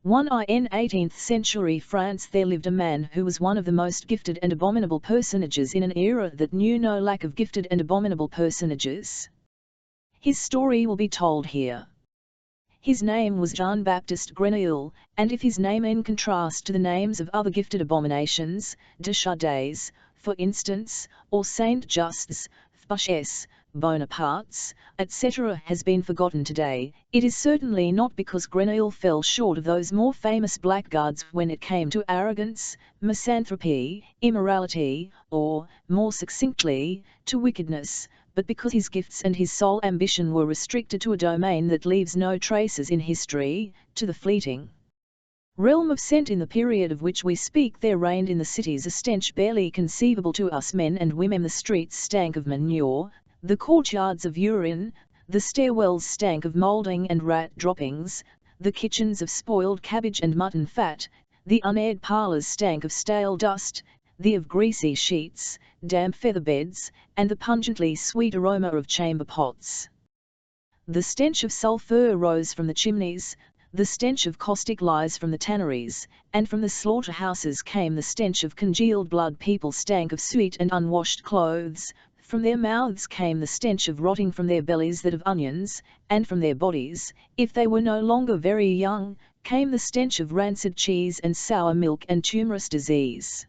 In 18th century France there lived a man who was one of the most gifted and abominable personages in an era that knew no lack of gifted and abominable personages. His story will be told here. His name was Jean-Baptiste Grenouille, and if his name in contrast to the names of other gifted abominations, Deschardes, for instance, or Saint-Just's, Fouchés, Bonaparte's, etc. has been forgotten today, it is certainly not because Grenouille fell short of those more famous blackguards when it came to arrogance, misanthropy, immorality, or, more succinctly, to wickedness, but because his gifts and his sole ambition were restricted to a domain that leaves no traces in history, to the fleeting realm of scent. In the period of which we speak there reigned in the cities a stench barely conceivable to us men and women. The streets stank of manure, the courtyards of urine, the stairwells stank of moulding and rat droppings, the kitchens of spoiled cabbage and mutton fat, the unaired parlours stank of stale dust, the of greasy sheets, damp feather beds, and the pungently sweet aroma of chamber pots. The stench of sulphur rose from the chimneys, the stench of caustic lies from the tanneries, and from the slaughterhouses came the stench of congealed blood. People stank of sweat and unwashed clothes, from their mouths came the stench of rotting, from their bellies that of onions, and from their bodies, if they were no longer very young, came the stench of rancid cheese and sour milk and tumorous disease.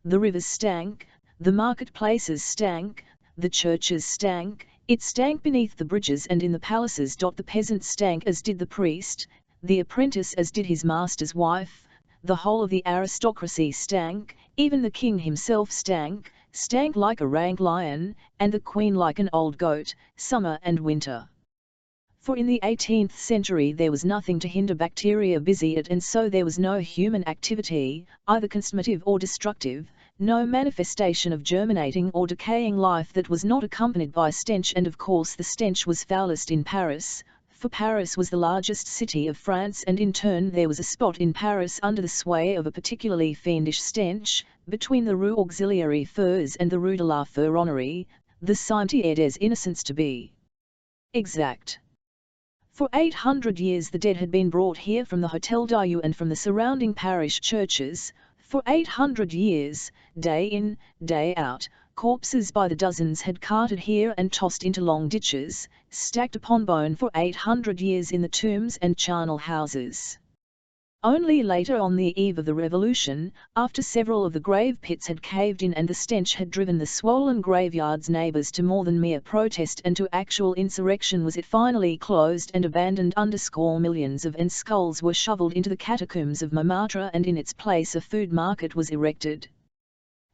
The rivers stank, the marketplaces stank, the churches stank, it stank beneath the bridges and in the palaces. The peasant stank as did the priest, the apprentice as did his master's wife, the whole of the aristocracy stank, even the king himself stank like a rank lion, and the queen like an old goat, summer and winter. For in the 18th century there was nothing to hinder bacteria busy it, and so there was no human activity, either consummate or destructive, no manifestation of germinating or decaying life that was not accompanied by stench. And of course the stench was foulest in Paris, for Paris was the largest city of France, and in turn there was a spot in Paris under the sway of a particularly fiendish stench, between the Rue Auxiliary Furs and the Rue de la Ferronnerie, the Cimetière des Innocents to be exact. For 800 years the dead had been brought here from the Hôtel Dieu and from the surrounding parish churches. For 800 years, day in, day out, corpses by the dozens had carted here and tossed into long ditches, stacked upon bone for 800 years in the tombs and charnel houses. Only later, on the eve of the Revolution, after several of the grave pits had caved in and the stench had driven the swollen graveyards' neighbours to more than mere protest and to actual insurrection, was it finally closed and abandoned. Millions of skulls were shovelled into the catacombs of Montmartre, and in its place a food market was erected.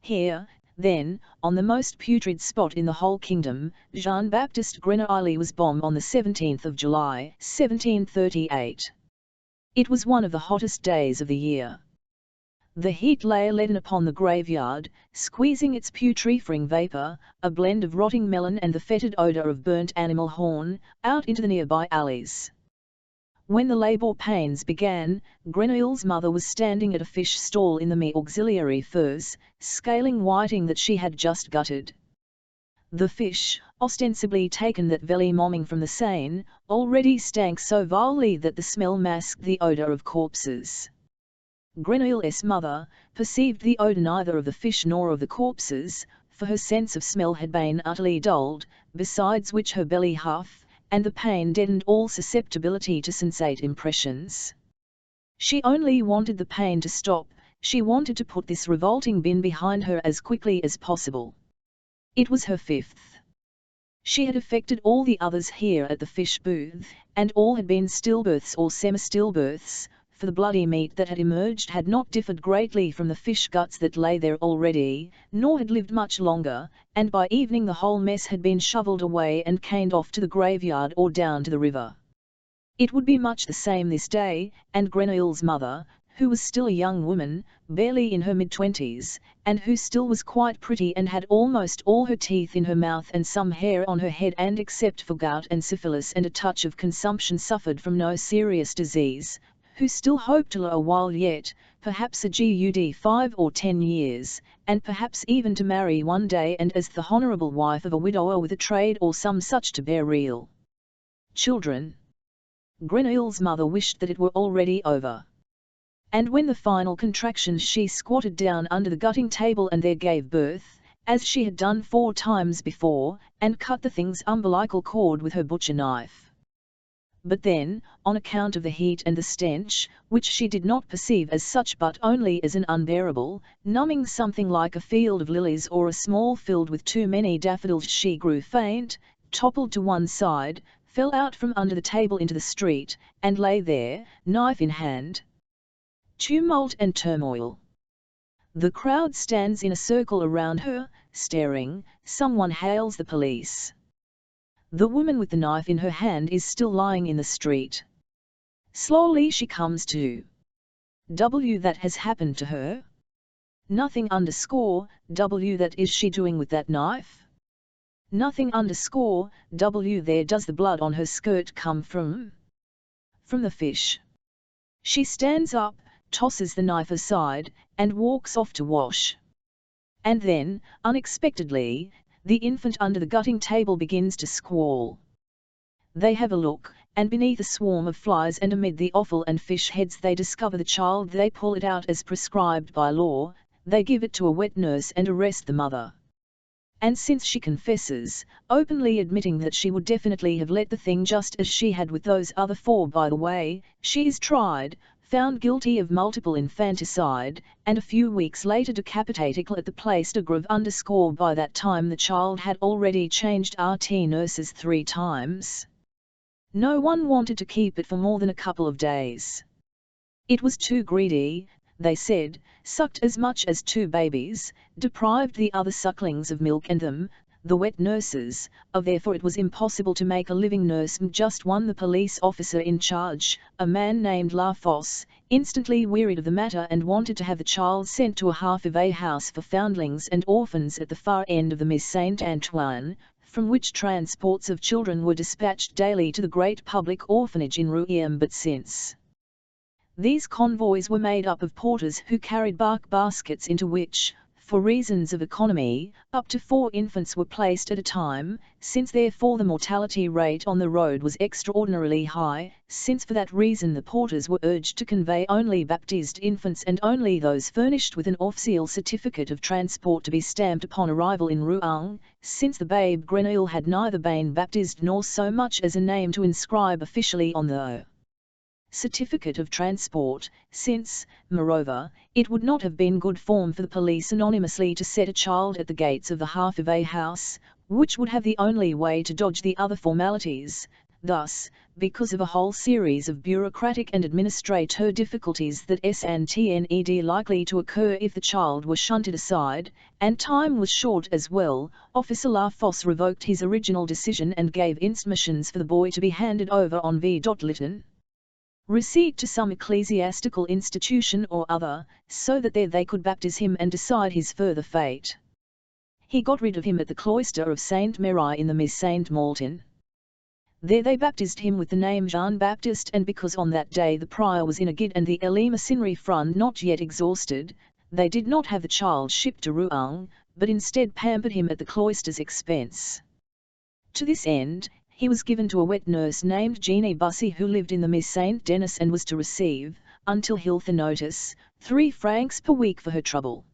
Here, then, on the most putrid spot in the whole kingdom, Jean-Baptiste Grenouille was bombed on the 17th of July, 1738. It was one of the hottest days of the year. The heat lay leaden upon the graveyard, squeezing its putrefying vapour, a blend of rotting melon and the fetid odour of burnt animal horn, out into the nearby alleys. When the labour pains began, Grenouille's mother was standing at a fish stall in the Rue Auxiliary Furs, scaling whiting that she had just gutted. The fish, ostensibly taken that very morning from the Seine, already stank so vilely that the smell masked the odour of corpses. Grenouille's mother perceived the odour neither of the fish nor of the corpses, for her sense of smell had been utterly dulled, besides which her belly huff, and the pain deadened all susceptibility to sensate impressions. She only wanted the pain to stop, she wanted to put this revolting bin behind her as quickly as possible. It was her fifth. She had effected all the others here at the fish booth, and all had been stillbirths or semi-stillbirths, for the bloody meat that had emerged had not differed greatly from the fish guts that lay there already, nor had lived much longer, and by evening the whole mess had been shovelled away and caned off to the graveyard or down to the river. It would be much the same this day, and Grenouille's mother, who was still a young woman, barely in her mid-twenties, and who still was quite pretty and had almost all her teeth in her mouth and some hair on her head, and except for gout and syphilis and a touch of consumption suffered from no serious disease, who still hoped to live a while yet, perhaps a good 5 or 10 years, and perhaps even to marry one day, and as the honourable wife of a widower with a trade or some such to bear real children. Grenouille's mother wished that it were already over. And when the final contractions she squatted down under the gutting table and there gave birth, as she had done 4 times before, and cut the thing's umbilical cord with her butcher knife. But then, on account of the heat and the stench, which she did not perceive as such but only as an unbearable, numbing something like a field of lilies or a small field with too many daffodils, she grew faint, toppled to one side, fell out from under the table into the street, and lay there, knife in hand. Tumult and turmoil. The crowd stands in a circle around her, staring. Someone hails the police. The woman with the knife in her hand is still lying in the street. Slowly she comes to. That has happened to her? Nothing that is she doing with that knife? Nothing there does the blood on her skirt come from? From the fish. She stands up, tosses the knife aside, and walks off to wash. And then, unexpectedly, the infant under the gutting table begins to squall. They have a look, and beneath a swarm of flies and amid the offal and fish heads they discover the child. They pull it out as prescribed by law, they give it to a wet nurse and arrest the mother. And since she confesses, openly admitting that she would definitely have let the thing just as she had with those other 4 by the way, she is tried, found guilty of multiple infanticide, and a few weeks later decapitated at the Place de Grève. By that time the child had already changed RT nurses 3 times. No one wanted to keep it for more than a couple of days. It was too greedy, they said, sucked as much as 2 babies, deprived the other sucklings of milk and them, the wet nurses, of therefore it was impossible to make a living nurse. Just one. The police officer in charge, a man named La Fosse, instantly wearied of the matter and wanted to have the child sent to a half-of-a house for foundlings and orphans at the far end of the Miss Saint-Antoine, from which transports of children were dispatched daily to the great public orphanage in Rouen. But since these convoys were made up of porters who carried bark baskets into which, for reasons of economy, up to 4 infants were placed at a time, since therefore the mortality rate on the road was extraordinarily high, since for that reason the porters were urged to convey only baptized infants and only those furnished with an official certificate of transport to be stamped upon arrival in Rouen, since the babe Grenouille had neither been baptized nor so much as a name to inscribe officially on the certificate of transport, since, moreover, it would not have been good form for the police anonymously to set a child at the gates of the half-of-a house, which would have the only way to dodge the other formalities. Thus, because of a whole series of bureaucratic and administrative difficulties that SNTNED likely to occur if the child were shunted aside, and time was short as well, Officer La Fosse revoked his original decision and gave instructions for the boy to be handed over on v.Lytton receipt to some ecclesiastical institution or other, so that there they could baptize him and decide his further fate. He got rid of him at the cloister of Saint Mary in the Miss Saint Martin. There they baptized him with the name Jean-Baptiste, and because on that day the prior was in a gid and the eleemosynary fund not yet exhausted, they did not have the child shipped to Rouen, but instead pampered him at the cloister's expense. To this end, he was given to a wet nurse named Jeannie Bussy who lived in the Miss Saint Denis and was to receive, until health notice, 3 francs per week for her trouble.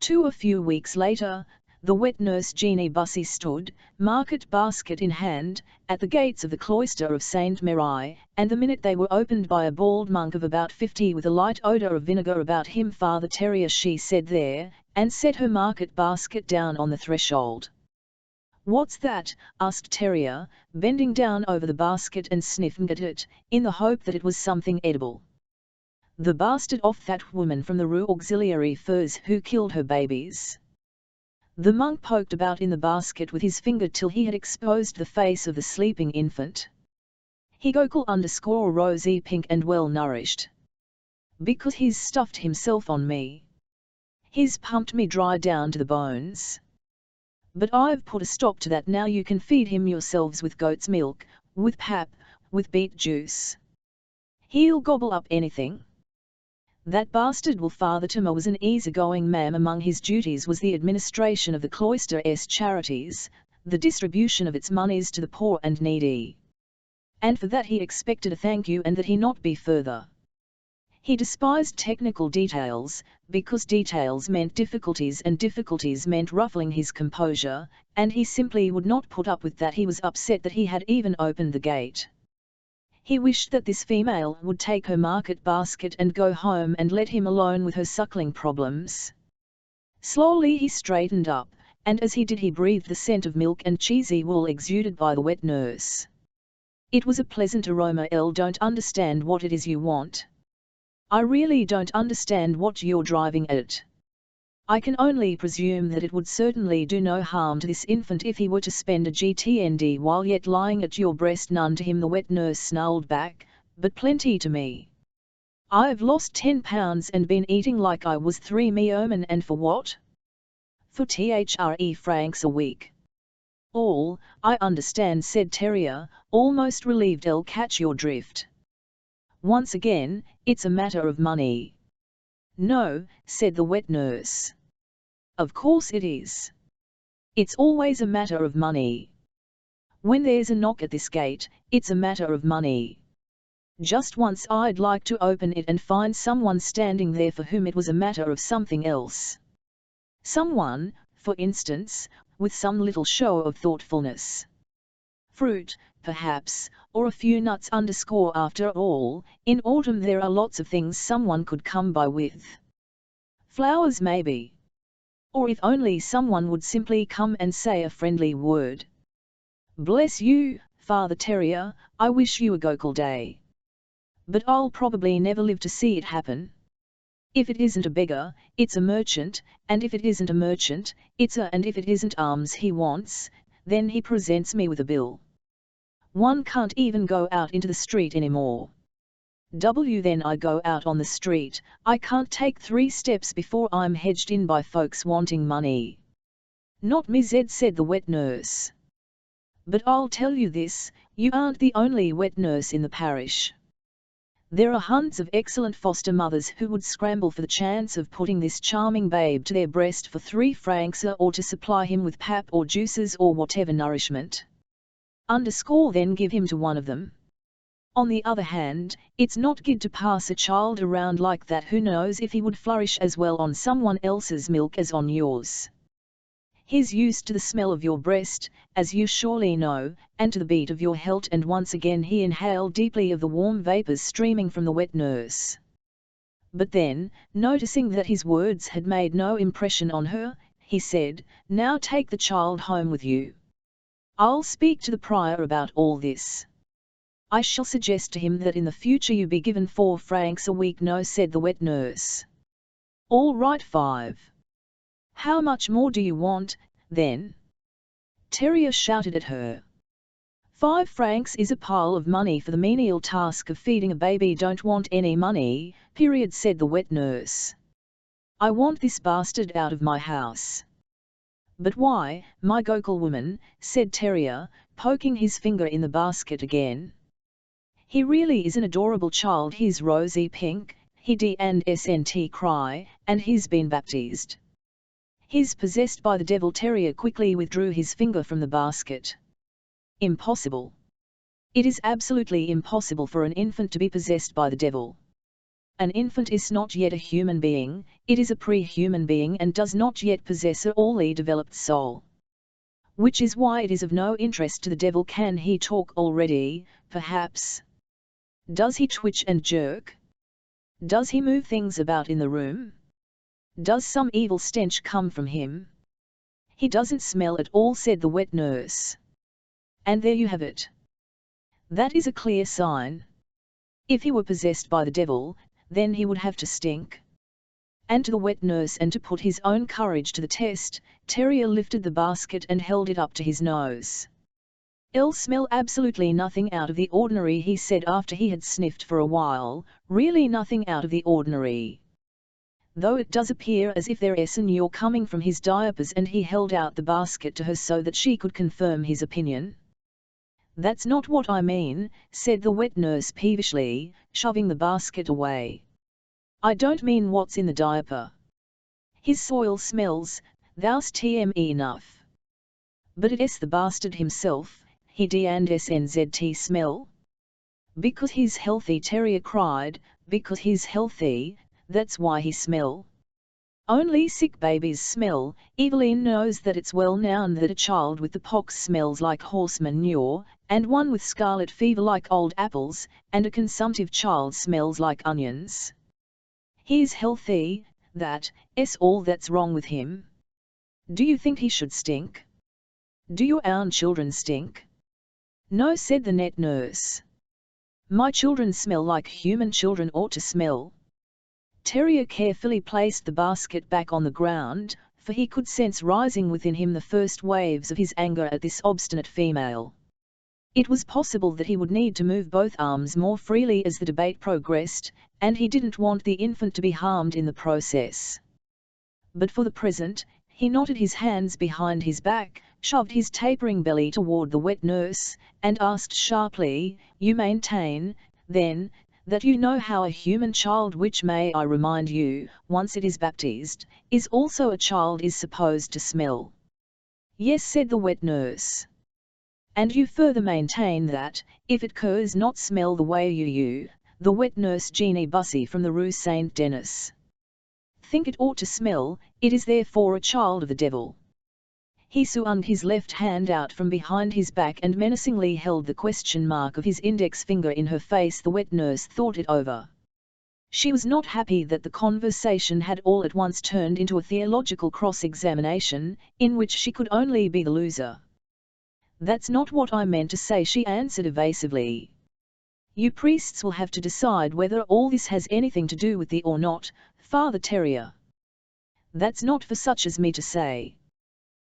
A few weeks later, the wet nurse Jeannie Bussy stood, market basket in hand, at the gates of the cloister of Saint Mary, and the minute they were opened by a bald monk of about 50 with a light odour of vinegar about him, Father Terrier, she said there, and set her market basket down on the threshold. "What's that?" asked Terrier, bending down over the basket and sniffing at it, in the hope that it was something edible. "The bastard of that woman from the Rue Auxiliary Furs who killed her babies." The monk poked about in the basket with his finger till he had exposed the face of the sleeping infant. He gocal _rosy pink and well nourished. "Because he's stuffed himself on me. He's pumped me dry down to the bones. But I've put a stop to that now. You can feed him yourselves with goat's milk, with pap, with beet juice. He'll gobble up anything." That bastard Father Thomas was an easygoing man. Among his duties was the administration of the cloister's charities, the distribution of its monies to the poor and needy. and for that he expected a thank you and that he not be further. He despised technical details, because details meant difficulties and difficulties meant ruffling his composure, and he simply would not put up with that. He was upset that he had even opened the gate. He wished that this female would take her market basket and go home and let him alone with her suckling problems. Slowly he straightened up, and as he did he breathed the scent of milk and cheesy wool exuded by the wet nurse. It was a pleasant aroma. Don't understand what it is you want. I really don't understand what you're driving at. I can only presume that it would certainly do no harm to this infant if he were to spend a GTND while yet lying at your breast. None to him, the wet nurse snarled back, but plenty to me. I've lost 10 pounds and been eating like I was 3 meomen, and for what? For 3 francs a week. All, I understand, said Terrier, almost relieved. I'll catch your drift. Once again, it's a matter of money. No, said the wet nurse. Of course it is. It's always a matter of money. When there's a knock at this gate, it's a matter of money. Just once I'd like to open it and find someone standing there for whom it was a matter of something else. Someone, for instance, with some little show of thoughtfulness. Fruit, perhaps, or a few nuts. After all, in autumn there are lots of things someone could come by with. Flowers maybe. Or if only someone would simply come and say a friendly word. Bless you, Father Terrier, I wish you a gocal day. But I'll probably never live to see it happen. If it isn't a beggar, it's a merchant, and if it isn't a merchant, it's and if it isn't alms he wants, then he presents me with a bill. One can't even go out into the street anymore. Then I go out on the street, I can't take 3 steps before I'm hedged in by folks wanting money. Not me, Zed, said the wet nurse. But I'll tell you this, you aren't the only wet nurse in the parish. There are hundreds of excellent foster mothers who would scramble for the chance of putting this charming babe to their breast for 3 francs or to supply him with pap or juices or whatever nourishment. Then give him to one of them. On the other hand, it's not good to pass a child around like that. Who knows if he would flourish as well on someone else's milk as on yours. He's used to the smell of your breast, as you surely know, and to the beat of your heart. And once again he inhaled deeply of the warm vapours streaming from the wet nurse. But then, noticing that his words had made no impression on her, he said, now take the child home with you. I'll speak to the prior about all this. I shall suggest to him that in the future you be given 4 francs a week. No, said the wet nurse. All right, 5. How much more do you want, then? Terrier shouted at her. 5 francs is a pile of money for the menial task of feeding a baby. Don't want any money, period, said the wet nurse. I want this bastard out of my house. But why, my gocal woman, said Terrier, poking his finger in the basket again. He really is an adorable child. He's rosy pink, he D&SNT cry, and he's been baptized. He's possessed by the devil. Terrier quickly withdrew his finger from the basket. Impossible. It is absolutely impossible for an infant to be possessed by the devil. An infant is not yet a human being, it is a pre-human being and does not yet possess a fully developed soul. Which is why it is of no interest to the devil. Can he talk already, perhaps? Does he twitch and jerk? Does he move things about in the room? Does some evil stench come from him? He doesn't smell at all, said the wet nurse. And there you have it. That is a clear sign. If he were possessed by the devil, then he would have to stink. And to the wet nurse, and to put his own courage to the test, Terrier lifted the basket and held it up to his nose. I'll smell absolutely nothing out of the ordinary, he said after he had sniffed for a while, really nothing out of the ordinary. Though it does appear as if there's an you're coming from his diapers. And he held out the basket to her so that she could confirm his opinion. That's not what I mean, said the wet nurse peevishly, shoving the basket away. I don't mean what's in the diaper. His soil smells, thou's tme enough. But it's the bastard himself, he D&SNZT smell. Because he's healthy, Terrier cried, because he's healthy, that's why he smell. Only sick babies smell. Eveline knows that it's well known that a child with the pox smells like horse manure, and one with scarlet fever like old apples, and a consumptive child smells like onions. He's healthy, that's all that's wrong with him. Do you think he should stink? Do your own children stink? No, said the net nurse. My children smell like human children ought to smell. Terrier carefully placed the basket back on the ground, for he could sense rising within him the first waves of his anger at this obstinate female. It was possible that he would need to move both arms more freely as the debate progressed, and he didn't want the infant to be harmed in the process. But for the present, he knotted his hands behind his back, shoved his tapering belly toward the wet nurse, and asked sharply, "You maintain, then, that you know how a human child, which, may I remind you, once it is baptized, is also a child, is supposed to smell?" "Yes," said the wet nurse. "And you further maintain that, if it curs not smell the way you, the wet nurse Jeannie Bussy from the Rue Saint-Denis, think it ought to smell, it is therefore a child of the devil." He swung his left hand out from behind his back and menacingly held the question mark of his index finger in her face. The wet nurse thought it over. She was not happy that the conversation had all at once turned into a theological cross-examination, in which she could only be the loser. "That's not what I meant to say," she answered evasively. "You priests will have to decide whether all this has anything to do with thee or not, Father Terrier. That's not for such as me to say.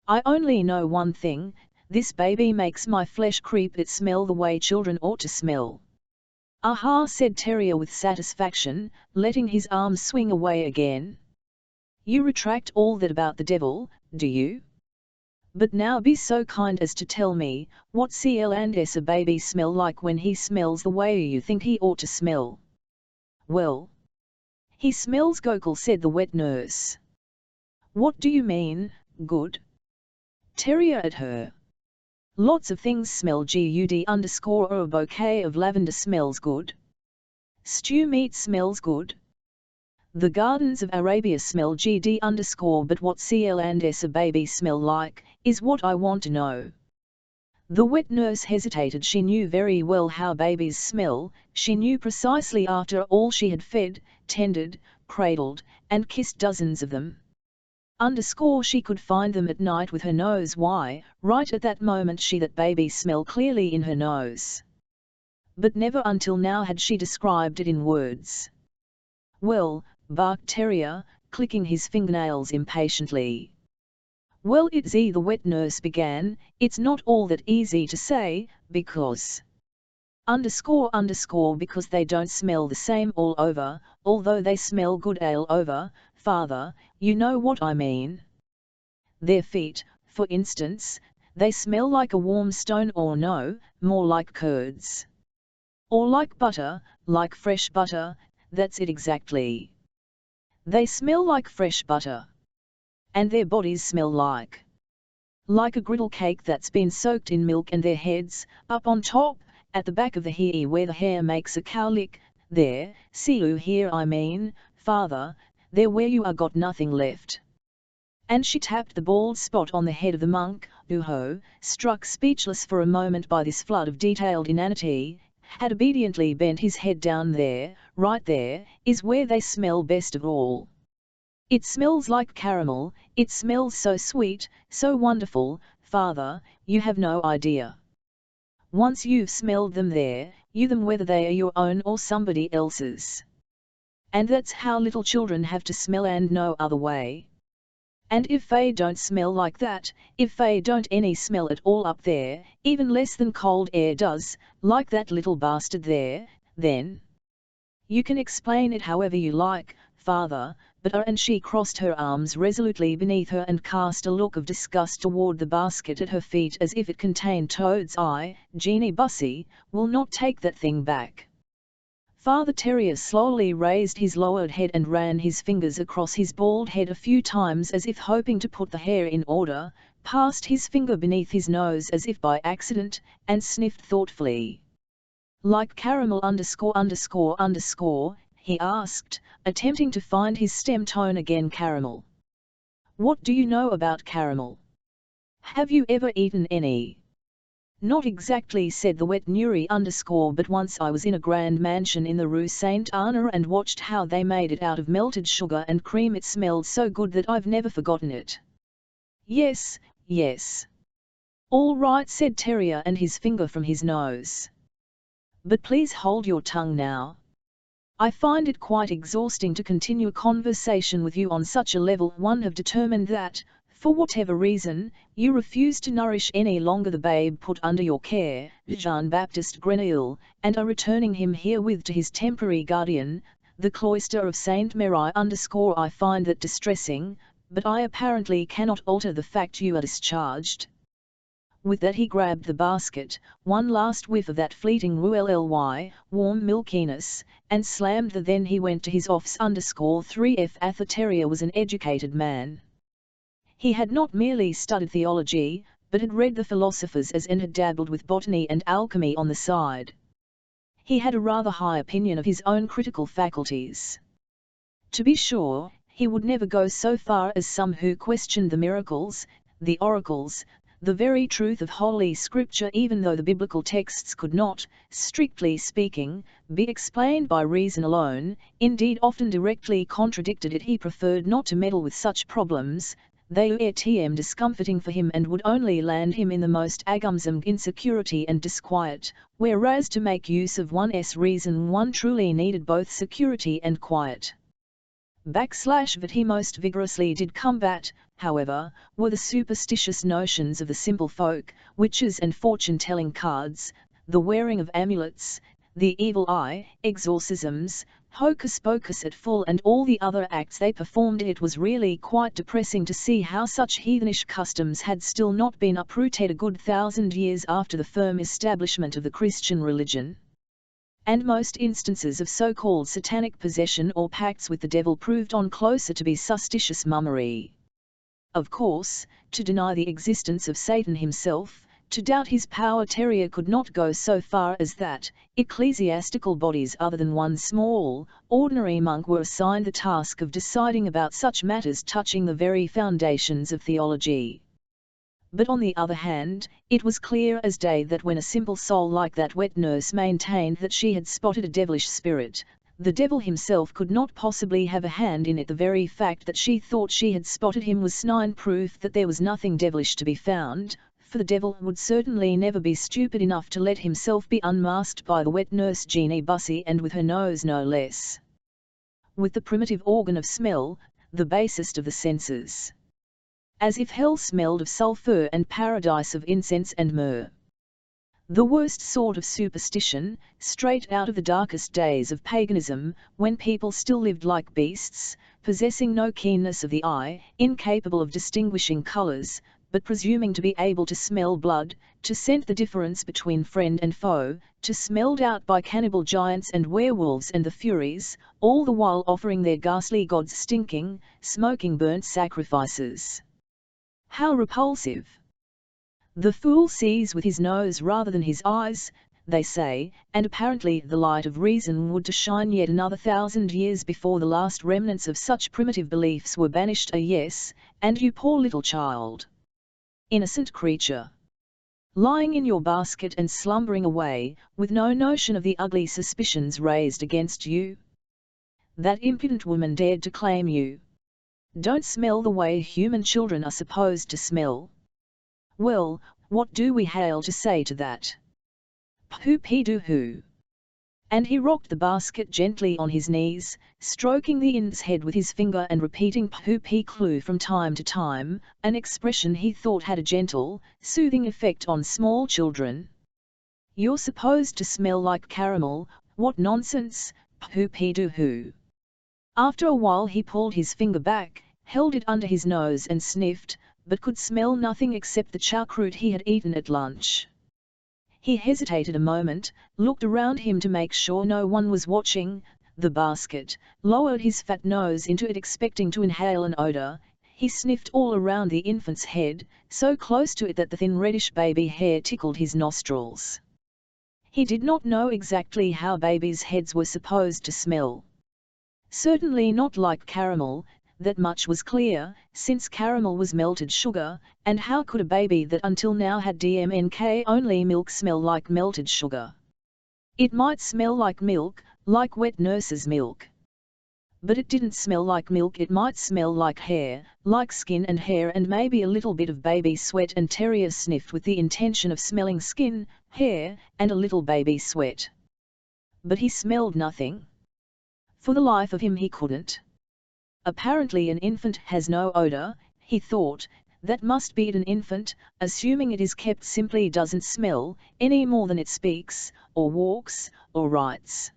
I only know one thing, this baby makes my flesh creep, it smell the way children ought to smell." "Aha," said Terrier with satisfaction, letting his arm swing away again. "You retract all that about the devil, do you? But now be so kind as to tell me, what CL&S a baby smell like when he smells the way you think he ought to smell?" "Well, he smells Gokul," said the wet nurse. "What do you mean, good?" Terrier at her. "Lots of things smell good or a bouquet of lavender smells good. Stew meat smells good. The gardens of Arabia smell good but what CL&S a baby smell like, is what I want to know." The wet nurse hesitated. She knew very well how babies smell, she knew precisely after all she had fed, tended, cradled, and kissed dozens of them. She could find them at night with her nose. Why, right at that moment that baby smell clearly in her nose. But never until now had she described it in words. "Well," barked Terrier, clicking his fingernails impatiently. "Well, it's the wet nurse began, "it's not all that easy to say, because because they don't smell the same all over, although they smell good all over, Father, you know what I mean. Their feet, for instance, they smell like a warm stone, or no, more like curds. Or like butter, like fresh butter, that's it exactly. They smell like fresh butter. And their bodies smell like a griddle cake that's been soaked in milk, and their heads, up on top, at the back of the hair where the hair makes a cowlick, there, see you here I mean, Father, there where you are got nothing left." And she tapped the bald spot on the head of the monk, who, struck speechless for a moment by this flood of detailed inanity, had obediently bent his head down. "There, right there, is where they smell best of all. It smells like caramel, it smells so sweet, so wonderful, Father, you have no idea. Once you've smelled them there, you them whether they are your own or somebody else's. And that's how little children have to smell, and no other way. And if they don't smell like that, if they don't any smell at all up there, even less than cold air does, like that little bastard there, then you can explain it however you like, Father, but and she crossed her arms resolutely beneath her and cast a look of disgust toward the basket at her feet as if it contained toads. Jeannie Bussy, will not take that thing back." Father Terrier slowly raised his lowered head and ran his fingers across his bald head a few times as if hoping to put the hair in order, passed his finger beneath his nose as if by accident, and sniffed thoughtfully. Like caramel _____, he asked, attempting to find his stem tone again. Caramel. What do you know about caramel? Have you ever eaten any? Not exactly, said the wet Nuri __, but once I was in a grand mansion in the Rue Saint Anna and watched how they made it out of melted sugar and cream. It smelled so good that I've never forgotten it. Yes, yes. All right, said Terrier, and his finger from his nose. But please hold your tongue now. I find it quite exhausting to continue a conversation with you on such a level. One have determined that, for whatever reason, you refuse to nourish any longer the babe put under your care, Jean-Baptiste Grenouille, and are returning him herewith to his temporary guardian, the cloister of Saint Mary _. I find that distressing, but I apparently cannot alter the fact you are discharged. With that he grabbed the basket, one last whiff of that fleeting roulelie, warm milkiness, and slammed the. Then he went to his office _3f. The Terrier was an educated man. He had not merely studied theology, but had read the philosophers and had dabbled with botany and alchemy on the side. He had a rather high opinion of his own critical faculties. To be sure, he would never go so far as some who questioned the miracles, the oracles, the very truth of Holy Scripture, even though the biblical texts could not, strictly speaking, be explained by reason alone, indeed often directly contradicted it. He preferred not to meddle with such problems. They were discomforting for him and would only land him in the most agumsome insecurity and disquiet, whereas to make use of one's reason one truly needed both security and quiet. That he most vigorously did combat, however, were the superstitious notions of the simple folk, witches and fortune-telling cards, the wearing of amulets, the evil eye, exorcisms, hocus-pocus at full, and all the other acts they performed. It was really quite depressing to see how such heathenish customs had still not been uprooted a good 1,000 years after the firm establishment of the Christian religion. And most instances of so-called satanic possession or pacts with the devil proved on closer to be suspicious mummery. Of course, to deny the existence of Satan himself, to doubt his power, Terrier could not go so far as that. Ecclesiastical bodies other than one small, ordinary monk were assigned the task of deciding about such matters touching the very foundations of theology. But on the other hand, it was clear as day that when a simple soul like that wet nurse maintained that she had spotted a devilish spirit, the devil himself could not possibly have a hand in it. The very fact that she thought she had spotted him was snine proof that there was nothing devilish to be found, for the devil would certainly never be stupid enough to let himself be unmasked by the wet nurse Jeannie Bussy, and with her nose no less. With the primitive organ of smell, the basest of the senses. As if hell smelled of sulphur and paradise of incense and myrrh. The worst sort of superstition, straight out of the darkest days of paganism, when people still lived like beasts, possessing no keenness of the eye, incapable of distinguishing colors, but presuming to be able to smell blood, to scent the difference between friend and foe, to smelled out by cannibal giants and werewolves and the Furies, all the while offering their ghastly gods stinking, smoking burnt sacrifices. How repulsive! The fool sees with his nose rather than his eyes, they say, and apparently the light of reason would to shine yet another 1,000 years before the last remnants of such primitive beliefs were banished. Yes, and you poor little child. Innocent creature. Lying in your basket and slumbering away, with no notion of the ugly suspicions raised against you. That impudent woman dared to claim you don't smell the way human children are supposed to smell. Well, what do we hail to say to that? Pooh-pee-doo-hoo. And he rocked the basket gently on his knees, stroking the ind's head with his finger and repeating pooh-pee-clue from time to time, an expression he thought had a gentle, soothing effect on small children. You're supposed to smell like caramel, what nonsense, pooh-pee-doo-hoo. After a while he pulled his finger back, held it under his nose and sniffed, but could smell nothing except the choucroute he had eaten at lunch. He hesitated a moment, looked around him to make sure no one was watching the basket, lowered his fat nose into it expecting to inhale an odor. He sniffed all around the infant's head, so close to it that the thin reddish baby hair tickled his nostrils. He did not know exactly how babies' heads were supposed to smell. Certainly not like caramel, that much was clear, since caramel was melted sugar, and how could a baby that until now had DMNK only milk smell like melted sugar? It might smell like milk, like wet nurse's milk. But it didn't smell like milk. It might smell like hair, like skin and hair, and maybe a little bit of baby sweat, and Terrier sniffed with the intention of smelling skin, hair, and a little baby sweat. But he smelled nothing. For the life of him he couldn't. Apparently an infant has no odor, he thought. That must be it. An infant, assuming it is kept, simply doesn't smell, any more than it speaks, or walks, or writes.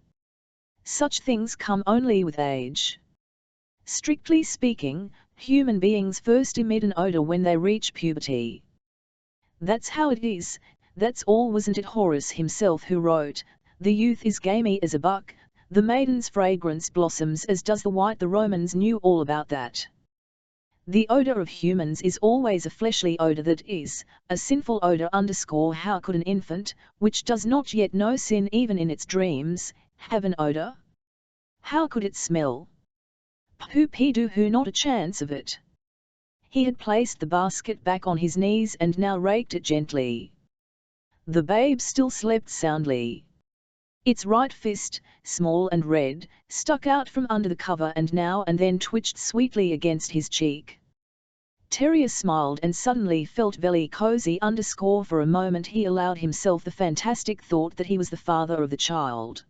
Such things come only with age. Strictly speaking, human beings first emit an odor when they reach puberty. That's how it is, that's all. Wasn't it Horace himself who wrote, "The youth is gamey as a buck, the maiden's fragrance blossoms as does the white"? The Romans knew all about that. The odor of humans is always a fleshly odor, that is, a sinful odor. How could an infant, which does not yet know sin even in its dreams, have an odor? How could it smell? Poo-pee-doo-hoo, not a chance of it. He had placed the basket back on his knees and now raked it gently. The babe still slept soundly. Its right fist, small and red, stuck out from under the cover and now and then twitched sweetly against his cheek. Terrier smiled and suddenly felt very cozy. For a moment he allowed himself the fantastic thought that he was the father of the child.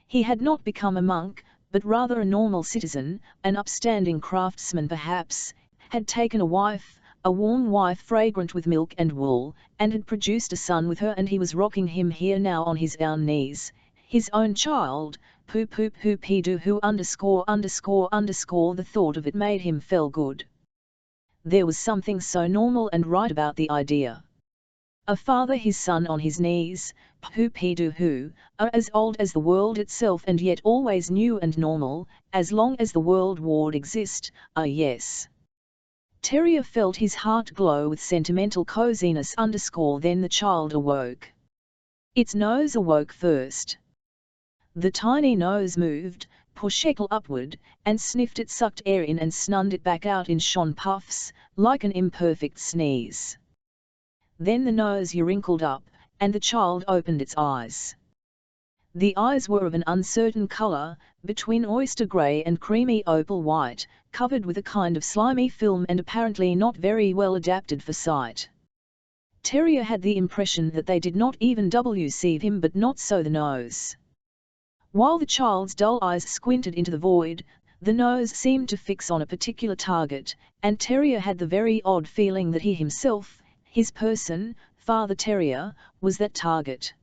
He had not become a monk, but rather a normal citizen, an upstanding craftsman perhaps, had taken a wife, a warm wife fragrant with milk and wool, and had produced a son with her, and he was rocking him here now on his own knees, his own child. Poo-poo-poo-pee-doo-hoo _____. The thought of it made him feel good. There was something so normal and right about the idea. A father, his son on his knees, poo-pee-doo-hoo, as old as the world itself and yet always new and normal, as long as the world would exist, yes. Terrier felt his heart glow with sentimental coziness. Then the child awoke. Its nose awoke first. The tiny nose moved, pushed upward, and sniffed. It sucked air in and snunned it back out in shon puffs, like an imperfect sneeze. Then the nose wrinkled up, and the child opened its eyes. The eyes were of an uncertain color, between oyster gray and creamy opal white, covered with a kind of slimy film and apparently not very well adapted for sight. Terrier had the impression that they did not even see him, but not so the nose. While the child's dull eyes squinted into the void, the nose seemed to fix on a particular target, and Terrier had the very odd feeling that he himself, his person, Father Terrier, was that target.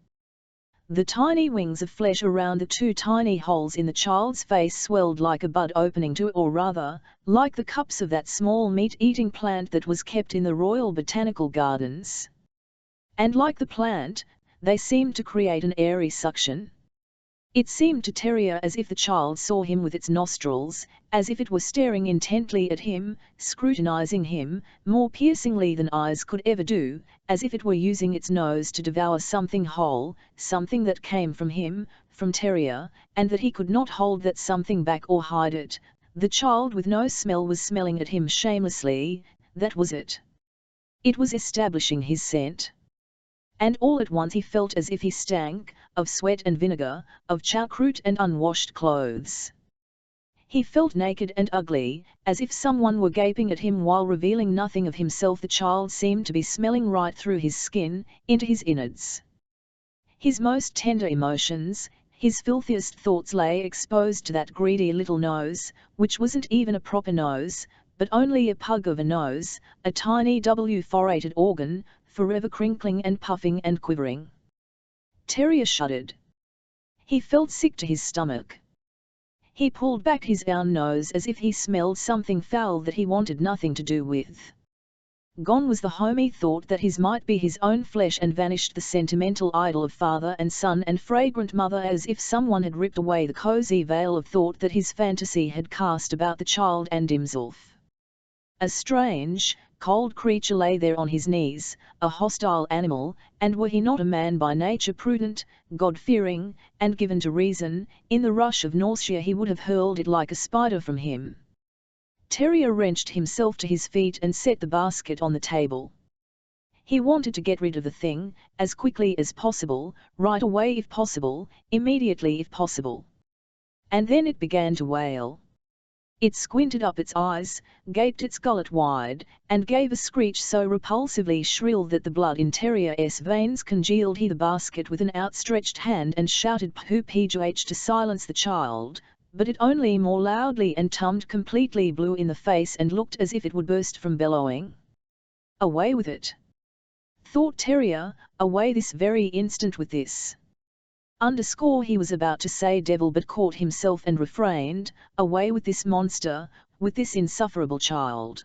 The tiny wings of flesh around the two tiny holes in the child's face swelled like a bud opening to, or rather, like the cups of that small meat-eating plant that was kept in the Royal Botanical Gardens. And like the plant, they seemed to create an airy suction. It seemed to Terrier as if the child saw him with its nostrils, as if it were staring intently at him, scrutinizing him, more piercingly than eyes could ever do, as if it were using its nose to devour something whole, something that came from him, from Terrier, and that he could not hold that something back or hide it. The child with no smell was smelling at him shamelessly, that was it. It was establishing his scent. And all at once he felt as if he stank, of sweat and vinegar, of chowcrout and unwashed clothes. He felt naked and ugly, as if someone were gaping at him while revealing nothing of himself. The child seemed to be smelling right through his skin, into his innards. His most tender emotions, his filthiest thoughts lay exposed to that greedy little nose, which wasn't even a proper nose, but only a pug of a nose, a tiny forated organ, forever crinkling and puffing and quivering. Terrier shuddered. He felt sick to his stomach. He pulled back his own nose as if he smelled something foul that he wanted nothing to do with. Gone was the homey thought that his might be his own flesh, and vanished the sentimental idol of father and son and fragrant mother, as if someone had ripped away the cozy veil of thought that his fantasy had cast about the child and himself. A strange, cold creature lay there on his knees, a hostile animal, and were he not a man by nature prudent, God-fearing, and given to reason, in the rush of nausea he would have hurled it like a spider from him. Terrier wrenched himself to his feet and set the basket on the table. He wanted to get rid of the thing, as quickly as possible, right away if possible, immediately if possible. And then it began to wail. It squinted up its eyes, gaped its gullet wide, and gave a screech so repulsively shrill that the blood in Terrier's veins congealed. He the basket with an outstretched hand and shouted "Pooh-pooh" to silence the child, but it only more loudly and tummed completely blue in the face and looked as if it would burst from bellowing. Away with it! Thought Terrier, away this very instant with this. He was about to say devil but caught himself and refrained, away with this monster, with this insufferable child.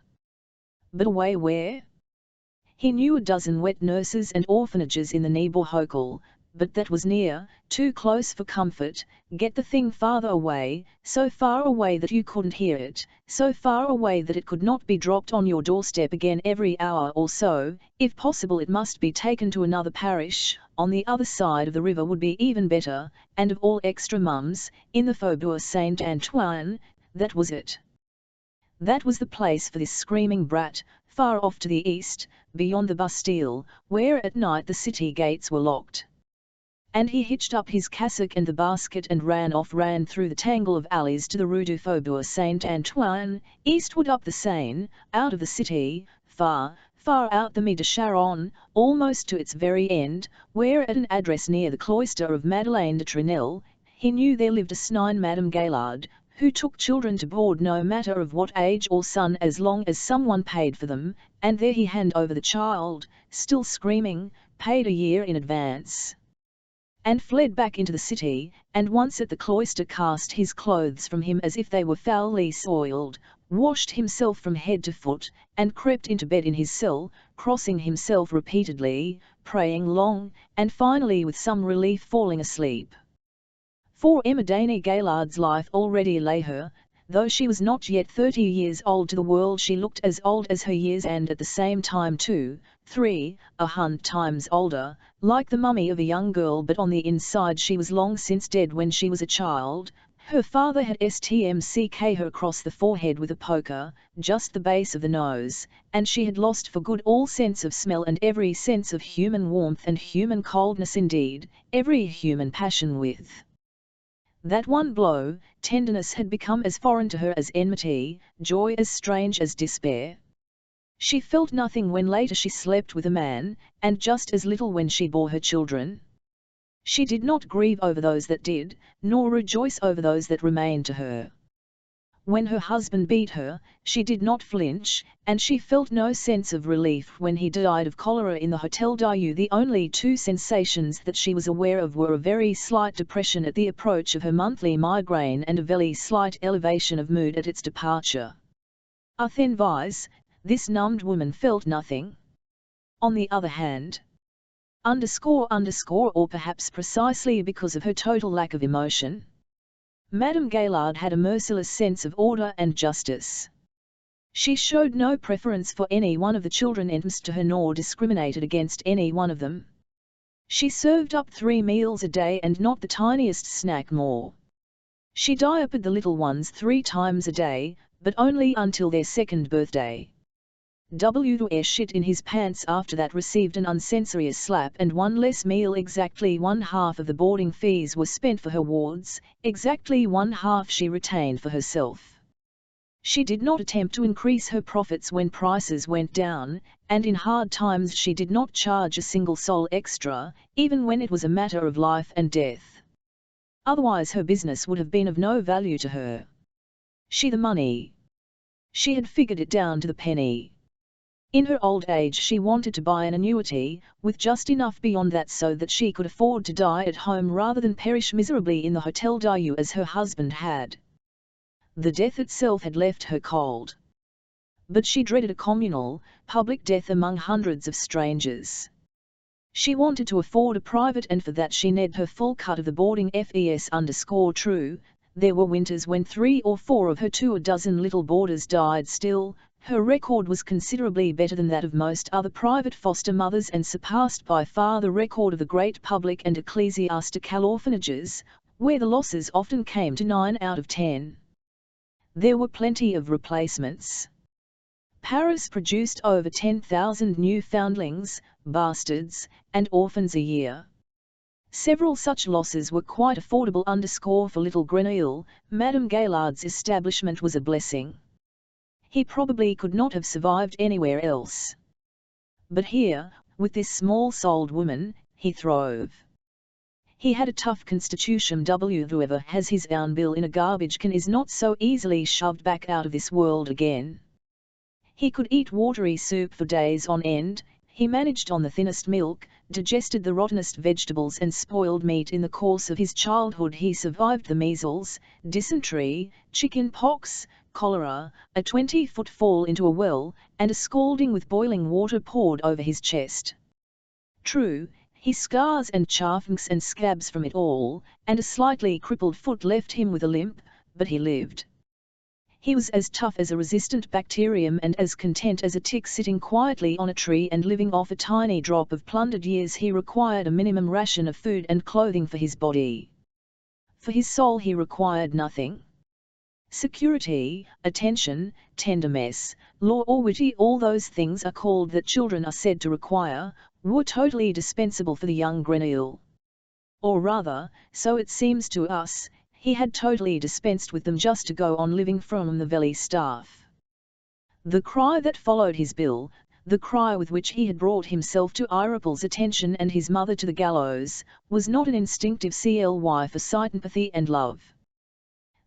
But away where? He knew a dozen wet nurses and orphanages in the neighbourhood, but that was near, too close for comfort. Get the thing farther away, so far away that you couldn't hear it, so far away that it could not be dropped on your doorstep again every hour or so. If possible it must be taken to another parish, on the other side of the river would be even better, and of all extra mums, in the Faubourg Saint-Antoine. That was it. That was the place for this screaming brat, far off to the east, beyond the Bastille, where at night the city gates were locked. And he hitched up his cassock and the basket and ran through the tangle of alleys to the Rue du Faubourg Saint-Antoine, eastward up the Seine, out of the city, far, far out the Midi Charon, almost to its very end, where at an address near the cloister of Madeleine de Trinelle, he knew there lived a snine Madame Gaillard, who took children to board no matter of what age or son as long as someone paid for them, and there he handed over the child, still screaming, paid a year in advance, and fled back into the city, and once at the cloister cast his clothes from him as if they were foully soiled, washed himself from head to foot, and crept into bed in his cell, crossing himself repeatedly, praying long, and finally with some relief falling asleep. For Emma Dana Gaillard's life already lay her, though she was not yet 30 years old to the world she looked as old as her years and at the same time 2, 3, 100 times older, like the mummy of a young girl, but on the inside she was long since dead when she was a child. Her father had stmck her across the forehead with a poker, just the base of the nose, and she had lost for good all sense of smell and every sense of human warmth and human coldness, indeed, every human passion with that one blow. Tenderness had become as foreign to her as enmity, joy as strange as despair. She felt nothing when later she slept with a man, and just as little when she bore her children. She did not grieve over those that did, nor rejoice over those that remained to her. When her husband beat her, she did not flinch, and she felt no sense of relief when he died of cholera in the Hotel Dieu. The only two sensations that she was aware of were a very slight depression at the approach of her monthly migraine and a very slight elevation of mood at its departure. Otherwise, this numbed woman felt nothing. On the other hand, or perhaps precisely because of her total lack of emotion, Madame Gaillard had a merciless sense of order and justice. She showed no preference for any one of the children entrusted to her nor discriminated against any one of them. She served up 3 meals a day and not the tiniest snack more. She diapered the little ones 3 times a day, but only until their 2nd birthday. Shit in his pants after that received an uncensorious slap and one less meal. Exactly 1/2 of the boarding fees were spent for her wards, exactly 1/2 she retained for herself. She did not attempt to increase her profits when prices went down, and in hard times she did not charge a single soul extra, even when it was a matter of life and death. Otherwise her business would have been of no value to her. She the money. She had figured it down to the penny. In her old age she wanted to buy an annuity, with just enough beyond that so that she could afford to die at home rather than perish miserably in the Hotel Dieu as her husband had. The death itself had left her cold. But she dreaded a communal, public death among hundreds of strangers. She wanted to afford a private, and for that she needed her full cut of the boarding fees_true. There were winters when 3 or 4 of her 24 little boarders died still, Her record was considerably better than that of most other private foster mothers and surpassed by far the record of the great public and ecclesiastical orphanages, where the losses often came to 9 out of 10. There were plenty of replacements. Paris produced over 10,000 new foundlings, bastards, and orphans a year. Several such losses were quite affordable. For little Grenouille, Madame Gaillard's establishment was a blessing. He probably could not have survived anywhere else. But here, with this small-souled woman, he throve. He had a tough constitution. Whoever has his own bill in a garbage can is not so easily shoved back out of this world again. He could eat watery soup for days on end, he managed on the thinnest milk, digested the rottenest vegetables and spoiled meat. In the course of his childhood he survived the measles, dysentery, chicken pox, cholera, a 20-foot fall into a well, and a scalding with boiling water poured over his chest. True, his scars and chafings and scabs from it all, and a slightly crippled foot left him with a limp, but he lived. He was as tough as a resistant bacterium and as content as a tick sitting quietly on a tree and living off a tiny drop of plundered years. He required a minimum ration of food and clothing for his body. For his soul he required nothing. Security, attention, tenderness, law or witty, all those things are called that children are said to require, were totally dispensable for the young Grenouille. Or rather, so it seems to us, he had totally dispensed with them just to go on living from the very staff. The cry that followed his bill, the cry with which he had brought himself to Irapel's attention and his mother to the gallows, was not an instinctive cry for sympathy and love.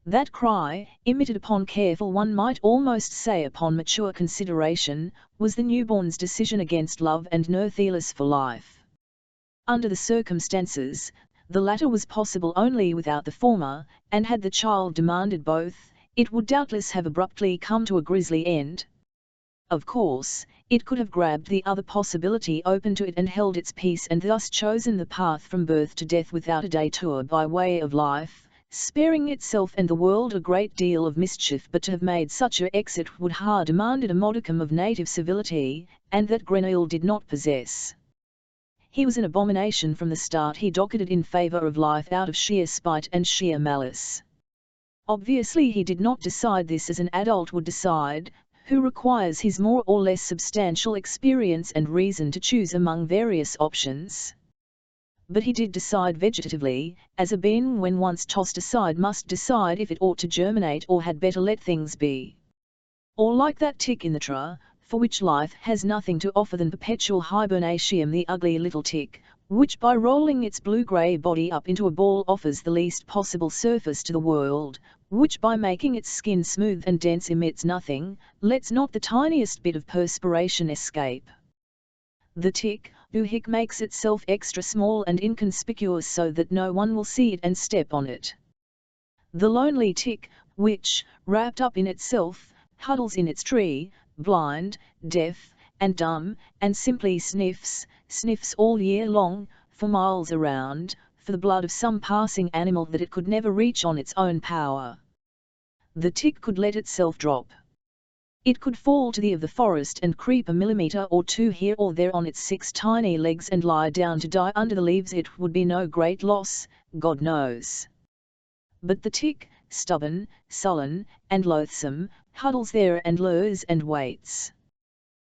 That cry, emitted upon careful, one might almost say upon mature consideration, was the newborn's decision against love and Nerthelis for life. Under the circumstances, the latter was possible only without the former, and had the child demanded both, it would doubtless have abruptly come to a grisly end. Of course, it could have grabbed the other possibility open to it and held its peace and thus chosen the path from birth to death without a detour by way of life, sparing itself and the world a great deal of mischief. But to have made such an exit would have demanded a modicum of native civility, and that Grenouille did not possess. He was an abomination from the start. He docketed in favour of life out of sheer spite and sheer malice. Obviously he did not decide this as an adult would decide, who requires his more or less substantial experience and reason to choose among various options. But he did decide vegetatively, as a bean when once tossed aside must decide if it ought to germinate or had better let things be. Or like that tick in the tree, for which life has nothing to offer than perpetual hibernation, the ugly little tick, which by rolling its blue-grey body up into a ball offers the least possible surface to the world, which by making its skin smooth and dense emits nothing, lets not the tiniest bit of perspiration escape. The tick, who makes itself extra small and inconspicuous so that no one will see it and step on it. The lonely tick, which, wrapped up in itself, huddles in its tree, blind, deaf, and dumb, and simply sniffs all year long, for miles around, for the blood of some passing animal that it could never reach on its own power. The tick could let itself drop. It could fall to the of the forest and creep a millimetre or two here or there on its 6 tiny legs and lie down to die under the leaves. It would be no great loss, God knows. But the tick, stubborn, sullen, and loathsome, huddles there and lures and waits.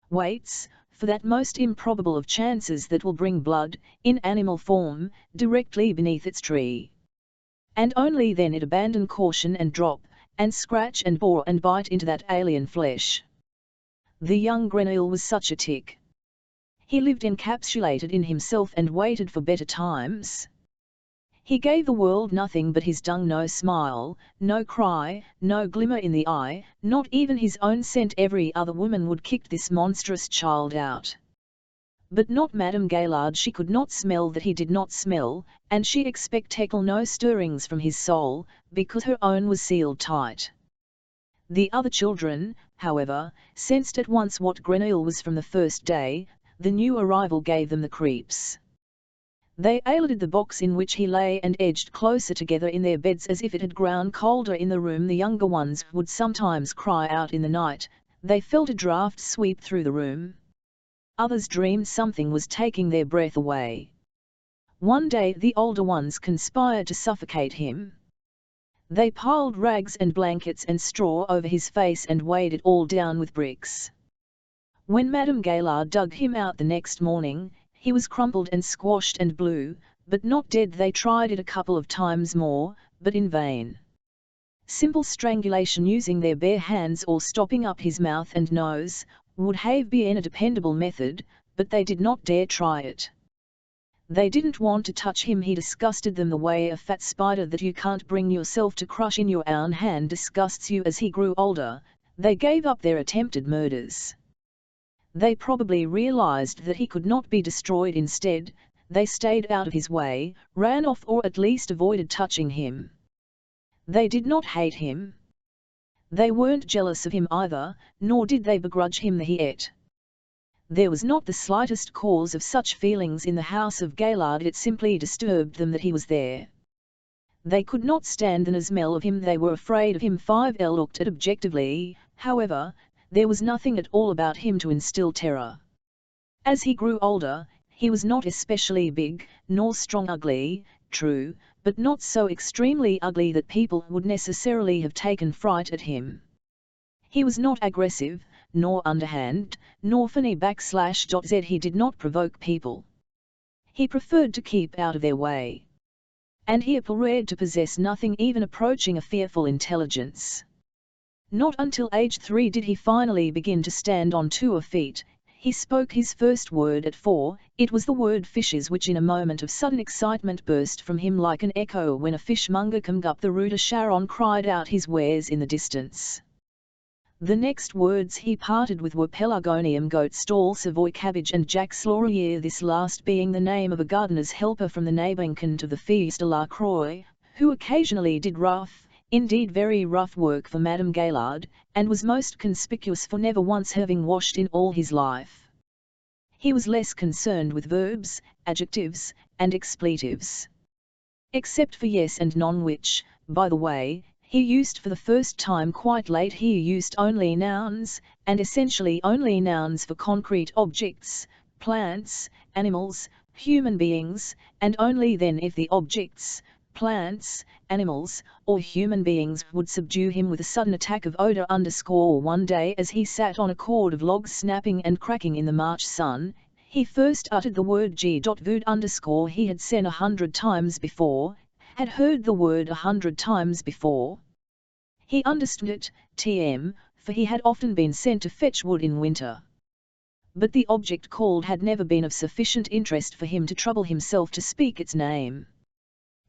Waits, for that most improbable of chances that will bring blood, in animal form, directly beneath its tree. And only then it abandon caution and drop, and scratch and bore and bite into that alien flesh. The young Grenouille was such a tick. He lived encapsulated in himself and waited for better times. He gave the world nothing but his dung, no smile, no cry, no glimmer in the eye, not even his own scent. Every other woman would kick this monstrous child out. But not Madame Gaillard. She could not smell that he did not smell, and she expected no stirrings from his soul, because her own was sealed tight. The other children, however, sensed at once what Grenouille was from the first day. The new arrival gave them the creeps. They eyelided the box in which he lay and edged closer together in their beds as if it had grown colder in the room. The younger ones would sometimes cry out in the night, They felt a draft sweep through the room. Others dreamed something was taking their breath away. One day the older ones conspired to suffocate him. They piled rags and blankets and straw over his face and weighed it all down with bricks. When Madame Gaillard dug him out the next morning, he was crumpled and squashed and blue, but not dead. They tried it a couple of times more, but in vain. Simple strangulation using their bare hands or stopping up his mouth and nose would have been a dependable method, but they did not dare try it. They didn't want to touch him. He disgusted them the way a fat spider that you can't bring yourself to crush in your own hand disgusts you. As he grew older, they gave up their attempted murders. They probably realized that he could not be destroyed. Instead, they stayed out of his way, ran off, or at least avoided touching him. They did not hate him. They weren't jealous of him either, nor did they begrudge him that he ate. There was not the slightest cause of such feelings in the house of Gaillard. It simply disturbed them that he was there. They could not stand the smell of him. They were afraid of him. 5L looked at objectively, however, there was nothing at all about him to instill terror. As he grew older, he was not especially big, nor strong. Ugly, true, but not so extremely ugly that people would necessarily have taken fright at him. He was not aggressive, nor underhand, nor funny. /Z He did not provoke people. He preferred to keep out of their way. And he appeared to possess nothing even approaching a fearful intelligence. Not until age 3 did he finally begin to stand on 2 feet. He spoke his first word at 4, it was the word fishes, which in a moment of sudden excitement burst from him like an echo when a fishmonger come up the Rue de Charonne cried out his wares in the distance. The next words he parted with were pelargonium, goat stall, Savoy cabbage and Jacques Laurier, this last being the name of a gardener's helper from the neighbouring cant of the Fils de la Croix, who occasionally did rough, indeed very rough work for Madame Gaillard, and was most conspicuous for never once having washed in all his life. He was less concerned with verbs, adjectives, and expletives. Except for yes and non, which, by the way, he used for the first time quite late. He used only nouns, and essentially only nouns for concrete objects, plants, animals, human beings, and only then if the objects, plants, animals, or human beings would subdue him with a sudden attack of odor. One day as he sat on a cord of logs snapping and cracking in the March sun, he first uttered the word G.Vood. He had said 100 times before, had heard the word 100 times before. He understood it, TM, for he had often been sent to fetch wood in winter. But the object called had never been of sufficient interest for him to trouble himself to speak its name.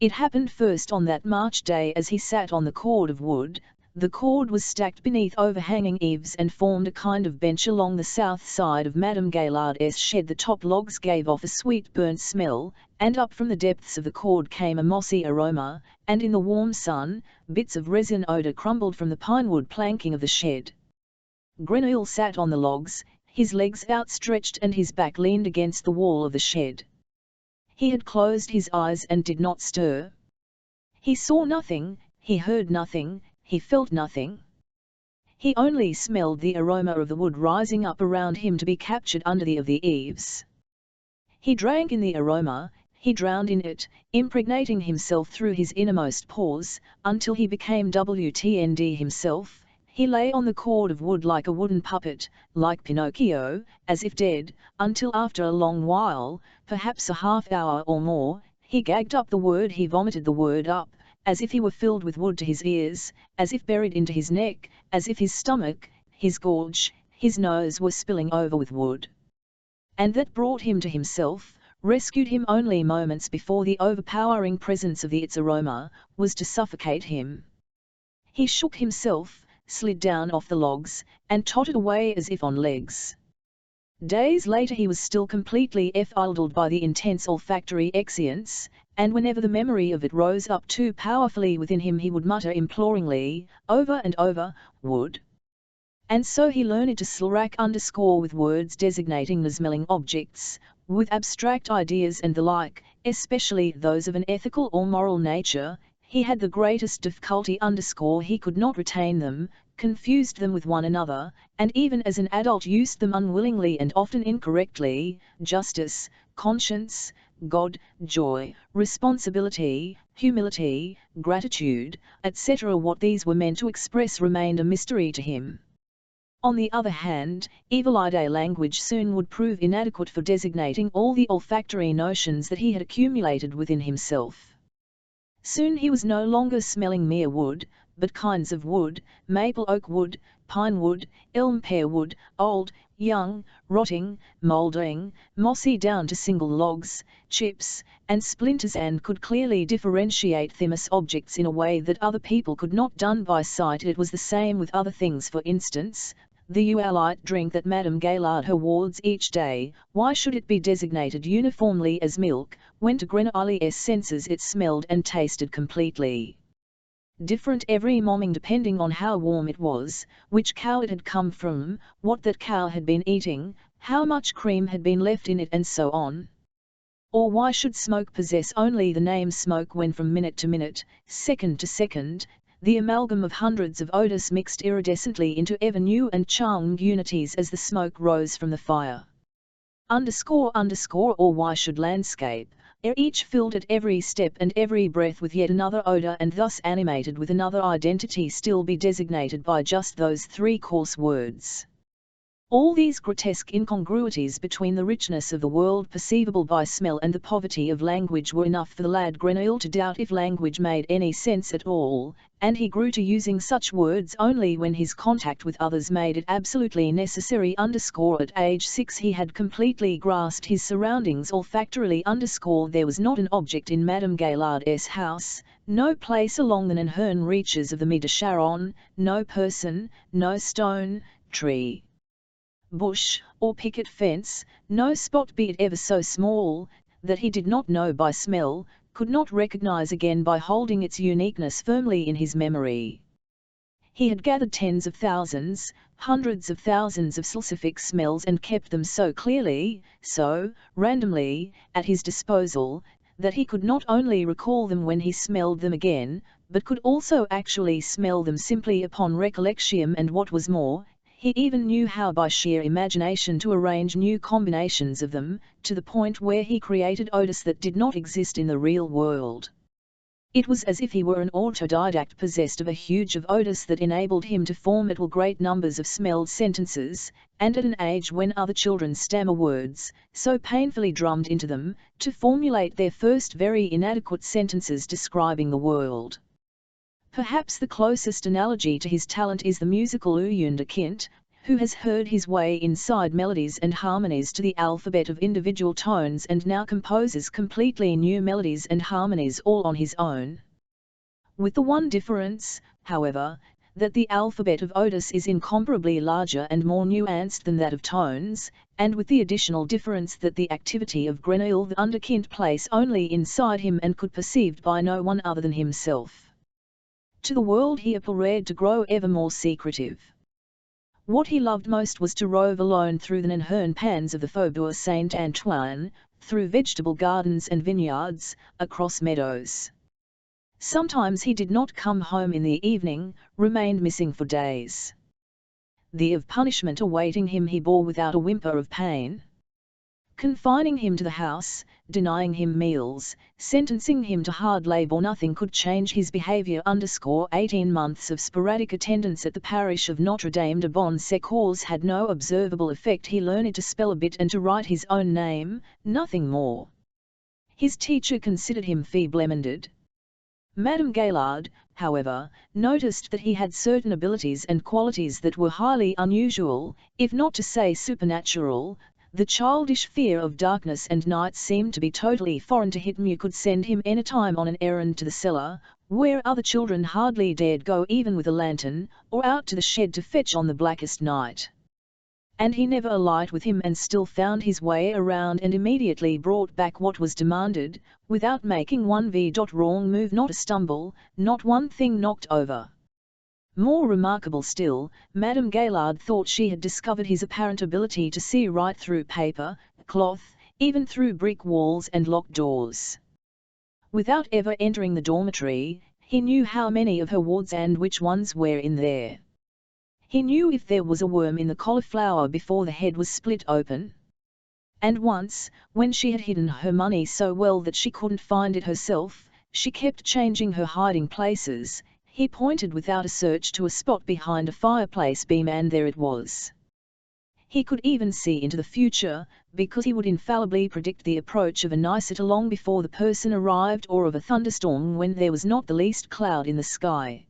It happened first on that March day as he sat on the cord of wood. The cord was stacked beneath overhanging eaves and formed a kind of bench along the south side of Madame Gaillard's shed. The top logs gave off a sweet burnt smell, and up from the depths of the cord came a mossy aroma, and in the warm sun, bits of resin odor crumbled from the pinewood planking of the shed. Grenouille sat on the logs, his legs outstretched and his back leaned against the wall of the shed. He had closed his eyes and did not stir. He saw nothing, he heard nothing, he felt nothing. He only smelled the aroma of the wood rising up around him to be captured under the eaves. He drank in the aroma, he drowned in it, impregnating himself through his innermost pores, until he became WTND himself. He lay on the cord of wood like a wooden puppet, like Pinocchio, as if dead, until after a long while, perhaps a half hour or more, he gagged up the word. He vomited the word up, as if he were filled with wood to his ears, as if buried into his neck, as if his stomach, his gorge, his nose were spilling over with wood. And that brought him to himself, rescued him only moments before the overpowering presence of its aroma was to suffocate him. He shook himself, slid down off the logs, and tottered away as if on legs. Days later he was still completely befuddled by the intense olfactory excellence, and whenever the memory of it rose up too powerfully within him he would mutter imploringly, over and over, wood. And so he learned to slack with words designating the smelling objects, with abstract ideas and the like, especially those of an ethical or moral nature. He had the greatest difficulty he could not retain them, confused them with one another, and even as an adult used them unwillingly and often incorrectly: justice, conscience, God, joy, responsibility, humility, gratitude, etc. What these were meant to express remained a mystery to him. On the other hand, evil-eye language soon would prove inadequate for designating all the olfactory notions that he had accumulated within himself. Soon he was no longer smelling mere wood, but kinds of wood: maple oak wood, pine wood, elm pear wood, old, young, rotting, mouldering, mossy down to single logs, chips, and splinters, and could clearly differentiate them as objects in a way that other people could not done by sight. It was the same with other things. For instance, the light drink that Madame Gaillard awards each day, why should it be designated uniformly as milk, when to Grenouille's senses it smelled and tasted completely different every morning depending on how warm it was, which cow it had come from, what that cow had been eating, how much cream had been left in it, and so on? Or why should smoke possess only the name smoke when from minute to minute, second to second, the amalgam of hundreds of odors mixed iridescently into ever new and charmed unities as the smoke rose from the fire? Or why should landscape, each filled at every step and every breath with yet another odor and thus animated with another identity, still be designated by just those three coarse words? All these grotesque incongruities between the richness of the world perceivable by smell and the poverty of language were enough for the lad Grenouille to doubt if language made any sense at all, and he grew to using such words only when his contact with others made it absolutely necessary. At age 6 he had completely grasped his surroundings olfactorily. There was not an object in Madame Gaillard's house, no place along the Nanhern reaches of the Midi Sharon, no person, no stone, tree, bush, or picket fence, no spot, be it ever so small, that he did not know by smell, could not recognize again by holding its uniqueness firmly in his memory. He had gathered tens of thousands, hundreds of thousands of specific smells and kept them so clearly, so randomly, at his disposal, that he could not only recall them when he smelled them again, but could also actually smell them simply upon recollection, and what was more, he even knew how by sheer imagination to arrange new combinations of them, to the point where he created odors that did not exist in the real world. It was as if he were an autodidact possessed of a huge of odors that enabled him to form at will great numbers of smelled sentences, and at an age when other children stammer words, so painfully drummed into them, to formulate their first very inadequate sentences describing the world. Perhaps the closest analogy to his talent is the musical wunderkind, who has heard his way inside melodies and harmonies to the alphabet of individual tones and now composes completely new melodies and harmonies all on his own. With the one difference, however, that the alphabet of odors is incomparably larger and more nuanced than that of tones, and with the additional difference that the activity of Grenouille the wunderkind place only inside him and could perceived by no one other than himself. To the world he appeared to grow ever more secretive. What he loved most was to rove alone through the Nanhern pans of the Faubourg Saint-Antoine, through vegetable gardens and vineyards, across meadows. Sometimes he did not come home in the evening, remained missing for days. The of punishment awaiting him he bore without a whimper of pain. Confining him to the house, denying him meals, sentencing him to hard labor, nothing could change his behavior. 18 months of sporadic attendance at the parish of Notre Dame de Bon Secours had no observable effect. He learned to spell a bit and to write his own name, nothing more. His teacher considered him feeble-minded. Madame Gaillard, however, noticed that he had certain abilities and qualities that were highly unusual, if not to say supernatural. The childish fear of darkness and night seemed to be totally foreign to him. You could send him any time on an errand to the cellar, where other children hardly dared go even with a lantern, or out to the shed to fetch on the blackest night. And he never alight with him and still found his way around and immediately brought back what was demanded, without making one wrong move, not a stumble, not one thing knocked over. More remarkable still, Madame Gaillard thought she had discovered his apparent ability to see right through paper, cloth, even through brick walls and locked doors. Without ever entering the dormitory, he knew how many of her wards and which ones were in there. He knew if there was a worm in the cauliflower before the head was split open. And once, when she had hidden her money so well that she couldn't find it herself, she kept changing her hiding places. He pointed without a search to a spot behind a fireplace beam, and there it was. He could even see into the future, because he would infallibly predict the approach of a nicer long before the person arrived, or of a thunderstorm when there was not the least cloud in the sky.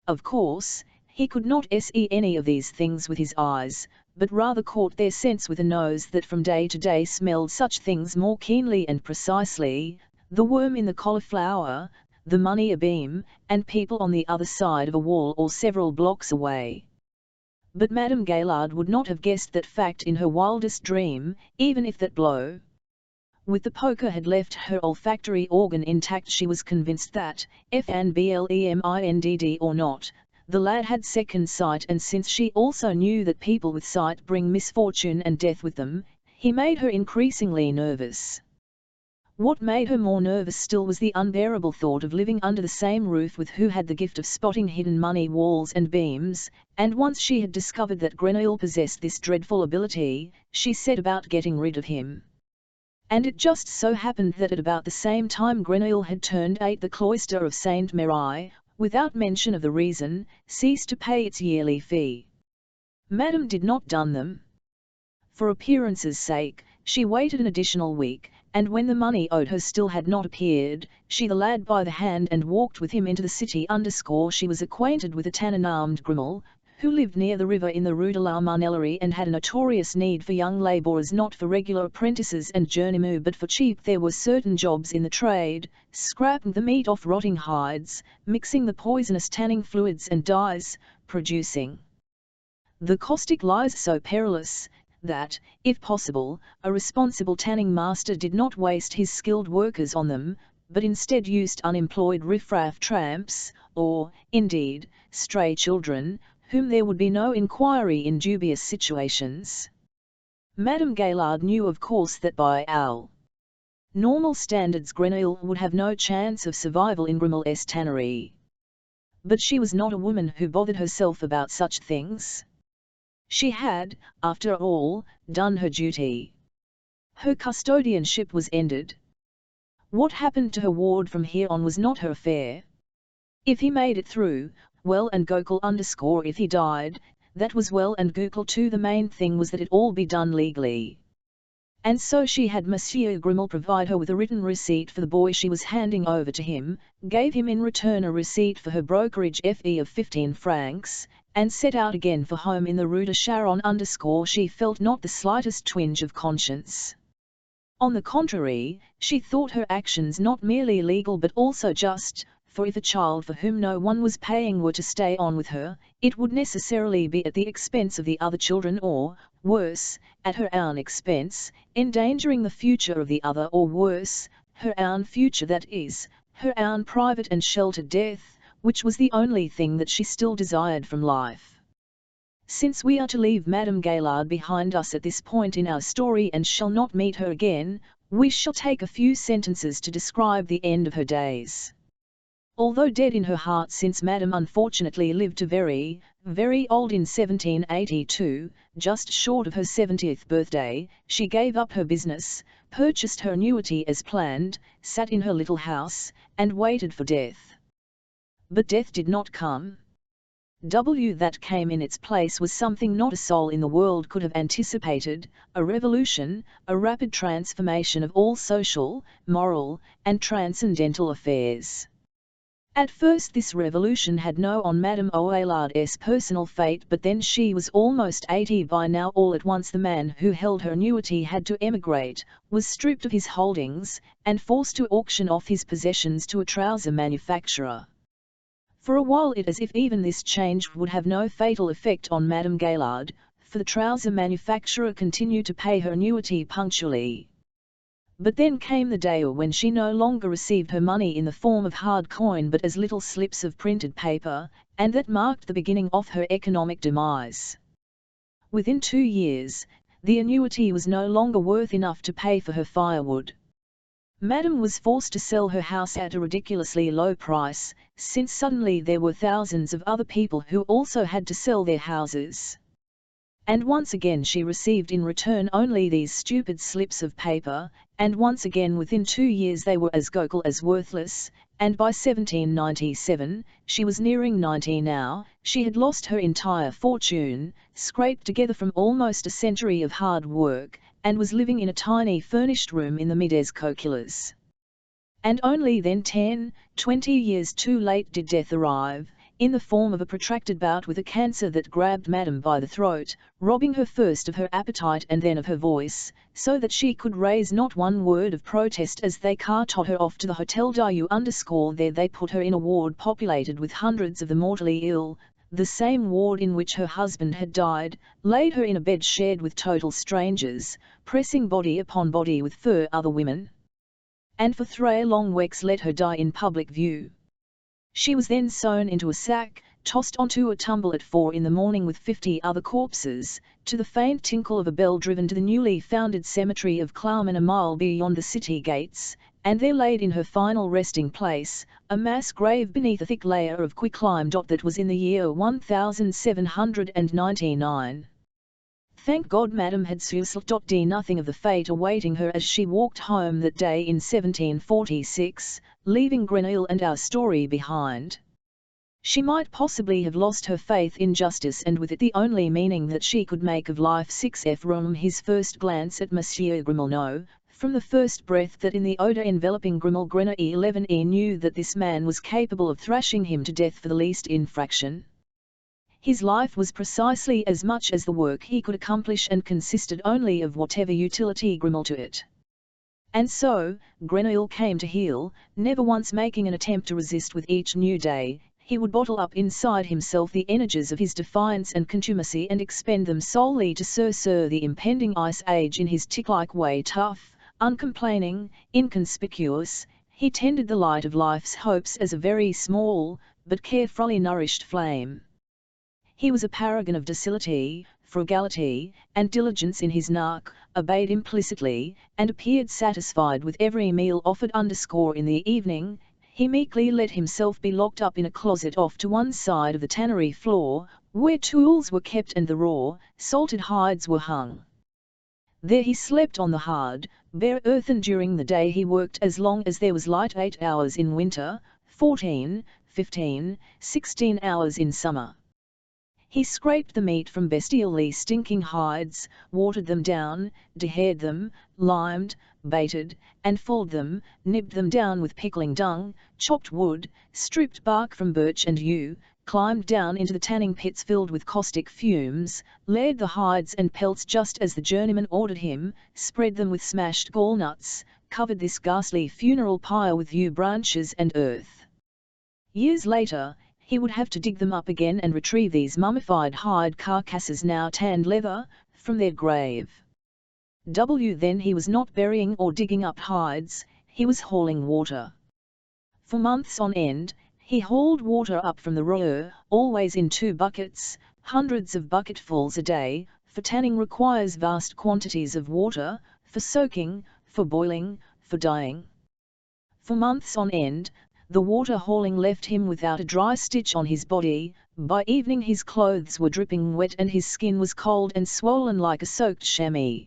Of course, he could not see any of these things with his eyes, but rather caught their scents with a nose that from day to day smelled such things more keenly and precisely: the worm in the cauliflower, the money abeam, and people on the other side of a wall or several blocks away. But Madame Gaillard would not have guessed that fact in her wildest dream, even if that blow with the poker had left her olfactory organ intact. She was convinced that, FNBLEMINDD or not, the lad had second sight, and since she also knew that people with sight bring misfortune and death with them, he made her increasingly nervous. What made her more nervous still was the unbearable thought of living under the same roof with who had the gift of spotting hidden money walls and beams, and once she had discovered that Grenouille possessed this dreadful ability, she set about getting rid of him. And it just so happened that at about the same time Grenouille had turned 8, the cloister of Sainte Marie, without mention of the reason, ceased to pay its yearly fee. Madame did not dun them. For appearance's sake, she waited an additional week, and when the money owed her still had not appeared, she the lad by the hand and walked with him into the city. She was acquainted with a tannin-armed Grimal, who lived near the river in the Rue de la Marnellerie and had a notorious need for young labourers, not for regular apprentices and journeymen but for cheap. There were certain jobs in the trade: scraping the meat off rotting hides, mixing the poisonous tanning fluids and dyes, producing the caustic lyes so perilous that, if possible, a responsible tanning master did not waste his skilled workers on them, but instead used unemployed riff-raff tramps, or, indeed, stray children, whom there would be no inquiry in dubious situations. Madame Gaillard knew of course that by our normal standards Grenouille would have no chance of survival in Grimal's tannery. But she was not a woman who bothered herself about such things. She had, after all, done her duty. Her custodianship was ended. What happened to her ward from here on was not her affair. If he made it through, well and Gokul _ if he died, that was well and Gokul too. The main thing was that it all be done legally. And so she had Monsieur Grimal provide her with a written receipt for the boy she was handing over to him, gave him in return a receipt for her brokerage fee of 15 francs, and set out again for home in the Rue de Charonne. She felt not the slightest twinge of conscience. On the contrary, she thought her actions not merely legal but also just, for if a child for whom no one was paying were to stay on with her, it would necessarily be at the expense of the other children, or, worse, at her own expense, endangering the future of the other, or worse, her own future, that is, her own private and sheltered death, which was the only thing that she still desired from life. Since we are to leave Madame Gaillard behind us at this point in our story and shall not meet her again, we shall take a few sentences to describe the end of her days. Although dead in her heart, since Madame unfortunately lived to very, very old in 1782, just short of her 70th birthday, she gave up her business, purchased her annuity as planned, sat in her little house, and waited for death. But death did not come. That came in its place was something not a soul in the world could have anticipated: a revolution, a rapid transformation of all social, moral, and transcendental affairs. At first this revolution had no on Madame Gaillard's personal fate, but then she was almost 80 by now. All at once the man who held her annuity had to emigrate, was stripped of his holdings, and forced to auction off his possessions to a trouser manufacturer. For a while it as if even this change would have no fatal effect on Madame Gaillard, for the trouser manufacturer continued to pay her annuity punctually. But then came the day when she no longer received her money in the form of hard coin but as little slips of printed paper, and that marked the beginning of her economic demise. Within 2 years, the annuity was no longer worth enough to pay for her firewood. Madame was forced to sell her house at a ridiculously low price, since suddenly there were thousands of other people who also had to sell their houses. And once again she received in return only these stupid slips of paper, and once again within 2 years they were as goggle as worthless, and by 1797, she was nearing 90 now, she had lost her entire fortune, scraped together from almost a century of hard work, and was living in a tiny furnished room in the Mid-Escoquillas. And only then 10, 20 years too late did death arrive, in the form of a protracted bout with a cancer that grabbed Madame by the throat, robbing her first of her appetite and then of her voice, so that she could raise not one word of protest as they carted her off to the Hotel Dieu. There they put her in a ward populated with hundreds of the mortally ill, the same ward in which her husband had died, laid her in a bed shared with total strangers, pressing body upon body with other women. And for 3 long weeks let her die in public view. She was then sewn into a sack, tossed onto a tumble at 4 in the morning with 50 other corpses, to the faint tinkle of a bell driven to the newly founded cemetery of Clouman a mile beyond the city gates, and there laid in her final resting place, a mass grave beneath a thick layer of quicklime. That was in the year 1799. Thank God Madame had seriously nothing of the fate awaiting her as she walked home that day in 1746, leaving Grenouille and our story behind. She might possibly have lost her faith in justice and with it the only meaning that she could make of life. 6 From his first glance at Monsieur Grenouille, from the first breath that in the odour enveloping Grenouille 11 he knew that this man was capable of thrashing him to death for the least infraction. His life was precisely as much as the work he could accomplish and consisted only of whatever utility Grenouille to it. And so, Grenouille came to heel, never once making an attempt to resist. With each new day, he would bottle up inside himself the energies of his defiance and contumacy and expend them solely to surseur the impending ice age in his tick-like way. Tough, uncomplaining, inconspicuous, he tended the light of life's hopes as a very small, but carefully nourished flame. He was a paragon of docility, frugality, and diligence in his nark, obeyed implicitly, and appeared satisfied with every meal offered. In the evening, he meekly let himself be locked up in a closet off to one side of the tannery floor, where tools were kept and the raw, salted hides were hung. There he slept on the hard, bare earth, and during the day he worked as long as there was light, 8 hours in winter, 14, 15, 16 hours in summer. He scraped the meat from bestially stinking hides, watered them down, dehaired them, limed, baited, and fulled them, nibbed them down with pickling dung, chopped wood, stripped bark from birch and yew, climbed down into the tanning pits filled with caustic fumes, laid the hides and pelts just as the journeyman ordered him, spread them with smashed gallnuts, covered this ghastly funeral pyre with yew branches and earth. Years later, he would have to dig them up again and retrieve these mummified hide carcasses, now tanned leather, from their grave. Then he was not burying or digging up hides, he was hauling water. For months on end, he hauled water up from the Roer, always in 2 buckets, hundreds of bucketfuls a day, for tanning requires vast quantities of water, for soaking, for boiling, for dyeing. For months on end, the water hauling left him without a dry stitch on his body. By evening his clothes were dripping wet and his skin was cold and swollen like a soaked chamois.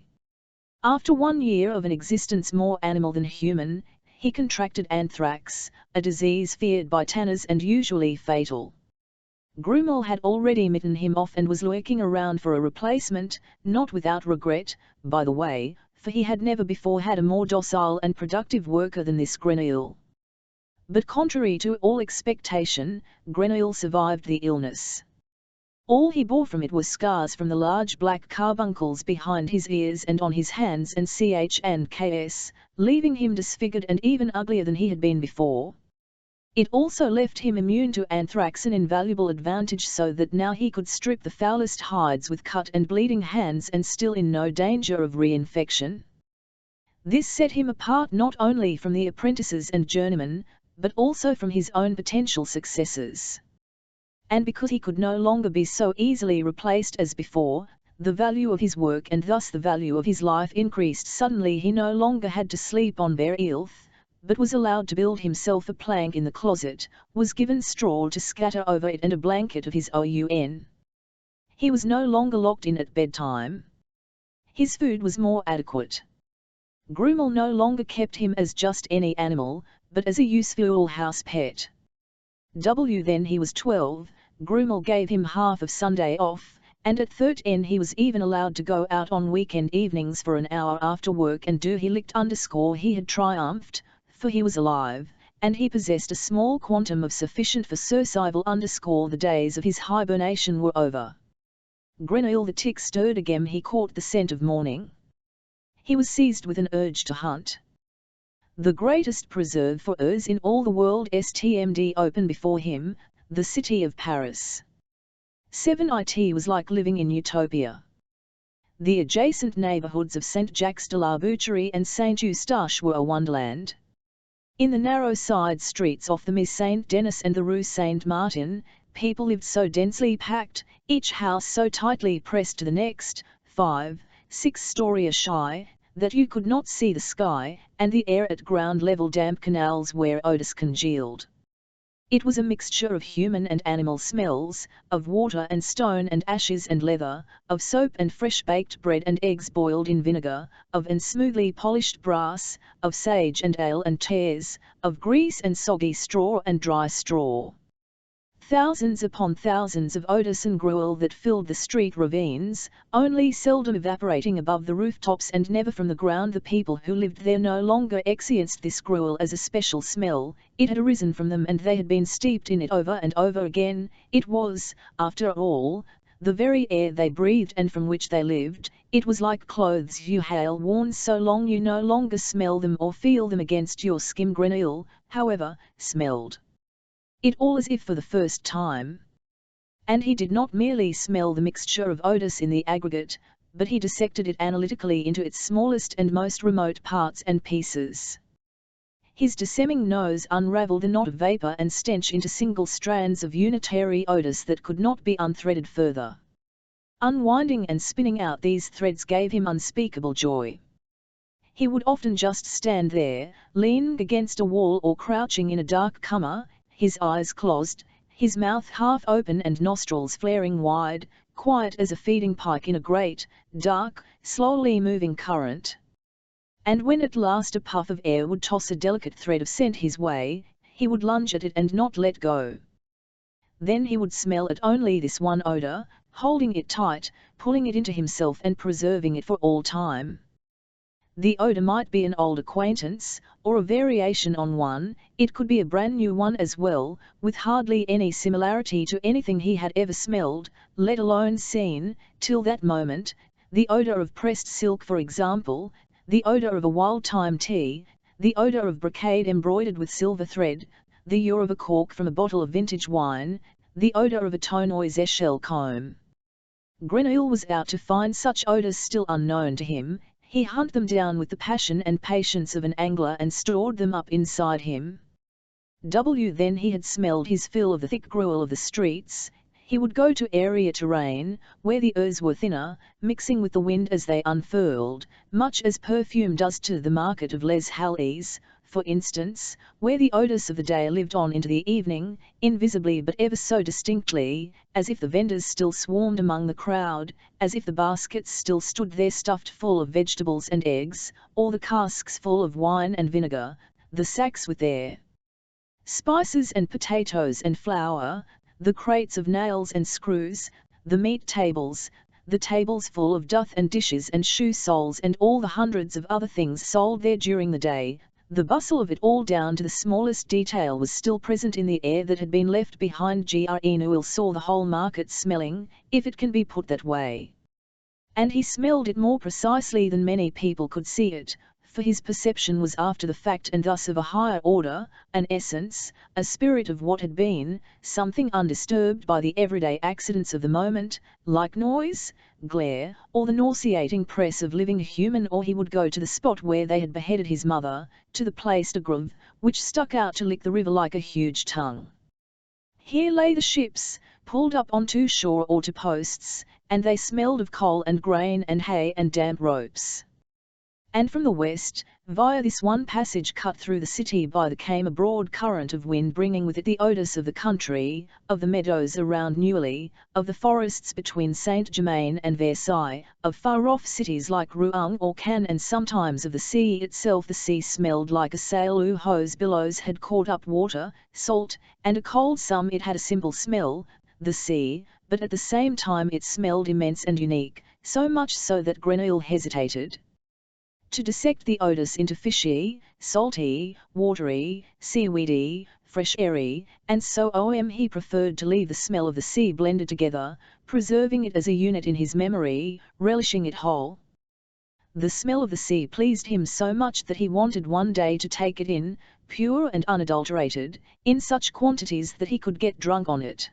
After 1 year of an existence more animal than human, he contracted anthrax, a disease feared by tanners and usually fatal. Grenouille had already bitten him off and was lurking around for a replacement, not without regret, by the way, for he had never before had a more docile and productive worker than this Grenouille. But contrary to all expectation, Grenouille survived the illness. All he bore from it were scars from the large black carbuncles behind his ears and on his hands and ks, leaving him disfigured and even uglier than he had been before. It also left him immune to anthrax, an invaluable advantage, so that now he could strip the foulest hides with cut and bleeding hands and still in no danger of reinfection. This set him apart not only from the apprentices and journeymen, but also from his own potential successors. And because he could no longer be so easily replaced as before, the value of his work and thus the value of his life increased suddenly. He no longer had to sleep on bare earth, but was allowed to build himself a plank in the closet, was given straw to scatter over it and a blanket of his own. He was no longer locked in at bedtime. His food was more adequate. Grenouille no longer kept him as just any animal, but as a useful house pet. Then he was 12, Grenouille gave him half of Sunday off, and at 13 he was even allowed to go out on weekend evenings for an hour after work and do. He licked _ he had triumphed, for he was alive, and he possessed a small quantum of sufficient for survival _ the days of his hibernation were over. Grenouille the tick stirred again. He caught the scent of morning. He was seized with an urge to hunt. The greatest preserve for us in all the world stmd opened before him, the city of Paris. 7it was like living in utopia. The adjacent neighbourhoods of Saint-Jacques-de-la-Boucherie and Saint-Eustache were a wonderland. In the narrow side streets off the Rue Saint-Denis and the Rue Saint-Martin, people lived so densely packed, each house so tightly pressed to the next, 5, 6 stories shy, that you could not see the sky, and the air at ground level damp canals where odours congealed. It was a mixture of human and animal smells, of water and stone and ashes and leather, of soap and fresh baked bread and eggs boiled in vinegar, of and smoothly polished brass, of sage and ale and tears, of grease and soggy straw and dry straw. Thousands upon thousands of odours and gruel that filled the street ravines, only seldom evaporating above the rooftops and never from the ground. The people who lived there no longer experienced this gruel as a special smell, it had arisen from them and they had been steeped in it over and over again. It was, after all, the very air they breathed and from which they lived. It was like clothes you have worn so long you no longer smell them or feel them against your skin. Grenouille, however, smelled it all as if for the first time. And he did not merely smell the mixture of odours in the aggregate, but he dissected it analytically into its smallest and most remote parts and pieces. His discerning nose unravelled the knot of vapour and stench into single strands of unitary odours that could not be unthreaded further. Unwinding and spinning out these threads gave him unspeakable joy. He would often just stand there, leaning against a wall or crouching in a dark corner, his eyes closed, his mouth half open and nostrils flaring wide, quiet as a feeding pike in a great, dark, slowly moving current. And when at last a puff of air would toss a delicate thread of scent his way, he would lunge at it and not let go. Then he would smell at only this one odour, holding it tight, pulling it into himself and preserving it for all time. The odour might be an old acquaintance, or a variation on one. It could be a brand new one as well, with hardly any similarity to anything he had ever smelled, let alone seen, till that moment. The odour of pressed silk, for example, the odour of a wild-thyme tea, the odour of brocade embroidered with silver thread, the odour of a cork from a bottle of vintage wine, the odour of a tournoise shell comb. Grenouille was out to find such odours still unknown to him. He hunted them down with the passion and patience of an angler and stored them up inside him. Then he had smelled his fill of the thick gruel of the streets. He would go to area terrain, where the airs were thinner, mixing with the wind as they unfurled, much as perfume does to the market of Les Halles, for instance, where the odours of the day lived on into the evening, invisibly but ever so distinctly, as if the vendors still swarmed among the crowd, as if the baskets still stood there stuffed full of vegetables and eggs, or the casks full of wine and vinegar, the sacks with their spices and potatoes and flour, the crates of nails and screws, the meat tables, the tables full of doth and dishes and shoe soles and all the hundreds of other things sold there during the day. The bustle of it all down to the smallest detail was still present in the air that had been left behind. Grenouille saw the whole market smelling, if it can be put that way. And he smelled it more precisely than many people could see it, for his perception was after the fact and thus of a higher order, an essence, a spirit of what had been, something undisturbed by the everyday accidents of the moment, like noise, glare, or the nauseating press of living human. Or he would go to the spot where they had beheaded his mother, to the place de Grève, which stuck out to lick the river like a huge tongue. Here lay the ships, pulled up onto shore or to posts, and they smelled of coal and grain and hay and damp ropes. And from the west, Via this one passage cut through the city by there came a broad current of wind, bringing with it the odours of the country, of the meadows around Neuilly, of the forests between Saint-Germain and Versailles, of far-off cities like Rouen or Cannes, and sometimes of the sea itself. The sea smelled like a sailor whose billows had caught up water, salt, and a cold some. It had a simple smell, the sea, but at the same time it smelled immense and unique, so much so that Grenouille hesitated to dissect the odours into fishy, salty, watery, seaweedy, fresh, airy, and so on. He preferred to leave the smell of the sea blended together, preserving it as a unit in his memory, relishing it whole. The smell of the sea pleased him so much that he wanted one day to take it in, pure and unadulterated, in such quantities that he could get drunk on it.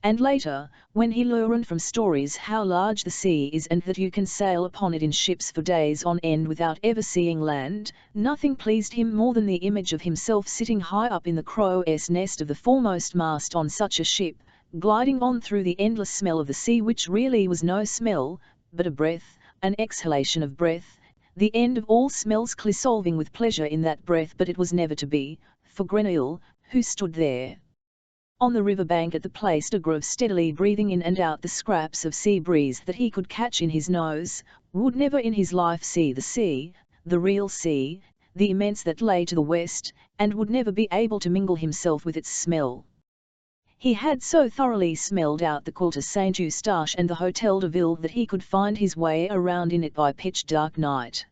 And later, when he learned from stories how large the sea is and that you can sail upon it in ships for days on end without ever seeing land, nothing pleased him more than the image of himself sitting high up in the crow's nest of the foremost mast on such a ship, gliding on through the endless smell of the sea, which really was no smell, but a breath, an exhalation of breath, the end of all smells, dissolving with pleasure in that breath. But it was never to be, for Grenouille, who stood there on the river bank at the place de Grève, steadily breathing in and out the scraps of sea breeze that he could catch in his nose, would never in his life see the sea, the real sea, the immense that lay to the west, and would never be able to mingle himself with its smell. He had so thoroughly smelled out the Cour Saint-Eustache and the Hôtel de Ville that he could find his way around in it by pitch dark night.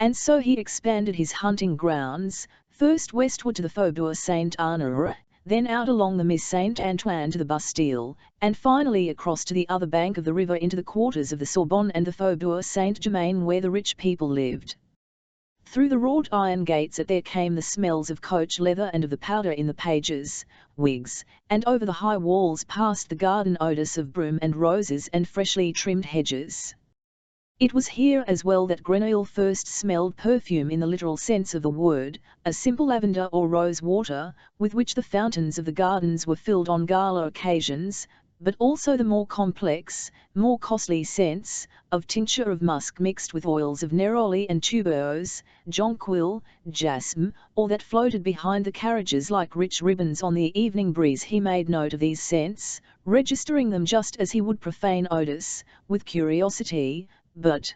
And so he expanded his hunting grounds, first westward to the Faubourg Saint-Honoré, then out along the Mist Saint-Antoine to the Bastille, and finally across to the other bank of the river into the quarters of the Sorbonne and the Faubourg Saint-Germain, where the rich people lived. Through the wrought iron gates there came the smells of coach leather and of the powder in the pages' wigs, and over the high walls passed the garden odours of broom and roses and freshly trimmed hedges. It was here as well that Grenouille first smelled perfume in the literal sense of the word, a simple lavender or rose water, with which the fountains of the gardens were filled on gala occasions, but also the more complex, more costly scents, of tincture of musk mixed with oils of neroli and tuberose, jonquil, jasmine, or that floated behind the carriages like rich ribbons on the evening breeze. He made note of these scents, registering them just as he would profane odours, with curiosity, but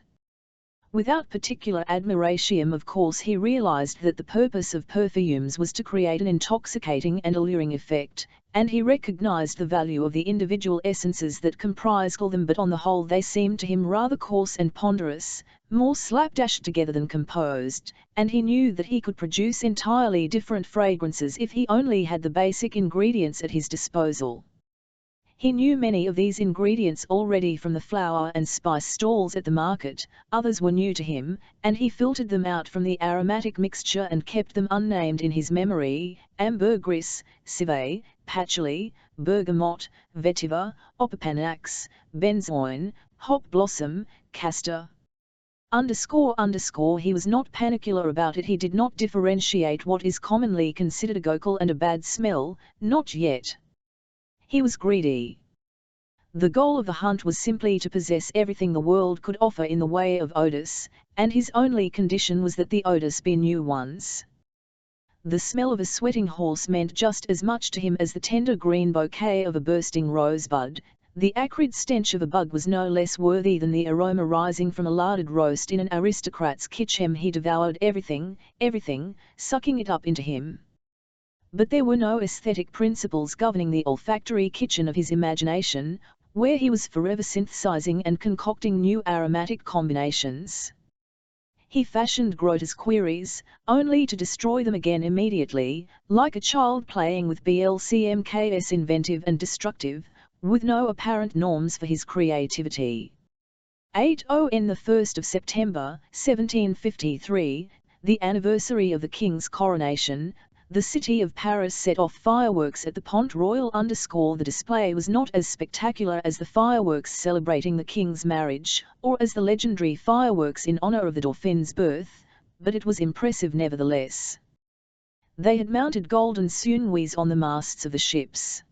without particular admiration. Of course he realized that the purpose of perfumes was to create an intoxicating and alluring effect, and he recognized the value of the individual essences that comprised all them, but on the whole they seemed to him rather coarse and ponderous, more slapdashed together than composed, and he knew that he could produce entirely different fragrances if he only had the basic ingredients at his disposal. He knew many of these ingredients already from the flower and spice stalls at the market, others were new to him, and he filtered them out from the aromatic mixture and kept them unnamed in his memory: ambergris, civet, patchouli, bergamot, vetiver, opipanax, benzoin, hop blossom, castor. He was not panicular about it. He did not differentiate what is commonly considered a gocal and a bad smell, not yet. He was greedy. The goal of the hunt was simply to possess everything the world could offer in the way of odours, and his only condition was that the odours be new ones. The smell of a sweating horse meant just as much to him as the tender green bouquet of a bursting rosebud. The acrid stench of a bug was no less worthy than the aroma rising from a larded roast in an aristocrat's kitchen. He devoured everything, sucking it up into him. But there were no aesthetic principles governing the olfactory kitchen of his imagination, where he was forever synthesizing and concocting new aromatic combinations. He fashioned grotesque queries, only to destroy them again immediately, like a child playing with blcmks, inventive and destructive, with no apparent norms for his creativity. 8 on the 1st of September, 1753, the anniversary of the King's coronation, the city of Paris set off fireworks at the Pont Royal. The display was not as spectacular as the fireworks celebrating the King's marriage, or as the legendary fireworks in honor of the Dauphin's birth, but it was impressive nevertheless. They had mounted golden sunwis on the masts of the ships.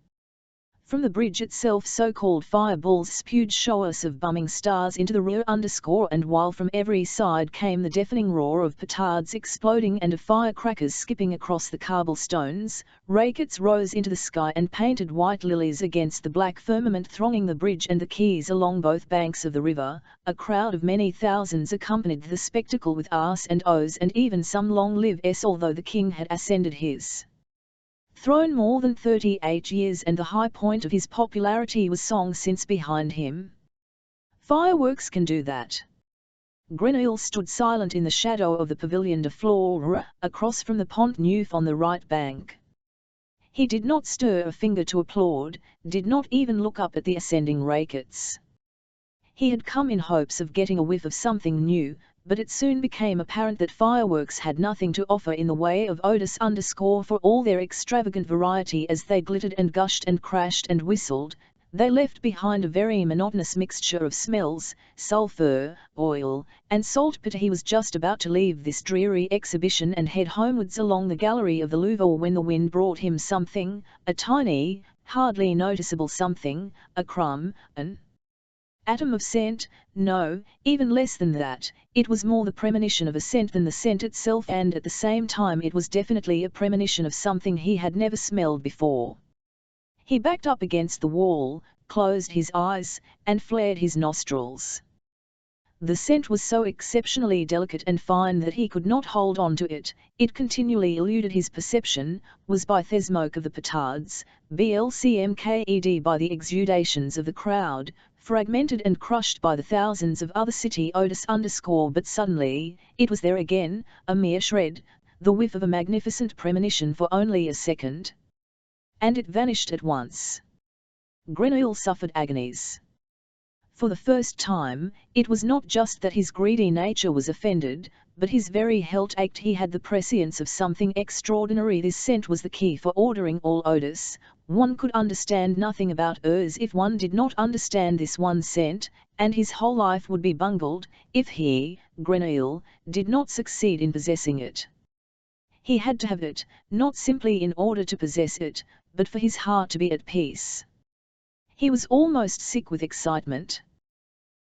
From the bridge itself so-called fireballs spewed showers of bumming stars into the rear and while from every side came the deafening roar of petards exploding and of firecrackers skipping across the cobblestones, rockets rose into the sky and painted white lilies against the black firmament thronging the bridge and the quays along both banks of the river. A crowd of many thousands accompanied the spectacle with ahs and ohs and even some long live s, although the king had ascended his throne more than 38 years and the high point of his popularity was long since behind him. Fireworks can do that. Grenouille stood silent in the shadow of the Pavilion de Flore, across from the Pont Neuf on the right bank. He did not stir a finger to applaud, did not even look up at the ascending rockets. He had come in hopes of getting a whiff of something new, but it soon became apparent that fireworks had nothing to offer in the way of odors for all their extravagant variety as they glittered and gushed and crashed and whistled. They left behind a very monotonous mixture of smells, sulphur, oil, and saltpeter. He was just about to leave this dreary exhibition and head homewards along the gallery of the Louvre when the wind brought him something, a tiny, hardly noticeable something, a crumb, an atom of scent. No, even less than that, it was more the premonition of a scent than the scent itself, and at the same time it was definitely a premonition of something he had never smelled before. He backed up against the wall, closed his eyes, and flared his nostrils. The scent was so exceptionally delicate and fine that he could not hold on to it, it continually eluded his perception, was by the smoke of the petards, blcmked by the exudations of the crowd, fragmented and crushed by the thousands of other city odors but suddenly, it was there again, a mere shred, the whiff of a magnificent premonition for only a second. And it vanished at once. Grenouille suffered agonies. For the first time, it was not just that his greedy nature was offended, but his very heart ached. He had the prescience of something extraordinary. This scent was the key for ordering all odors. One could understand nothing about herbs if one did not understand this one scent, and his whole life would be bungled, if he, Grenouille, did not succeed in possessing it. He had to have it, not simply in order to possess it, but for his heart to be at peace. He was almost sick with excitement.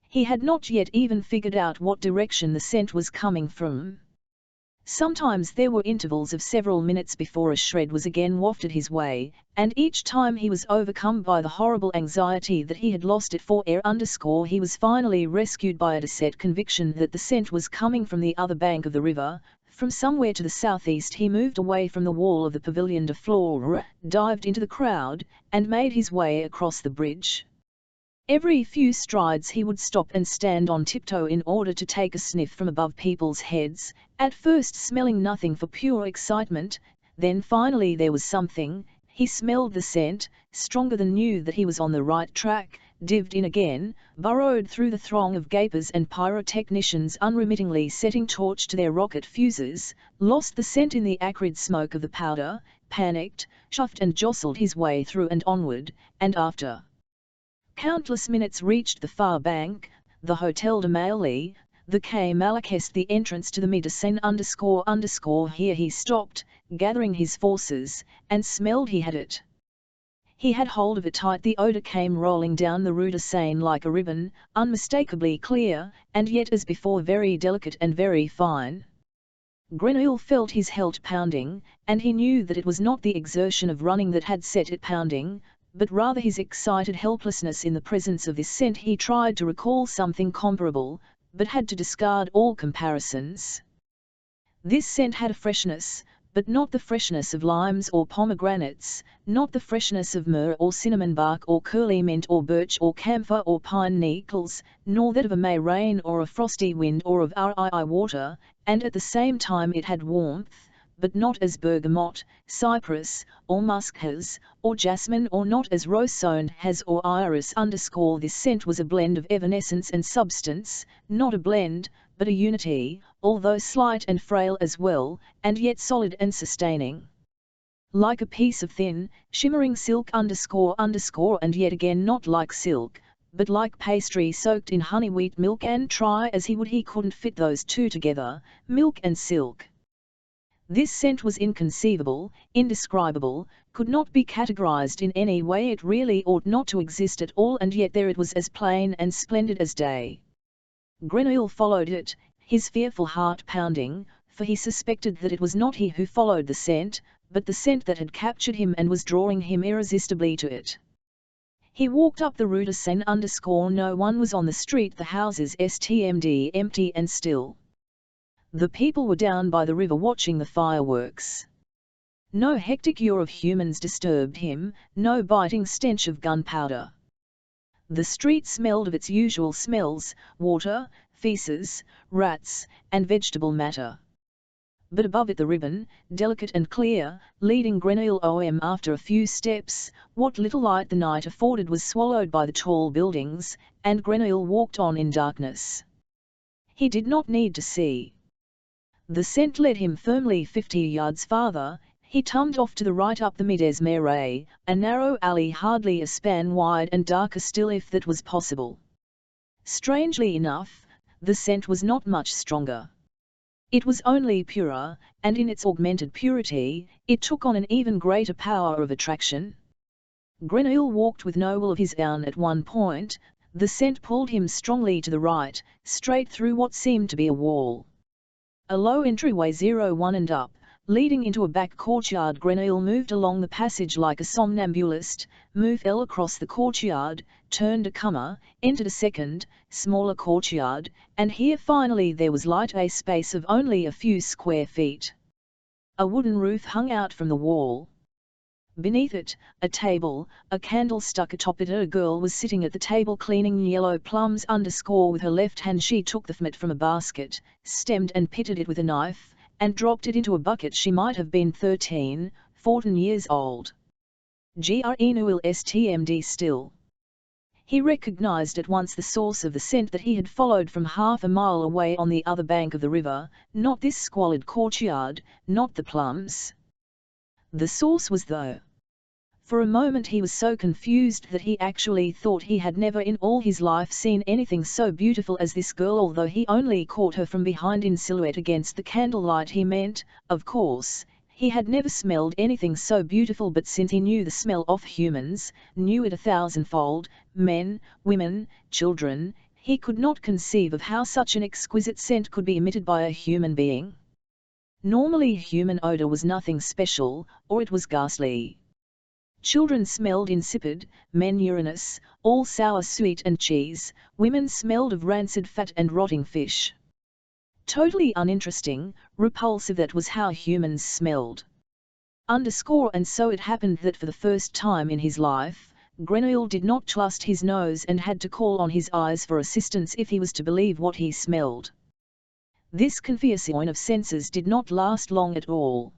He had not yet even figured out what direction the scent was coming from. Sometimes there were intervals of several minutes before a shred was again wafted his way, and each time he was overcome by the horrible anxiety that he had lost it for air. He was finally rescued by a set conviction that the scent was coming from the other bank of the river. From somewhere to the southeast he moved away from the wall of the Pavilion de Flore, dived into the crowd, and made his way across the bridge. Every few strides he would stop and stand on tiptoe in order to take a sniff from above people's heads, at first smelling nothing for pure excitement, then finally there was something. He smelled the scent, stronger than knew that he was on the right track, dived in again, burrowed through the throng of gapers and pyrotechnicians unremittingly setting torch to their rocket fuses, lost the scent in the acrid smoke of the powder, panicked, shuffled and jostled his way through and onward, and after countless minutes reached the far bank, the Hotel de Mailly, the Quai Malaquais, the entrance to the Médecin __. Here he stopped, gathering his forces, and smelled. He had it. He had hold of it tight. The odour came rolling down the Rue de Seine like a ribbon, unmistakably clear, and yet as before very delicate and very fine. Grenouille felt his heart pounding, and he knew that it was not the exertion of running that had set it pounding, but rather his excited helplessness in the presence of this scent. He tried to recall something comparable, but had to discard all comparisons. This scent had a freshness, but not the freshness of limes or pomegranates, not the freshness of myrrh or cinnamon bark or curly mint or birch or camphor or pine needles, nor that of a May rain or a frosty wind or of Rii water, and at the same time it had warmth, but not as bergamot, cypress, or musk has, or jasmine, or not as rosemary has or iris. This scent was a blend of evanescence and substance, not a blend, but a unity, although slight and frail as well, and yet solid and sustaining. Like a piece of thin, shimmering silk and yet again not like silk, but like pastry soaked in honey wheat milk, and try as he would he couldn't fit those two together, milk and silk. This scent was inconceivable, indescribable, could not be categorized in any way. It really ought not to exist at all, and yet there it was, as plain and splendid as day. Grenouille followed it, his fearful heart pounding, for he suspected that it was not he who followed the scent, but the scent that had captured him and was drawing him irresistibly to it. He walked up the rue de Seine. No one was on the street, the houses stmd empty and still. The people were down by the river watching the fireworks. No hectic roar of humans disturbed him, no biting stench of gunpowder. The street smelled of its usual smells: water, feces, rats, and vegetable matter. But above it the ribbon, delicate and clear, leading Grenouille after a few steps, what little light the night afforded was swallowed by the tall buildings, and Grenouille walked on in darkness. He did not need to see. The scent led him firmly 50 yards farther. He tumbled off to the right up the Mides Marais, a narrow alley hardly a span wide and darker still if that was possible. Strangely enough, the scent was not much stronger. It was only purer, and in its augmented purity, it took on an even greater power of attraction. Grenouille walked with no will of his own at one point. The scent pulled him strongly to the right, straight through what seemed to be a wall. A low entryway 01 and up, leading into a back courtyard. Grenouille moved along the passage like a somnambulist, moved across the courtyard, turned a corner, entered a second, smaller courtyard, and here finally there was light, a space of only a few square feet. A wooden roof hung out from the wall. Beneath it, a table, a candle stuck atop it. A girl was sitting at the table cleaning yellow plums with her left hand. She took the fmet from a basket, stemmed and pitted it with a knife, and dropped it into a bucket. She might have been 13, 14 years old. Grenouille stmd still. He recognized at once the source of the scent that he had followed from half a mile away on the other bank of the river, not this squalid courtyard, not the plums. The source was though. For a moment he was so confused that he actually thought he had never in all his life seen anything so beautiful as this girl, although he only caught her from behind in silhouette against the candlelight. He meant, of course, he had never smelled anything so beautiful, but since he knew the smell of humans, knew it 1,000-fold, men, women, children, he could not conceive of how such an exquisite scent could be emitted by a human being. Normally human odor was nothing special, or it was ghastly. Children smelled insipid, men urinous, all sour, sweet and cheese, women smelled of rancid fat and rotting fish. Totally uninteresting, repulsive, that was how humans smelled. And so it happened that for the first time in his life, Grenouille did not trust his nose and had to call on his eyes for assistance if he was to believe what he smelled. This confusion of senses did not last long at all.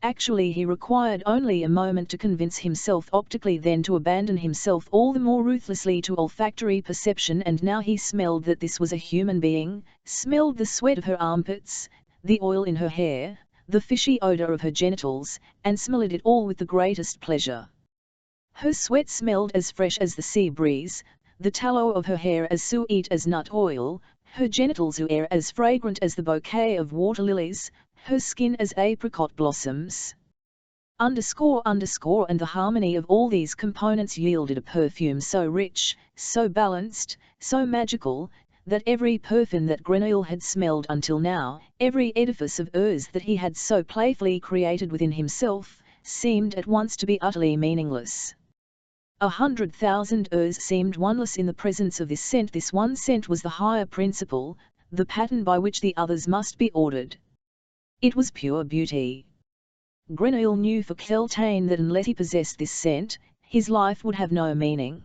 Actually he required only a moment to convince himself optically, then to abandon himself all the more ruthlessly to olfactory perception, and now he smelled that this was a human being, smelled the sweat of her armpits, the oil in her hair, the fishy odor of her genitals, and smelled it all with the greatest pleasure. Her sweat smelled as fresh as the sea breeze, the tallow of her hair as sweet as nut oil, her genitals as fragrant as the bouquet of water lilies, her skin as apricot blossoms. And the harmony of all these components yielded a perfume so rich, so balanced, so magical, that every perfume that Grenouille had smelled until now, every edifice of earth that he had so playfully created within himself, seemed at once to be utterly meaningless. 100,000 earths seemed oneless in the presence of this scent. This one scent was the higher principle, the pattern by which the others must be ordered. It was pure beauty. Grenouille knew for certain that unless he possessed this scent, his life would have no meaning.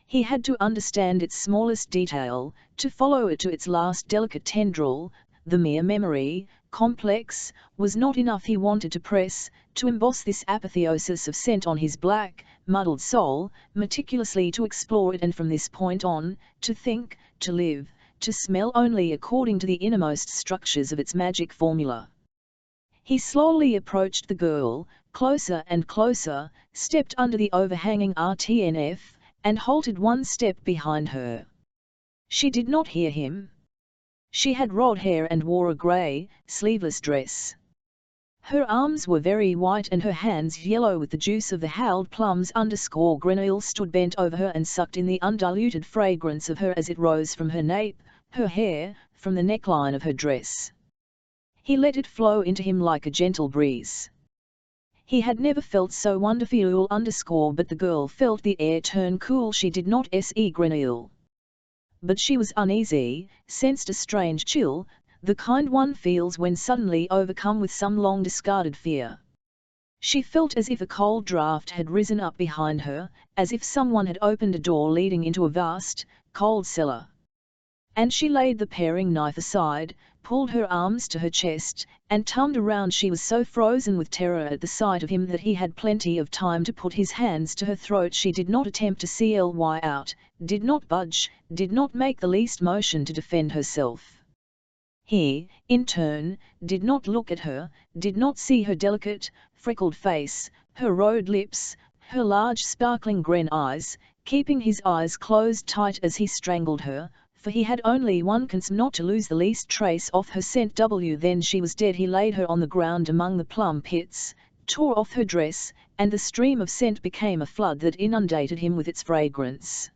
He had to understand its smallest detail, to follow it to its last delicate tendril. The mere memory, complex, was not enough. He wanted to press, to emboss this apotheosis of scent on his black, muddled soul, meticulously to explore it, and from this point on, to think, to live, to smell only according to the innermost structures of its magic formula. He slowly approached the girl, closer and closer, stepped under the overhanging RTNF, and halted one step behind her. She did not hear him. She had red hair and wore a grey, sleeveless dress. Her arms were very white and her hands yellow with the juice of the howled plums. Grenouille stood bent over her and sucked in the undiluted fragrance of her as it rose from her nape, her hair, from the neckline of her dress. He let it flow into him like a gentle breeze. He had never felt so wonderful. But the girl felt the air turn cool. She did not see Grenouille. But she was uneasy, sensed a strange chill, the kind one feels when suddenly overcome with some long-discarded fear. She felt as if a cold draught had risen up behind her, as if someone had opened a door leading into a vast, cold cellar. And she laid the paring knife aside, pulled her arms to her chest, and turned around. She was so frozen with terror at the sight of him that he had plenty of time to put his hands to her throat. She did not attempt to cry out, did not budge, did not make the least motion to defend herself. He, in turn, did not look at her, did not see her delicate, freckled face, her rosy lips, her large sparkling green eyes, keeping his eyes closed tight as he strangled her, for he had only one concern: not to lose the least trace of her scent. Then she was dead. He laid her on the ground among the plum pits, tore off her dress, and the stream of scent became a flood that inundated him with its fragrance.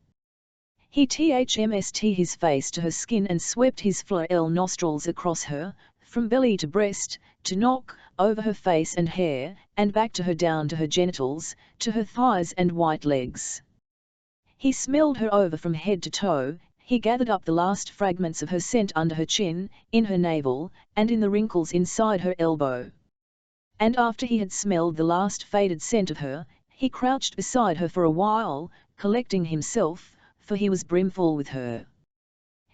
He thrust his face to her skin and swept his fleur nostrils across her, from belly to breast, to knock, over her face and hair, and back to her, down to her genitals, to her thighs and white legs. He smelled her over from head to toe. He gathered up the last fragments of her scent under her chin, in her navel, and in the wrinkles inside her elbow. And after he had smelled the last faded scent of her, he crouched beside her for a while, collecting himself, for he was brimful with her.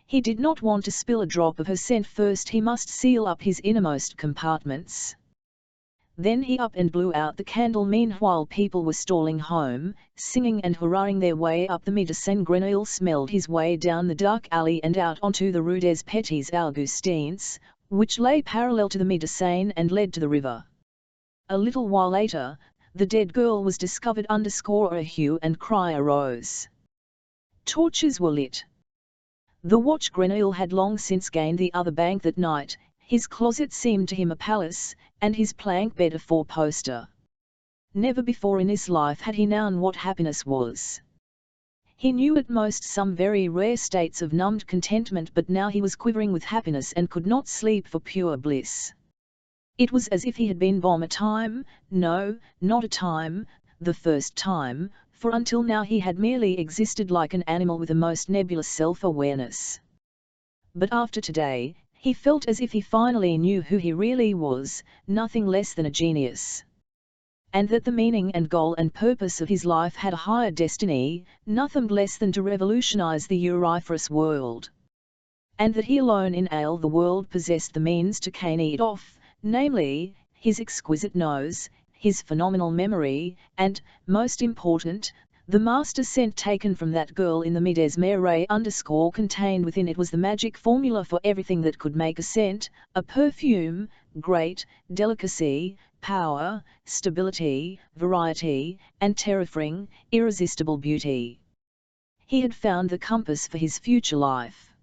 He did not want to spill a drop of her scent. First he must seal up his innermost compartments. Then he up and blew out the candle. Meanwhile people were stalling home, singing and hurrahing their way up the Médecin. Grenouille smelled his way down the dark alley and out onto the Rue des Petits Augustins, which lay parallel to the Médecin and led to the river. A little while later, the dead girl was discovered. A hue and cry arose. Torches were lit. The watch. Grenouille had long since gained the other bank that night. His closet seemed to him a palace, and his plank bed a four-poster. Never before in his life had he known what happiness was. He knew at most some very rare states of numbed contentment, but now he was quivering with happiness and could not sleep for pure bliss. It was as if he had been born a time, no, not a time, the first time, for until now he had merely existed like an animal with a most nebulous self-awareness. But after today, he felt as if he finally knew who he really was, nothing less than a genius. And that the meaning and goal and purpose of his life had a higher destiny, nothing less than to revolutionize the auriferous world. And that he alone in all the world possessed the means to carry it off, namely, his exquisite nose, his phenomenal memory, and, most important, the master scent taken from that girl in the Mesmere contained within it was the magic formula for everything that could make a scent, a perfume, great, delicacy, power, stability, variety, and terrifying, irresistible beauty. He had found the compass for his future life.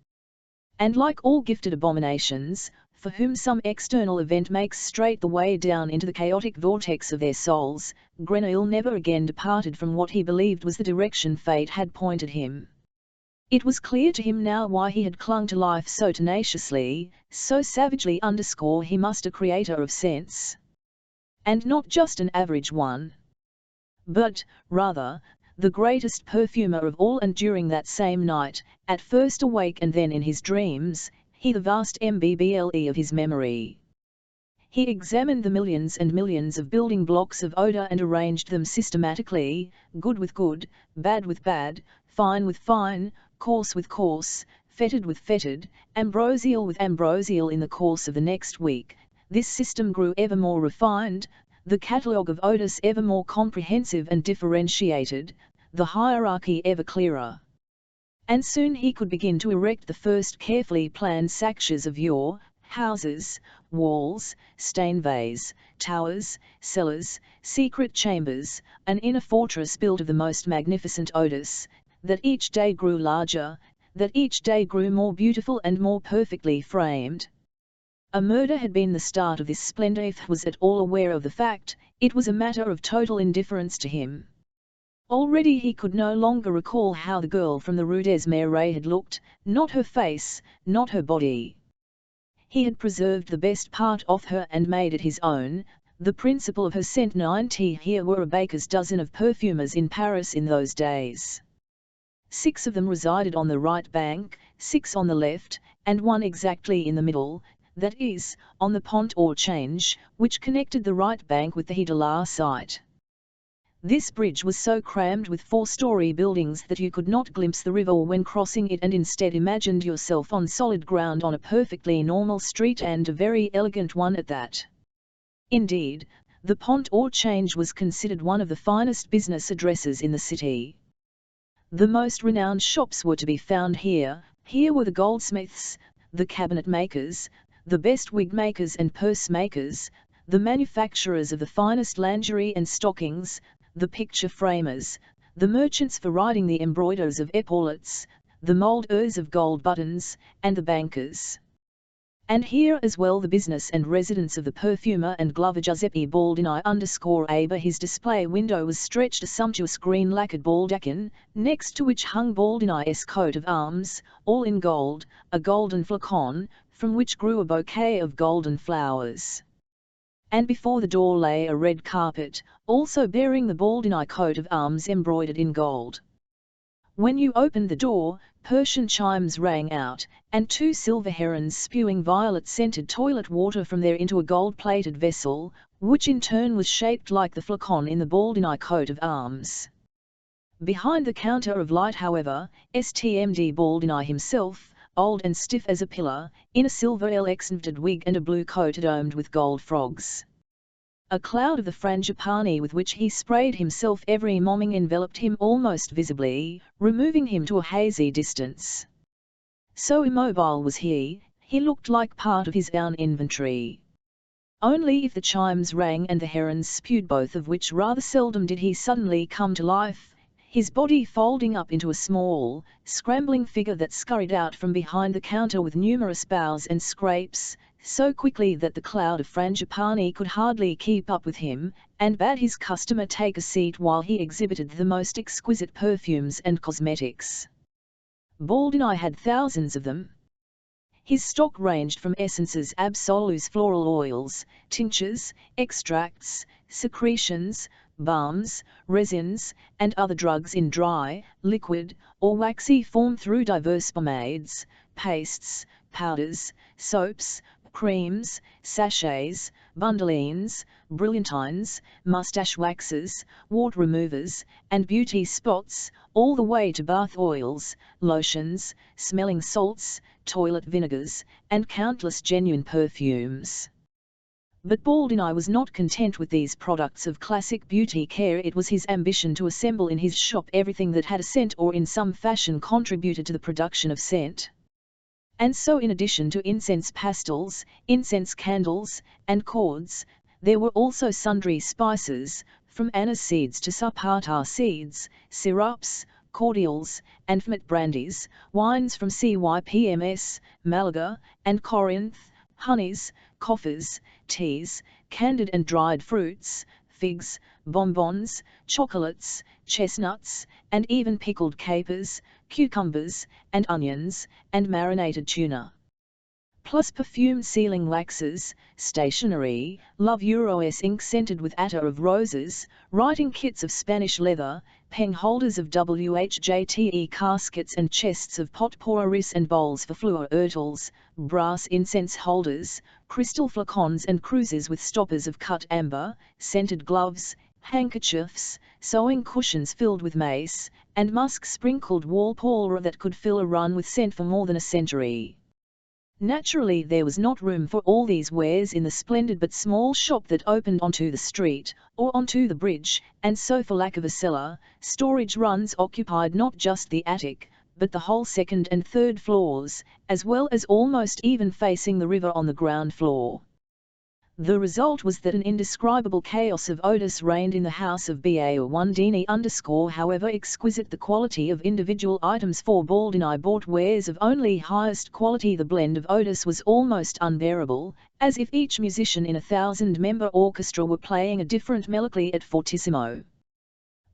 And like all gifted abominations, for whom some external event makes straight the way down into the chaotic vortex of their souls, Grenouille never again departed from what he believed was the direction fate had pointed him. It was clear to him now why he had clung to life so tenaciously, so savagely. He must a creator of sense. And not just an average one. But, rather, the greatest perfumer of all. And during that same night, at first awake and then in his dreams, he the vast MBBLE of his memory. He examined the millions and millions of building blocks of odor and arranged them systematically, good with good, bad with bad, fine with fine, coarse with coarse, fetid with fetid, ambrosial with ambrosial. In the course of the next week, this system grew ever more refined, the catalogue of odors ever more comprehensive and differentiated, the hierarchy ever clearer. And soon he could begin to erect the first carefully planned structures of your houses, walls, stainways, towers, cellars, secret chambers, an inner fortress built of the most magnificent odors, that each day grew larger, that each day grew more beautiful and more perfectly framed. A murder had been the start of this splendor. If he was at all aware of the fact, it was a matter of total indifference to him. Already he could no longer recall how the girl from the Rue des Marais had looked, not her face, not her body. He had preserved the best part of her and made it his own, the principle of her scent. 90 Here were a baker's dozen of perfumers in Paris in those days. 6 of them resided on the right bank, 6 on the left, and 1 exactly in the middle, that is, on the pont or change, which connected the right bank with the Quai de la Cite. This bridge was so crammed with 4-story buildings that you could not glimpse the river when crossing it, and instead imagined yourself on solid ground on a perfectly normal street, and a very elegant one at that. Indeed, the pont or change was considered one of the finest business addresses in the city. The most renowned shops were to be found here. Here were the goldsmiths, the cabinet makers, the best wig makers and purse makers, the manufacturers of the finest lingerie and stockings, the picture framers, the merchants for writing, the embroiderers of epaulettes, the molders of gold buttons, and the bankers. And here as well the business and residence of the perfumer and glover Giuseppe Baldini_aber. His display window was stretched a sumptuous green lacquered baldachin, next to which hung Baldini's coat of arms, all in gold, a golden flacon, from which grew a bouquet of golden flowers. And before the door lay a red carpet, also bearing the Baldini coat of arms embroidered in gold. When you opened the door, Persian chimes rang out, and 2 silver herons spewing violet-scented toilet water from there into a gold-plated vessel, which in turn was shaped like the flacon in the Baldini coat of arms. Behind the counter of light, however, Stmd Baldini himself, old and stiff as a pillar, in a silver electioned wig and a blue coat domed with gold frogs. A cloud of the frangipani with which he sprayed himself every morning enveloped him almost visibly, removing him to a hazy distance. So immobile was he looked like part of his own inventory. Only if the chimes rang and the herons spewed, both of which rather seldom did he suddenly come to life, his body folding up into a small, scrambling figure that scurried out from behind the counter with numerous bows and scrapes, so quickly that the cloud of frangipani could hardly keep up with him, and bade his customer take a seat while he exhibited the most exquisite perfumes and cosmetics. Baldini had thousands of them. His stock ranged from essences absolus, floral oils, tinctures, extracts, secretions, balms, resins, and other drugs in dry, liquid, or waxy form through diverse pomades, pastes, powders, soaps, creams, sachets, bundolines, brilliantines, mustache waxes, wart removers, and beauty spots, all the way to bath oils, lotions, smelling salts, toilet vinegars, and countless genuine perfumes. But Baldini was not content with these products of classic beauty care. It was his ambition to assemble in his shop everything that had a scent or in some fashion contributed to the production of scent. And so, in addition to incense pastils, incense candles, and cords, there were also sundry spices, from anise seeds to sapata seeds, syrups, cordials, and ferment brandies, wines from Cypms, Malaga, and Corinth, honeys, coffers, teas, candied and dried fruits, figs, bonbons, chocolates, chestnuts, and even pickled capers, cucumbers, and onions, and marinated tuna. Plus perfume sealing waxes, stationery, Love Euros ink scented with attar of roses, writing kits of Spanish leather, pen holders of WHJTE caskets and chests of potpourris and bowls for fleur ertles, brass incense holders, crystal flacons and cruses with stoppers of cut amber, scented gloves, handkerchiefs, sewing cushions filled with mace, and musk-sprinkled wallpaper that could fill a run with scent for more than a century. Naturally there was not room for all these wares in the splendid but small shop that opened onto the street, or onto the bridge, and so for lack of a cellar, storage runs occupied not just the attic, but the whole second and third floors, as well as almost even facing the river on the ground floor. The result was that an indescribable chaos of odors reigned in the house of BA1Dini _ however exquisite the quality of individual items for Baldini bought wares of only highest quality, the blend of odors was almost unbearable, as if each musician in a 1,000-member orchestra were playing a different melody at fortissimo.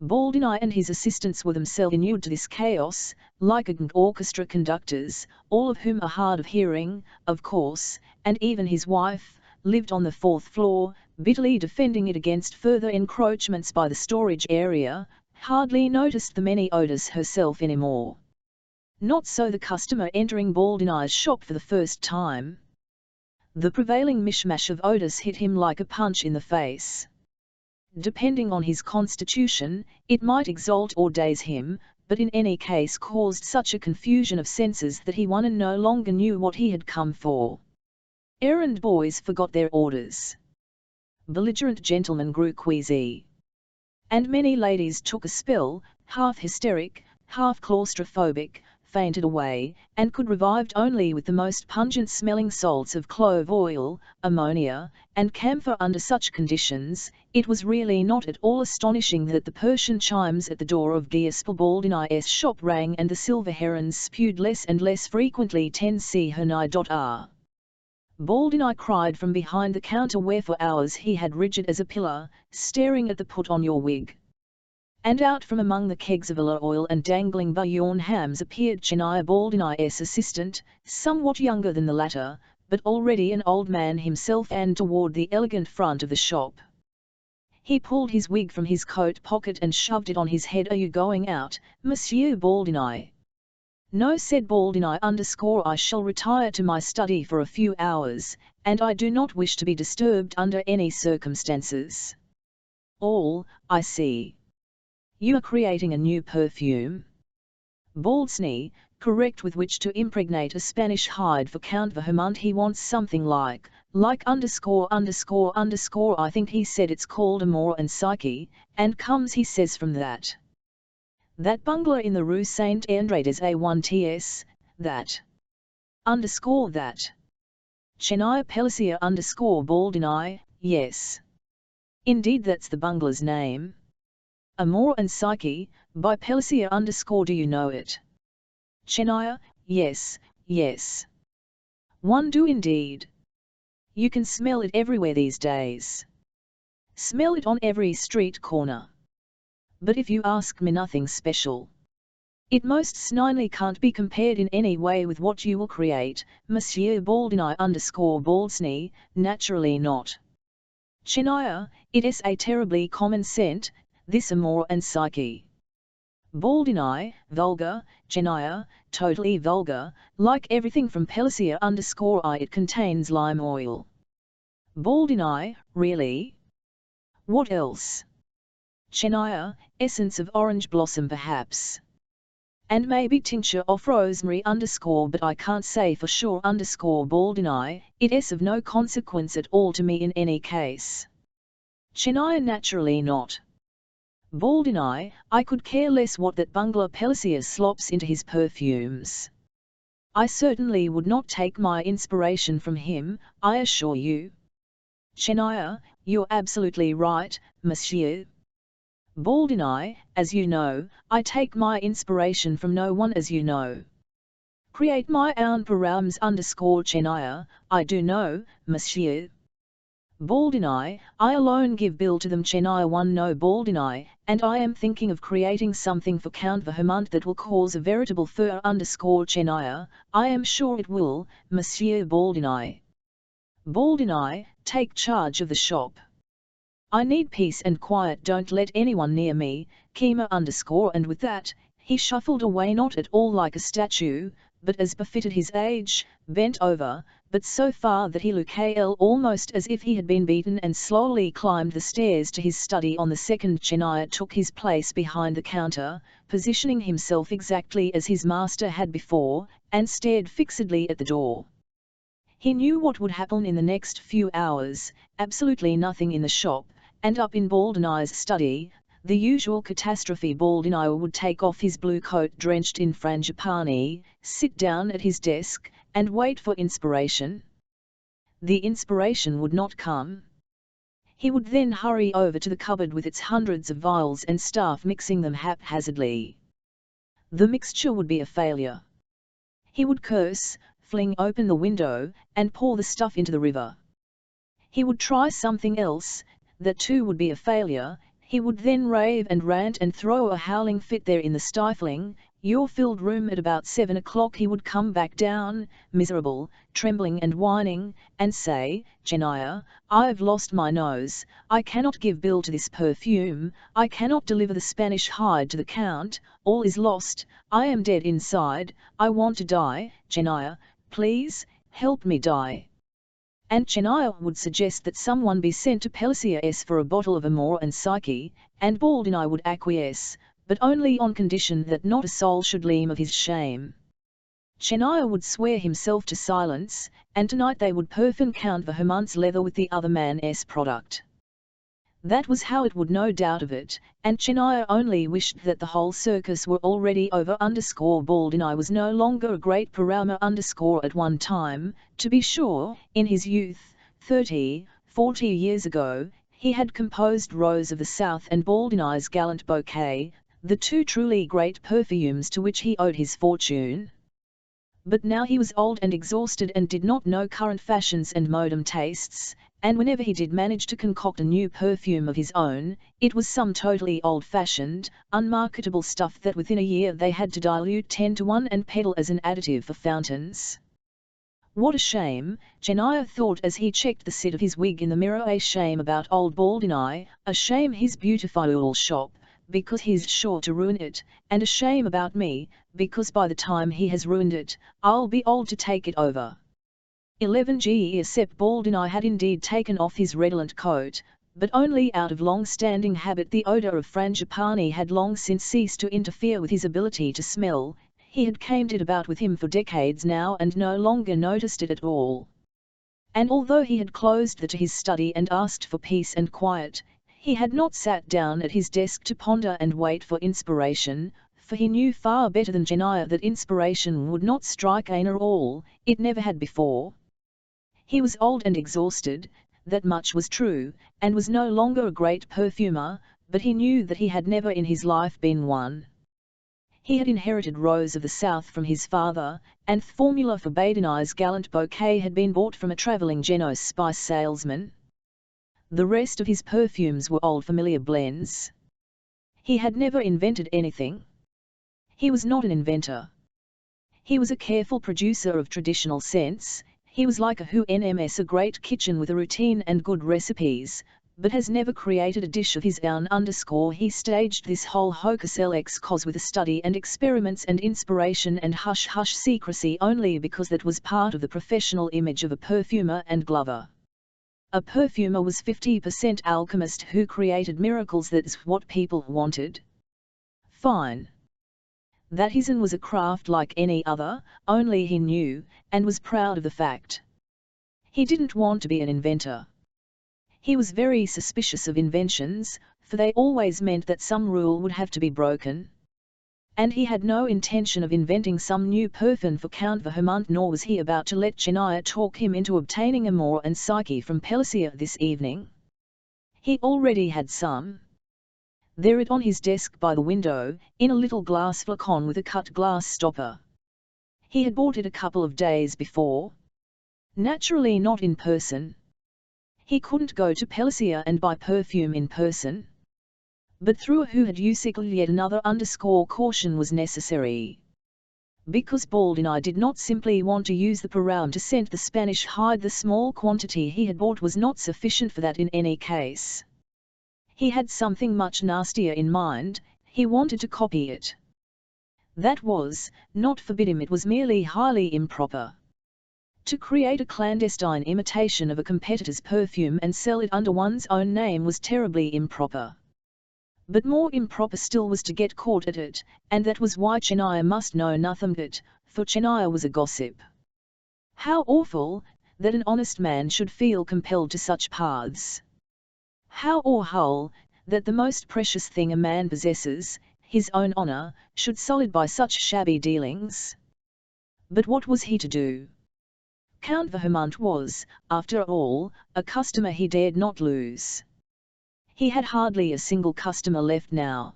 Baldini and his assistants were themselves inured to this chaos, like orchestra conductors, all of whom are hard of hearing, of course, and even his wife lived on the 4th floor, bitterly defending it against further encroachments by the storage area, hardly noticed the many odors herself anymore. Not so the customer entering Baldini's shop for the first time. The prevailing mishmash of odors hit him like a punch in the face. Depending on his constitution, it might exalt or daze him, but in any case caused such a confusion of senses that he no longer knew what he had come for. Errand boys forgot their orders. Belligerent gentlemen grew queasy. And many ladies took a spell, half hysteric, half claustrophobic, fainted away, and could revived only with the most pungent-smelling salts of clove oil, ammonia, and camphor. Under such conditions, it was really not at all astonishing that the Persian chimes at the door of Giuseppe Baldini's shop rang and the silver herons spewed less and less frequently. 10c Hernai.r. Baldini cried from behind the counter where for hours he had rigid as a pillar, staring at the "put on your wig." And out from among the kegs of olive oil and dangling bouillon hams appeared Chenia Baldini's assistant, somewhat younger than the latter, but already an old man himself, and toward the elegant front of the shop. He pulled his wig from his coat pocket and shoved it on his head. "Are you going out, Monsieur Baldini?" "No," said Baldini _ "I shall retire to my study for a few hours, and I do not wish to be disturbed under any circumstances." "All, I see. You are creating a new perfume?" "Baldsni, correct, with which to impregnate a Spanish hide for Count Vermont. He wants something like I think he said it's called Amor and Psyche, and comes, he says, from that bungalow in the Rue Saint Andredes A1ts, that. Chenia Pellissier Baldini, yes. Indeed, that's the bungalow's name. Amor and Psyche, by Pellissier _ do you know it?" Chenia, yes. One do indeed. You can smell it everywhere these days. Smell it on every street corner. But if you ask me, nothing special. It most certainly can't be compared in any way with what you will create, Monsieur Baldini _ Baldsni, naturally not. Chenia, it is a terribly common scent, this Amor and Psyche. Baldini, vulgar. Chenia, totally vulgar, like everything from Pellissier _ it contains lime oil. Baldini, really? What else? Chenia, essence of orange blossom perhaps. And maybe tincture of rosemary _ but I can't say for sure Baldini, it is of no consequence at all to me in any case. Chenia, naturally not. Baldini, I could care less what that bungler Pellissier slops into his perfumes. I certainly would not take my inspiration from him, I assure you. Chenia, you're absolutely right, monsieur. Baldini, as you know, I take my inspiration from no one, as you know. Create my own params _ Chenia, I do know, monsieur. Baldini, I alone give bill to them. Chenia, one no Baldini, and I am thinking of creating something for Count Vermont that will cause a veritable furor _ Chenia, I am sure it will, Monsieur Baldini. Baldini, take charge of the shop. I need peace and quiet, don't let anyone near me, Kima _ and with that, he shuffled away, not at all like a statue, but as befitted his age, bent over, but so far that he looked almost as if he had been beaten, and slowly climbed the stairs to his study on the second. Chenia took his place behind the counter, positioning himself exactly as his master had before, and stared fixedly at the door. He knew what would happen in the next few hours, absolutely nothing in the shop, and up in Baldini's study, the usual catastrophe. Baldini would take off his blue coat drenched in frangipani, sit down at his desk, and wait for inspiration. the inspiration would not come. He would then hurry over to the cupboard with its hundreds of vials and start mixing them haphazardly. The mixture would be a failure. He would curse, fling open the window, and pour the stuff into the river. He would try something else, that too would be a failure. He would then rave and rant and throw a howling fit there in the stifling, yaw-filled room. At about 7 o'clock he would come back down, miserable, trembling and whining, and say, "Chenia, I've lost my nose, I cannot give bill to this perfume, I cannot deliver the Spanish hide to the Count, all is lost, I am dead inside, I want to die, Chenia, please, help me die." And Chenia would suggest that someone be sent to Pellicier's for a bottle of Amor and Psyche, and Baldini would acquiesce, but only on condition that not a soul should leam of his shame. Chenia would swear himself to silence, and tonight they would perfume Count Vermund's leather with the other man's product. That was how it would, no doubt of it, and Chenia only wished that the whole circus were already over. Baldini was no longer a great performer. At one time, to be sure, in his youth, 30-40 years ago, he had composed Rose of the South and Baldini's Gallant Bouquet, the two truly great perfumes to which he owed his fortune. But now he was old and exhausted and did not know current fashions and modern tastes, and whenever he did manage to concoct a new perfume of his own, it was some totally old-fashioned, unmarketable stuff that within a year they had to dilute 10-to-1 and peddle as an additive for fountains. What a shame, Chenia thought as he checked the sit of his wig in the mirror. A shame about old Baldini, a shame his beautiful shop, because he's sure to ruin it, and a shame about me, because by the time he has ruined it, I'll be old to take it over. 11 Giuseppe Baldini had indeed taken off his redolent coat, but only out of long-standing habit. The odour of frangipani had long since ceased to interfere with his ability to smell. He had carried it about with him for decades now and no longer noticed it at all. And although he had closed the to his study and asked for peace and quiet, he had not sat down at his desk to ponder and wait for inspiration, for he knew far better than Chenia that inspiration would not strike at all, it never had before. He was old and exhausted, that much was true, and was no longer a great perfumer, but he knew that he had never in his life been one. He had inherited Rose of the South from his father, and the formula for Baldini's Gallant Bouquet had been bought from a travelling Genoese spice salesman. The rest of his perfumes were old familiar blends. He had never invented anything. He was not an inventor. He was a careful producer of traditional scents. He was like a who-nms, a great kitchen with a routine and good recipes, but has never created a dish of his own. He staged this whole hocus cause with a study and experiments and inspiration and hush-hush secrecy only because that was part of the professional image of a perfumer and glover. A perfumer was 50% alchemist who created miracles. That's what people wanted. Fine. That hisn was a craft like any other, only he knew, and was proud of the fact. He didn't want to be an inventor. He was very suspicious of inventions, for they always meant that some rule would have to be broken. And he had no intention of inventing some new perfume for Count Vermund, nor was he about to let Chenia talk him into obtaining Amor and Psyche from Pellissier this evening. He already had some. There it on his desk by the window, in a little glass flacon with a cut glass stopper. He had bought it a couple of days before. Naturally not in person. He couldn't go to Pellissier and buy perfume in person. But through a who had used yet another caution was necessary. Because Baldini did not simply want to use the perfume to scent the Spanish hide, the small quantity he had bought was not sufficient for that in any case. He had something much nastier in mind. He wanted to copy it. That was, not forbidden, it was merely highly improper. To create a clandestine imitation of a competitor's perfume and sell it under one's own name was terribly improper. But more improper still was to get caught at it, and that was why Chenia must know nothing of it, for Chenia was a gossip. How awful, that an honest man should feel compelled to such paths. How awful, that the most precious thing a man possesses, his own honour, should sullied by such shabby dealings. But what was he to do? Count Vermont was, after all, a customer he dared not lose. He had hardly a single customer left now.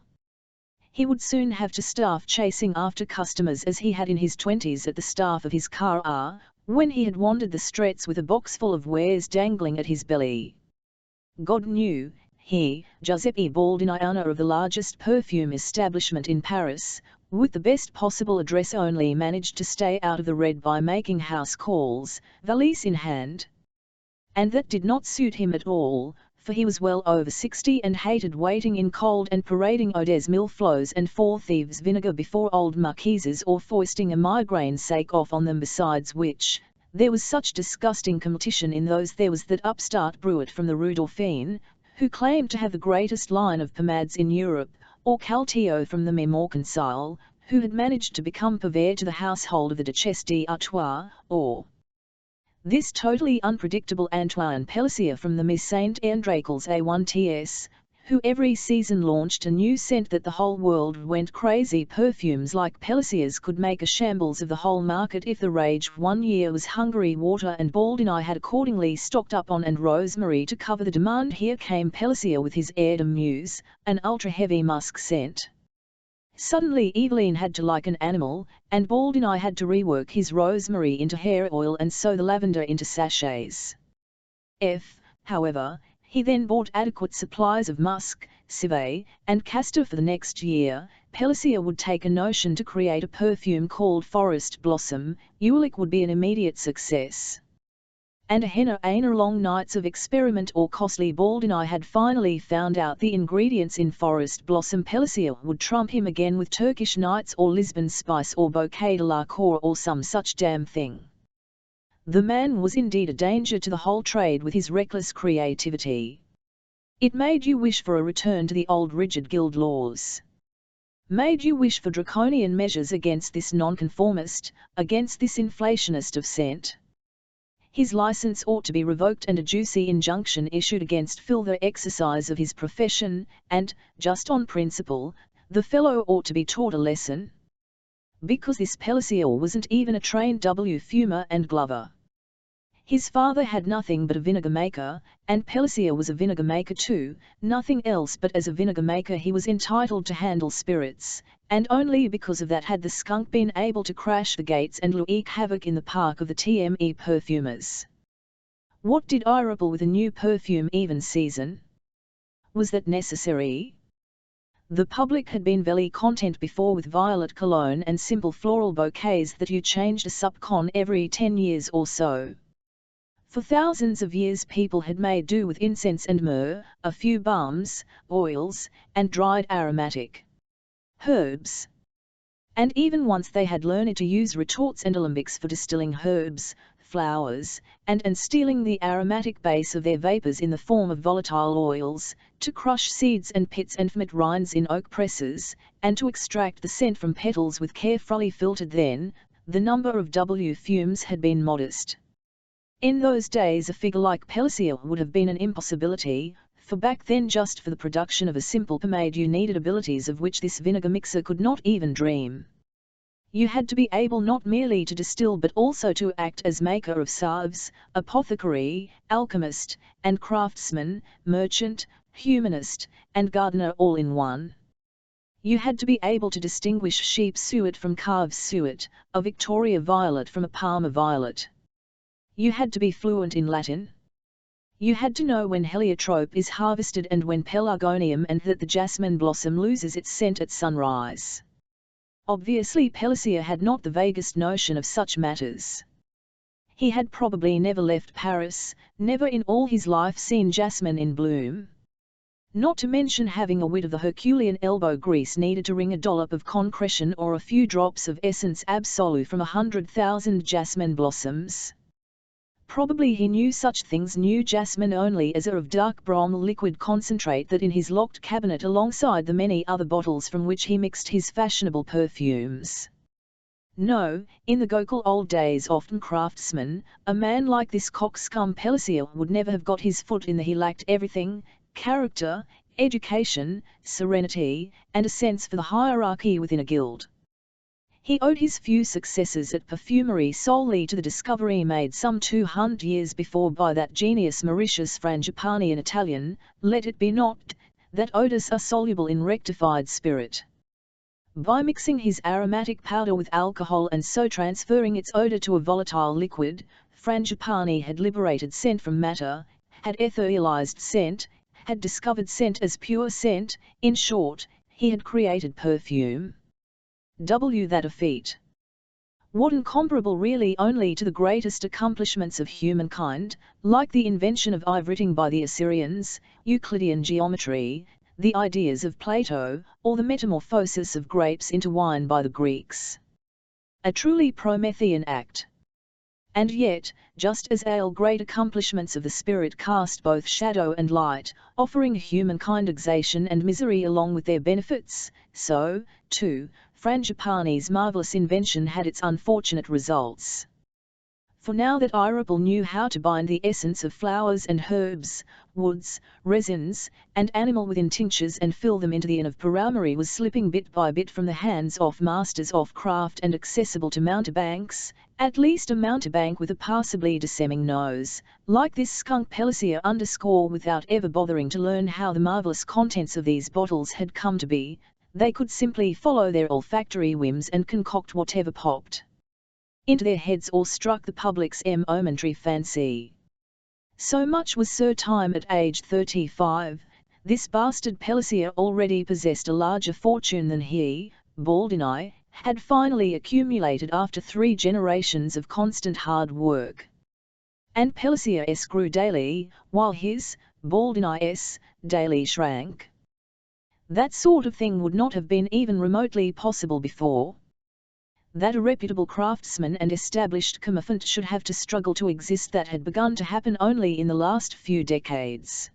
He would soon have to start chasing after customers as he had in his 20s at the start of his car, when he had wandered the streets with a box full of wares dangling at his belly. God knew, he, Giuseppe Baldini, owner of the largest perfume establishment in Paris, with the best possible address, only managed to stay out of the red by making house calls, valise in hand. And that did not suit him at all, for he was well over 60 and hated waiting in cold and parading eau des mille flots and four thieves vinegar before old marquises or foisting a migraine sake off on them, besides which, there was such disgusting competition in those there was that upstart Bruet from the Rue Dauphine, who claimed to have the greatest line of pomades in Europe, or Caltio from the Mercantile, who had managed to become purveyor to the household of the Duchesse d'Artois, or this totally unpredictable Antoine Pellissier from the Miss Saint Andrécles A1TS, who every season launched a new scent that the whole world went crazy. Perfumes like Pellissier's could make a shambles of the whole market if the rage one year was Hungary water, and Baldini had accordingly stocked up on and rosemary to cover the demand. Here came Pellissier with his Air de Muse, an ultra-heavy musk scent. Suddenly Eveline had to like an animal, and Baldini had to rework his rosemary into hair oil and sew the lavender into sachets. However, he then bought adequate supplies of musk, civet, and castor for the next year, Pellissier would take a notion to create a perfume called Forest Blossom. Ulick would be an immediate success. And a long nights of experiment or costly Baldini had finally found out the ingredients in Forest Blossom. Pellissier would trump him again with Turkish Nights or Lisbon Spice or Bouquet de la Cour or some such damn thing. The man was indeed a danger to the whole trade with his reckless creativity. It made you wish for a return to the old rigid guild laws. Made you wish for draconian measures against this nonconformist, against this inflationist of scent. His license ought to be revoked and a juicy injunction issued against further exercise of his profession, and, just on principle, the fellow ought to be taught a lesson. Because this Pellissier wasn't even a trained fumer and glover. His father had nothing but a vinegar maker, and Pellissier was a vinegar maker too, nothing else, but as a vinegar maker he was entitled to handle spirits, and only because of that had the skunk been able to crash the gates and wreak havoc in the park of the TME perfumers. What did I ripple with a new perfume even season? Was that necessary? The public had been very content before with violet cologne and simple floral bouquets that you changed a supcon every 10 years or so. For thousands of years people had made do with incense and myrrh, a few balms, oils, and dried aromatic herbs. And even once they had learned to use retorts and alembics for distilling herbs, flowers, and stealing the aromatic base of their vapors in the form of volatile oils, to crush seeds and pits and ferment rinds in oak presses, and to extract the scent from petals with carefully filtered. Then, the number of fumes had been modest. In those days a figure like Pellissier would have been an impossibility, for back then just for the production of a simple pomade you needed abilities of which this vinegar mixer could not even dream. You had to be able not merely to distill but also to act as maker of salves, apothecary, alchemist, and craftsman, merchant, humanist, and gardener all in one. You had to be able to distinguish sheep suet from calves suet, a Victoria violet from a Parma violet. You had to be fluent in Latin. You had to know when heliotrope is harvested and when pelargonium, and that the jasmine blossom loses its scent at sunrise. Obviously Pellissier had not the vaguest notion of such matters. He had probably never left Paris, never in all his life seen jasmine in bloom. Not to mention having a whit of the Herculean elbow grease needed to wring a dollop of concretion or a few drops of essence absolue from 100,000 jasmine blossoms. Probably he knew such things, knew jasmine only as a of dark brown liquid concentrate that in his locked cabinet alongside the many other bottles from which he mixed his fashionable perfumes. No, in the Gokul old days often craftsman, a man like this coxcomb Pellissier would never have got his foot in the. He lacked everything: character, education, serenity, and a sense for the hierarchy within a guild. He owed his few successes at perfumery solely to the discovery made some 200 years before by that genius Mauritius Frangipani, an Italian, let it be noted, that odors are soluble in rectified spirit. By mixing his aromatic powder with alcohol and so transferring its odor to a volatile liquid, Frangipani had liberated scent from matter, had etherealized scent, had discovered scent as pure scent, in short, he had created perfume. That a feat. What incomparable really only to the greatest accomplishments of humankind, like the invention of eye-writing by the Assyrians, Euclidean geometry, the ideas of Plato, or the metamorphosis of grapes into wine by the Greeks. A truly Promethean act. And yet, just as all great accomplishments of the spirit cast both shadow and light, offering humankind exaltation and misery along with their benefits, so, too, Frangipani's marvelous invention had its unfortunate results. For now that Irapel knew how to bind the essence of flowers and herbs, woods, resins, and animal within tinctures and fill them into the inn of perfumery was slipping bit by bit from the hands of masters of craft and accessible to mountebanks, at least a mountebank with a passably disseming nose, like this skunk Pelissier without ever bothering to learn how the marvelous contents of these bottles had come to be. They could simply follow their olfactory whims and concoct whatever popped into their heads or struck the public's momentary fancy. So much was certain at age 35, this bastard Pelissier already possessed a larger fortune than he, Baldini, had finally accumulated after 3 generations of constant hard work. And Pelissier's grew daily, while his, Baldini's, daily shrank. That sort of thing would not have been even remotely possible before. That a reputable craftsman and established commerçant should have to struggle to exist, that had begun to happen only in the last few decades.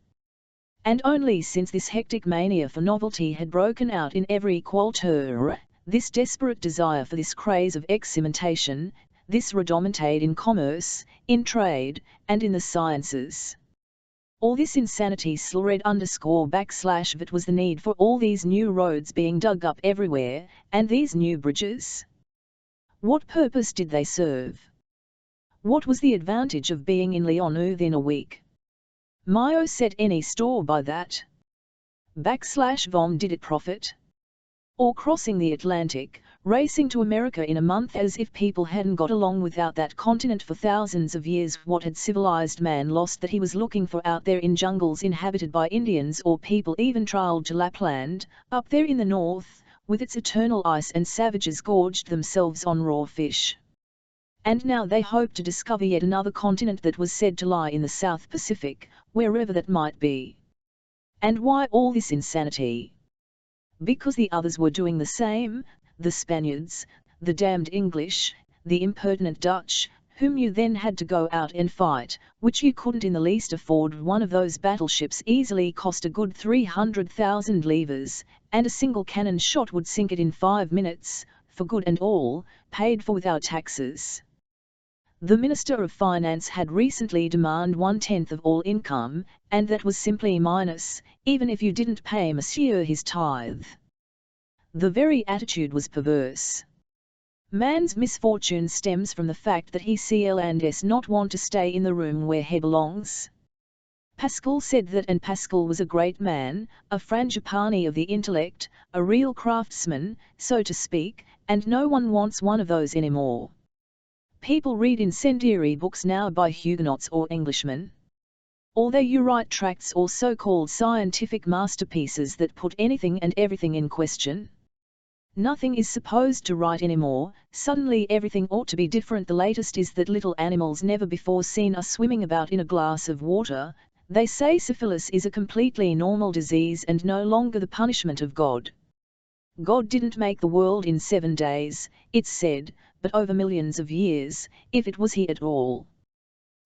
And only since this hectic mania for novelty had broken out in every culture, this desperate desire for this craze of experimentation, this redominate in commerce, in trade, and in the sciences. All this insanity /vit was the need for all these new roads being dug up everywhere, and these new bridges. What purpose did they serve? What was the advantage of being in Lyon within a week? Mayo set any store by that? /vom did it profit? Or crossing the Atlantic, racing to America in a month as if people hadn't got along without that continent for thousands of years? What had civilized man lost that he was looking for out there in jungles inhabited by Indians or people even trailed to Lapland, up there in the north, with its eternal ice and savages gorged themselves on raw fish? And now they hoped to discover yet another continent that was said to lie in the South Pacific, wherever that might be. And why all this insanity? Because the others were doing the same, the Spaniards, the damned English, the impertinent Dutch, whom you then had to go out and fight, which you couldn't in the least afford. One of those battleships easily cost a good 300,000 livres, and a single cannon shot would sink it in 5 minutes, for good and all, paid for without taxes. The Minister of Finance had recently demanded 1/10 of all income, and that was simply minus, even if you didn't pay Monsieur his tithe. The very attitude was perverse. Man's misfortune stems from the fact that he does not want to stay in the room where he belongs. Pascal said that, and Pascal was a great man, a Frangipani of the intellect, a real craftsman, so to speak, and no one wants one of those anymore. People read incendiary books now by Huguenots or Englishmen. Although you write tracts or so-called scientific masterpieces that put anything and everything in question. Nothing is supposed to right anymore, suddenly everything ought to be different. The latest is that little animals never before seen are swimming about in a glass of water. They say syphilis is a completely normal disease and no longer the punishment of God. God didn't make the world in 7 days, it's said, but over millions of years, if it was He at all.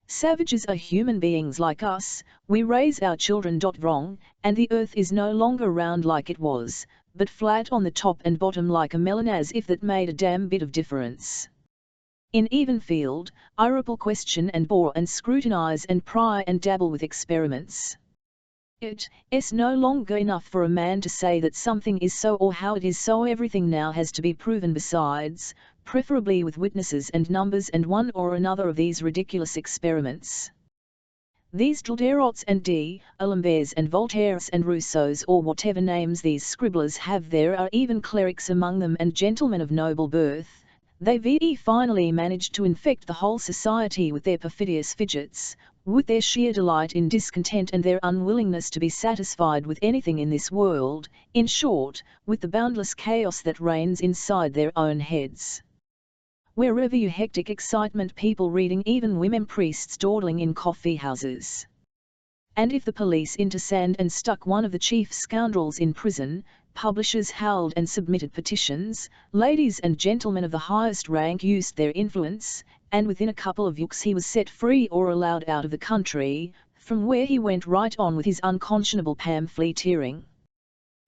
Savages are human beings like us, we raise our children wrong, and the earth is no longer round like it was, but flat on the top and bottom like a melon, as if that made a damn bit of difference. In even field, Irapel question and bore and scrutinize and pry and dabble with experiments. It's no longer enough for a man to say that something is so or how it is so. Everything now has to be proven besides, preferably with witnesses and numbers and one or another of these ridiculous experiments. These Diderots and D'Alemberts and Voltaires and Rousseaus or whatever names these scribblers have, there are even clerics among them and gentlemen of noble birth. They finally managed to infect the whole society with their perfidious fidgets, with their sheer delight in discontent and their unwillingness to be satisfied with anything in this world, in short, with the boundless chaos that reigns inside their own heads. Wherever you hectic excitement, people reading, even women, priests dawdling in coffee houses. And if the police intervened and stuck one of the chief scoundrels in prison, publishers howled and submitted petitions, ladies and gentlemen of the highest rank used their influence, and within a couple of weeks he was set free or allowed out of the country, from where he went right on with his unconscionable pamphleteering.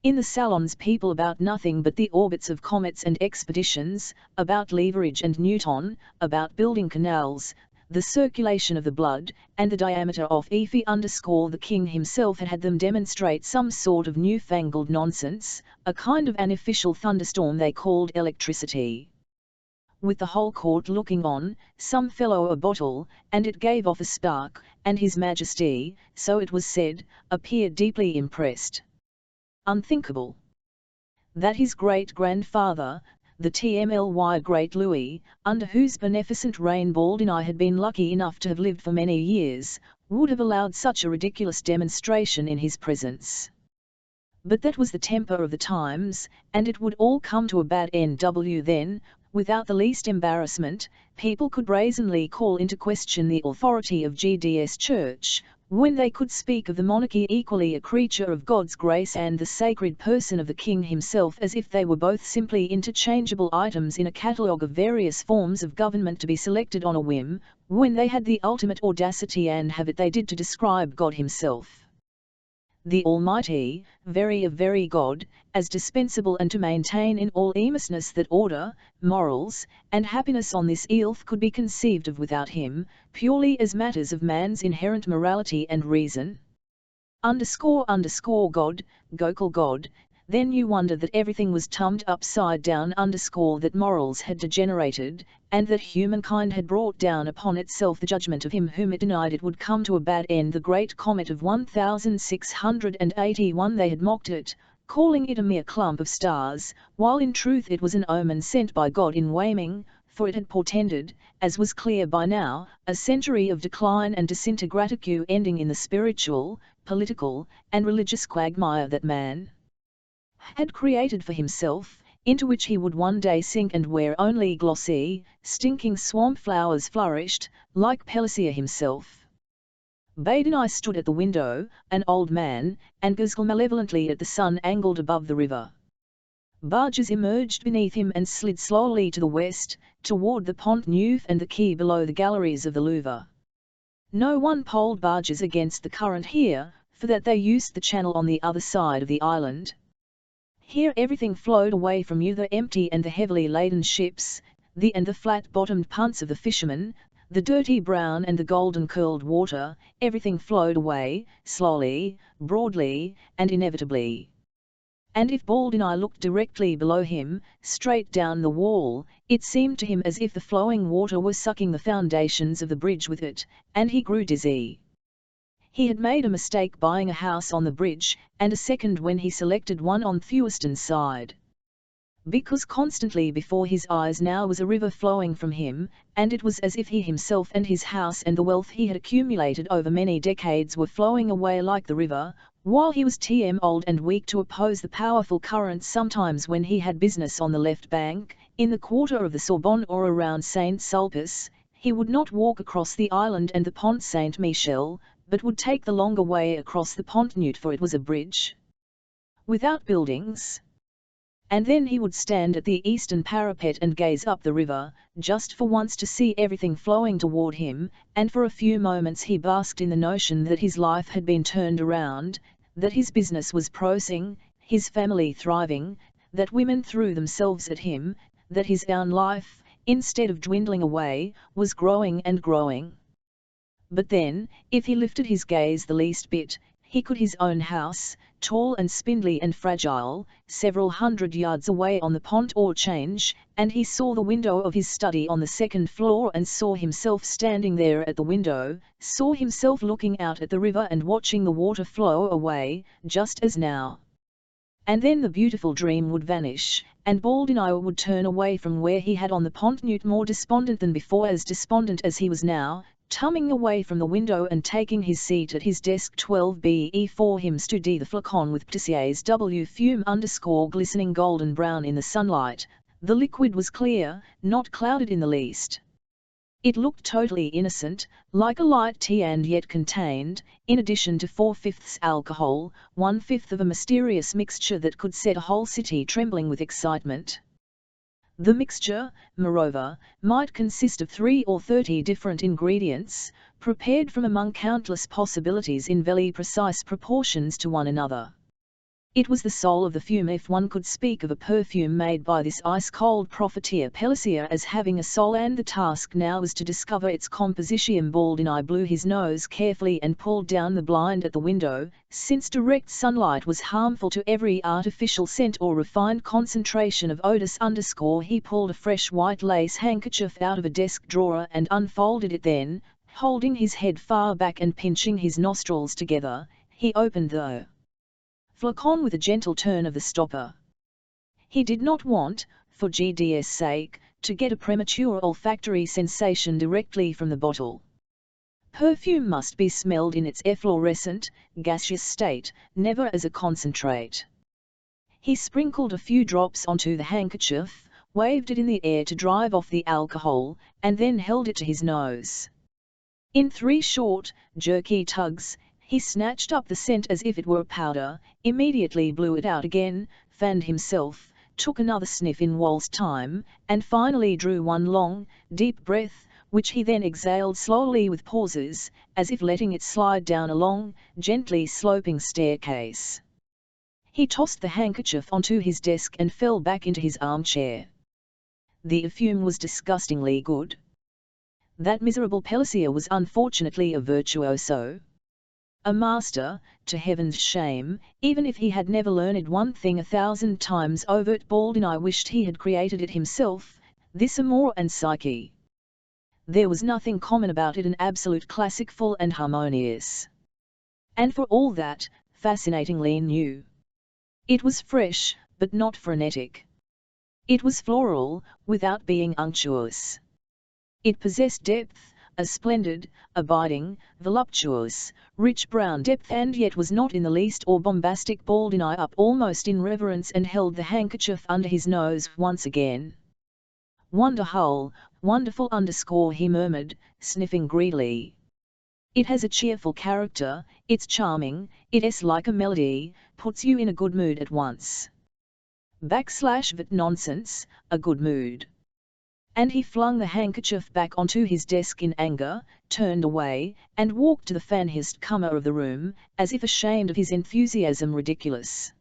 In the salons people about nothing but the orbits of comets and expeditions, about leverage and Newton, about building canals, the circulation of the blood, and the diameter of Efi. The king himself had them demonstrate some sort of newfangled nonsense, a kind of unofficial thunderstorm they called electricity. With the whole court looking on, some fellow a bottle, and it gave off a spark, and His Majesty, so it was said, appeared deeply impressed. Unthinkable that his great-grandfather, the TMLY Great Louis, under whose beneficent reign Bald and I had been lucky enough to have lived for many years, would have allowed such a ridiculous demonstration in his presence. But that was the temper of the times, and it would all come to a bad end. Then, without the least embarrassment, people could brazenly call into question the authority of GDS Church, when they could speak of the monarchy, equally a creature of God's grace, and the sacred person of the king himself, as if they were both simply interchangeable items in a catalogue of various forms of government to be selected on a whim, when they had the ultimate audacity and have it they did to describe God himself, the Almighty, very God, as dispensable and to maintain in all earnestness that order, morals, and happiness on this earth could be conceived of without him, purely as matters of man's inherent morality and reason. God, Gokul God, then you wonder that everything was turned upside down, that morals had degenerated, and that humankind had brought down upon itself the judgment of him whom it denied it would come to a bad end. The great comet of 1681, they had mocked it, calling it a mere clump of stars, while in truth it was an omen sent by God in Waiming, for it had portended, as was clear by now, a century of decline and disintegratitude ending in the spiritual, political, and religious quagmire that man had created for himself, into which he would one day sink, and where only glossy, stinking swamp flowers flourished, like Pellicer himself. Bade and I stood at the window, an old man, and gazed malevolently at the sun angled above the river. Barges emerged beneath him and slid slowly to the west, toward the Pont Neuf and the quay below the galleries of the Louvre. No one poled barges against the current here, for that they used the channel on the other side of the island. Here everything flowed away from you, the empty and the heavily laden ships, the flat-bottomed punts of the fishermen, the dirty brown and the golden curled water, everything flowed away, slowly, broadly, and inevitably. And if Bald and I looked directly below him, straight down the wall, it seemed to him as if the flowing water were sucking the foundations of the bridge with it, and he grew dizzy. He had made a mistake buying a house on the bridge, and a second when he selected one on Thewston's side. Because constantly before his eyes now was a river flowing from him, and it was as if he himself and his house and the wealth he had accumulated over many decades were flowing away like the river, while he was too old and weak to oppose the powerful current. Sometimes when he had business on the left bank, in the quarter of the Sorbonne or around Saint Sulpice, he would not walk across the island and the Pont Saint Michel, but would take the longer way across the Pont Neuf, for it was a bridge without buildings. And then he would stand at the eastern parapet and gaze up the river, just for once to see everything flowing toward him, and for a few moments he basked in the notion that his life had been turned around, that his business was prosing, his family thriving, that women threw themselves at him, that his own life, instead of dwindling away, was growing and growing. But then, if he lifted his gaze the least bit, He could his own house, tall and spindly and fragile, several hundred yards away on the pont or change, and he saw the window of his study on the second floor and saw himself standing there at the window, saw himself looking out at the river and watching the water flow away, just as now. And then the beautiful dream would vanish, and Baldini would turn away from where he had on the pont more despondent than before, as despondent as he was now, tumbling away from the window and taking his seat at his desk. 12be for him stood the flacon with Ptisiers W fume glistening golden brown in the sunlight. The liquid was clear, not clouded in the least. It looked totally innocent, like a light tea, and yet contained, in addition to 4/5 alcohol, 1/5 of a mysterious mixture that could set a whole city trembling with excitement. The mixture, moreover, might consist of 3 or 30 different ingredients, prepared from among countless possibilities in very precise proportions to one another. It was the soul of the fume, if one could speak of a perfume made by this ice-cold profiteer Pellicier as having a soul, and the task now was to discover its composition. Baldini blew his nose carefully and pulled down the blind at the window, since direct sunlight was harmful to every artificial scent or refined concentration of odors. He pulled a fresh white lace handkerchief out of a desk drawer and unfolded it. Then, holding his head far back and pinching his nostrils together, he opened the flacon with a gentle turn of the stopper. He did not want, for GD's sake, to get a premature olfactory sensation directly from the bottle. Perfume must be smelled in its efflorescent, gaseous state, never as a concentrate. He sprinkled a few drops onto the handkerchief, waved it in the air to drive off the alcohol, and then held it to his nose. In 3 short, jerky tugs, he snatched up the scent as if it were powder, immediately blew it out again, fanned himself, took another sniff in Wall's time, and finally drew one long, deep breath, which he then exhaled slowly with pauses, as if letting it slide down a long, gently sloping staircase. He tossed the handkerchief onto his desk and fell back into his armchair. The perfume was disgustingly good. That miserable Pellicier was unfortunately a virtuoso. A master, to heaven's shame, even if he had never learned one thing 1,000 times over. Baldini wished he had created it himself, this amour and psyche. There was nothing common about it, an absolute classic, full and harmonious. And for all that, fascinatingly new. It was fresh, but not frenetic. It was floral, without being unctuous. It possessed depth, a splendid, abiding, voluptuous, rich brown depth, and yet was not in the least or bombastic. Baldini up almost in reverence and held the handkerchief under his nose once again. Wonderful, wonderful he murmured, sniffing greedily. It has a cheerful character, it's charming, it's like a melody, puts you in a good mood at once. _vat nonsense, a good mood. And he flung the handkerchief back onto his desk in anger, turned away, and walked to the funniest corner of the room, as if ashamed of his enthusiasm, ridiculous.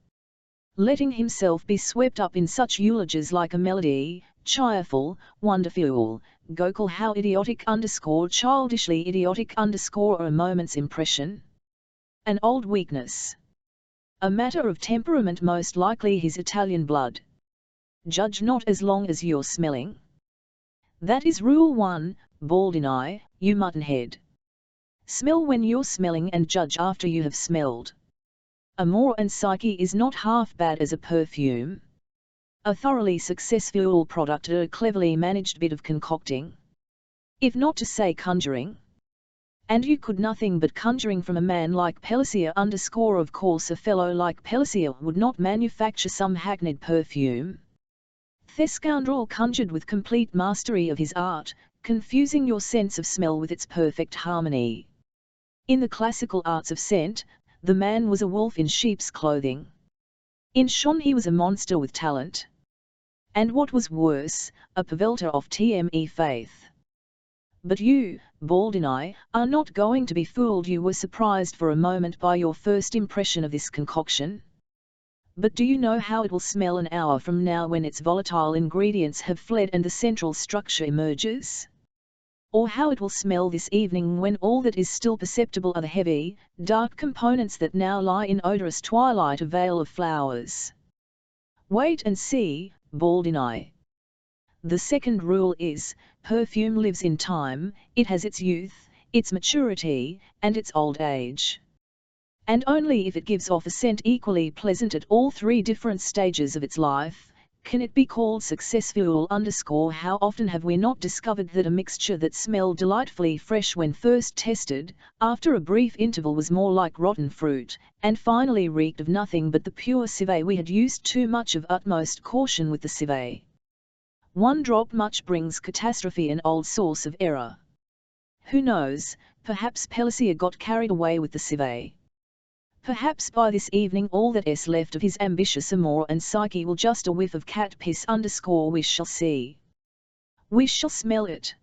Letting himself be swept up in such eulogies like a melody, cheerful, wonderful, Gokul how idiotic _childishly idiotic _ a moment's impression. An old weakness. A matter of temperament, most likely his Italian blood. Judge not as long as you're smelling. That is rule 1, Baldini, you muttonhead. Smell when you're smelling and judge after you have smelled. Amour and psyche is not half bad as a perfume. A thoroughly successful product, a cleverly managed bit of concocting. If not to say conjuring. And you could nothing but conjuring from a man like Pellicier _ of course a fellow like Pellicier would not manufacture some hackneyed perfume. The scoundrel conjured with complete mastery of his art, confusing your sense of smell with its perfect harmony. In the classical arts of scent, the man was a wolf in sheep's clothing. In Shon he was a monster with talent. And what was worse, a perverter of TME faith. But you, Baldini, are not going to be fooled. You were surprised for a moment by your first impression of this concoction. But do you know how it will smell an hour from now when its volatile ingredients have fled and the central structure emerges? or how it will smell this evening when all that is still perceptible are the heavy, dark components that now lie in odorous twilight, a veil of flowers. Wait and see, bawled I. The second rule is, perfume lives in time, it has its youth, its maturity, and its old age. And only if it gives off a scent equally pleasant at all three different stages of its life, can it be called successful. How often have we not discovered that a mixture that smelled delightfully fresh when first tested, after a brief interval was more like rotten fruit, and finally reeked of nothing but the pure civet we had used too much of utmost caution with the civet. One drop much brings catastrophe, an old source of error. Who knows, perhaps Pellissier got carried away with the civet. Perhaps by this evening all that is left of his ambitious amour and psyche will just a whiff of cat piss. We shall see. We shall smell it.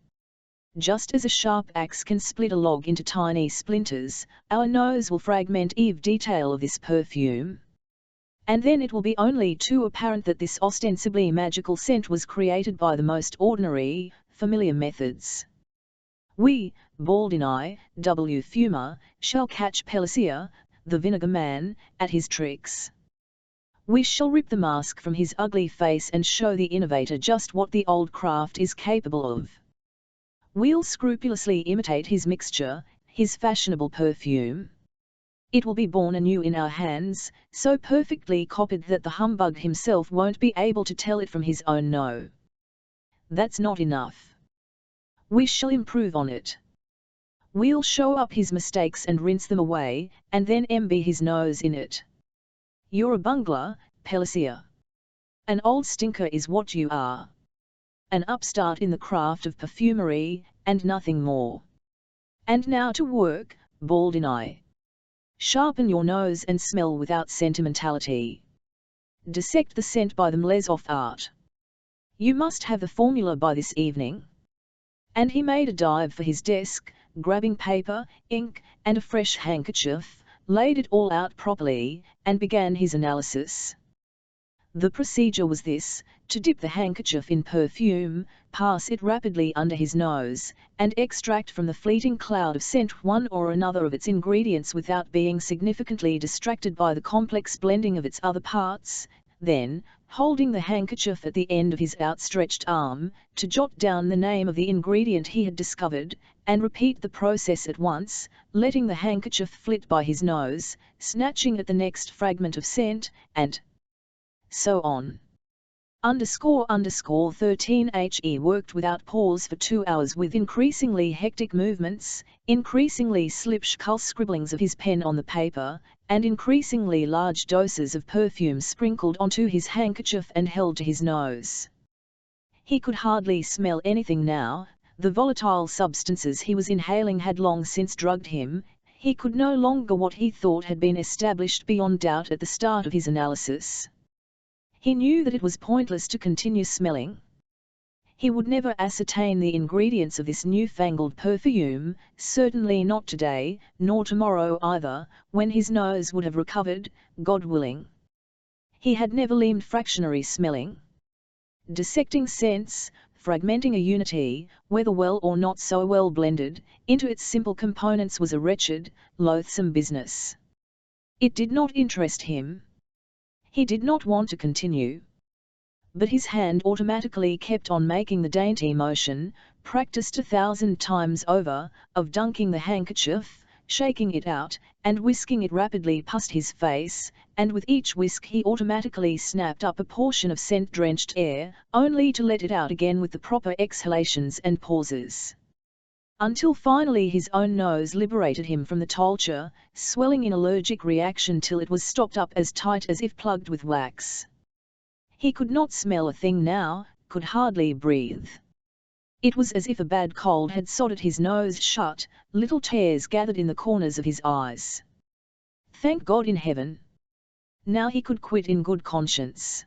Just as a sharp axe can split a log into tiny splinters, our nose will fragment every detail of this perfume. And then it will be only too apparent that this ostensibly magical scent was created by the most ordinary, familiar methods. We, bawled I, Fumer, shall catch Pellissier, the vinegar man, at his tricks. We shall rip the mask from his ugly face and show the innovator just what the old craft is capable of. We'll scrupulously imitate his mixture, his fashionable perfume. It will be born anew in our hands, so perfectly copied that the humbug himself won't be able to tell it from his own. No. That's not enough. We shall improve on it. We'll show up his mistakes and rinse them away, and then emby his nose in it. You're a bungler, Pellissier. An old stinker is what you are. An upstart in the craft of perfumery, and nothing more. And now to work, bawled I. Sharpen your nose and smell without sentimentality. Dissect the scent by the mles of art. You must have the formula by this evening. And he made a dive for his desk, grabbing paper, ink, and a fresh handkerchief, laid it all out properly, and began his analysis. The procedure was this: to dip the handkerchief in perfume, pass it rapidly under his nose, and extract from the fleeting cloud of scent one or another of its ingredients without being significantly distracted by the complex blending of its other parts, then, holding the handkerchief at the end of his outstretched arm, to jot down the name of the ingredient he had discovered, and repeat the process at once, letting the handkerchief flit by his nose, snatching at the next fragment of scent, and so on. __13 He worked without pause for 2 hours with increasingly hectic movements, increasingly slipshod scribblings of his pen on the paper, and increasingly large doses of perfume sprinkled onto his handkerchief and held to his nose. He could hardly smell anything now, the volatile substances he was inhaling had long since drugged him, he could no longer what he thought had been established beyond doubt at the start of his analysis. He knew that it was pointless to continue smelling. He would never ascertain the ingredients of this newfangled perfume, certainly not today, nor tomorrow either, when his nose would have recovered, God willing. He had never learned fractionary smelling. Dissecting scents, fragmenting a unity, whether well or not so well blended, into its simple components was a wretched, loathsome business. It did not interest him. He did not want to continue. But his hand automatically kept on making the dainty motion, practiced 1,000 times over, of dunking the handkerchief, shaking it out, and whisking it rapidly past his face, and with each whisk he automatically snapped up a portion of scent-drenched air, only to let it out again with the proper exhalations and pauses. Until finally his own nose liberated him from the torture, swelling in allergic reaction till it was stopped up as tight as if plugged with wax. He could not smell a thing now, could hardly breathe. It was as if a bad cold had sodded his nose shut, little tears gathered in the corners of his eyes. Thank God in heaven! Now he could quit in good conscience.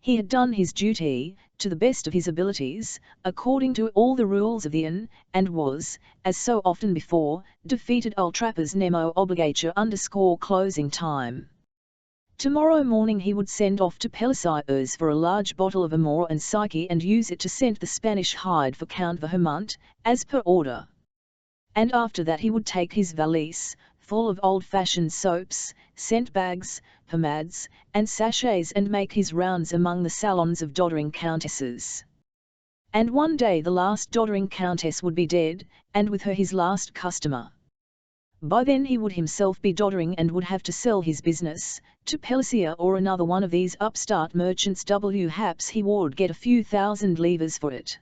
He had done his duty, to the best of his abilities, according to all the rules of the inn, and was, as so often before, defeated ultrapes nemo obligatur _closing time. Tomorrow morning he would send off to Pellicier's for a large bottle of Amor and Psyche and use it to scent the Spanish hide for Count Vermont, as per order. And after that he would take his valise, full of old-fashioned soaps, scent bags, pomades, and sachets and make his rounds among the salons of doddering countesses. And one day the last doddering countess would be dead, and with her his last customer. By then he would himself be doddering and would have to sell his business, to Pellissier or another one of these upstart merchants. Haps he would get a few thousand livres for it.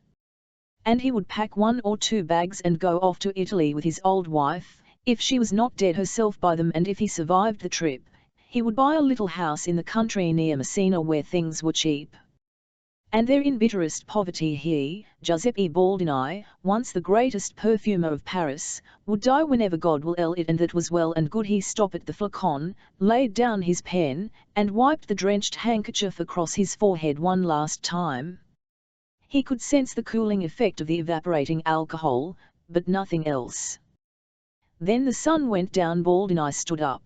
And he would pack 1 or 2 bags and go off to Italy with his old wife, if she was not dead herself by them, and if he survived the trip, he would buy a little house in the country near Messina where things were cheap. And there in bitterest poverty he, Giuseppe Baldini, once the greatest perfumer of Paris, would die whenever God will it, and that was well and good. He stopped at the flacon, laid down his pen, and wiped the drenched handkerchief across his forehead one last time. He could sense the cooling effect of the evaporating alcohol, but nothing else. Then the sun went down. Baldini stood up.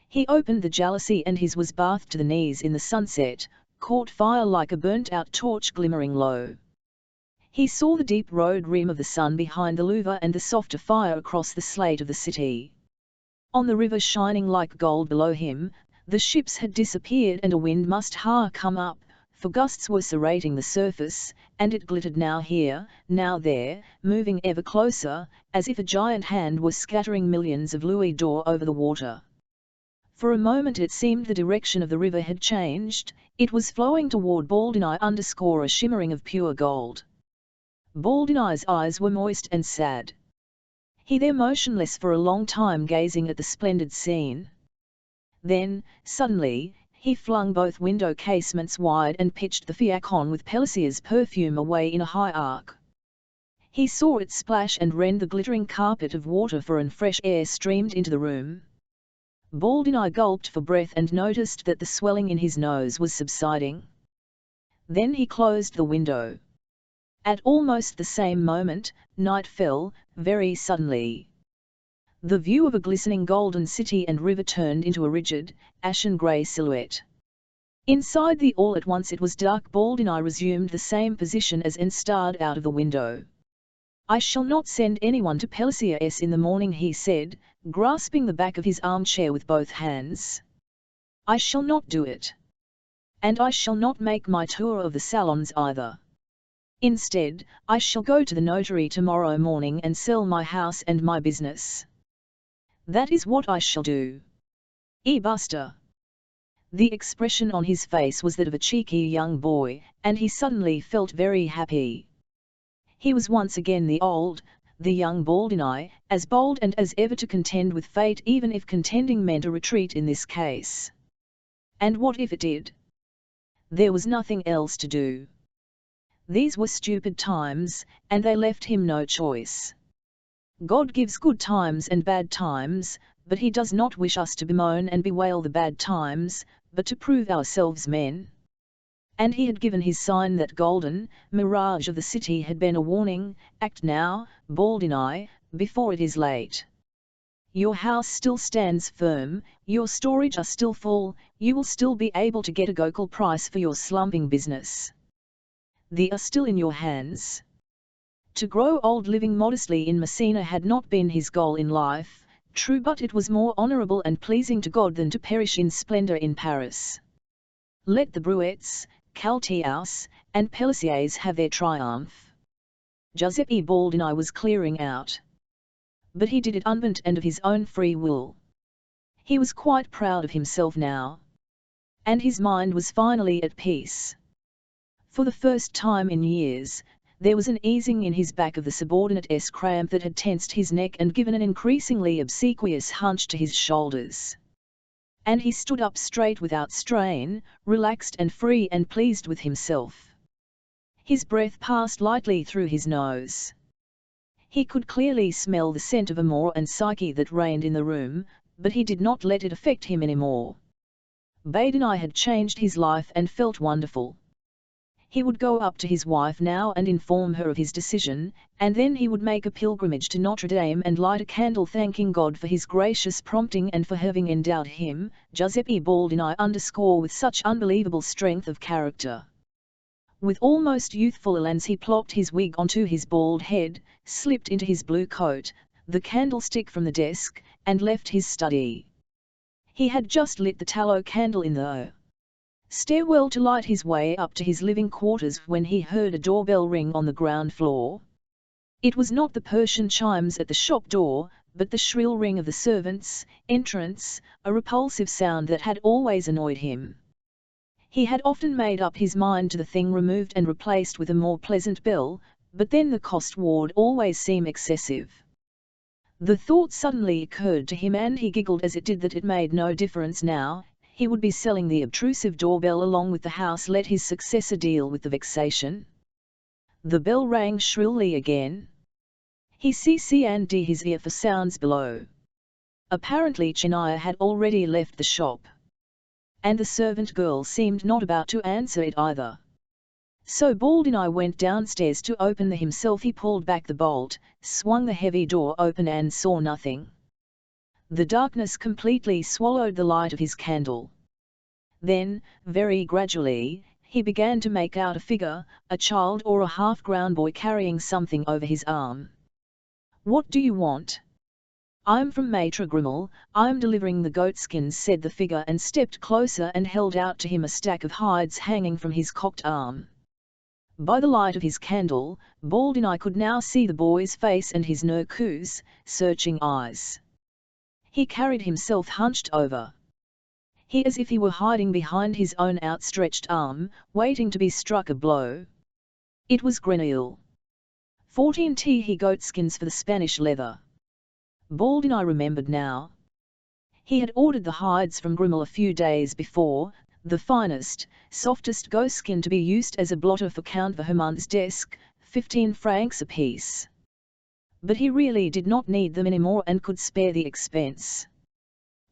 He opened the jalousie and his was bathed to the knees in the sunset, caught fire like a burnt-out torch glimmering low. He saw the deep road rim of the sun behind the Louvre and the softer fire across the slate of the city. On the river shining like gold below him, the ships had disappeared and a wind must ha come up, for gusts were serrating the surface, and it glittered now here, now there, moving ever closer, as if a giant hand were scattering millions of louis d'or over the water. For a moment it seemed the direction of the river had changed, it was flowing toward Baldini _ a shimmering of pure gold. Baldini's eyes were moist and sad. He there motionless for a long time gazing at the splendid scene. Then, suddenly, he flung both window casements wide and pitched the fiacon with Pellissier's perfume away in a high arc. He saw it splash and rend the glittering carpet of water, for and fresh air streamed into the room. Baldini gulped for breath and noticed that the swelling in his nose was subsiding. Then he closed the window. At almost the same moment, night fell, very suddenly. The view of a glistening golden city and river turned into a rigid, ashen-grey silhouette. Inside the all at once it was dark. Baldini resumed the same position as and stared out of the window. "I shall not send anyone to Pellissier's in the morning," he said, grasping the back of his armchair with both hands. "I shall not do it. And I shall not make my tour of the salons either. Instead, I shall go to the notary tomorrow morning and sell my house and my business. That is what I shall do. Basta." The expression on his face was that of a cheeky young boy, and he suddenly felt very happy. He was once again the young Baldini, as bold and as ever to contend with fate, even if contending meant a retreat in this case. And what if it did? There was nothing else to do. These were stupid times, and they left him no choice. God gives good times and bad times, but He does not wish us to bemoan and bewail the bad times, but to prove ourselves men. And He had given His sign. That golden mirage of the city had been a warning. Act now, Baldini, before it is late. Your house still stands firm, your storage are still full, you will still be able to get a local price for your slumping business. They are still in your hands. To grow old living modestly in Messina had not been his goal in life, true, but it was more honourable and pleasing to God than to perish in splendour in Paris. Let the Bruets, Caltiaus, and Pellissiers have their triumph. Giuseppe Baldini was clearing out. But he did it unbent and of his own free will. He was quite proud of himself now. And his mind was finally at peace. For the first time in years, there was an easing in his back of the subordinate cramp that had tensed his neck and given an increasingly obsequious hunch to his shoulders. And he stood up straight without strain, relaxed and free and pleased with himself. His breath passed lightly through his nose. He could clearly smell the scent of Amor and Psyche that reigned in the room, but he did not let it affect him any more. Baldini had changed his life and felt wonderful. He would go up to his wife now and inform her of his decision, and then he would make a pilgrimage to Notre Dame and light a candle thanking God for his gracious prompting and for having endowed him, Giuseppe Baldini with such unbelievable strength of character. With almost youthful elegance he plopped his wig onto his bald head, slipped into his blue coat, the candlestick from the desk, and left his study. He had just lit the tallow candle in the stairwell to light his way up to his living quarters when he heard a doorbell ring on the ground floor. It was not the Persian chimes at the shop door, but the shrill ring of the servants' entrance, a repulsive sound that had always annoyed him. He had often made up his mind to the thing removed and replaced with a more pleasant bell, but then the cost would always seem excessive. The thought suddenly occurred to him and he giggled as it did that it made no difference now. He would be selling the obtrusive doorbell along with the house. Let his successor deal with the vexation. The bell rang shrilly again. He cc'd his ear for sounds below. Apparently Chenia had already left the shop. And the servant girl seemed not about to answer it either. So Baldini went downstairs to open the himself. He pulled back the bolt, swung the heavy door open and saw nothing. The darkness completely swallowed the light of his candle. Then, very gradually, he began to make out a figure, a child or a half-grown boy carrying something over his arm. "What do you want?" "I'm from Maitre Grenouille, I'm delivering the goatskins," said the figure and stepped closer and held out to him a stack of hides hanging from his cocked arm. By the light of his candle, Baldini could now see the boy's face and his nervous, searching eyes. He carried himself hunched over. He as if he were hiding behind his own outstretched arm, waiting to be struck a blow. It was Grenouille. 14 he goatskins for the Spanish leather. Baldini remembered now. He had ordered the hides from Grenouille a few days before, the finest, softest goatskin to be used as a blotter for Count Vermond's desk, 15 francs apiece. But he really did not need them anymore and could spare the expense.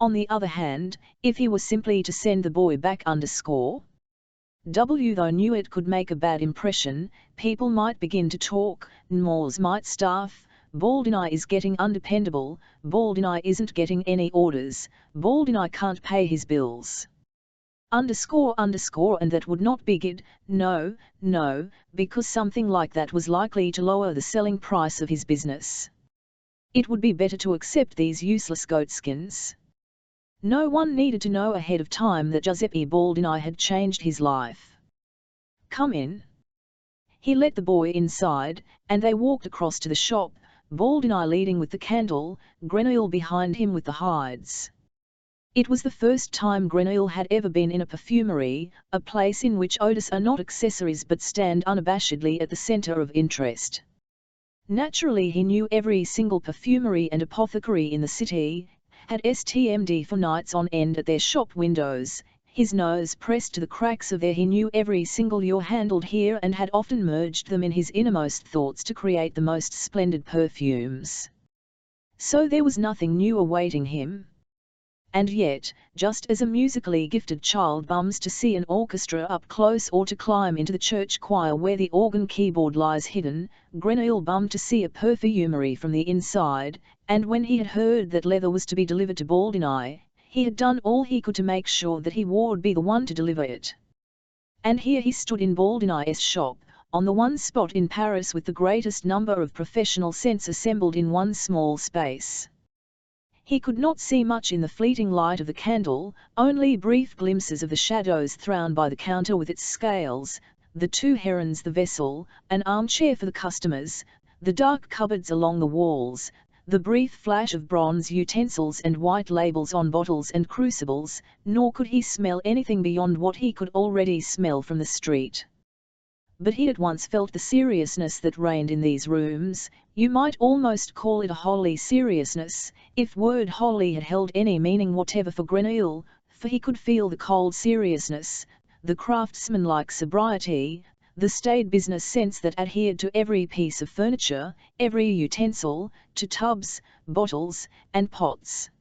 On the other hand, if he were simply to send the boy back though knew it could make a bad impression, people might begin to talk, Moors might staff, Baldini is getting undependable, Baldini isn't getting any orders, Baldini can't pay his bills. And that would not be good, no, because something like that was likely to lower the selling price of his business. It would be better to accept these useless goatskins. No one needed to know ahead of time that Giuseppe Baldini had changed his life. "Come in." He let the boy inside, and they walked across to the shop, Baldini leading with the candle, Grenouille behind him with the hides. It was the first time Grenouille had ever been in a perfumery, a place in which odors are not accessories but stand unabashedly at the center of interest. Naturally he knew every single perfumery and apothecary in the city, had STMD for nights on end at their shop windows, his nose pressed to the cracks of there. He knew every single ear handled here and had often merged them in his innermost thoughts to create the most splendid perfumes. So there was nothing new awaiting him. And yet, just as a musically gifted child bums to see an orchestra up close or to climb into the church choir where the organ keyboard lies hidden, Grenouille bummed to see a perfumery from the inside, and when he had heard that leather was to be delivered to Baldini, he had done all he could to make sure that he would be the one to deliver it. And here he stood in Baldini's shop, on the one spot in Paris with the greatest number of professional scents assembled in one small space. He could not see much in the fleeting light of the candle, only brief glimpses of the shadows thrown by the counter with its scales, the 2 herons, the vessel, an armchair for the customers, the dark cupboards along the walls, the brief flash of bronze utensils and white labels on bottles and crucibles, nor could he smell anything beyond what he could already smell from the street. But he at once felt the seriousness that reigned in these rooms. You might almost call it a holy seriousness, if word holy had held any meaning whatever for Grenouille, for he could feel the cold seriousness, the craftsmanlike sobriety, the staid business sense that adhered to every piece of furniture, every utensil, to tubs, bottles, and pots.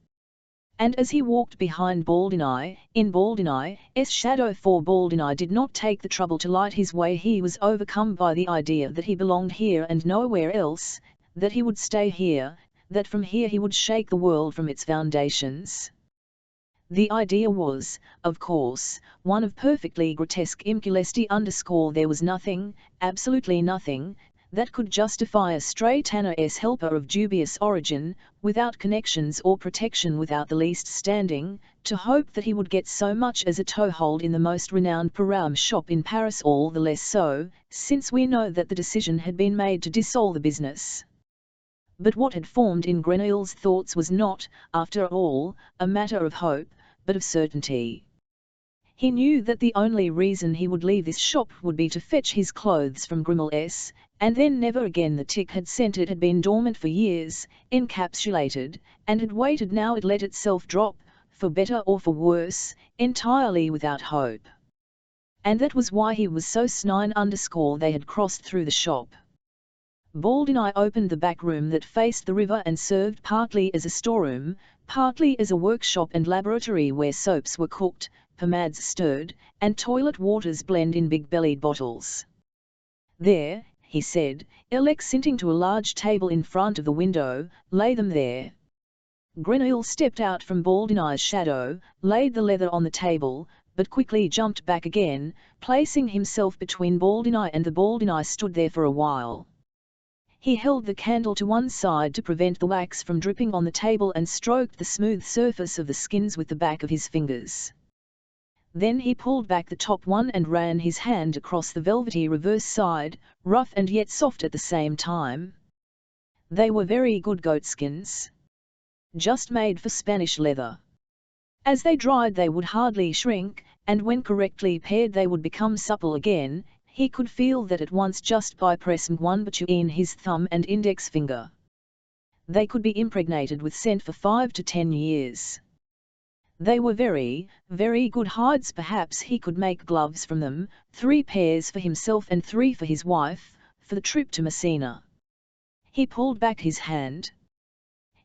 And as he walked behind Baldini, in Baldini's shadow, for Baldini did not take the trouble to light his way, he was overcome by the idea that he belonged here and nowhere else, that he would stay here, that from here he would shake the world from its foundations. The idea was, of course, one of perfectly grotesque imbecility. There was nothing, absolutely nothing, that could justify a stray tanner's helper of dubious origin, without connections or protection, without the least standing, to hope that he would get so much as a toehold in the most renowned Perfume shop in Paris, all the less so, since we know that the decision had been made to dissolve the business. But what had formed in Grenouille's thoughts was not, after all, a matter of hope, but of certainty. He knew that the only reason he would leave this shop would be to fetch his clothes from Grenouille's, and then never again. The tick had sent. It had been dormant for years, encapsulated, and had waited. Now it let itself drop, for better or for worse, entirely without hope. And that was why he was so snine. They had crossed through the shop. Baldini opened the back room that faced the river and served partly as a storeroom, partly as a workshop and laboratory where soaps were cooked, pomades stirred, and toilet waters blended in big-bellied bottles. There, he said, sinking to a large table in front of the window, lay them there. Grenouille stepped out from Baldini's shadow, laid the leather on the table, but quickly jumped back again, placing himself between Baldini and the Baldini stood there for a while. He held the candle to one side to prevent the wax from dripping on the table and stroked the smooth surface of the skins with the back of his fingers. Then he pulled back the top one and ran his hand across the velvety reverse side, rough and yet soft at the same time. They were very good goatskins, just made for Spanish leather. As they dried they would hardly shrink, and when correctly pared they would become supple again. He could feel that at once just by pressing one between his thumb and index finger. They could be impregnated with scent for 5 to 10 years. They were very, very good hides. Perhaps he could make gloves from them, 3 pairs for himself and 3 for his wife, for the trip to Messina. He pulled back his hand.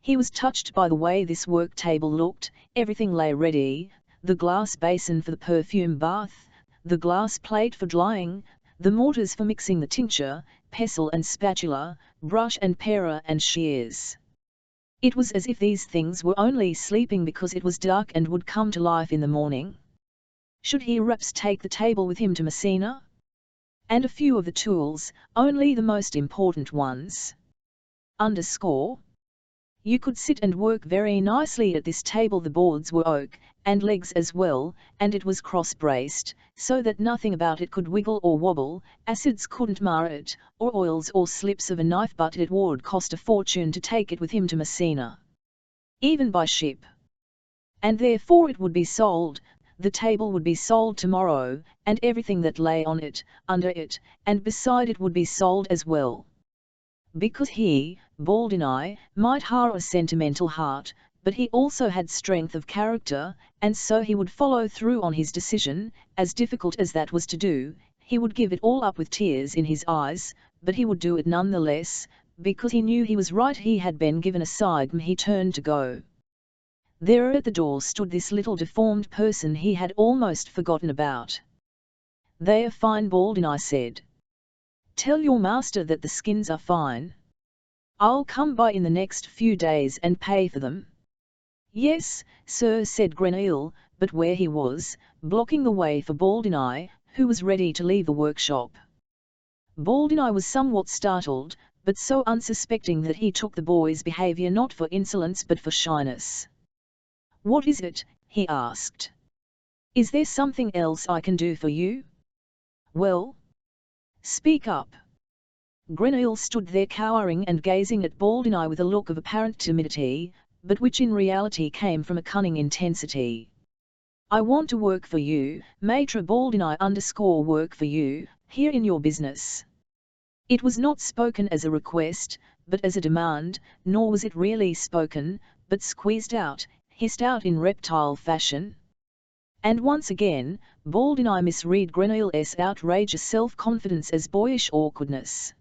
He was touched by the way this work table looked. Everything lay ready, the glass basin for the perfume bath, the glass plate for drying, the mortars for mixing the tincture, pestle and spatula, brush and parer and shears. It was as if these things were only sleeping because it was dark and would come to life in the morning. Should he perhaps take the table with him to Messina? And a few of the tools, only the most important ones. You could sit and work very nicely at this table. The boards were oak, and legs as well, and it was cross-braced, so that nothing about it could wiggle or wobble, acids couldn't mar it, or oils or slips of a knife, but it would cost a fortune to take it with him to Messina, even by ship. And therefore it would be sold, the table would be sold tomorrow, and everything that lay on it, under it, and beside it would be sold as well. Because he, Baldini, might have a sentimental heart, but he also had strength of character, and so he would follow through on his decision, as difficult as that was to do. He would give it all up with tears in his eyes, but he would do it nonetheless, because he knew he was right. He had been given a sign. He turned to go. There at the door stood this little deformed person he had almost forgotten about. "They are fine," Baldini said. "Tell your master that the skins are fine. I'll come by in the next few days and pay for them." "Yes, sir," said Grenouille, but where he was, blocking the way for Baldini, who was ready to leave the workshop. Baldini was somewhat startled, but so unsuspecting that he took the boy's behavior not for insolence but for shyness. "What is it?" he asked. "Is there something else I can do for you?" "Well, speak up." Grenouille stood there cowering and gazing at Baldini with a look of apparent timidity, but which in reality came from a cunning intensity. "I want to work for you, Maître Baldini work for you, here in your business." It was not spoken as a request, but as a demand, nor was it really spoken, but squeezed out, hissed out in reptile fashion. And once again, Baldini misread Grenouille's outrageous self-confidence as boyish awkwardness.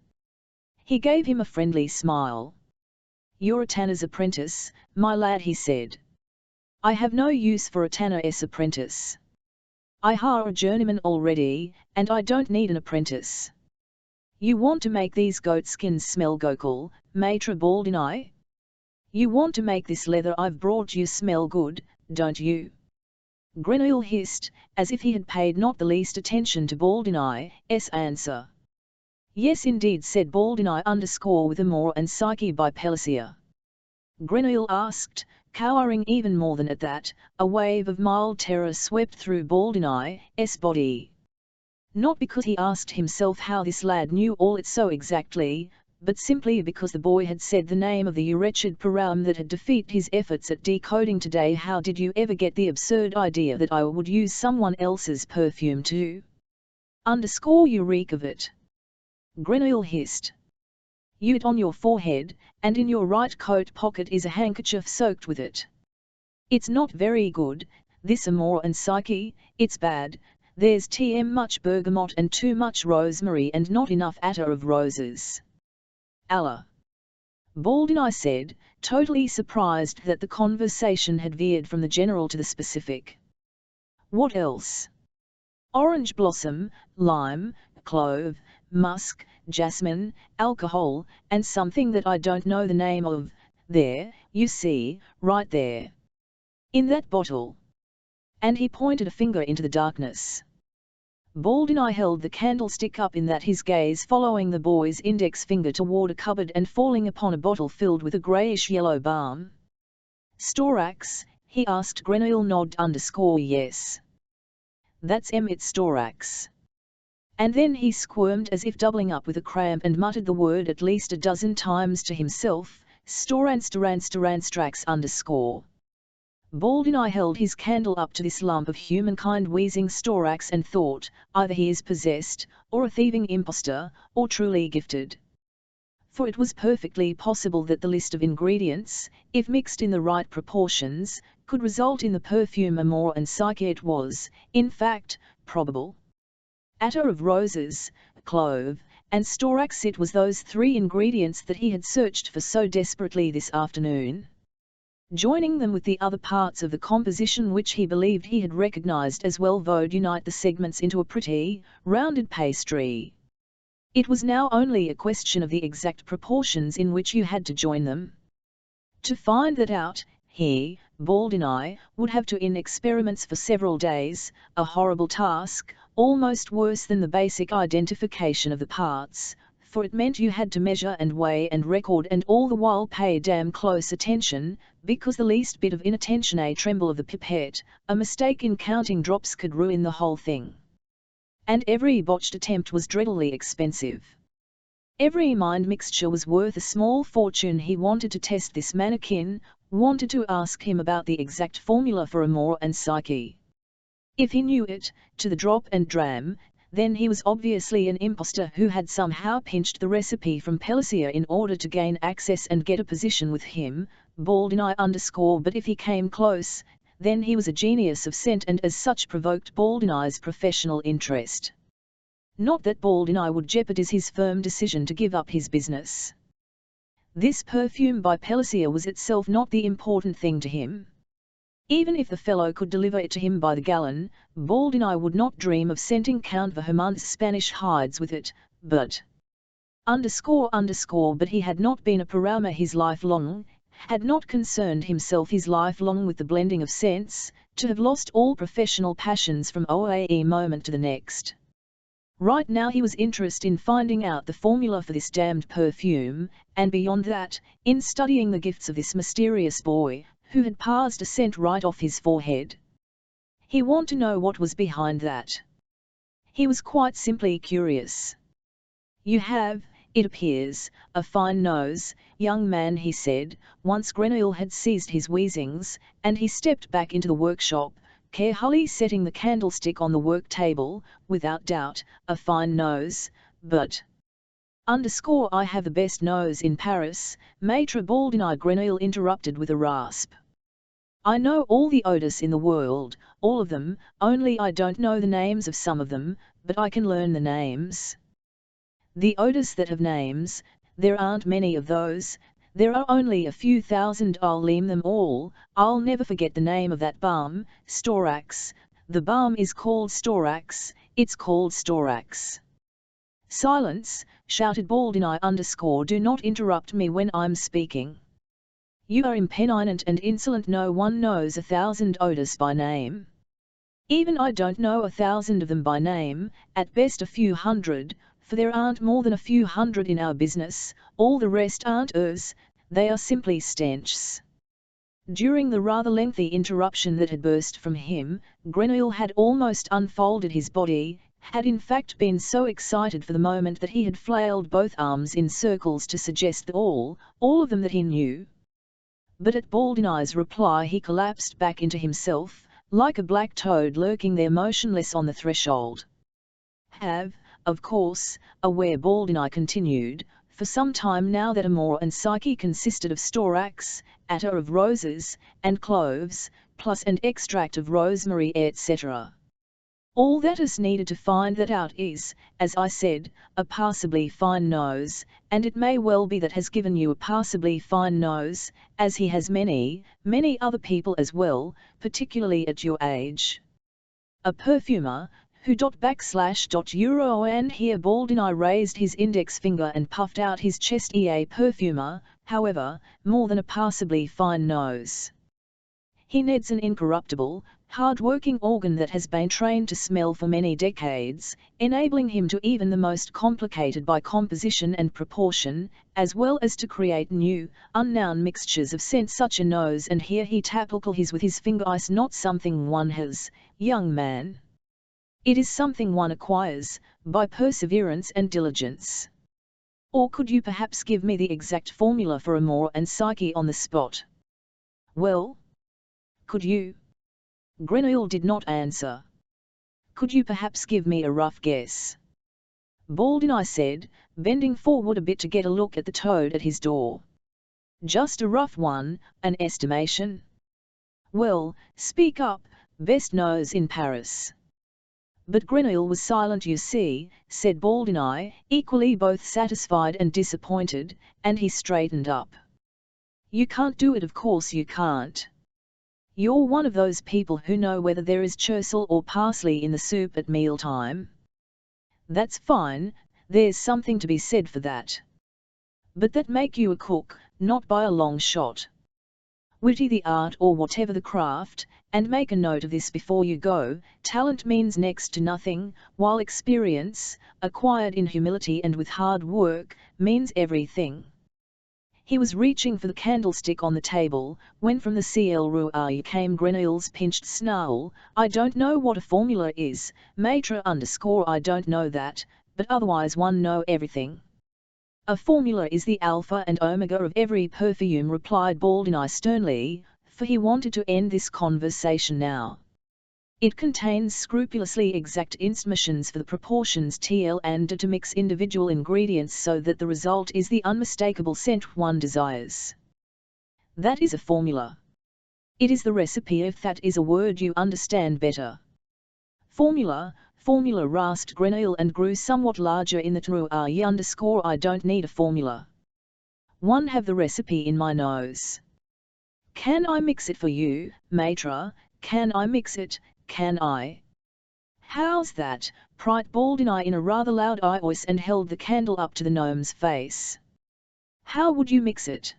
He gave him a friendly smile. "You're a tanner's apprentice, my lad," he said. I have no use for a tanner's apprentice. I hire a journeyman already, and I don't need an apprentice. You want to make these goat skins smell Gokul, Maitre Baldini? You want to make this leather I've brought you smell good, don't you? Grenouille hissed, as if he had paid not the least attention to Baldini's answer. Yes indeed, said Baldini with Amour and Psyche by Pellissier. Grenouille asked, cowering even more than at that. A wave of mild terror swept through Baldini's body. Not because he asked himself how this lad knew all it so exactly, but simply because the boy had said the name of the wretched Perfume that had defeated his efforts at decoding today. How did you ever get the absurd idea that I would use someone else's perfume too? You reek of it. Grenouille hissed. You'd on your forehead, and in your right coat pocket is a handkerchief soaked with it. It's not very good, this Amour and Psyche, it's bad. There's too much bergamot and too much rosemary and not enough attar of roses. Allah! Baldini said, totally surprised that the conversation had veered from the general to the specific. What else? Orange blossom, lime, clove, musk, jasmine, alcohol, and something that I don't know the name of. There, you see, right there. In that bottle. And he pointed a finger into the darkness. Baldini held the candlestick up in that, his gaze following the boy's index finger toward a cupboard and falling upon a bottle filled with a greyish-yellow balm. Storax, he asked. Grenouille nodded. Yes. That's it, Storax. And then he squirmed as if doubling up with a cramp and muttered the word at least a dozen times to himself, Storanstrax_. Baldini held his candle up to this lump of humankind wheezing Storax and thought, either he is possessed, or a thieving impostor, or truly gifted. For it was perfectly possible that the list of ingredients, if mixed in the right proportions, could result in the perfume Amour and Psyche. It was, in fact, probable. Attar of roses, clove, and Storax, it was those three ingredients that he had searched for so desperately this afternoon. Joining them with the other parts of the composition which he believed he had recognized as well would unite the segments into a pretty, rounded pastry. It was now only a question of the exact proportions in which you had to join them. To find that out, he, Baldini, would have to in experiments for several days, a horrible task, almost worse than the basic identification of the parts, for it meant you had to measure and weigh and record and all the while pay damn close attention, because the least bit of inattention, a tremble of the pipette, a mistake in counting drops could ruin the whole thing. And every botched attempt was dreadfully expensive. Every mind mixture was worth a small fortune. He wanted to test this mannequin, wanted to ask him about the exact formula for Amour and Psyche. If he knew it, to the drop and dram, then he was obviously an impostor who had somehow pinched the recipe from Pellissier in order to gain access and get a position with him, Baldini_. But if he came close, then he was a genius of scent and as such provoked Baldini's professional interest. Not that Baldini would jeopardize his firm decision to give up his business. This perfume by Pellissier was itself not the important thing to him. Even if the fellow could deliver it to him by the gallon, Baldini would not dream of scenting Count Vermund's Spanish hides with it, but but he had not been a Perfumer his life long, had not concerned himself his life long with the blending of scents, to have lost all professional passions from OAE moment to the next. Right now he was interested in finding out the formula for this damned perfume, and beyond that, in studying the gifts of this mysterious boy, who had passed a scent right off his forehead. He wanted to know what was behind that. He was quite simply curious. You have, it appears, a fine nose, young man, he said, once Grenouille had ceased his wheezings, and he stepped back into the workshop, carefully setting the candlestick on the work table. Without doubt, a fine nose, but I have the best nose in Paris, Maitre Baldini. Grenouille interrupted with a rasp. I know all the odors in the world, all of them, only I don't know the names of some of them, but I can learn the names. The odors that have names, there aren't many of those, There are only a few thousand, I'll name them all. I'll never forget the name of that balm, Storax. The balm is called Storax, it's called Storax. Silence, shouted Baldini_. Do not interrupt me when I'm speaking. You are impenitent and insolent. No one knows 1,000 odors by name. Even I don't know 1,000 of them by name, at best a few hundred, for there aren't more than a few hundred in our business, all the rest aren't odors, they are simply stenches. During the rather lengthy interruption that had burst from him, Grenouille had almost unfolded his body, had in fact been so excited for the moment that he had flailed both arms in circles to suggest that all of them that he knew. But at Baldini's reply he collapsed back into himself, like a black toad lurking there motionless on the threshold. Have, of course, aware Baldini continued, for some time now that Amor and Psyche consisted of storax, attar of roses, and cloves, plus an extract of rosemary etc. All that is needed to find that out is, as I said, a passably fine nose, and it may well be that has given you a passably fine nose, as he has many other people as well, particularly at your age. A perfumer, who /euro and here Baldini raised his index finger and puffed out his chest. A perfumer, however, more than a passably fine nose. He needs an incorruptible, hard-working organ that has been trained to smell for many decades, enabling him to even the most complicated by composition and proportion, as well as to create new, unknown mixtures of scent. Such a nose, and here he tapped his with his finger, is not something one has, young man. It is something one acquires, by perseverance and diligence. Or could you perhaps give me the exact formula for Amor and Psyche on the spot? Well? Could you? Grenouille did not answer. Could you perhaps give me a rough guess? Baldini said, bending forward a bit to get a look at the toad at his door. Just a rough one, an estimation? Well, speak up, best nose in Paris. But Grenouille was silent. You see, said Baldini, equally both satisfied and disappointed, and he straightened up. You can't do it, of course you can't. You're one of those people who know whether there is chercel or parsley in the soup at mealtime. That's fine, there's something to be said for that. But that make you a cook, not by a long shot. Witty the art or whatever the craft, and make a note of this before you go, talent means next to nothing, while experience, acquired in humility and with hard work, means everything. He was reaching for the candlestick on the table, when from the Ciel came Grenouille's pinched snarl. I don't know what a formula is, Maitre_, I don't know that, but otherwise one know everything. A formula is the alpha and omega of every perfume, replied Baldini sternly, for he wanted to end this conversation now. It contains scrupulously exact instructions for the proportions TL and to mix individual ingredients so that the result is the unmistakable scent one desires. That is a formula. It is the recipe, if that is a word you understand better. Formula, rasped Grenouille and grew somewhat larger in the true. I don't need a formula. One have the recipe in my nose. Can I mix it for you, Maitre? Can I mix it? Can I? How's that? Piped Baldini in a rather loud voice and held the candle up to the gnome's face. How would you mix it?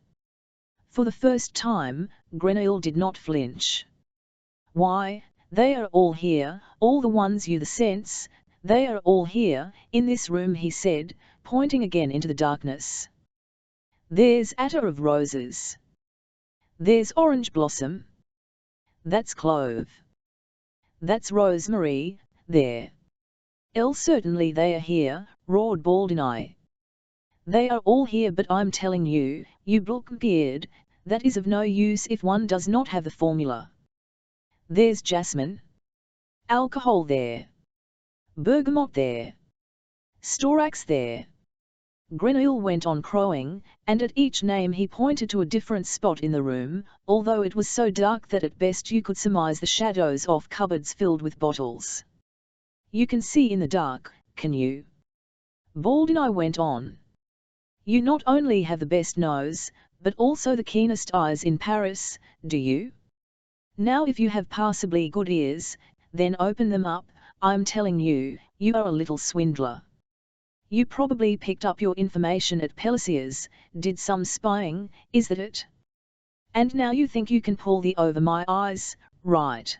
For the first time, Grenouille did not flinch. Why, they are all here, all the ones you the scents, they are all here, in this room, he said, pointing again into the darkness. There's attar of roses. There's orange blossom. That's clove. That's rosemary, there. Certainly they are here, roared Baldini. They are all here, but I'm telling you, you blockbeard, that is of no use if one does not have the formula. There's jasmine. Alcohol there. Bergamot there. Storax there. Grenouille went on crowing, and at each name he pointed to a different spot in the room, although it was so dark that at best you could surmise the shadows off cupboards filled with bottles. You can see in the dark, can you? Baldini went on. You not only have the best nose, but also the keenest eyes in Paris, do you? Now if you have passably good ears, then open them up. I'm telling you, you are a little swindler. You probably picked up your information at Pellicier's, did some spying, is that it? And now you think you can pull the over my eyes, right?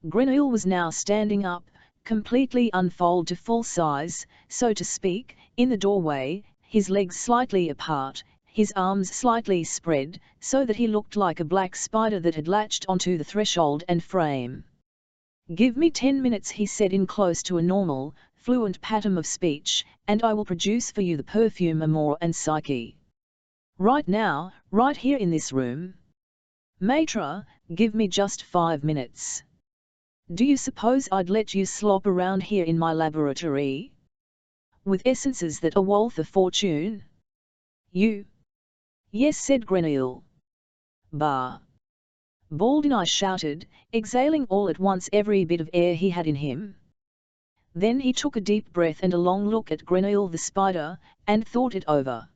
Grenouille was now standing up, completely unfolded to full size, so to speak, in the doorway, his legs slightly apart, his arms slightly spread, so that he looked like a black spider that had latched onto the threshold and frame. "Give me 10 minutes," he said in close to a normal, fluent pattern of speech, "and I will produce for you the perfume Amour and Psyche. Right now, right here in this room. Maitre, give me just 5 minutes. Do you suppose I'd let you slop around here in my laboratory? With essences that are worth a fortune? You?" "Yes," said Grenouille. "Bah!" Baldini shouted, exhaling all at once every bit of air he had in him. Then he took a deep breath and a long look at Grenouille the spider, and thought it over.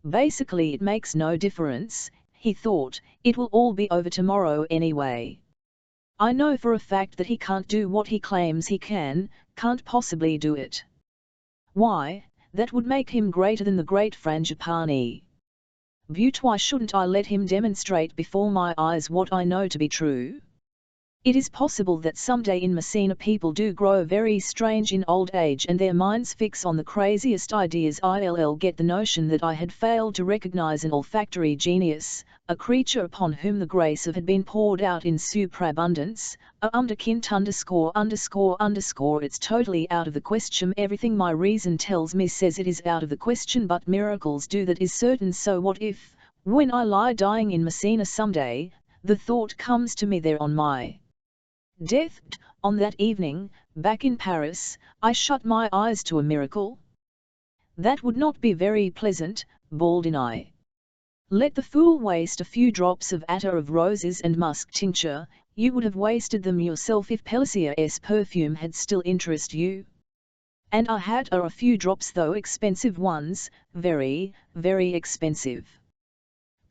Basically it makes no difference, he thought, it will all be over tomorrow anyway. I know for a fact that he can't do what he claims he can, can't possibly do it. Why, that would make him greater than the great Frangipani. But why shouldn't I let him demonstrate before my eyes what I know to be true? It is possible that someday in Messina people do grow very strange in old age and their minds fix on the craziest ideas. I'll get the notion that I had failed to recognize an olfactory genius, a creature upon whom the grace of had been poured out in superabundance, ______. It's totally out of the question. Everything my reason tells me says it is out of the question, but miracles do, that is certain. So what if, when I lie dying in Messina someday, the thought comes to me there on my death, on that evening, back in Paris, I shut my eyes to a miracle? That would not be very pleasant, Baldini. Let the fool waste a few drops of attar of roses and musk tincture, you would have wasted them yourself if Pellicier's perfume had still interest you. And I had a few drops, though expensive ones, very, very expensive.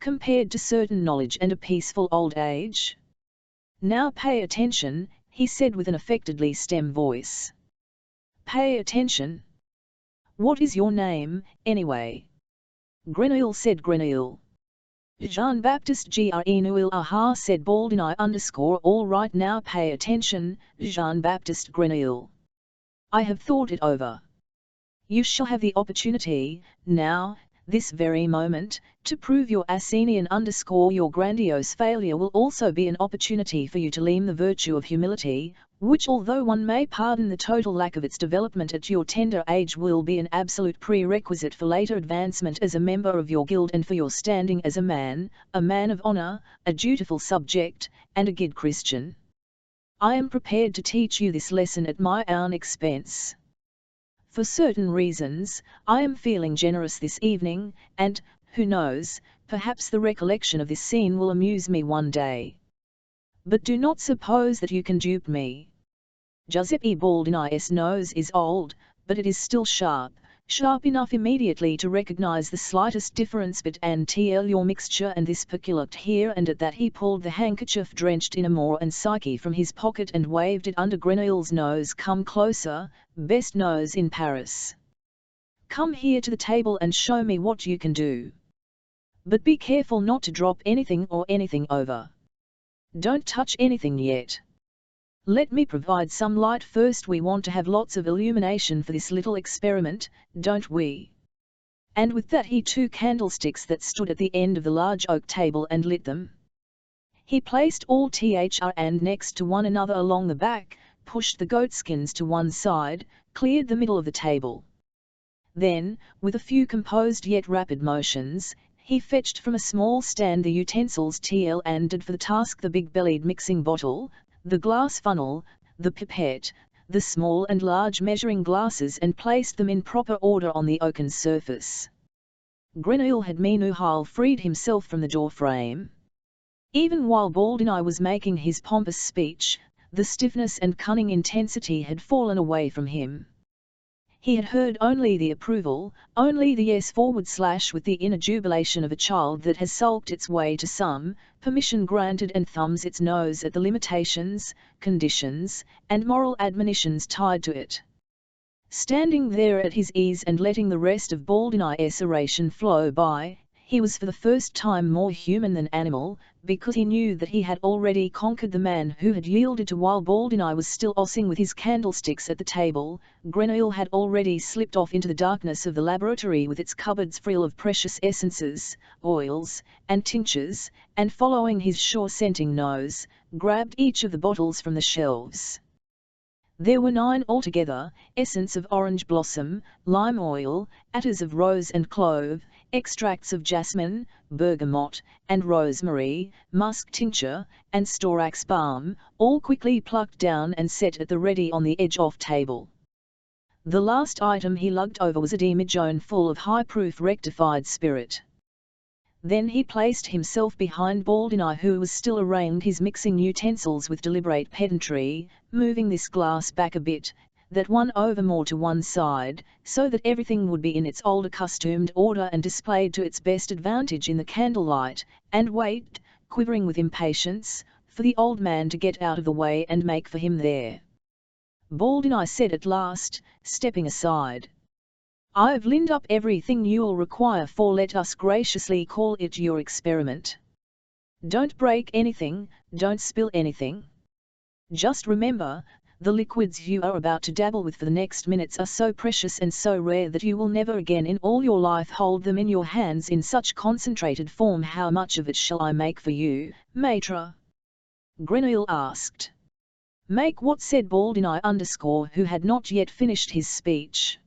Compared to certain knowledge and a peaceful old age. Now pay attention, he said with an affectedly stem voice. Pay attention. What is your name, anyway? Grenouille, said Grenouille. Jean-Baptiste Grenouille. Aha, said Baldini. All right, now pay attention, Jean-Baptiste Grenouille. I have thought it over. You shall have the opportunity, now, this very moment, to prove your Asenian. Your grandiose failure will also be an opportunity for you to learn the virtue of humility, which, although one may pardon the total lack of its development at your tender age, will be an absolute prerequisite for later advancement as a member of your guild and for your standing as a man of honor, a dutiful subject, and a good Christian. I am prepared to teach you this lesson at my own expense. For certain reasons, I am feeling generous this evening, and, who knows, perhaps the recollection of this scene will amuse me one day. But do not suppose that you can dupe me. Giuseppe Baldini's nose is old, but it is still sharp enough immediately to recognize the slightest difference between your mixture and this peculiar here. And at that he pulled the handkerchief drenched in Amour and Psyche from his pocket and waved it under Grenouille's nose. Come closer, best nose in Paris. Come here to the table and show me what you can do. But be careful not to drop anything or anything over. Don't touch anything yet. Let me provide some light first. We want to have lots of illumination for this little experiment, don't we? And with that he took candlesticks that stood at the end of the large oak table and lit them. He placed all and next to one another along the back, pushed the goatskins to one side, cleared the middle of the table. Then, with a few composed yet rapid motions, he fetched from a small stand the utensils and did for the task: the big-bellied mixing bottle, the glass funnel, the pipette, the small and large measuring glasses, and placed them in proper order on the oaken surface. Grenouille had meanwhile freed himself from the door frame. Even while Baldini was making his pompous speech, the stiffness and cunning intensity had fallen away from him. He had heard only the approval, only the yes with the inner jubilation of a child that has sulked its way to some permission granted and thumbs its nose at the limitations, conditions, and moral admonitions tied to it. Standing there at his ease and letting the rest of Baldini's oration flow by, he was for the first time more human than animal, because he knew that he had already conquered the man who had yielded to while Baldini was still ossing with his candlesticks at the table. Grenouille had already slipped off into the darkness of the laboratory with its cupboards full of precious essences, oils, and tinctures, and following his sure-scenting nose, grabbed each of the bottles from the shelves. There were 9 altogether: essence of orange blossom, lime oil, attar of rose and clove, extracts of jasmine, bergamot, and rosemary, musk tincture, and storax balm, all quickly plucked down and set at the ready on the edge-off table. The last item he lugged over was a demijohn full of high-proof rectified spirit. Then he placed himself behind Baldini, who was still arraying his mixing utensils with deliberate pedantry, moving this glass back a bit, that one over more to one side, so that everything would be in its old accustomed order and displayed to its best advantage in the candlelight, and waited, quivering with impatience, for the old man to get out of the way and make for him there. Baldini said at last, stepping aside, "I've lined up everything you'll require for, let us graciously call it, your experiment. Don't break anything, don't spill anything. Just remember, the liquids you are about to dabble with for the next minutes are so precious and so rare that you will never again in all your life hold them in your hands in such concentrated form." "How much of it shall I make for you, Maitre?" Grenouille asked. "Make what?" said Baldini who had not yet finished his speech.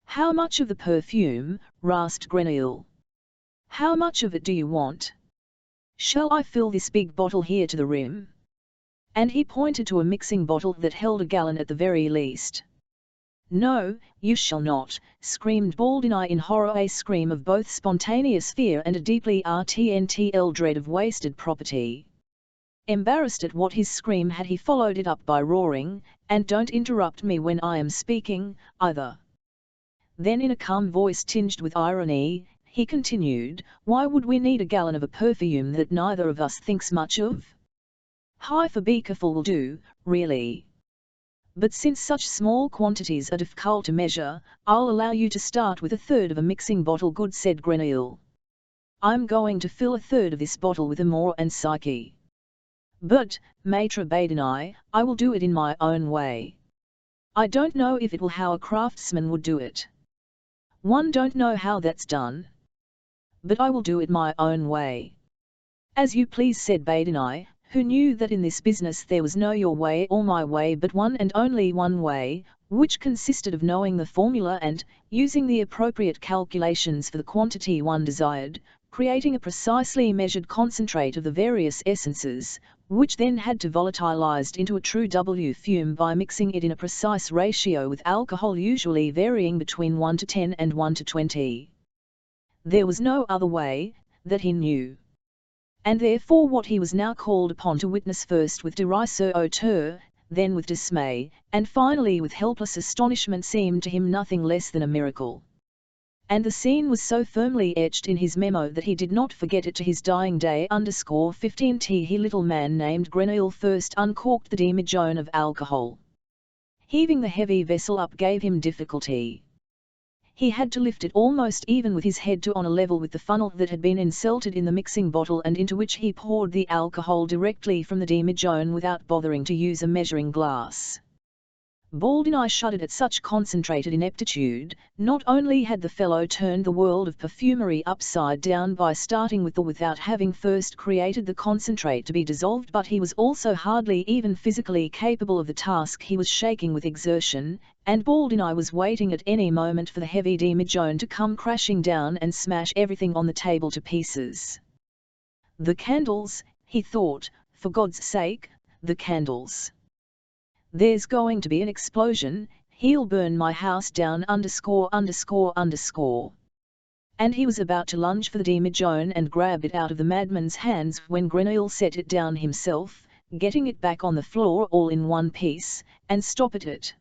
"How much of the perfume?" rasped Grenouille. "How much of it do you want? Shall I fill this big bottle here to the rim?" And he pointed to a mixing bottle that held a gallon at the very least. "No, you shall not," screamed Baldini in horror, a scream of both spontaneous fear and a deeply rtntl dread of wasted property. Embarrassed at what his scream had, he followed it up by roaring, "And don't interrupt me when I am speaking, either." Then in a calm voice tinged with irony, he continued, "Why would we need a gallon of a perfume that neither of us thinks much of? Half a beakerful will do, really. But since such small quantities are difficult to measure, I'll allow you to start with a third of a mixing bottle." "Good," said Grenouille. "I'm going to fill a third of this bottle with amore and psyche. But, Maitre Baldini, I will do it in my own way. I don't know if it will how a craftsman would do it. One don't know how that's done. But I will do it my own way." "As you please," said Baldini, who knew that in this business there was no your way or my way but one and only one way, which consisted of knowing the formula and, using the appropriate calculations for the quantity one desired, creating a precisely measured concentrate of the various essences, which then had to volatilized into a true fume by mixing it in a precise ratio with alcohol usually varying between 1 to 10 and 1 to 20. There was no other way, that he knew. And therefore what he was now called upon to witness, first with derisive hauteur, then with dismay, and finally with helpless astonishment, seemed to him nothing less than a miracle. And the scene was so firmly etched in his memo that he did not forget it to his dying day. 15t He little man named Grenouille first uncorked the demijohn of alcohol. Heaving the heavy vessel up gave him difficulty. He had to lift it almost even with his head to on a level with the funnel that had been inserted in the mixing bottle and into which he poured the alcohol directly from the demijohn without bothering to use a measuring glass. Baldini shuddered at such concentrated ineptitude. Not only had the fellow turned the world of perfumery upside down by starting with the without having first created the concentrate to be dissolved, but he was also hardly even physically capable of the task. He was shaking with exertion, and Baldini was waiting at any moment for the heavy demijohn to come crashing down and smash everything on the table to pieces. "The candles," he thought, "for God's sake, the candles. There's going to be an explosion, he'll burn my house down .. And he was about to lunge for the demijohn and grab it out of the madman's hands when Grenouille set it down himself, getting it back on the floor all in one piece, and stopped it.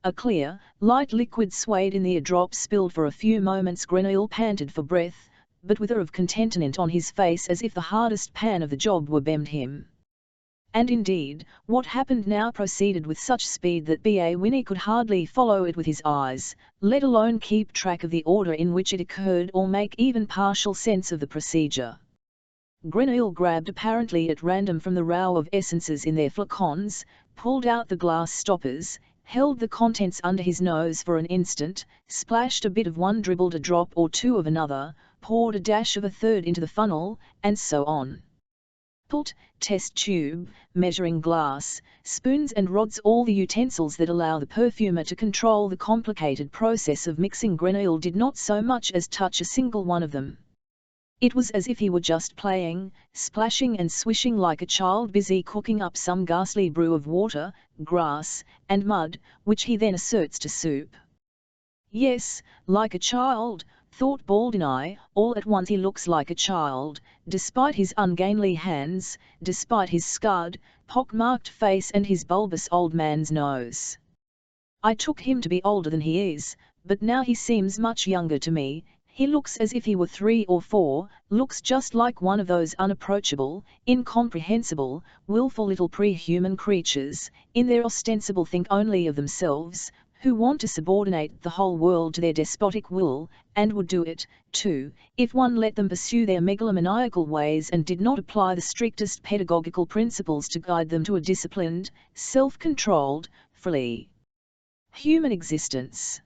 A clear, light liquid swayed in the air, drop spilled for a few moments. Grenouille panted for breath, but with a of contentment on his face, as if the hardest pan of the job were beyond him. And indeed, what happened now proceeded with such speed that B.A. Winnie could hardly follow it with his eyes, let alone keep track of the order in which it occurred or make even partial sense of the procedure. Grenouille grabbed apparently at random from the row of essences in their flacons, pulled out the glass stoppers, held the contents under his nose for an instant, splashed a bit of one, dribbled a drop or two of another, poured a dash of a third into the funnel, and so on. Pult, test tube, measuring glass, spoons and rods, all the utensils that allow the perfumer to control the complicated process of mixing. Grenouille did not so much as touch a single one of them. It was as if he were just playing, splashing and swishing like a child busy cooking up some ghastly brew of water, grass, and mud, which he then asserts to soup. Yes, like a child, thought Baldini. All at once he looks like a child, despite his ungainly hands, despite his scarred, pock-marked face and his bulbous old man's nose. I took him to be older than he is, but now he seems much younger to me. He looks as if he were 3 or 4, looks just like one of those unapproachable, incomprehensible, willful little pre-human creatures, in their ostensible think only of themselves, who want to subordinate the whole world to their despotic will, and would do it, too, if one let them pursue their megalomaniacal ways and did not apply the strictest pedagogical principles to guide them to a disciplined, self-controlled, free human existence.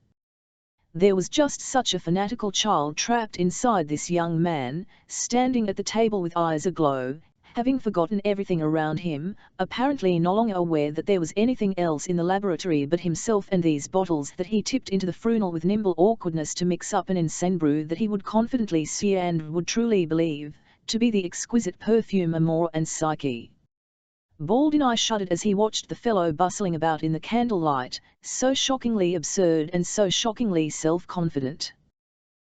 There was just such a fanatical child trapped inside this young man, standing at the table with eyes aglow, having forgotten everything around him, apparently no longer aware that there was anything else in the laboratory but himself and these bottles that he tipped into the frunel with nimble awkwardness to mix up an insane brew that he would confidently swear and would truly believe to be the exquisite perfume Amour and Psyche. Baldini shuddered as he watched the fellow bustling about in the candlelight, so shockingly absurd and so shockingly self-confident.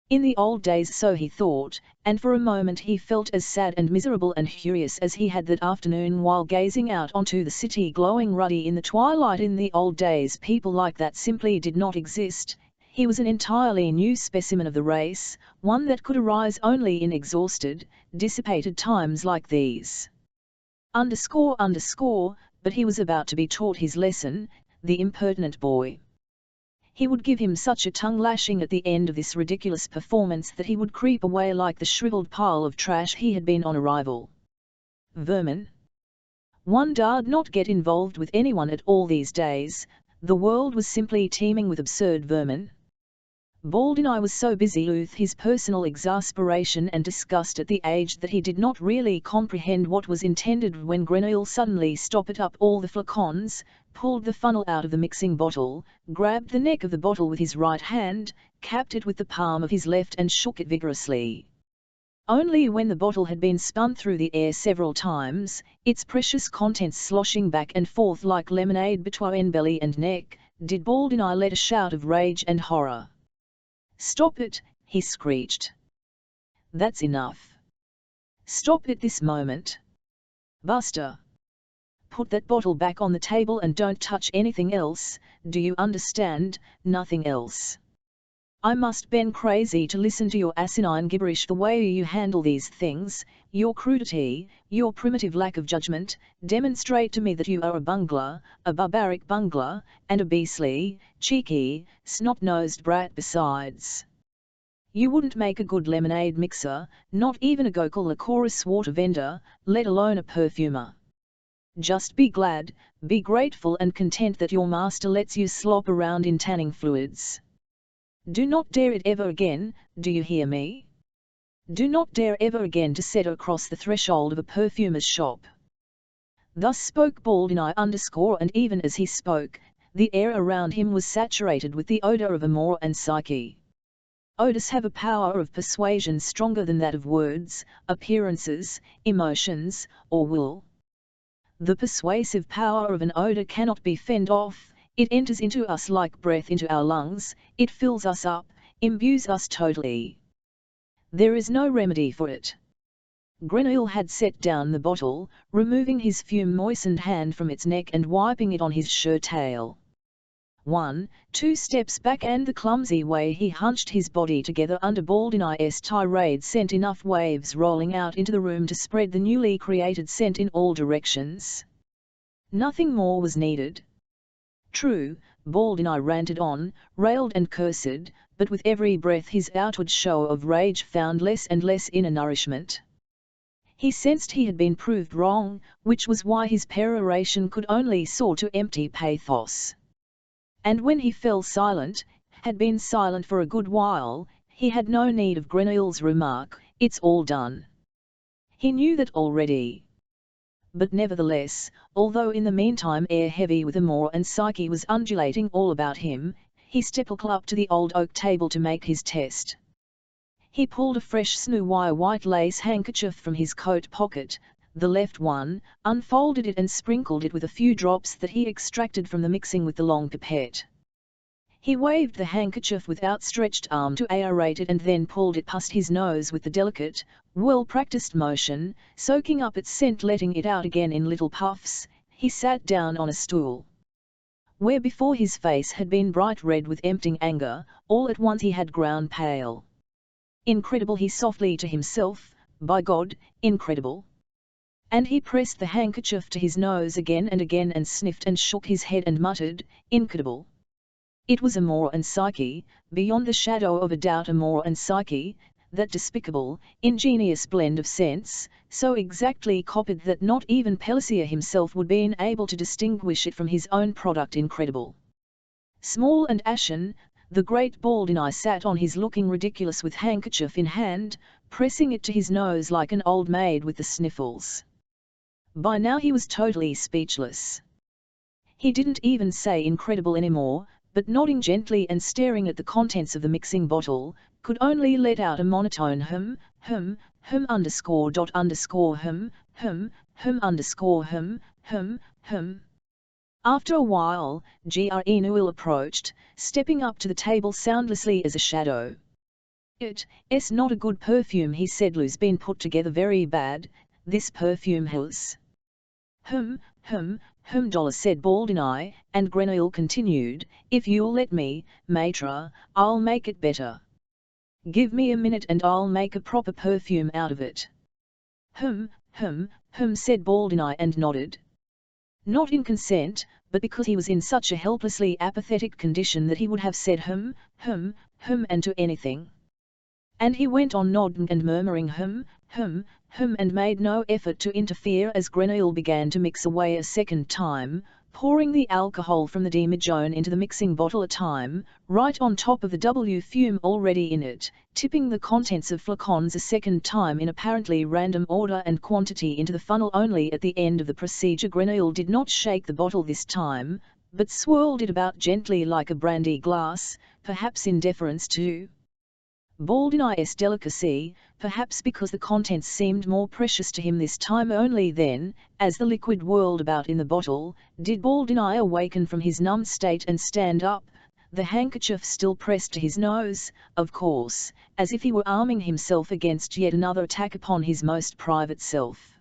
In the old days, so he thought, and for a moment he felt as sad and miserable and furious as he had that afternoon while gazing out onto the city glowing ruddy in the twilight. In the old days people like that simply did not exist. He was an entirely new specimen of the race, one that could arise only in exhausted, dissipated times like these. But he was about to be taught his lesson, the impertinent boy. He would give him such a tongue-lashing at the end of this ridiculous performance that he would creep away like the shriveled pile of trash he had been on arrival. Vermin. One dared not get involved with anyone at all these days. The world was simply teeming with absurd vermin. Baldini was so busy with his personal exasperation and disgust at the age that he did not really comprehend what was intended when Grenouille suddenly stopped up all the flacons, pulled the funnel out of the mixing bottle, grabbed the neck of the bottle with his right hand, capped it with the palm of his left and shook it vigorously. Only when the bottle had been spun through the air several times, its precious contents sloshing back and forth like lemonade between belly and neck, did Baldini let a shout of rage and horror. "Stop it," he screeched. "That's enough. Stop it this moment. Buster. Put that bottle back on the table and don't touch anything else, do you understand? Nothing else. I must been crazy to listen to your asinine gibberish the way you handle these things, your crudity, your primitive lack of judgment. Demonstrate to me that you are a bungler, a barbaric bungler, and a beastly, cheeky, snot-nosed brat besides. You wouldn't make a good lemonade mixer, not even a local licorice water vendor, let alone a perfumer. Just be glad, be grateful and content that your master lets you slop around in tanning fluids. Do not dare it ever again, do you hear me? Do not dare ever again to set across the threshold of a perfumer's shop." Thus spoke Baldini and even as he spoke, the air around him was saturated with the odor of Amour and Psyche. Odors have a power of persuasion stronger than that of words, appearances, emotions, or will. The persuasive power of an odor cannot be fended off. It enters into us like breath into our lungs, it fills us up, imbues us totally. There is no remedy for it. Grenouille had set down the bottle, removing his fume-moistened hand from its neck and wiping it on his shirt tail. 1, 2 steps back, and the clumsy way he hunched his body together under Baldini's tirade sent enough waves rolling out into the room to spread the newly created scent in all directions. Nothing more was needed. True, Baldini ranted on, railed and cursed, but with every breath his outward show of rage found less and less inner nourishment. He sensed he had been proved wrong, which was why his peroration could only soar to empty pathos. And when he fell silent, had been silent for a good while, he had no need of Grenouille's remark, "It's all done." He knew that already. But nevertheless, although in the meantime air heavy with amour and psyche was undulating all about him, he stepped up to the old oak table to make his test. He pulled a fresh snow white lace handkerchief from his coat pocket, the left one, unfolded it and sprinkled it with a few drops that he extracted from the mixing with the long pipette. He waved the handkerchief with outstretched arm to aerate it and then pulled it past his nose with the delicate, well-practiced motion, soaking up its scent, letting it out again in little puffs. He sat down on a stool. Where before his face had been bright red with emptying anger, all at once he had ground pale. Incredible, he softly to himself, by God, incredible. And he pressed the handkerchief to his nose again and sniffed and shook his head and muttered, incredible. It was amour and psyche, beyond the shadow of a doubt, amour and psyche, that despicable, ingenious blend of scents, so exactly copied that not even Pellissier himself would be able to distinguish it from his own product. Incredible. Small and ashen, the great Baldini sat on his looking ridiculous with handkerchief in hand, pressing it to his nose like an old maid with the sniffles. By now he was totally speechless. He didn't even say incredible anymore, but nodding gently and staring at the contents of the mixing bottle, could only let out a monotone hum, hum, hum underscore dot underscore hum, hum, hum underscore hum, hum, hum. After a while, Grenouille approached, stepping up to the table soundlessly as a shadow. "It's not a good perfume," he said. "Lou's been put together very bad, this perfume has." "Hum, said Baldini, and Grenouille continued, "If you'll let me, maître, I'll make it better. Give me a minute and I'll make a proper perfume out of it." Hum, said Baldini and nodded. Not in consent, but because he was in such a helplessly apathetic condition that he would have said hum, and to anything. And he went on nodding and murmuring hum, and made no effort to interfere as Grenouille began to mix away a second time, pouring the alcohol from the demijohn into the mixing bottle a time, right on top of the fume already in it, tipping the contents of flacons a second time in apparently random order and quantity into the funnel. Only at the end of the procedure Grenouille did not shake the bottle this time, but swirled it about gently like a brandy glass, perhaps in deference to Baldini's delicacy, perhaps because the contents seemed more precious to him this time. Only then, as the liquid whirled about in the bottle, did Baldini awaken from his numb state and stand up, the handkerchief still pressed to his nose, of course, as if he were arming himself against yet another attack upon his most private self.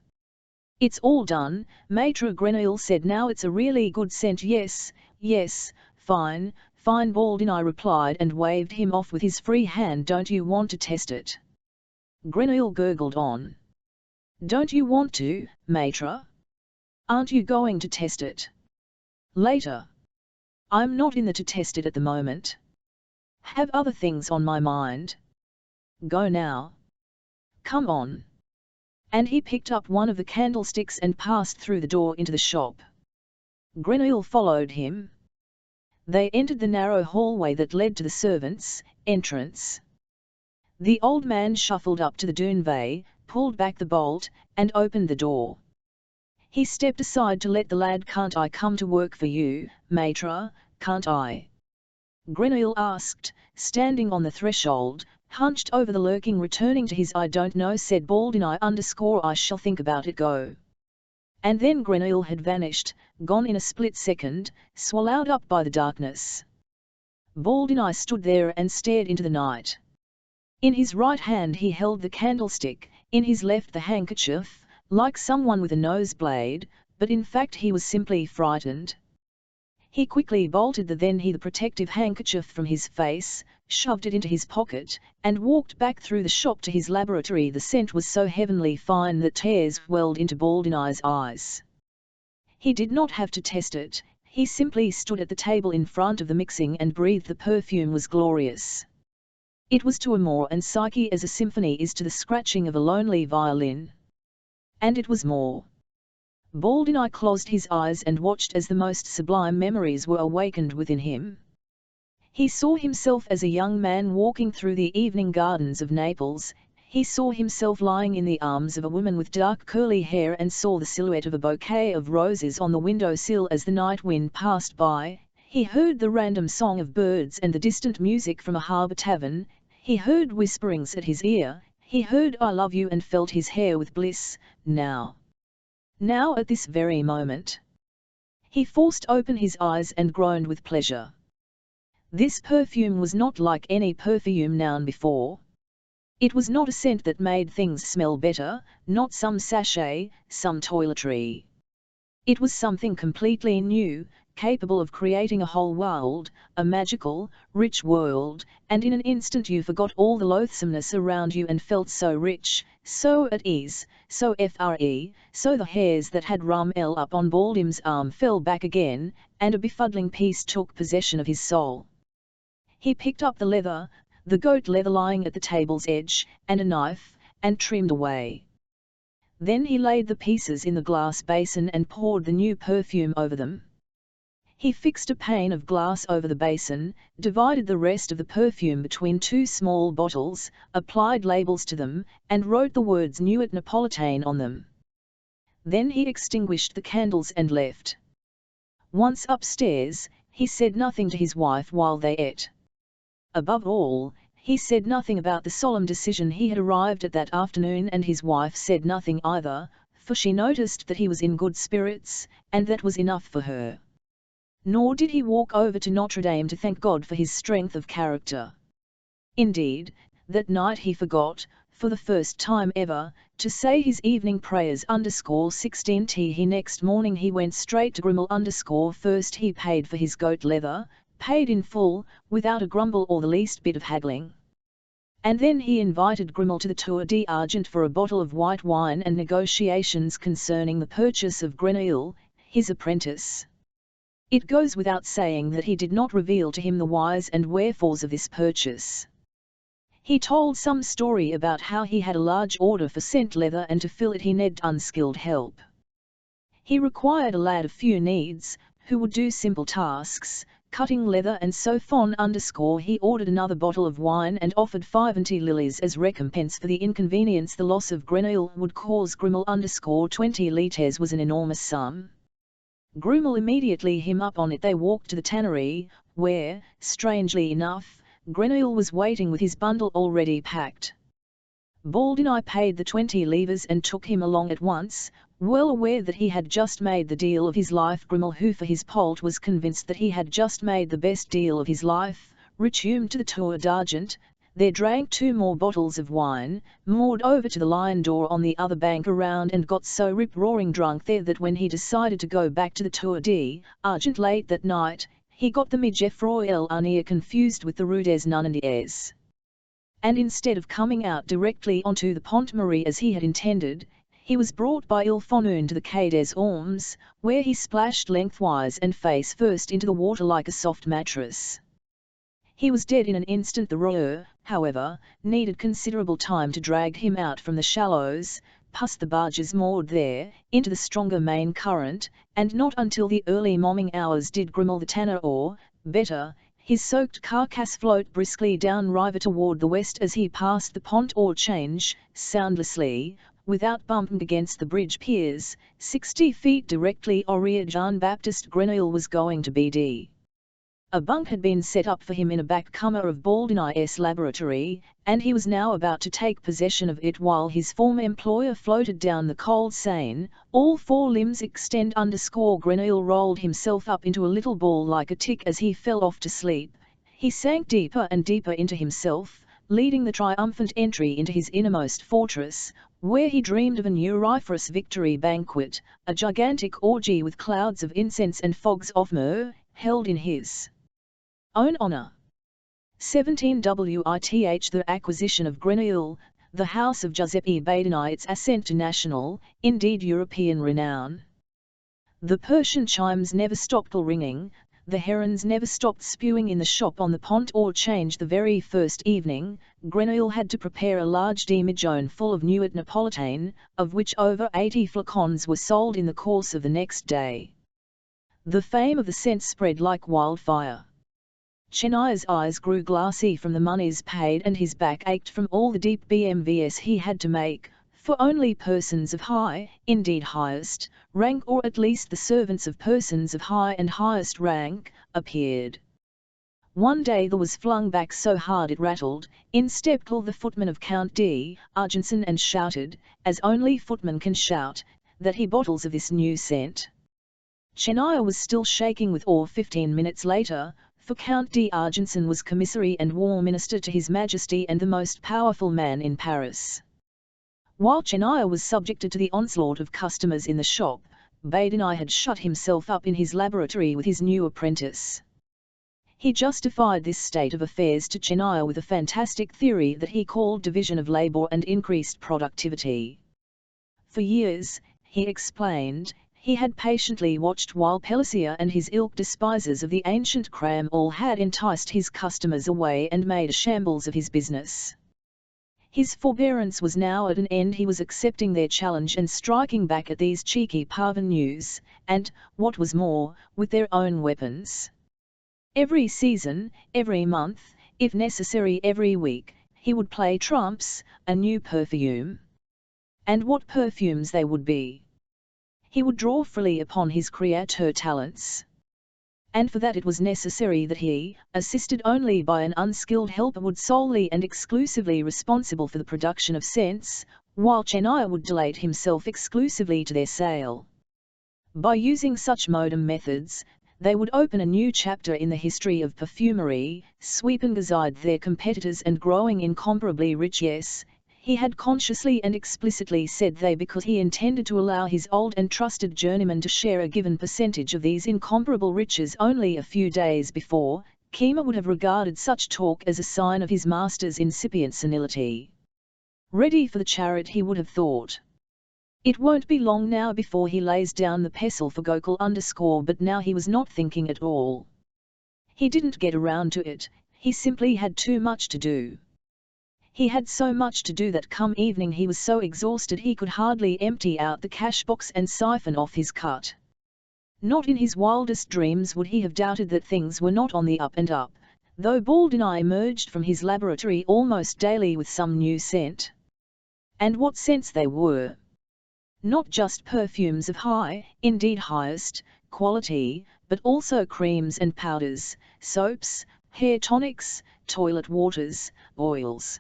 "It's all done, Maître Grenouille said. "Now it's a really good scent." Yes, fine, Baldini replied and waved him off with his free hand. "Don't you want to test it?" Grenouille gurgled on. "Don't you want to, maître? Aren't you going to test it later?" "I'm not in the to test it at the moment. Have other things on my mind. Go now. Come on." And he picked up one of the candlesticks and passed through the door into the shop. Grenouille followed him. They entered the narrow hallway that led to the servants' entrance. The old man shuffled up to the duvet, pulled back the bolt, and opened the door. He stepped aside to let the lad. "Can't I come to work for you, maître, can't I?" Grenouille asked, standing on the threshold, hunched over the lurking. "Returning to his I don't know," said Baldini _ "I shall think about it. Go." And then Grenouille had vanished, gone in a split second, swallowed up by the darkness. Baldini stood there and stared into the night. In his right hand he held the candlestick, in his left the handkerchief, like someone with a nosebleed, but in fact he was simply frightened. He quickly bolted the protective handkerchief from his face, shoved it into his pocket, and walked back through the shop to his laboratory. The scent was so heavenly fine that tears welled into Baldine's eyes. He did not have to test it, he simply stood at the table in front of the mixing and breathed. The perfume was glorious. It was to Amor and Psyche as a symphony is to the scratching of a lonely violin. And it was more. Baldini closed his eyes and watched as the most sublime memories were awakened within him. He saw himself as a young man walking through the evening gardens of Naples. He saw himself lying in the arms of a woman with dark curly hair and saw the silhouette of a bouquet of roses on the windowsill as the night wind passed by. He heard the random song of birds and the distant music from a harbour tavern. He heard whisperings at his ear. He heard "I love you" and felt his hair with bliss. Now at this very moment. He forced open his eyes and groaned with pleasure. This perfume was not like any perfume known before. It was not a scent that made things smell better, not some sachet, some toiletry. It was something completely new, capable of creating a whole world, a magical, rich world, and in an instant you forgot all the loathsomeness around you and felt so rich, so at ease, so free, so the hairs that had run up on Baldim's arm fell back again, and a befuddling peace took possession of his soul. He picked up the goat leather lying at the table's edge, and a knife, and trimmed away. Then he laid the pieces in the glass basin and poured the new perfume over them. He fixed a pane of glass over the basin, divided the rest of the perfume between two small bottles, applied labels to them, and wrote the words Nuit Napolitaine on them. Then he extinguished the candles and left. Once upstairs, he said nothing to his wife while they ate. Above all, he said nothing about the solemn decision he had arrived at that afternoon, and his wife said nothing either, for she noticed that he was in good spirits, and that was enough for her. Nor did he walk over to Notre Dame to thank God for his strength of character. Indeed, that night he forgot, for the first time ever, to say his evening prayers _16t. Next morning he went straight to Grimmel first he paid for his goat leather, paid in full, without a grumble or the least bit of haggling. And then he invited Grimmel to the Tour d'Argent for a bottle of white wine and negotiations concerning the purchase of Grenouille, his apprentice. It goes without saying that he did not reveal to him the whys and wherefores of this purchase. He told some story about how he had a large order for scent leather and to fill it he needed unskilled help. He required a lad of few needs, who would do simple tasks, cutting leather and so on. He ordered another bottle of wine and offered 50 lilies as recompense for the inconvenience the loss of Grenouille would cause Grimmel. 20 litres was an enormous sum. Grimmel immediately him up on it. They walked to the tannery, where, strangely enough, Grenouille was waiting with his bundle already packed. Baldini paid the 20 livres and took him along at once, well aware that he had just made the deal of his life. Grimmel, who for his part was convinced that he had just made the best deal of his life, returned to the Tour d'Argent. There drank 2 more bottles of wine, moored over to the Lion d'Or on the other bank around, and got so rip-roaring drunk there that when he decided to go back to the Tour d'Argent late that night, he got the Midgefroy El Arnier confused with the Rue des Nonandiers. And instead of coming out directly onto the Pont Marie as he had intended, he was brought by Il Fonune to the Quai des Ormes, where he splashed lengthwise and face first into the water like a soft mattress. He was dead in an instant. The rower, however, needed considerable time to drag him out from the shallows, past the barges moored there, into the stronger main current, and not until the early morning hours did Grimmel the tanner, or, better, his soaked carcass, float briskly down river toward the west as he passed the Pont au Change, soundlessly, without bumping against the bridge piers. 60 feet directly rear Jean-Baptiste Grenouille was going to BD. A bunk had been set up for him in a back corner of Baldini's laboratory, and he was now about to take possession of it while his former employer floated down the cold Seine, all 4 limbs extend. Grenouille rolled himself up into a little ball like a tick as he fell off to sleep. He sank deeper and deeper into himself, leading the triumphant entry into his innermost fortress, where he dreamed of a nuriferous victory banquet, a gigantic orgy with clouds of incense and fogs of myrrh. held in his own honor. 17 With the acquisition of Grenouille, the house of Giuseppe Badeni its ascent to national, indeed European renown. The Persian chimes never stopped ringing, the herons never stopped spewing in the shop on the pont or change. The very first evening, Grenouille had to prepare a large demijohn full of Nuit Napolitain, of which over 80 flacons were sold in the course of the next day. The fame of the scent spread like wildfire. Chenaille's eyes grew glassy from the monies paid and his back ached from all the deep BMVs he had to make, for only persons of high, indeed highest, rank or at least the servants of persons of high and highest rank, appeared. One day there was flung back so hard it rattled, in stepped the footman of Count d'Argenson and shouted, as only footmen can shout, that he bottles of this new scent. Chenaille was still shaking with awe 15 minutes later, for Count d'Argenson was commissary and war minister to His Majesty and the most powerful man in Paris. While Chenaille was subjected to the onslaught of customers in the shop, Badeni had shut himself up in his laboratory with his new apprentice. He justified this state of affairs to Chenaille with a fantastic theory that he called division of labor and increased productivity. For years, he explained, he had patiently watched while Pellissier and his ilk despisers of the ancient cram all had enticed his customers away and made a shambles of his business. His forbearance was now at an end. He was accepting their challenge and striking back at these cheeky parvenus, and, what was more, with their own weapons. Every season, every month, if necessary every week, he would play trumps, a new perfume. And what perfumes they would be! He would draw freely upon his créateur talents. And for that it was necessary that he, assisted only by an unskilled helper, would solely and exclusively responsible for the production of scents, while Chenaille would delegate himself exclusively to their sale. By using such modern methods, they would open a new chapter in the history of perfumery, sweeping aside their competitors and growing incomparably rich. Yes, he had consciously and explicitly said they because he intended to allow his old and trusted journeyman to share a given percentage of these incomparable riches. Only a few days before, Keema would have regarded such talk as a sign of his master's incipient senility. Ready for the chariot, he would have thought. It won't be long now before he lays down the pestle for Gokul_, but now he was not thinking at all. He didn't get around to it, he simply had too much to do. He had so much to do that come evening he was so exhausted he could hardly empty out the cash box and siphon off his cut. Not in his wildest dreams would he have doubted that things were not on the up and up, though Badeni emerged from his laboratory almost daily with some new scent. And what scents they were! Not just perfumes of high, indeed highest, quality, but also creams and powders, soaps, hair tonics, toilet waters, oils.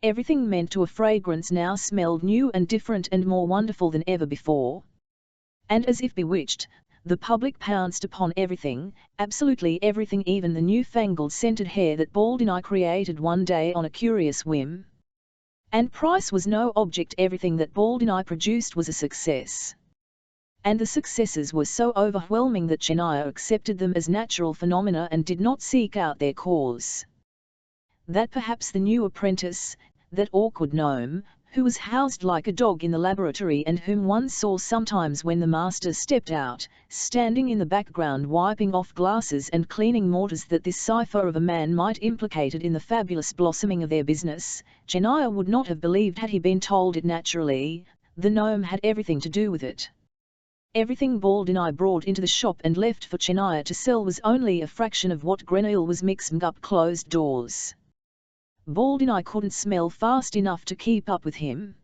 Everything meant to a fragrance now smelled new and different and more wonderful than ever before. And as if bewitched, the public pounced upon everything, absolutely everything, even the newfangled scented hair that Badeni created one day on a curious whim. And price was no object, everything that Badeni produced was a success. And the successes were so overwhelming that Chenaille accepted them as natural phenomena and did not seek out their cause. That perhaps the new apprentice, that awkward gnome, who was housed like a dog in the laboratory and whom one saw sometimes when the master stepped out, standing in the background wiping off glasses and cleaning mortars, that this cipher of a man might implicate it in the fabulous blossoming of their business, Chenaille would not have believed had he been told it naturally. The gnome had everything to do with it. Everything Badeni brought into the shop and left for Chenaille to sell was only a fraction of what Grenouille was mixing up closed doors. Badeni couldn't smell fast enough to keep up with him.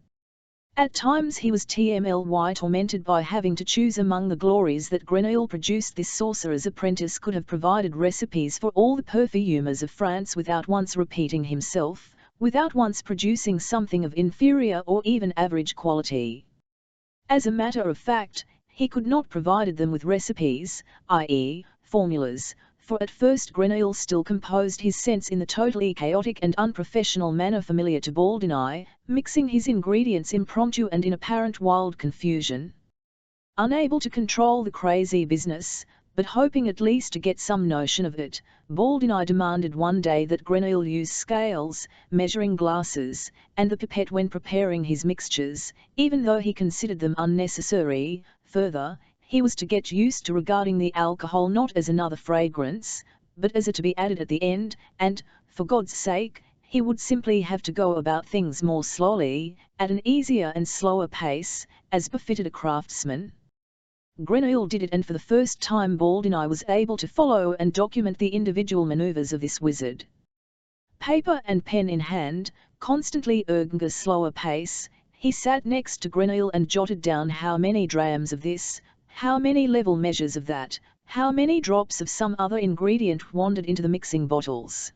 At times he was tormented by having to choose among the glories that Grenouille produced. This sorcerer's apprentice could have provided recipes for all the perfumers of France without once repeating himself, without once producing something of inferior or even average quality. As a matter of fact, he could not provide them with recipes, i.e., formulas, for at first Grenouille still composed his scents in the totally chaotic and unprofessional manner familiar to Badeni, mixing his ingredients impromptu and in apparent wild confusion. Unable to control the crazy business, But hoping at least to get some notion of it, Baldini demanded one day that Grenouille use scales, measuring glasses, and the pipette when preparing his mixtures, even though he considered them unnecessary. Further, he was to get used to regarding the alcohol not as another fragrance, but as a to be added at the end, and, for God's sake, he would simply have to go about things more slowly, at an easier and slower pace, as befitted a craftsman. Grenouille did it, and for the first time Baldini was able to follow and document the individual manoeuvres of this wizard. Paper and pen in hand, constantly urging a slower pace, he sat next to Grenouille and jotted down how many drams of this, how many level measures of that, how many drops of some other ingredient wandered into the mixing bottles.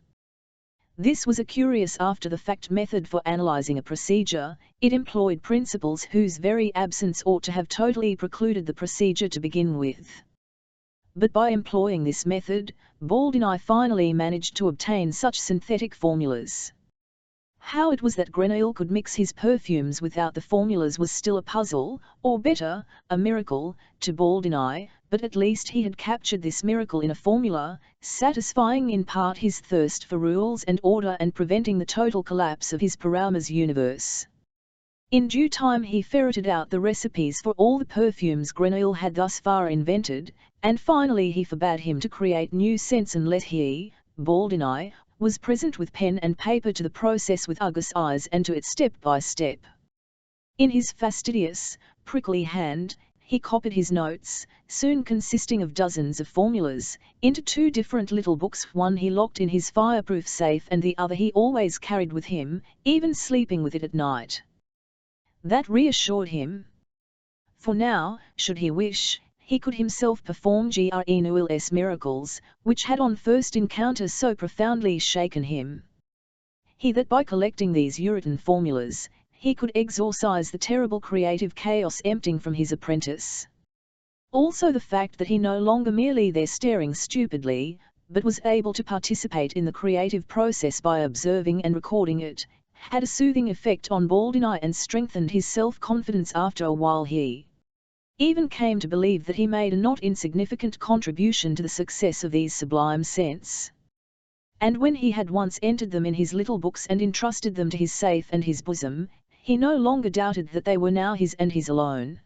This was a curious after-the-fact method for analyzing a procedure. It employed principles whose very absence ought to have totally precluded the procedure to begin with. But by employing this method, Baldini finally managed to obtain such synthetic formulas. How it was that Grenouille could mix his perfumes without the formulas was still a puzzle, or better, a miracle, to Baldini, but at least he had captured this miracle in a formula, satisfying in part his thirst for rules and order and preventing the total collapse of his Paramas universe. In due time he ferreted out the recipes for all the perfumes Grenouille had thus far invented, and finally he forbade him to create new scents unless he, Baldini, was present with pen and paper to the process with Argus eyes and to it step by step. In his fastidious, prickly hand, he copied his notes, soon consisting of dozens of formulas, into two different little books. One he locked in his fireproof safe and the other he always carried with him, even sleeping with it at night. That reassured him. For now, should he wish, he could himself perform Grenouille's miracles, which had on first encounter so profoundly shaken him. He that by collecting these Uritan formulas, he could exorcise the terrible creative chaos emptying from his apprentice. Also the fact that he no longer merely there staring stupidly, but was able to participate in the creative process by observing and recording it, had a soothing effect on Baldini and strengthened his self-confidence. After a while he even came to believe that he made a not insignificant contribution to the success of these sublime scents. And when he had once entered them in his little books and entrusted them to his safe and his bosom, he no longer doubted that they were now his and his alone.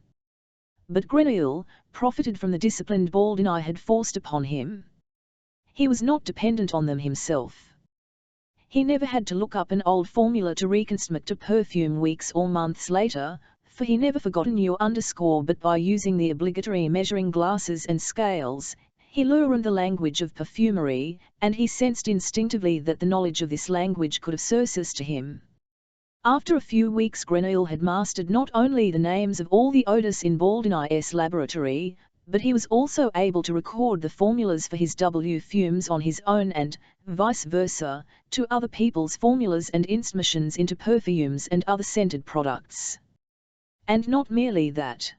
But Grenouille profited from the discipline Baldini had forced upon him. He was not dependent on them himself. He never had to look up an old formula to reconstruct a perfume weeks or months later, for he never forgot a new underscore, but by using the obligatory measuring glasses and scales, he learned the language of perfumery, and he sensed instinctively that the knowledge of this language could have service to him. After a few weeks Grenouille had mastered not only the names of all the odors in Baldini's laboratory, but he was also able to record the formulas for his fumes on his own and, vice versa, to other people's formulas and instructions into perfumes and other scented products. And not merely that.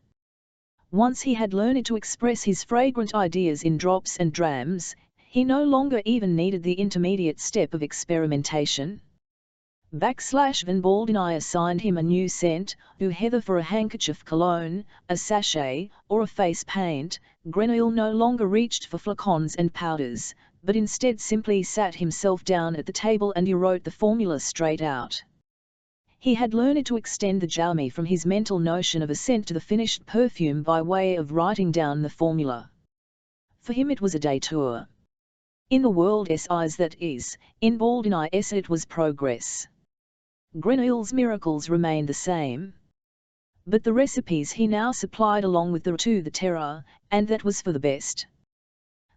Once he had learned to express his fragrant ideas in drops and drams, he no longer even needed the intermediate step of experimentation. Van Baldini assigned him a new scent, heather for a handkerchief cologne, a sachet, or a face paint. Grenouille no longer reached for flacons and powders, but instead simply sat himself down at the table and wrote the formula straight out. He had learned to extend the jaume from his mental notion of a scent to the finished perfume by way of writing down the formula. For him it was a détour. In the world's eyes, that is, in Baldini's it was progress. Grenouille's miracles remained the same. But the recipes he now supplied along with to the terror, and that was for the best.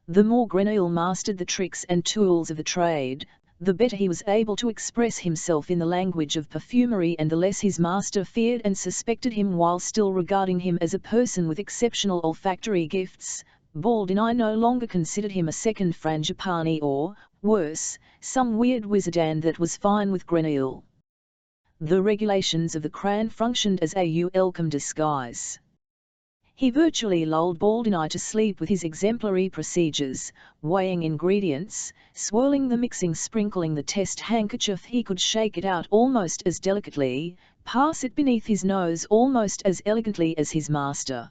The more Grenouille mastered the tricks and tools of the trade, the better he was able to express himself in the language of perfumery, and the less his master feared and suspected him while still regarding him as a person with exceptional olfactory gifts. Baldini no longer considered him a second Frangipani or, worse, some weird wizardan that was fine with Grenouille. The regulations of the Crown functioned as a welcome disguise. He virtually lulled Baldini to sleep with his exemplary procedures, weighing ingredients, swirling the mixing, sprinkling the test handkerchief. He could shake it out almost as delicately, pass it beneath his nose almost as elegantly as his master.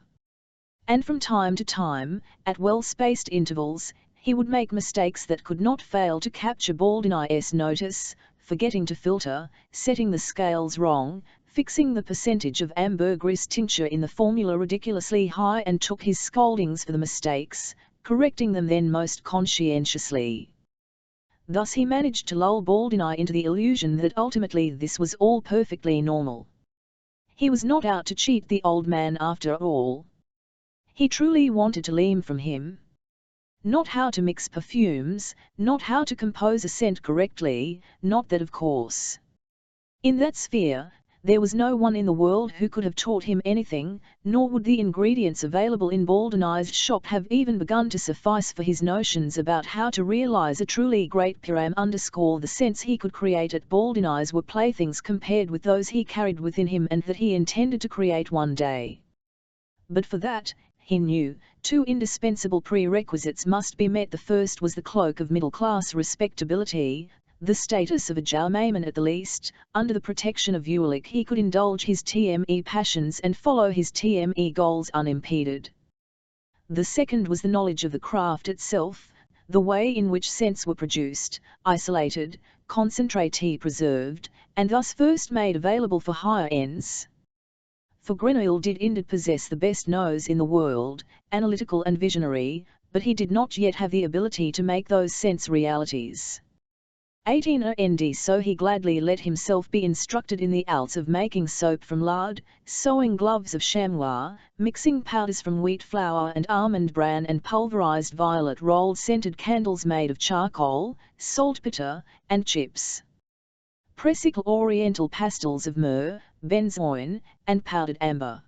And from time to time, at well-spaced intervals, he would make mistakes that could not fail to capture Baldinie's notice, forgetting to filter, setting the scales wrong, fixing the percentage of ambergris tincture in the formula ridiculously high, and took his scoldings for the mistakes, correcting them then most conscientiously. Thus he managed to lull Baldinie into the illusion that ultimately this was all perfectly normal. He was not out to cheat the old man after all. He truly wanted to learn from him. Not how to mix perfumes, not how to compose a scent correctly, not that of course. In that sphere, there was no one in the world who could have taught him anything, nor would the ingredients available in Baldinie's shop have even begun to suffice for his notions about how to realize a truly great Perfume. The scents he could create at Baldinie's were playthings compared with those he carried within him and that he intended to create one day. But for that, he knew, two indispensable prerequisites must be met. The first was the cloak of middle-class respectability, the status of a gentleman at the least. Under the protection of Ulick he could indulge his TME passions and follow his TME goals unimpeded. The second was the knowledge of the craft itself, the way in which scents were produced, isolated, concentrated, preserved, and thus first made available for higher ends. For Grenouille did indeed possess the best nose in the world, analytical and visionary, but he did not yet have the ability to make those scents realities. 18 So he gladly let himself be instructed in the arts of making soap from lard, sewing gloves of chamois, mixing powders from wheat flour and almond bran, and pulverized violet rolled scented candles made of charcoal, saltpeter, and chips. Pressical oriental pastils of myrrh, benzoin, and powdered amber.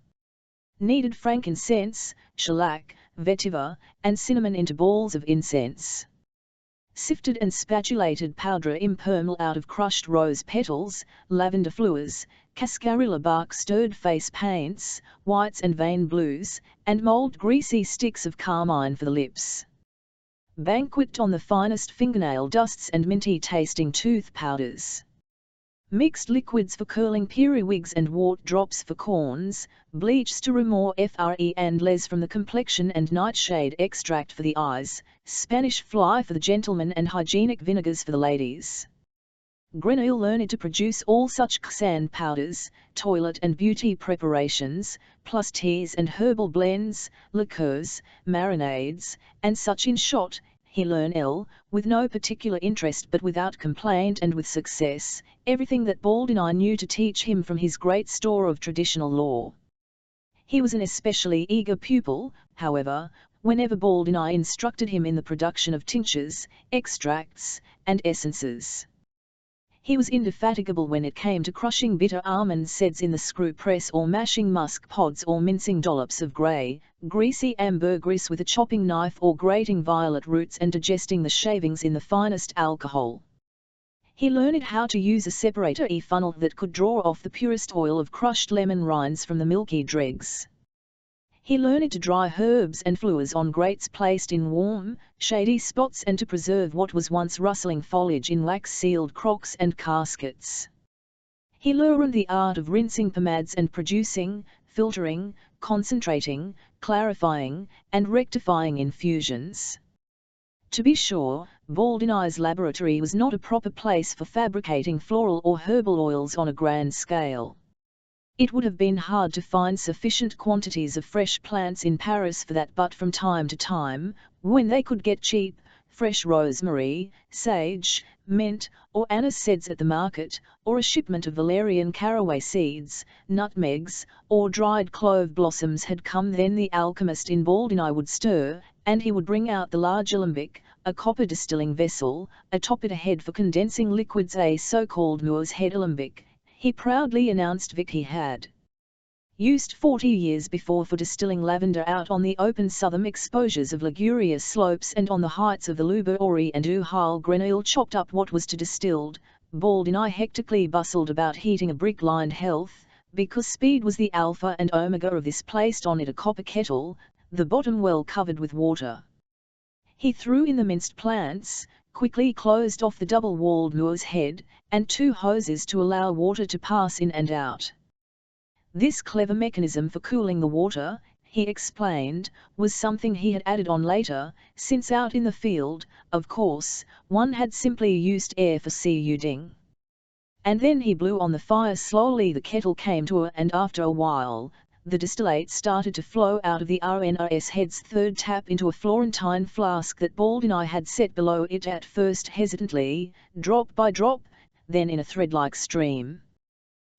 Kneaded frankincense, shellac, vetiver, and cinnamon into balls of incense. Sifted and spatulated powder impermeable out of crushed rose petals, lavender flowers, cascarilla bark, stirred face paints, whites and vein blues, and mold greasy sticks of carmine for the lips. Banquet on the finest fingernail dusts and minty tasting tooth powders. Mixed liquids for curling periwigs and wart drops for corns, bleach to remove FRE and les from the complexion and nightshade extract for the eyes, Spanish fly for the gentlemen and hygienic vinegars for the ladies. Grenouille learned to produce all such sand powders, toilet and beauty preparations, plus teas and herbal blends, liqueurs, marinades, and such in short. He learned with no particular interest but without complaint and with success, everything that Baldinie knew to teach him from his great store of traditional lore. He was an especially eager pupil, however, whenever Baldinie instructed him in the production of tinctures, extracts, and essences. He was indefatigable when it came to crushing bitter almond seeds in the screw press, or mashing musk pods, or mincing dollops of grey, greasy ambergris with a chopping knife, or grating violet roots and digesting the shavings in the finest alcohol. He learned how to use a separator funnel that could draw off the purest oil of crushed lemon rinds from the milky dregs. He learned to dry herbs and flowers on grates placed in warm, shady spots, and to preserve what was once rustling foliage in wax-sealed crocks and caskets. He learned the art of rinsing pomades and producing, filtering, concentrating, clarifying, and rectifying infusions. To be sure, Baldinie's laboratory was not a proper place for fabricating floral or herbal oils on a grand scale. It would have been hard to find sufficient quantities of fresh plants in Paris for that, but from time to time, when they could get cheap, fresh rosemary, sage, mint, or anise seeds at the market, or a shipment of valerian caraway seeds, nutmegs, or dried clove blossoms had come, then the alchemist in Baldinie would stir, and he would bring out the large alembic, a copper distilling vessel, a top-it head for condensing liquids, a so-called Moor's head alembic. He proudly announced Vic he had used 40 years before for distilling lavender out on the open southern exposures of luxurious slopes and on the heights of the Loubourin and Uhal. Grenouille chopped up what was to distilled. Baldinie hectically bustled about heating a brick-lined health, because speed was the alpha and omega of this, placed on it a copper kettle, the bottom well covered with water. He threw in the minced plants, quickly closed off the double-walled Moor's head, and 2 hoses to allow water to pass in and out. This clever mechanism for cooling the water, he explained, was something he had added on later, since out in the field, of course, one had simply used air for seuding. And then he blew on the fire slowly. The kettle came to, and after a while, the distillate started to flow out of the RNRS head's third tap into a Florentine flask that Baldini had set below it, at first hesitantly, drop by drop, then in a thread-like stream.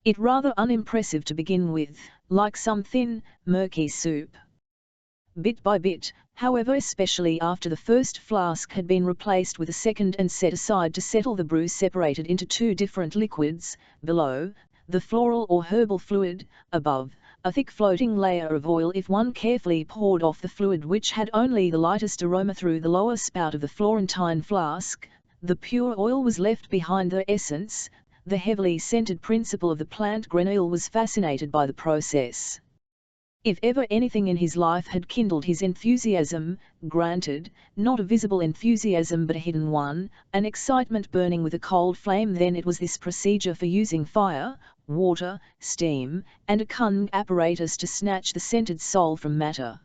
It rather unimpressive to begin with, like some thin, murky soup. Bit by bit, however, especially after the first flask had been replaced with a second and set aside to settle, the brew separated into two different liquids: below, the floral or herbal fluid; above, a thick floating layer of oil. If one carefully poured off the fluid, which had only the lightest aroma, through the lower spout of the Florentine flask, the pure oil was left behind, the essence, the heavily scented principle of the plant. Grenouille was fascinated by the process. If ever anything in his life had kindled his enthusiasm, granted, not a visible enthusiasm but a hidden one, an excitement burning with a cold flame, then it was this procedure for using fire, water, steam, and a cunning apparatus to snatch the scented soul from matter.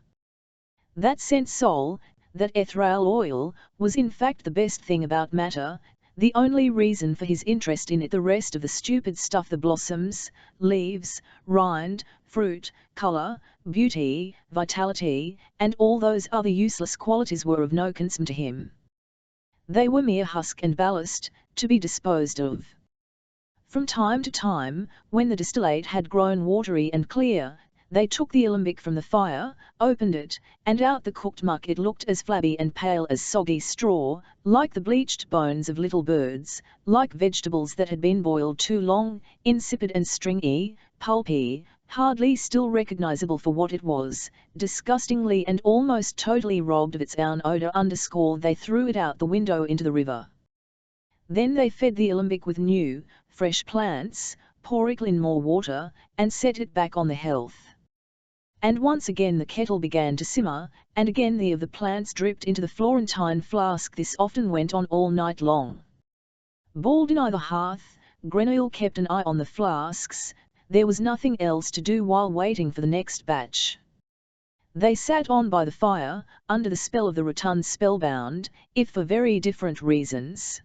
That scent soul, that ethereal oil, was in fact the best thing about matter, the only reason for his interest in it. The rest of the stupid stuff, the blossoms, leaves, rind, fruit, colour, beauty, vitality, and all those other useless qualities, were of no concern to him. They were mere husk and ballast, to be disposed of. From time to time, when the distillate had grown watery and clear, they took the alembic from the fire, opened it, and out the cooked muck. It looked as flabby and pale as soggy straw, like the bleached bones of little birds, like vegetables that had been boiled too long, insipid and stringy, pulpy, hardly still recognizable for what it was, disgustingly and almost totally robbed of its own odor. They threw it out the window into the river. Then they fed the alembic with new, fresh plants, poured in more water, and set it back on the health. And once again the kettle began to simmer, and again the of the plants dripped into the Florentine flask. This often went on all night long. Baldini the hearth, Grenouille kept an eye on the flasks. There was nothing else to do while waiting for the next batch. They sat on by the fire, under the spell of the rotund, spellbound, if for very different reasons.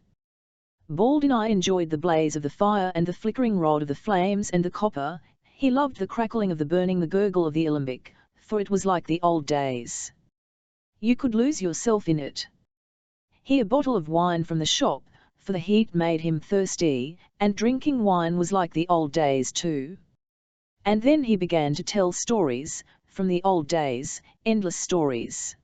Baldini enjoyed the blaze of the fire and the flickering rod of the flames and the copper. He loved the crackling of the burning, the gurgle of the alembic, for it was like the old days. You could lose yourself in it. He a bottle of wine from the shop, for the heat made him thirsty, and drinking wine was like the old days too. And then he began to tell stories, from the old days, endless stories.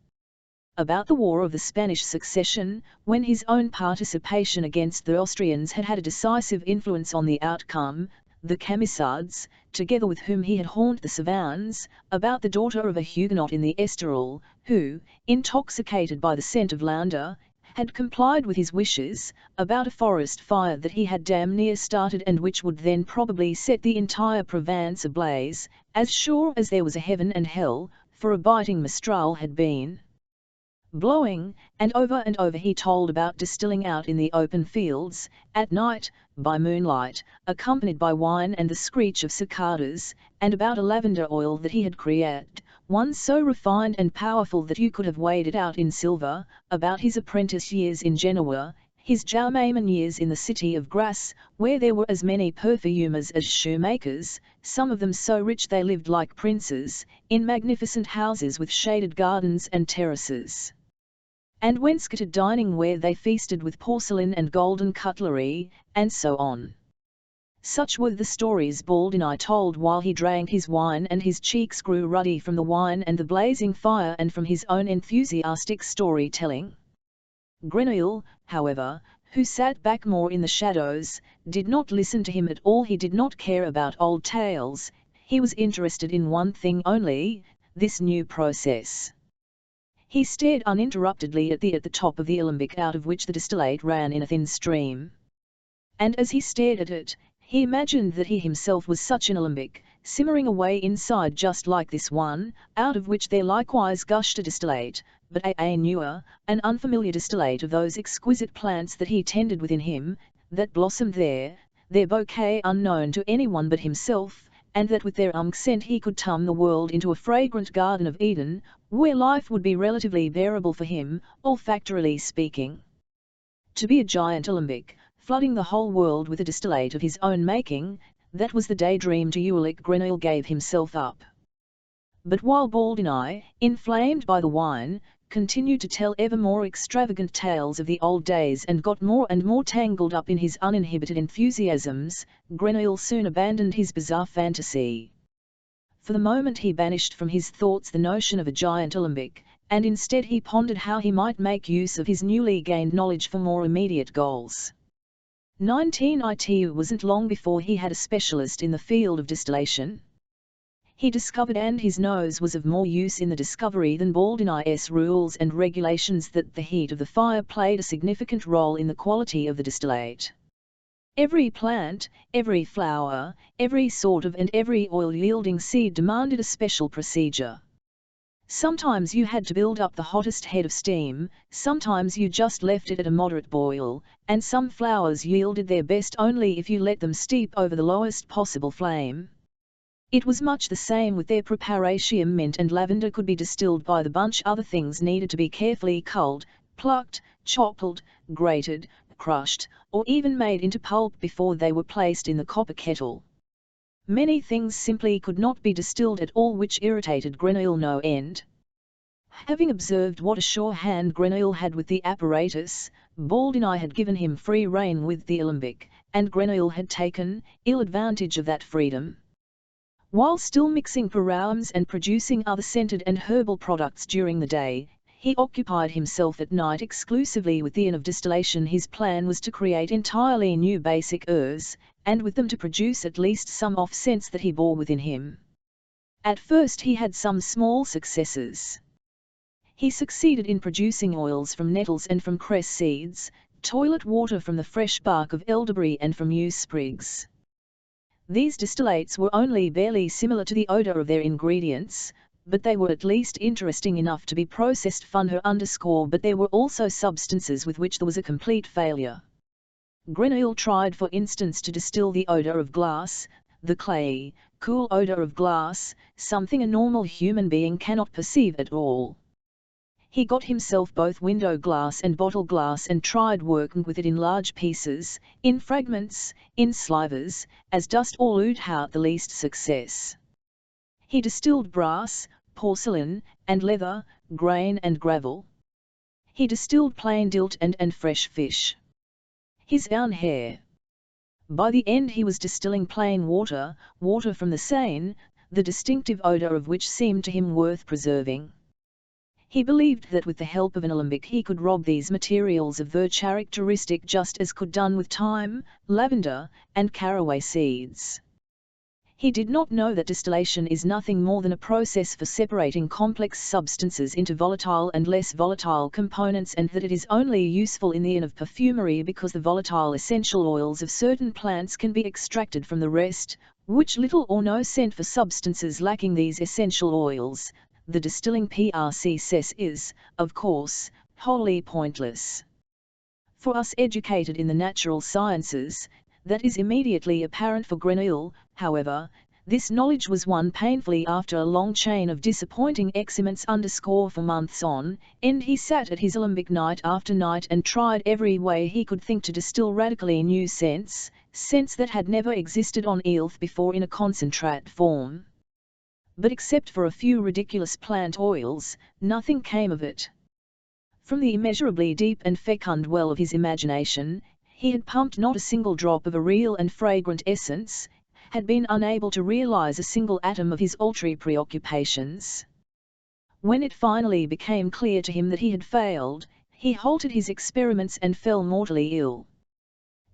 About the War of the Spanish Succession, when his own participation against the Austrians had had a decisive influence on the outcome; the Camisards, together with whom he had haunted the Cevennes; about the daughter of a Huguenot in the Estoril, who, intoxicated by the scent of lavender, had complied with his wishes; about a forest fire that he had damn near started, and which would then probably set the entire Provence ablaze, as sure as there was a heaven and hell, for a biting mistral had been blowing; and over he told about distilling out in the open fields, at night, by moonlight, accompanied by wine and the screech of cicadas; and about a lavender oil that he had created, one so refined and powerful that you could have weighed it out in silver; about his apprentice years in Genoa, his journeyman years in the city of Grasse, where there were as many perfumers as shoemakers, some of them so rich they lived like princes, in magnificent houses with shaded gardens and terraces, and wainscoted dining where they feasted with porcelain and golden cutlery, and so on. Such were the stories Baldini told while he drank his wine, and his cheeks grew ruddy from the wine and the blazing fire and from his own enthusiastic story-telling. Grenouille, however, who sat back more in the shadows, did not listen to him at all. He did not care about old tales, he was interested in one thing only, this new process. He stared uninterruptedly at the top of the alembic, out of which the distillate ran in a thin stream. And as he stared at it, he imagined that he himself was such an alembic, simmering away inside just like this one, out of which there likewise gushed a distillate, but a newer, an unfamiliar distillate of those exquisite plants that he tended within him, that blossomed there, their bouquet unknown to anyone but himself, and that with their scent he could turn the world into a fragrant Garden of Eden, where life would be relatively bearable for him, olfactorily speaking. To be a giant alembic, flooding the whole world with a distillate of his own making, that was the daydream Jean-Baptiste Grenouille gave himself up. But while Baldini, inflamed by the wine, continued to tell ever more extravagant tales of the old days and got more and more tangled up in his uninhibited enthusiasms, Grenouille soon abandoned his bizarre fantasy. For the moment he banished from his thoughts the notion of a giant alembic, and instead he pondered how he might make use of his newly gained knowledge for more immediate goals. 19IT wasn't long before he had a specialist in the field of distillation. He discovered, and his nose was of more use in the discovery than Baldini's rules and regulations, that the heat of the fire played a significant role in the quality of the distillate. Every plant, every flower, every sort of and every oil-yielding seed demanded a special procedure. Sometimes you had to build up the hottest head of steam, sometimes you just left it at a moderate boil, and some flowers yielded their best only if you let them steep over the lowest possible flame. It was much the same with their preparation. Mint and lavender could be distilled by the bunch. Other things needed to be carefully culled, plucked, chopped, grated, crushed, or even made into pulp before they were placed in the copper kettle. Many things simply could not be distilled at all, which irritated Grenouille no end. Having observed what a sure hand Grenouille had with the apparatus, Baldini had given him free rein with the alembic, and Grenouille had taken ill advantage of that freedom. While still mixing perfumes and producing other scented and herbal products during the day, he occupied himself at night exclusively with the art of distillation. His plan was to create entirely new basic herbs, and with them to produce at least some off scents that he bore within him. At first he had some small successes. He succeeded in producing oils from nettles and from cress seeds, toilet water from the fresh bark of elderberry and from yew sprigs. These distillates were only barely similar to the odor of their ingredients, but they were at least interesting enough to be processed. But there were also substances with which there was a complete failure. Grenouille tried, for instance, to distill the odor of glass, the clayey, cool odor of glass, something a normal human being cannot perceive at all. He got himself both window glass and bottle glass and tried working with it in large pieces, in fragments, in slivers, as dust, all without the least success. He distilled brass, porcelain, and leather, grain and gravel. He distilled plain dilt and fresh fish. His own hair. By the end he was distilling plain water, water from the Seine, the distinctive odor of which seemed to him worth preserving. He believed that with the help of an alembic he could rob these materials of their characteristic just as could done with thyme, lavender, and caraway seeds. He did not know that distillation is nothing more than a process for separating complex substances into volatile and less volatile components, and that it is only useful in the art of perfumery because the volatile essential oils of certain plants can be extracted from the rest, which little or no scent for substances lacking these essential oils. The distilling process is, of course, wholly pointless. For us educated in the natural sciences, that is immediately apparent. For Grenouille, however, this knowledge was won painfully after a long chain of disappointing experiments. For months on end he sat at his alembic night after night and tried every way he could think to distill radically new scents, scents that had never existed on earth before in a concentrate form. But except for a few ridiculous plant oils, nothing came of it. From the immeasurably deep and fecund well of his imagination, he had pumped not a single drop of a real and fragrant essence, had been unable to realize a single atom of his ultra preoccupations. When it finally became clear to him that he had failed, he halted his experiments and fell mortally ill.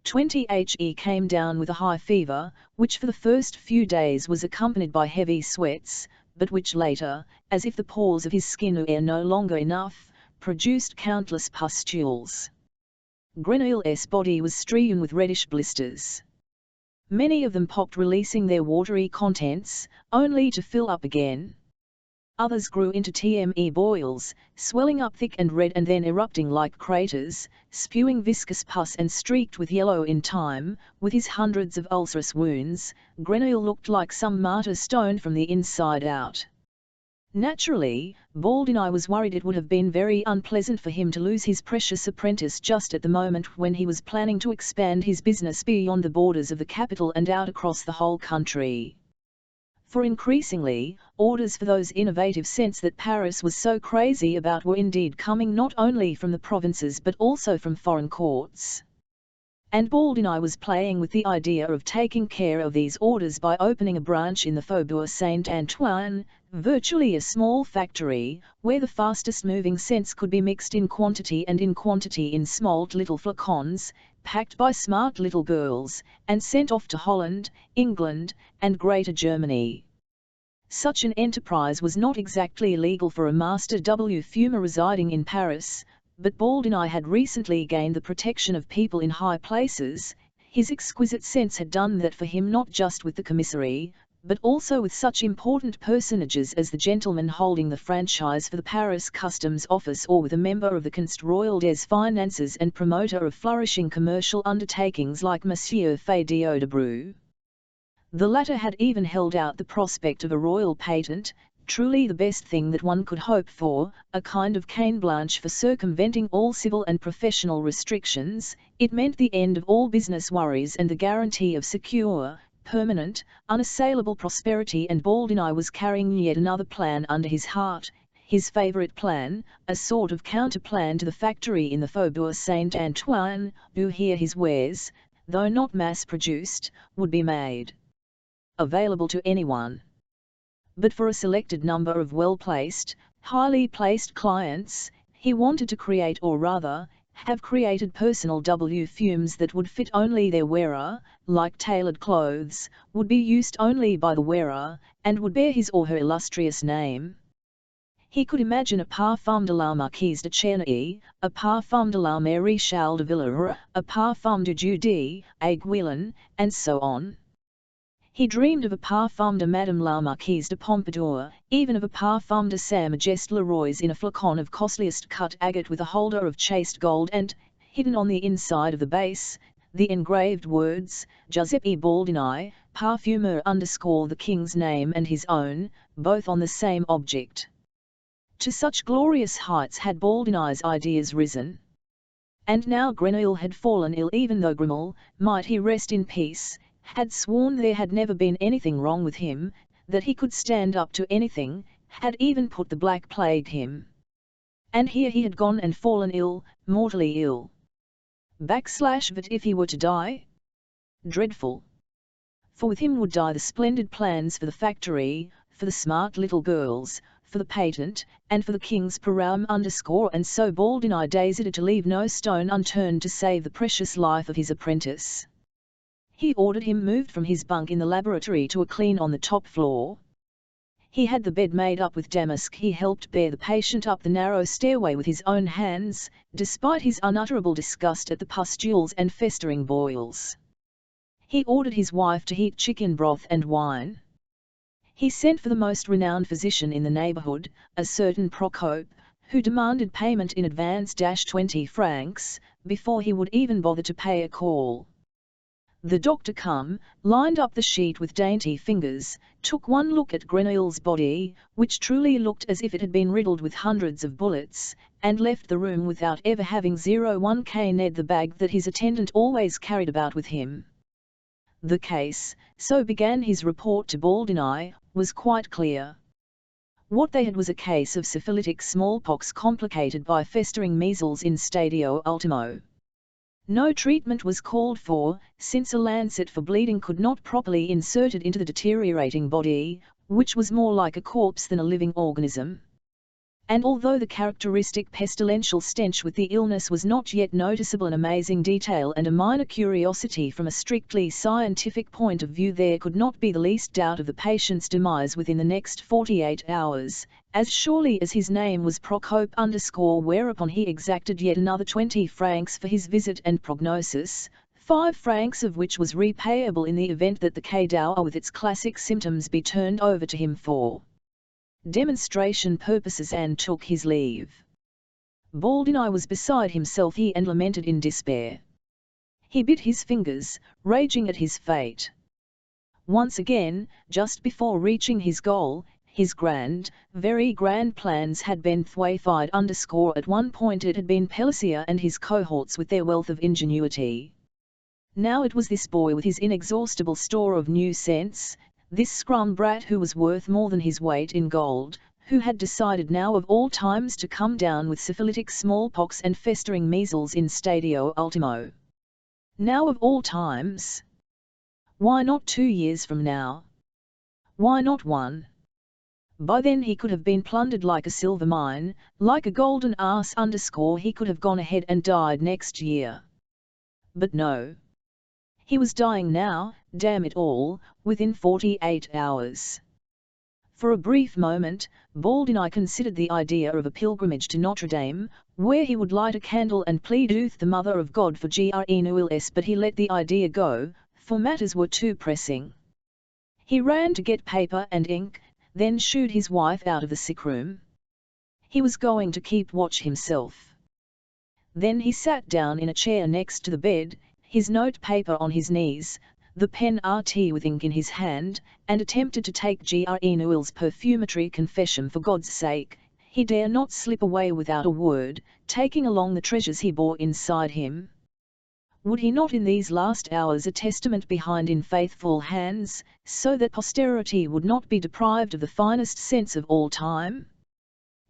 20He came down with a high fever, which for the first few days was accompanied by heavy sweats, but which later, as if the pores of his skin were no longer enough, produced countless pustules. Grenouille's body was strewn with reddish blisters. Many of them popped, releasing their watery contents, only to fill up again. Others grew into TME boils, swelling up thick and red and then erupting like craters, spewing viscous pus and streaked with yellow in time. With his hundreds of ulcerous wounds, Grenouille looked like some martyr stoned from the inside out. Naturally, Baldini was worried it would have been very unpleasant for him to lose his precious apprentice just at the moment when he was planning to expand his business beyond the borders of the capital and out across the whole country. For increasingly, orders for those innovative scents that Paris was so crazy about were indeed coming not only from the provinces but also from foreign courts. And Baldini was playing with the idea of taking care of these orders by opening a branch in the Faubourg Saint-Antoine, virtually a small factory, where the fastest moving scents could be mixed in quantity in small little flacons, packed by smart little girls, and sent off to Holland, England, and Greater Germany. Such an enterprise was not exactly illegal for a master fumer residing in Paris, but Baldini had recently gained the protection of people in high places. His exquisite sense had done that for him not just with the commissary, but also with such important personages as the gentleman holding the franchise for the Paris Customs Office or with a member of the Conseil Royal des Finances and promoter of flourishing commercial undertakings like Monsieur Faydiot de Brou. The latter had even held out the prospect of a royal patent, truly the best thing that one could hope for, a kind of carte blanche for circumventing all civil and professional restrictions. It meant the end of all business worries and the guarantee of secure, permanent, unassailable prosperity, and Baldini was carrying yet another plan under his heart, his favourite plan, a sort of counter-plan to the factory in the Faubourg Saint-Antoine, here his wares, though not mass-produced, would be made available to anyone. But for a selected number of well-placed, highly placed clients, he wanted to create, or rather, have created personal fumes that would fit only their wearer, like tailored clothes, would be used only by the wearer, and would bear his or her illustrious name. He could imagine a Parfum de la Marquise de Cherney, a Parfum de la Maréchale de Villeroy, a Parfum du Duc d'Aiguillon, and so on. He dreamed of a Parfum de Madame la Marquise de Pompadour, even of a Parfum de Sa Majesté le Roy's in a flacon of costliest cut agate with a holder of chased gold and, hidden on the inside of the base, the engraved words, Giuseppe Baldini, Parfumeur _ the King's name and his own, both on the same object. To such glorious heights had Baldini's ideas risen. And now Grenouille had fallen ill, even though Grenouille, might he rest in peace, had sworn there had never been anything wrong with him, that he could stand up to anything, had even put the Black Plague him. And here he had gone and fallen ill, mortally ill. But if he were to die? Dreadful! For with him would die the splendid plans for the factory, for the smart little girls, for the patent, and for the King's Perfume _ and so Baldini desired to leave no stone unturned to save the precious life of his apprentice. He ordered him moved from his bunk in the laboratory to a clean on the top floor. He had the bed made up with damask. He helped bear the patient up the narrow stairway with his own hands, despite his unutterable disgust at the pustules and festering boils. He ordered his wife to heat chicken broth and wine. He sent for the most renowned physician in the neighbourhood, a certain Procope, who demanded payment in advance 20 francs, before he would even bother to pay a call. The doctor come, lined up the sheet with dainty fingers, took one look at Grenouille's body, which truly looked as if it had been riddled with hundreds of bullets, and left the room without ever having 01 Ned the bag that his attendant always carried about with him. The case, so began his report to Baldini, was quite clear. What they had was a case of syphilitic smallpox complicated by festering measles in stadio ultimo. No treatment was called for, since a lancet for bleeding could not properly insert it into the deteriorating body, which was more like a corpse than a living organism. And although the characteristic pestilential stench with the illness was not yet noticeable, an amazing detail and a minor curiosity from a strictly scientific point of view, there could not be the least doubt of the patient's demise within the next 48 hours, as surely as his name was Procope _ whereupon he exacted yet another 20 francs for his visit and prognosis, 5 francs of which was repayable in the event that the Quai d'Ours with its classic symptoms be turned over to him for demonstration purposes and took his leave. Baldini was beside himself and lamented in despair. He bit his fingers, raging at his fate. Once again, just before reaching his goal, his grand, very grand plans had been thwarted. At one point it had been Pellissier and his cohorts with their wealth of ingenuity. Now it was this boy with his inexhaustible store of new sense, this scrum brat who was worth more than his weight in gold, who had decided now of all times to come down with syphilitic smallpox and festering measles in stadio ultimo. Now of all times. Why not 2 years from now? Why not 1? By then he could have been plundered like a silver mine, like a golden ass. He could have gone ahead and died next year. But no. He was dying now, damn it all, within 48 hours. For a brief moment, Baldini considered the idea of a pilgrimage to Notre Dame, where he would light a candle and plead with the Mother of God for Grenouille, but he let the idea go, for matters were too pressing. He ran to get paper and ink, then shooed his wife out of the sick room. He was going to keep watch himself. Then he sat down in a chair next to the bed, his note paper on his knees, the pen with ink in his hand, and attempted to take Grenouille's perfumetry confession. For God's sake, he dare not slip away without a word, taking along the treasures he bore inside him. Would he not in these last hours a testament behind in faithful hands, so that posterity would not be deprived of the finest sense of all time?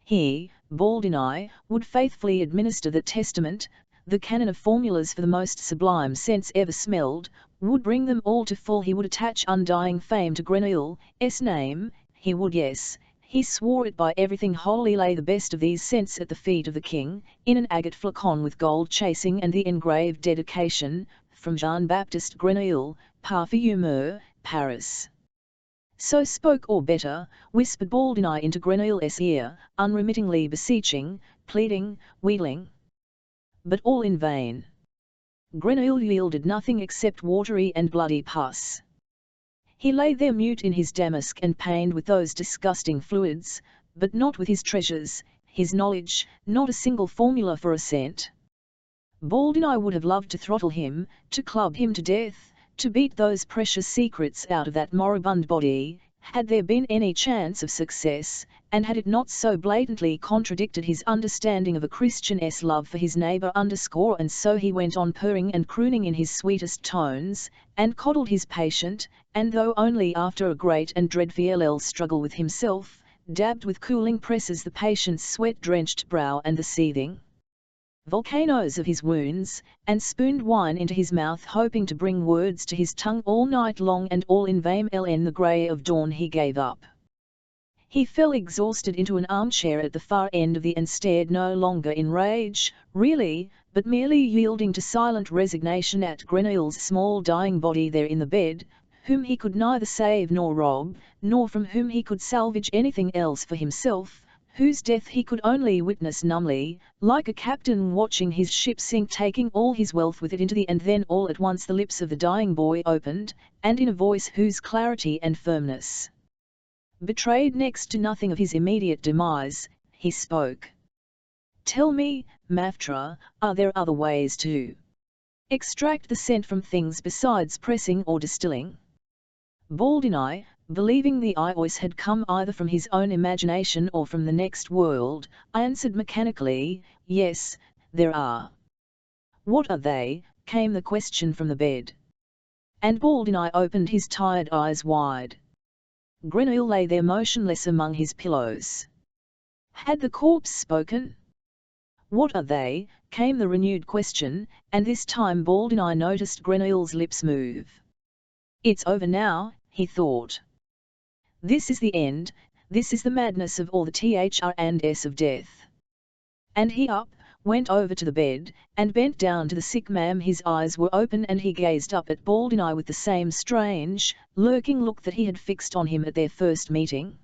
He, Baldini, would faithfully administer the testament, the canon of formulas for the most sublime sense ever smelled, would bring them all to full. He would attach undying fame to Grenouille's name, he would, yes, he swore it by everything holy, lay the best of these scents at the feet of the king, in an agate flacon with gold chasing and the engraved dedication, from Jean-Baptiste Grenouille, Parfumeur, Paris. So spoke, or better, whispered Baldini into Grenouille's ear, unremittingly beseeching, pleading, wheedling. But all in vain. Grenouille yielded nothing except watery and bloody pus. He lay there mute in his damask and pained with those disgusting fluids, but not with his treasures, his knowledge, not a single formula for a scent. Baldini would have loved to throttle him, to club him to death, to beat those precious secrets out of that moribund body, had there been any chance of success, and had it not so blatantly contradicted his understanding of a Christian's love for his neighbour. And so he went on purring and crooning in his sweetest tones, and coddled his patient, and though only after a great and dreadful struggle with himself, dabbed with cooling presses the patient's sweat-drenched brow and the seething volcanoes of his wounds, and spooned wine into his mouth, hoping to bring words to his tongue all night long, and all in vain. In the grey of dawn he gave up. He fell exhausted into an armchair at the far end of the and stared no longer in rage, really, but merely yielding to silent resignation at Grenouille's small dying body there in the bed, whom he could neither save nor rob, nor from whom he could salvage anything else for himself, whose death he could only witness numbly, like a captain watching his ship sink, taking all his wealth with it into the. And then all at once the lips of the dying boy opened, and in a voice whose clarity and firmness betrayed next to nothing of his immediate demise, he spoke. "Tell me, Maftra, are there other ways to extract the scent from things besides pressing or distilling?" Baldini, believing the voice had come either from his own imagination or from the next world, answered mechanically, "Yes, there are." "What are they?" came the question from the bed. And Baldini opened his tired eyes wide. Grenouille lay there motionless among his pillows. Had the corpse spoken? "What are they?" came the renewed question, and this time Baldini noticed Grenouille's lips move. "It's over now," he thought. "This is the end, this is the madness of all the thr&s of death." And he went over to the bed, and bent down to the sick man. His eyes were open and he gazed up at Baldini with the same strange, lurking look that he had fixed on him at their first meeting.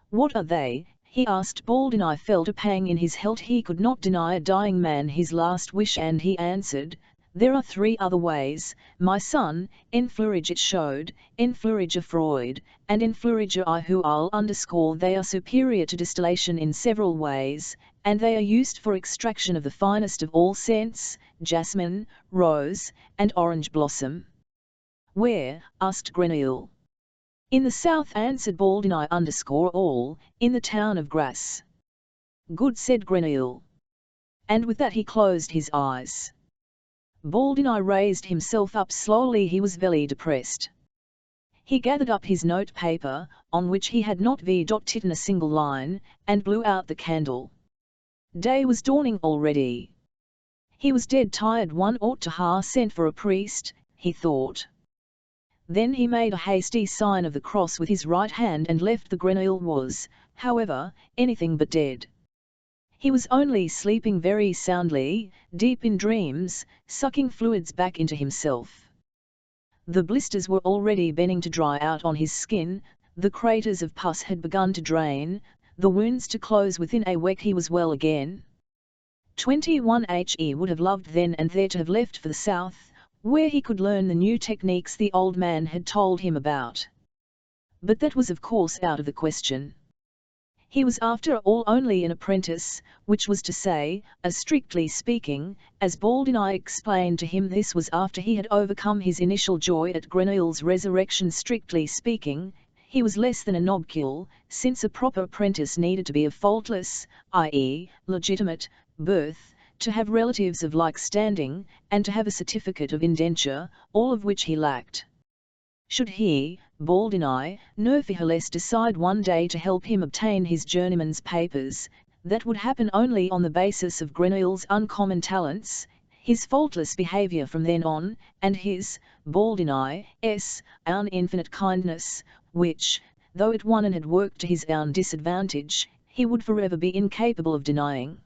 "What are they?" he asked. Baldini felt a pang in his heart. He could not deny a dying man his last wish, and he answered, There are 3 other ways, my son, enfleurage showed, enfleurage Freud, and enfleurage I who I'll _ they are superior to distillation in several ways, and they are used for extraction of the finest of all scents, jasmine, rose, and orange blossom. Where? Asked Grenouille. In the south, answered Baldini _ all, in the town of Grasse. Good, said Grenouille. And with that he closed his eyes. Baldini raised himself up slowly. He was very depressed. He gathered up his note paper, on which he had not written a single line, and blew out the candle. Day was dawning already. He was dead tired. One ought to ha sent for a priest, he thought. Then he made a hasty sign of the cross with his right hand and left. The Grenouille was, however, anything but dead. He was only sleeping very soundly, deep in dreams, sucking fluids back into himself. The blisters were already beginning to dry out on his skin, the craters of pus had begun to drain, the wounds to close within a week. He was well again. 21he would have loved then and there to have left for the south, where he could learn the new techniques the old man had told him about. But that was of course out of the question. He was after all only an apprentice, which was to say, strictly speaking, as Baldini explained to him, this was after he had overcome his initial joy at Grenouille's resurrection. Strictly speaking, he was less than a nobcule, since a proper apprentice needed to be of faultless, i.e., legitimate, birth, to have relatives of like standing, and to have a certificate of indenture, all of which he lacked. Should he, Baldini, nevertheless decide one day to help him obtain his journeyman's papers, that would happen only on the basis of Grenouille's uncommon talents, his faultless behaviour from then on, and his, Baldini's, own infinite kindness, which, though it won and had worked to his own disadvantage, he would forever be incapable of denying.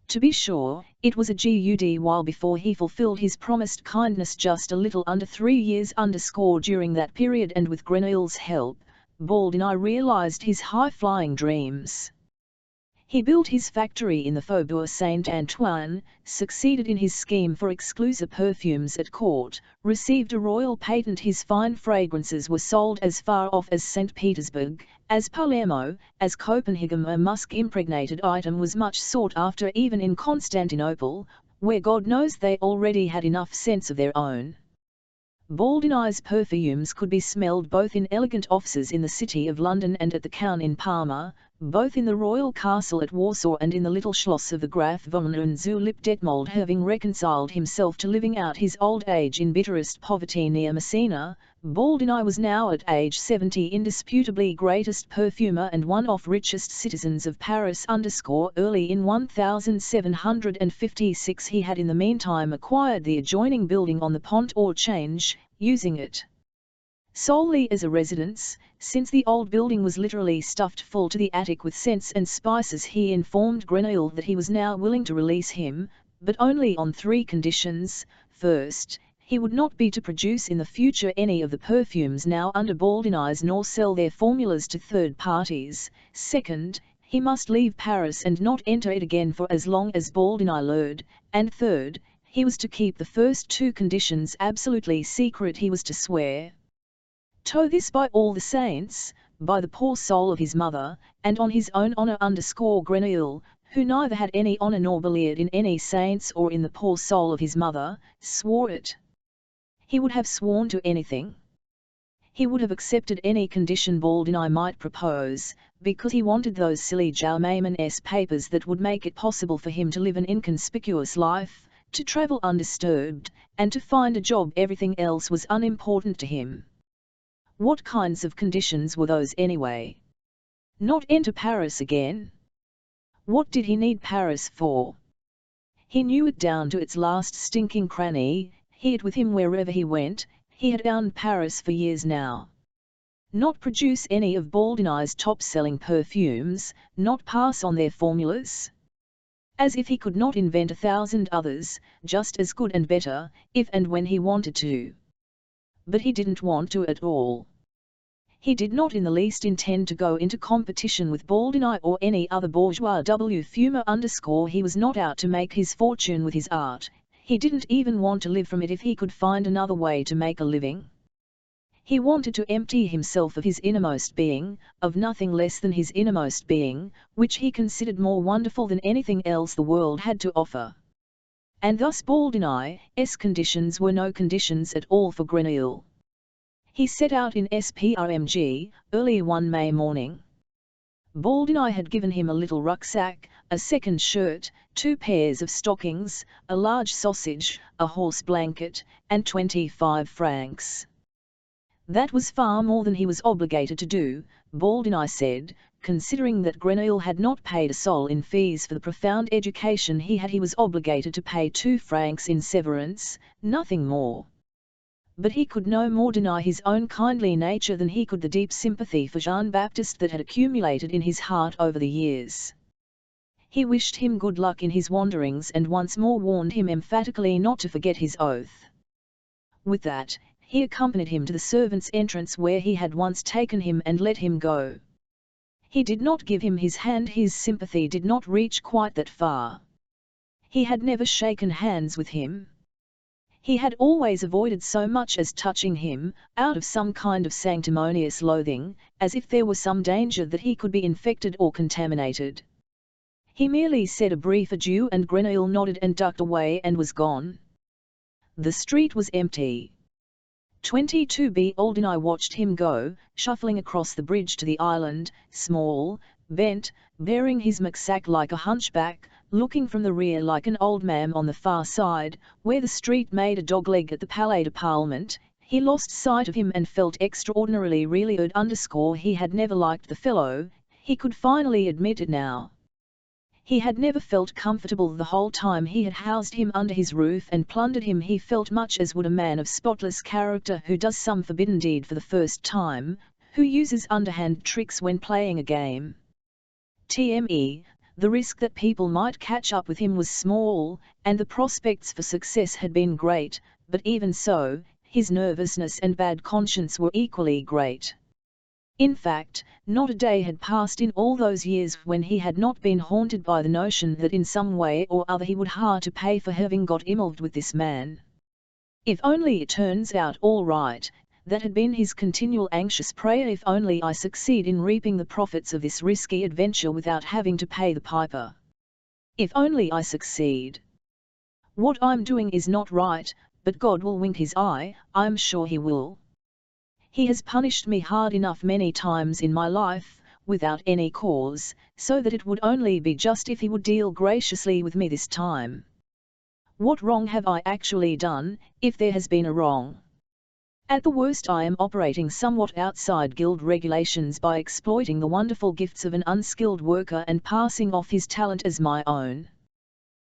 To be sure, it was a good while before he fulfilled his promised kindness, just a little under 3 years _ during that period, and with Grenouille's help, Baldini realized his high-flying dreams. He built his factory in the Faubourg Saint-Antoine, succeeded in his scheme for exclusive perfumes at court, received a royal patent. His fine fragrances were sold as far off as St. Petersburg, as Palermo, as Copenhagen. A musk-impregnated item was much sought after even in Constantinople, where God knows they already had enough sense of their own. Baldini's perfumes could be smelled both in elegant offices in the city of London and at the Count in Parma, both in the royal castle at Warsaw and in the little schloss of the Graf von und zu Lippe-Detmold. Having reconciled himself to living out his old age in bitterest poverty near Messina, Baldini was now at age 70 indisputably greatest perfumer and one of richest citizens of Paris _ early in 1756 he had in the meantime acquired the adjoining building on the Pont au Change, using it solely as a residence, since the old building was literally stuffed full to the attic with scents and spices. He informed Grenouille that he was now willing to release him, but only on 3 conditions. First, he would not be to produce in the future any of the perfumes now under Baldini's nor sell their formulas to third parties. Second, he must leave Paris and not enter it again for as long as Baldini lived, and third, he was to keep the first 2 conditions absolutely secret. He was to swear to this by all the saints, by the poor soul of his mother, and on his own honour _ Grenouille, who neither had any honour nor believed in any saints or in the poor soul of his mother, swore it. He would have sworn to anything. He would have accepted any condition Baldini might propose, because he wanted those silly Journeyman's papers that would make it possible for him to live an inconspicuous life, to travel undisturbed, and to find a job. Everything else was unimportant to him. What kinds of conditions were those anyway? Not enter Paris again? What did he need Paris for? He knew it down to its last stinking cranny, he had with him wherever he went, he had owned Paris for years now. Not produce any of Baldini's top-selling perfumes, not pass on their formulas? As if he could not invent 1,000 others, just as good and better, if and when he wanted to. But he didn't want to at all. He did not in the least intend to go into competition with Baldini or any other bourgeois fumer _ he was not out to make his fortune with his art, He didn't even want to live from it if he could find another way to make a living. He wanted to empty himself of his innermost being, of nothing less than his innermost being, which he considered more wonderful than anything else the world had to offer. And thus Baldini's conditions were no conditions at all for Grenouille. He set out in SPRMG, early one May morning. Baldini had given him a little rucksack, a second shirt, 2 pairs of stockings, a large sausage, a horse blanket, and 25 francs. That was far more than he was obligated to do, Baldini said, considering that Grenouille had not paid a sol in fees for the profound education he was obligated to pay 2 francs in severance, nothing more. But he could no more deny his own kindly nature than he could the deep sympathy for Jean-Baptiste that had accumulated in his heart over the years. He wished him good luck in his wanderings and once more warned him emphatically not to forget his oath. With that, he accompanied him to the servants' entrance where he had once taken him and let him go. He did not give him his hand, his sympathy did not reach quite that far. He had never shaken hands with him. He had always avoided so much as touching him, out of some kind of sanctimonious loathing, as if there were some danger that he could be infected or contaminated. He merely said a brief adieu and Grenouille nodded and ducked away and was gone. The street was empty. 22B Baldini watched him go, shuffling across the bridge to the island, small, bent, bearing his rucksack like a hunchback, looking from the rear like an old man on the far side, where the street made a dogleg at the Palais de Parlement. He lost sight of him and felt extraordinarily relieved. He had never liked the fellow, he could finally admit it now. He had never felt comfortable the whole time he had housed him under his roof and plundered him. He felt much as would a man of spotless character who does some forbidden deed for the first time, who uses underhand tricks when playing a game. TME, the risk that people might catch up with him was small, and the prospects for success had been great, but even so, his nervousness and bad conscience were equally great. In fact, not a day had passed in all those years when he had not been haunted by the notion that in some way or other he would have to pay for having got involved with this man. If only it turns out all right, that had been his continual anxious prayer. If only I succeed in reaping the profits of this risky adventure without having to pay the piper. If only I succeed. What I'm doing is not right, but God will wink his eye, I'm sure he will. He has punished me hard enough many times in my life, without any cause, so that it would only be just if he would deal graciously with me this time. What wrong have I actually done, if there has been a wrong? At the worst I am operating somewhat outside guild regulations by exploiting the wonderful gifts of an unskilled worker and passing off his talent as my own.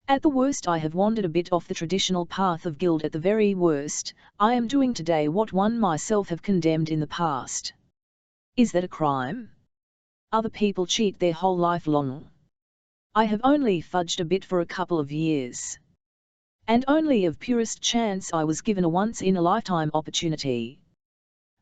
At the worst I have wandered a bit off the traditional path of guild. At the very worst, I am doing today what one myself have condemned in the past. Is that a crime? Other people cheat their whole life long. I have only fudged a bit for a couple of years. And only of purest chance I was given a once-in-a-lifetime opportunity.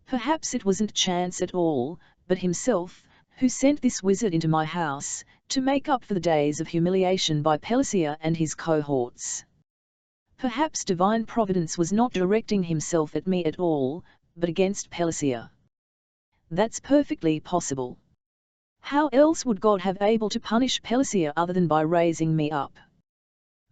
Perhaps it wasn't chance at all, but himself, who sent this wizard into my house, to make up for the days of humiliation by Pellissier and his cohorts. Perhaps divine providence was not directing himself at me at all, but against Pellissier. That's perfectly possible. How else would God have able to punish Pellissier other than by raising me up?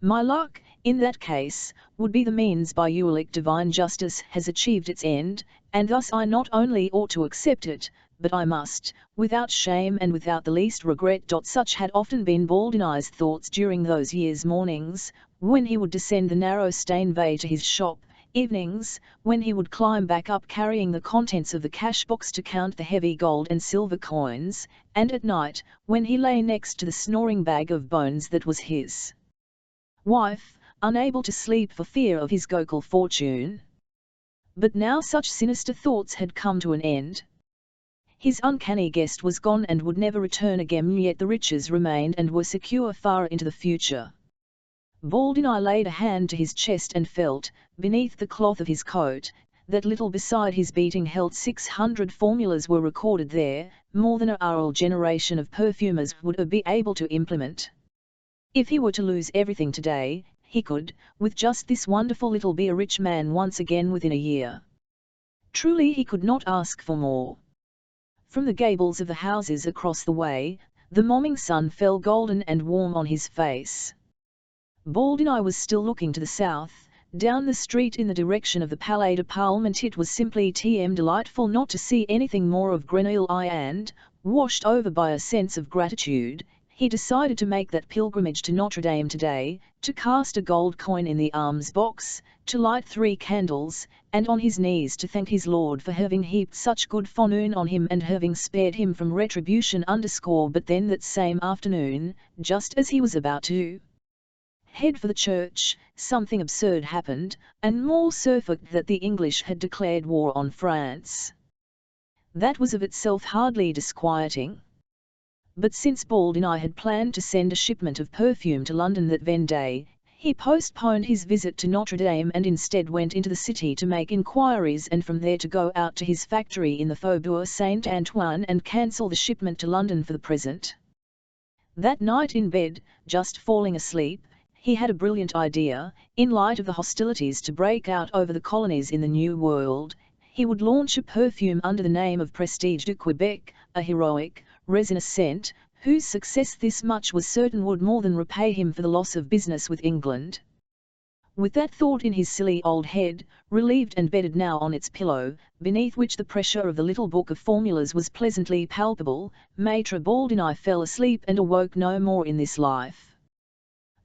My luck, in that case, would be the means by which divine justice has achieved its end, and thus I not only ought to accept it, but I must, without shame and without the least regret. Such had often been Baldini's thoughts during those years' mornings, when he would descend the narrow Steinway to his shop, evenings, when he would climb back up carrying the contents of the cash box to count the heavy gold and silver coins, and at night, when he lay next to the snoring bag of bones that was his wife, unable to sleep for fear of his Gokul fortune. But now such sinister thoughts had come to an end. His uncanny guest was gone and would never return again, yet the riches remained and were secure far into the future. Baldini laid a hand to his chest and felt, beneath the cloth of his coat, that little beside his beating heart 600 formulas were recorded there, more than a whole generation of perfumers would be able to implement. If he were to lose everything today, he could, with just this wonderful little, be a rich man once again within a year. Truly he could not ask for more. From the gables of the houses across the way, the morning sun fell golden and warm on his face. Baldini was still looking to the south, down the street in the direction of the Palais de Parlement. It was simply delightful not to see anything more of Grenouille, and, washed over by a sense of gratitude, he decided to make that pilgrimage to Notre Dame today, to cast a gold coin in the alms box, to light 3 candles, and on his knees to thank his Lord for having heaped such good fortune on him and having spared him from retribution. But then that same afternoon, just as he was about to head for the church, something absurd happened, and more certain that the English had declared war on France. That was of itself hardly disquieting. But since Baldini had planned to send a shipment of perfume to London that day, he postponed his visit to Notre Dame and instead went into the city to make inquiries, and from there to go out to his factory in the Faubourg Saint-Antoine and cancel the shipment to London for the present. That night in bed, just falling asleep, he had a brilliant idea. In light of the hostilities to break out over the colonies in the New World, he would launch a perfume under the name of Prestige de Quebec, a heroic, resinous scent, whose success, this much was certain, would more than repay him for the loss of business with England. With that thought in his silly old head, relieved and bedded now on its pillow, beneath which the pressure of the little book of formulas was pleasantly palpable, Maître Baldini fell asleep and awoke no more in this life.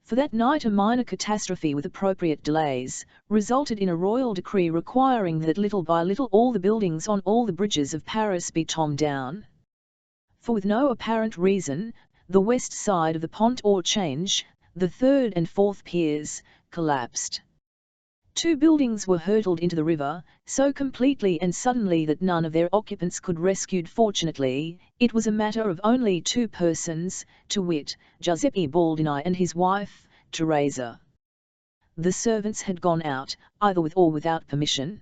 For that night a minor catastrophe with appropriate delays, resulted in a royal decree requiring that little by little all the buildings on all the bridges of Paris be torn down. For with no apparent reason, the west side of the Pont au Change, the 3rd and 4th piers, collapsed. 2 buildings were hurtled into the river, so completely and suddenly that none of their occupants could be rescued. Fortunately, it was a matter of only 2 persons, to wit, Giuseppe Baldini and his wife, Teresa. The servants had gone out, either with or without permission.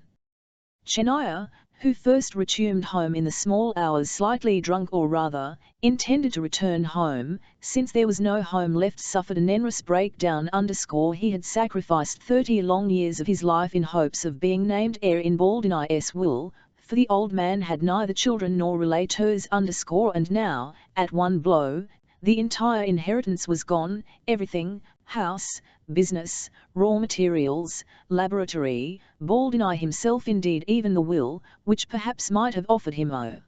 Chenia, who first returned home in the small hours slightly drunk, or rather, intended to return home, since there was no home left, suffered a nervous breakdown. He had sacrificed 30 long years of his life in hopes of being named heir in Baldini's will, for the old man had neither children nor relators. And now, at one blow, the entire inheritance was gone, everything, house, business, raw materials, laboratory, Baldini himself, indeed even the will, which perhaps might have offered him a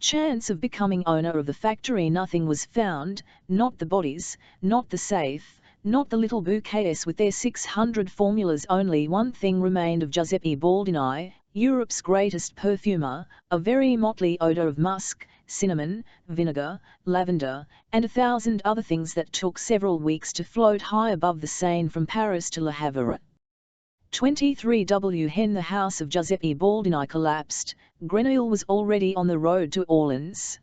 chance of becoming owner of the factory. Nothing was found, not the bodies, not the safe, not the little bouquets with their 600 formulas. Only one thing remained of Giuseppe Baldini, Europe's greatest perfumer, a very motley odour of musk, cinnamon, vinegar, lavender, and 1,000 other things that took several weeks to float high above the Seine from Paris to Le Havre. 23 When the house of Giuseppe Baldini collapsed, Grenouille was already on the road to Orleans.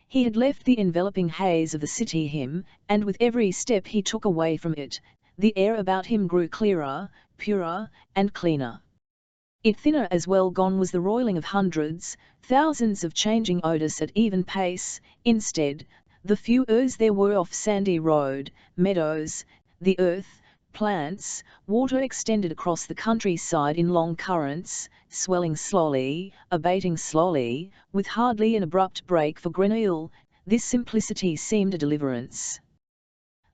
He had left the enveloping haze of the city him, and with every step he took away from it, the air about him grew clearer, purer, and cleaner. It thinner as well. Gone was the roiling of hundreds, thousands of changing odours at even pace. Instead, the few airs there were off sandy road, meadows, the earth, plants, water extended across the countryside in long currents, swelling slowly, abating slowly, with hardly an abrupt break. For Grenouille, this simplicity seemed a deliverance.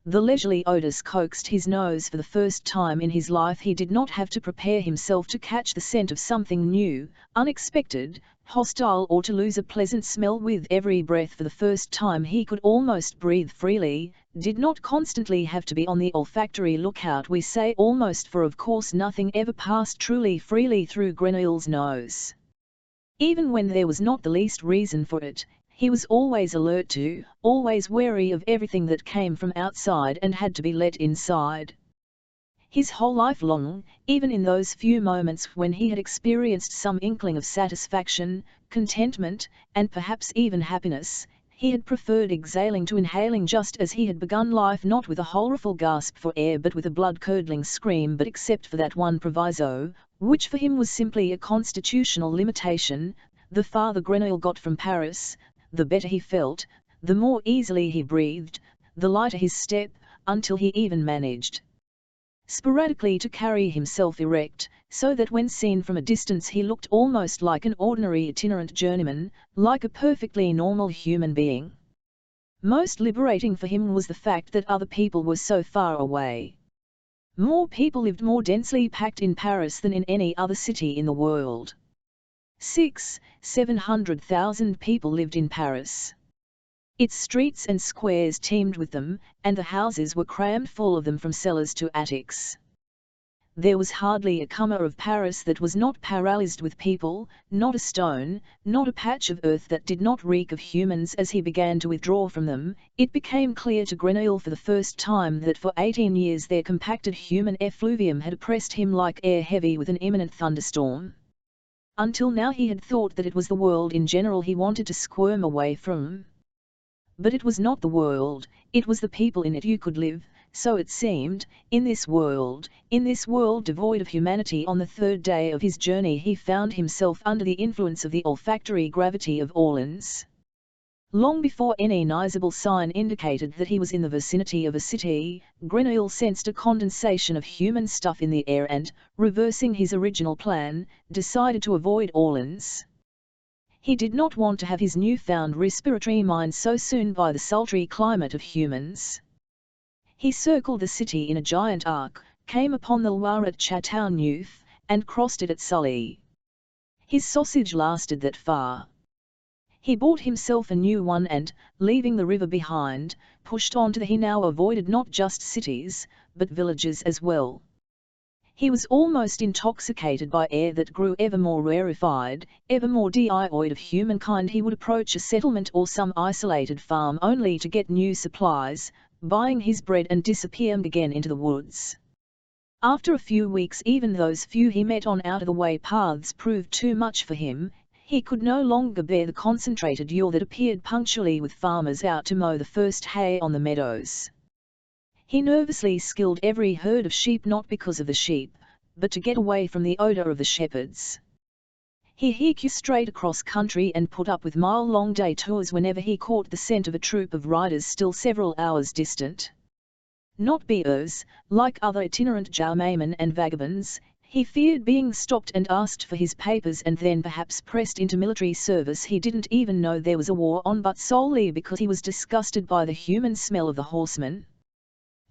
The leisurely odours coaxed his nose for the first time in his life. He did not have to prepare himself to catch the scent of something new, unexpected, hostile, or to lose a pleasant smell with every breath. For the first time he could almost breathe freely, did not constantly have to be on the olfactory lookout. We say almost, for of course nothing ever passed truly freely through Grenouille's nose. Even when there was not the least reason for it, he was always alert to, always wary of everything that came from outside and had to be let inside. His whole life long, even in those few moments when he had experienced some inkling of satisfaction, contentment, and perhaps even happiness, he had preferred exhaling to inhaling, just as he had begun life, not with a horrible gasp for air but with a blood-curdling scream. But except for that one proviso, which for him was simply a constitutional limitation, the farther Grenouille got from Paris, the better he felt, the more easily he breathed, the lighter his step, until he even managed sporadically to carry himself erect, so that when seen from a distance he looked almost like an ordinary itinerant journeyman, like a perfectly normal human being. Most liberating for him was the fact that other people were so far away. More people lived more densely packed in Paris than in any other city in the world. 700,000 people lived in Paris. Its streets and squares teemed with them, and the houses were crammed full of them from cellars to attics. There was hardly a corner of Paris that was not paralysed with people, not a stone, not a patch of earth that did not reek of humans. As he began to withdraw from them, it became clear to Grenouille for the first time that for 18 years their compacted human effluvium had oppressed him like air heavy with an imminent thunderstorm. Until now he had thought that it was the world in general he wanted to squirm away from. But it was not the world, it was the people in it. You could live, so it seemed, in this world devoid of humanity. On the third day of his journey he found himself under the influence of the olfactory gravity of Orleans. Long before any noticeable sign indicated that he was in the vicinity of a city, Grenouille sensed a condensation of human stuff in the air and, reversing his original plan, decided to avoid Orleans. He did not want to have his newfound respiratory mind so soon by the sultry climate of humans. He circled the city in a giant arc, came upon the Loire at Chateauneuf, and crossed it at Sully. His sausage lasted that far. He bought himself a new one and, leaving the river behind, pushed on to the he now avoided not just cities, but villages as well. He was almost intoxicated by air that grew ever more rarefied, ever more devoid of humankind. He would approach a settlement or some isolated farm only to get new supplies, buying his bread and disappear again into the woods. After a few weeks even those few he met on out-of-the-way paths proved too much for him. He could no longer bear the concentrated yaw that appeared punctually with farmers out to mow the first hay on the meadows. He nervously skilled every herd of sheep not because of the sheep, but to get away from the odour of the shepherds. He hiked straight across country and put up with mile-long detours whenever he caught the scent of a troop of riders still several hours distant. Not bears, like other itinerant journeymen and vagabonds, he feared being stopped and asked for his papers and then perhaps pressed into military service. He didn't even know there was a war on, but solely because he was disgusted by the human smell of the horsemen.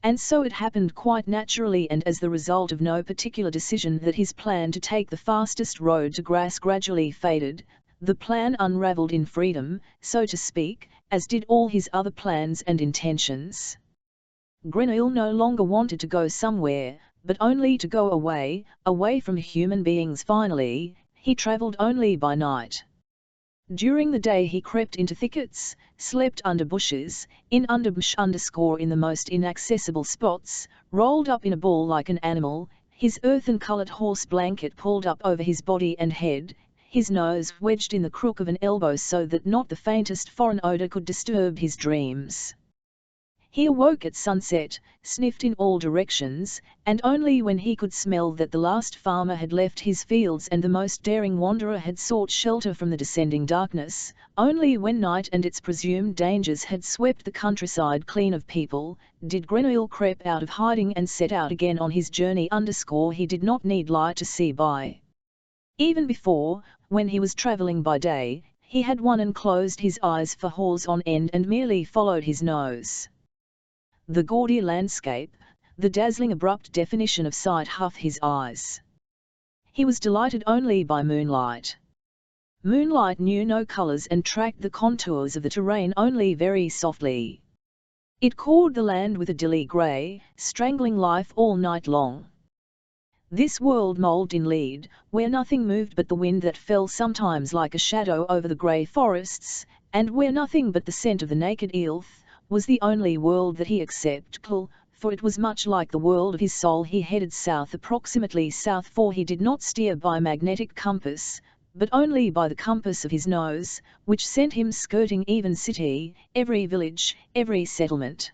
And so it happened quite naturally and as the result of no particular decision that his plan to take the fastest road to Grasse gradually faded. The plan unravelled in freedom, so to speak, as did all his other plans and intentions. Grenouille no longer wanted to go somewhere, but only to go away, away from human beings. Finally, he travelled only by night. During the day he crept into thickets, slept under bushes, in underbush in the most inaccessible spots, rolled up in a ball like an animal, his earthen-coloured horse blanket pulled up over his body and head, his nose wedged in the crook of an elbow so that not the faintest foreign odour could disturb his dreams. He awoke at sunset, sniffed in all directions, and only when he could smell that the last farmer had left his fields and the most daring wanderer had sought shelter from the descending darkness, only when night and its presumed dangers had swept the countryside clean of people, did Grenouille creep out of hiding and set out again on his journey. He did not need light to see by. Even before, when he was travelling by day, he had won and closed his eyes for hours on end and merely followed his nose. The gaudy landscape, the dazzling abrupt definition of sight huffed his eyes. He was delighted only by moonlight. Moonlight knew no colours and tracked the contours of the terrain only very softly. It cawed the land with a dilly grey, strangling life all night long. This world mould in lead, where nothing moved but the wind that fell sometimes like a shadow over the grey forests, and where nothing but the scent of the naked earth was the only world that he accepted, for it was much like the world of his soul. He headed south, approximately south, for he did not steer by magnetic compass, but only by the compass of his nose, which sent him skirting every city, every village, every settlement.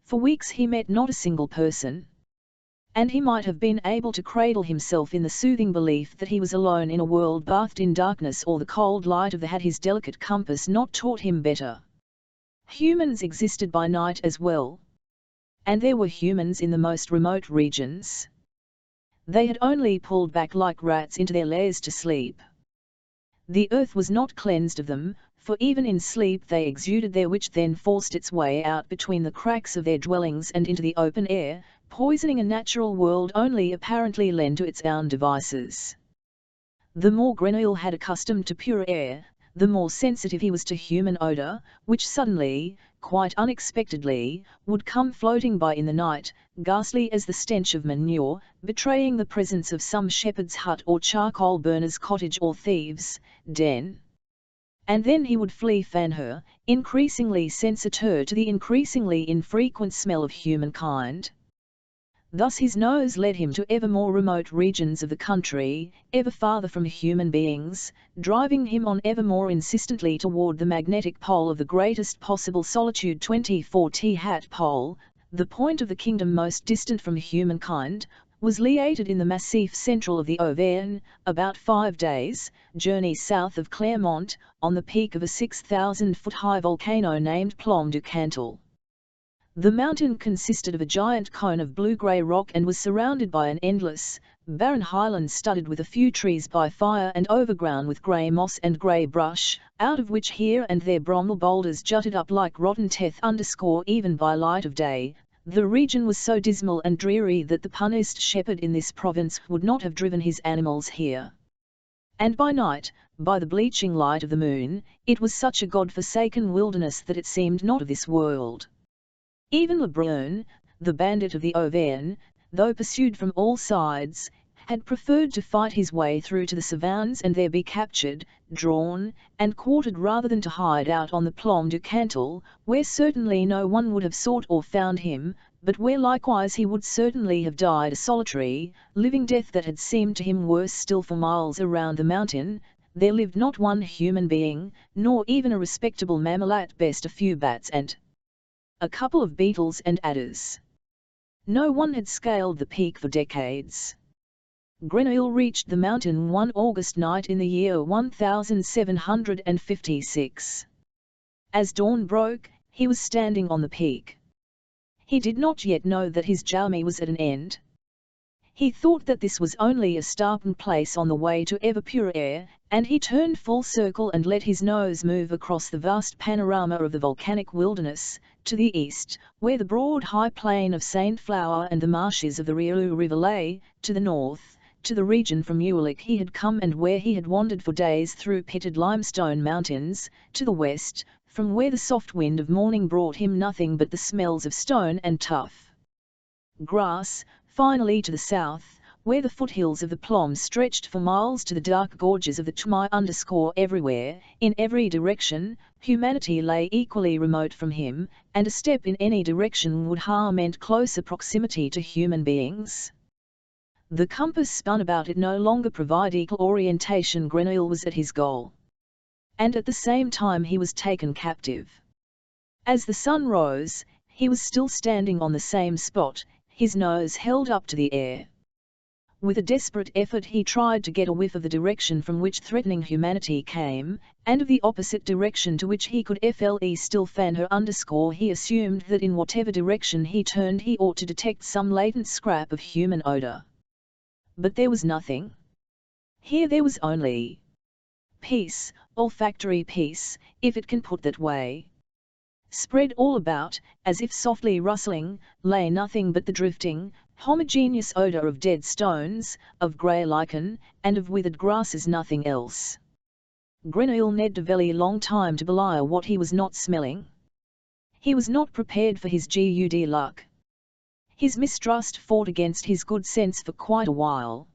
For weeks he met not a single person. And he might have been able to cradle himself in the soothing belief that he was alone in a world bathed in darkness or the cold light of the had his delicate compass not taught him better. Humans existed by night as well. and there were humans in the most remote regions. They had only pulled back like rats into their lairs to sleep. The earth was not cleansed of them, for even in sleep they exuded there, which then forced its way out between the cracks of their dwellings and into the open air, poisoning a natural world only apparently lent to its own devices. The more Grenouille had accustomed to pure air, the more sensitive he was to human odour, which suddenly, quite unexpectedly, would come floating by in the night, ghastly as the stench of manure, betraying the presence of some shepherd's hut or charcoal burner's cottage or thieves' den. And then he would flee fan her, increasingly sensitive to the increasingly infrequent smell of humankind. Thus his nose led him to ever more remote regions of the country, ever farther from human beings, driving him on ever more insistently toward the magnetic pole of the greatest possible solitude, 24T pole, the point of the kingdom most distant from humankind, was liated in the massif central of the Auvergne, about 5 days' journey south of Clermont, on the peak of a 6,000-foot high volcano named Plomb du Cantal. The mountain consisted of a giant cone of blue-grey rock and was surrounded by an endless, barren highland studded with a few trees by fire and overgrown with grey moss and grey brush, out of which here and there bramble boulders jutted up like rotten teeth. Even by light of day, the region was so dismal and dreary that the punished shepherd in this province would not have driven his animals here. And by night, by the bleaching light of the moon, it was such a god-forsaken wilderness that it seemed not of this world. Even Le Brun, the bandit of the Auvergne, though pursued from all sides, had preferred to fight his way through to the savans and there be captured, drawn, and quartered rather than to hide out on the Plomb du Cantal, where certainly no one would have sought or found him, but where likewise he would certainly have died a solitary, living death that had seemed to him worse still. For miles around the mountain, there lived not one human being, nor even a respectable mammal, at best a few bats and a couple of beetles and adders. No one had scaled the peak for decades. Grenouille reached the mountain one August night in the year 1756. As dawn broke, he was standing on the peak. He did not yet know that his journey was at an end. He thought that this was only a starting place on the way to ever pure air, and he turned full circle and let his nose move across the vast panorama of the volcanic wilderness, to the east, where the broad high plain of Saint Flour and the marshes of the Rieu River lay, to the north, to the region from Ulick he had come and where he had wandered for days through pitted limestone mountains, to the west, from where the soft wind of morning brought him nothing but the smells of stone and tough grass, finally to the south, where the foothills of the Plomb stretched for miles to the dark gorges of the Tmy. Everywhere, in every direction, humanity lay equally remote from him, and a step in any direction would have meant closer proximity to human beings. The compass spun about, it no longer provided equal orientation. Grenouille was at his goal. And at the same time he was taken captive. As the sun rose, he was still standing on the same spot, his nose held up to the air. With a desperate effort he tried to get a whiff of the direction from which threatening humanity came, and of the opposite direction to which he could still fan her. He assumed that in whatever direction he turned he ought to detect some latent scrap of human odour. But there was nothing. Here there was only peace, olfactory peace, if it can put that way. Spread all about, as if softly rustling, lay nothing but the drifting, homogeneous odour of dead stones, of grey lichen, and of withered grasses, nothing else. Grenouille needed a very long time to belie what he was not smelling. He was not prepared for his good luck. His mistrust fought against his good sense for quite a while.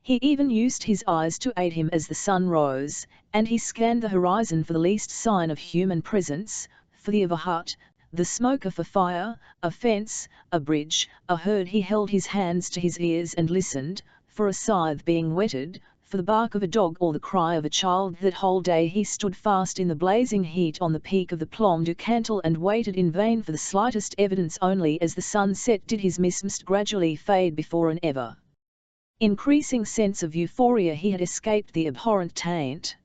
He even used his eyes to aid him as the sun rose, and he scanned the horizon for the least sign of human presence, for the of a hut, the smoke of a fire, a fence, a bridge, a herd. He held his hands to his ears and listened, for a scythe being whetted, for the bark of a dog or the cry of a child. That whole day he stood fast in the blazing heat on the peak of the Plomb du Cantal and waited in vain for the slightest evidence. Only as the sun set did his mist gradually fade before an ever increasing sense of euphoria he had escaped the abhorrent taint.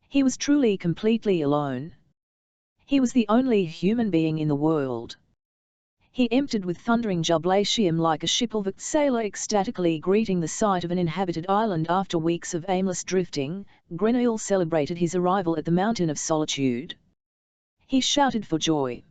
He was truly completely alone. He was the only human being in the world. He emptied with thundering jubilation like a shipwrecked sailor ecstatically greeting the sight of an inhabited island after weeks of aimless drifting. Grenouille celebrated his arrival at the mountain of solitude. He shouted for joy.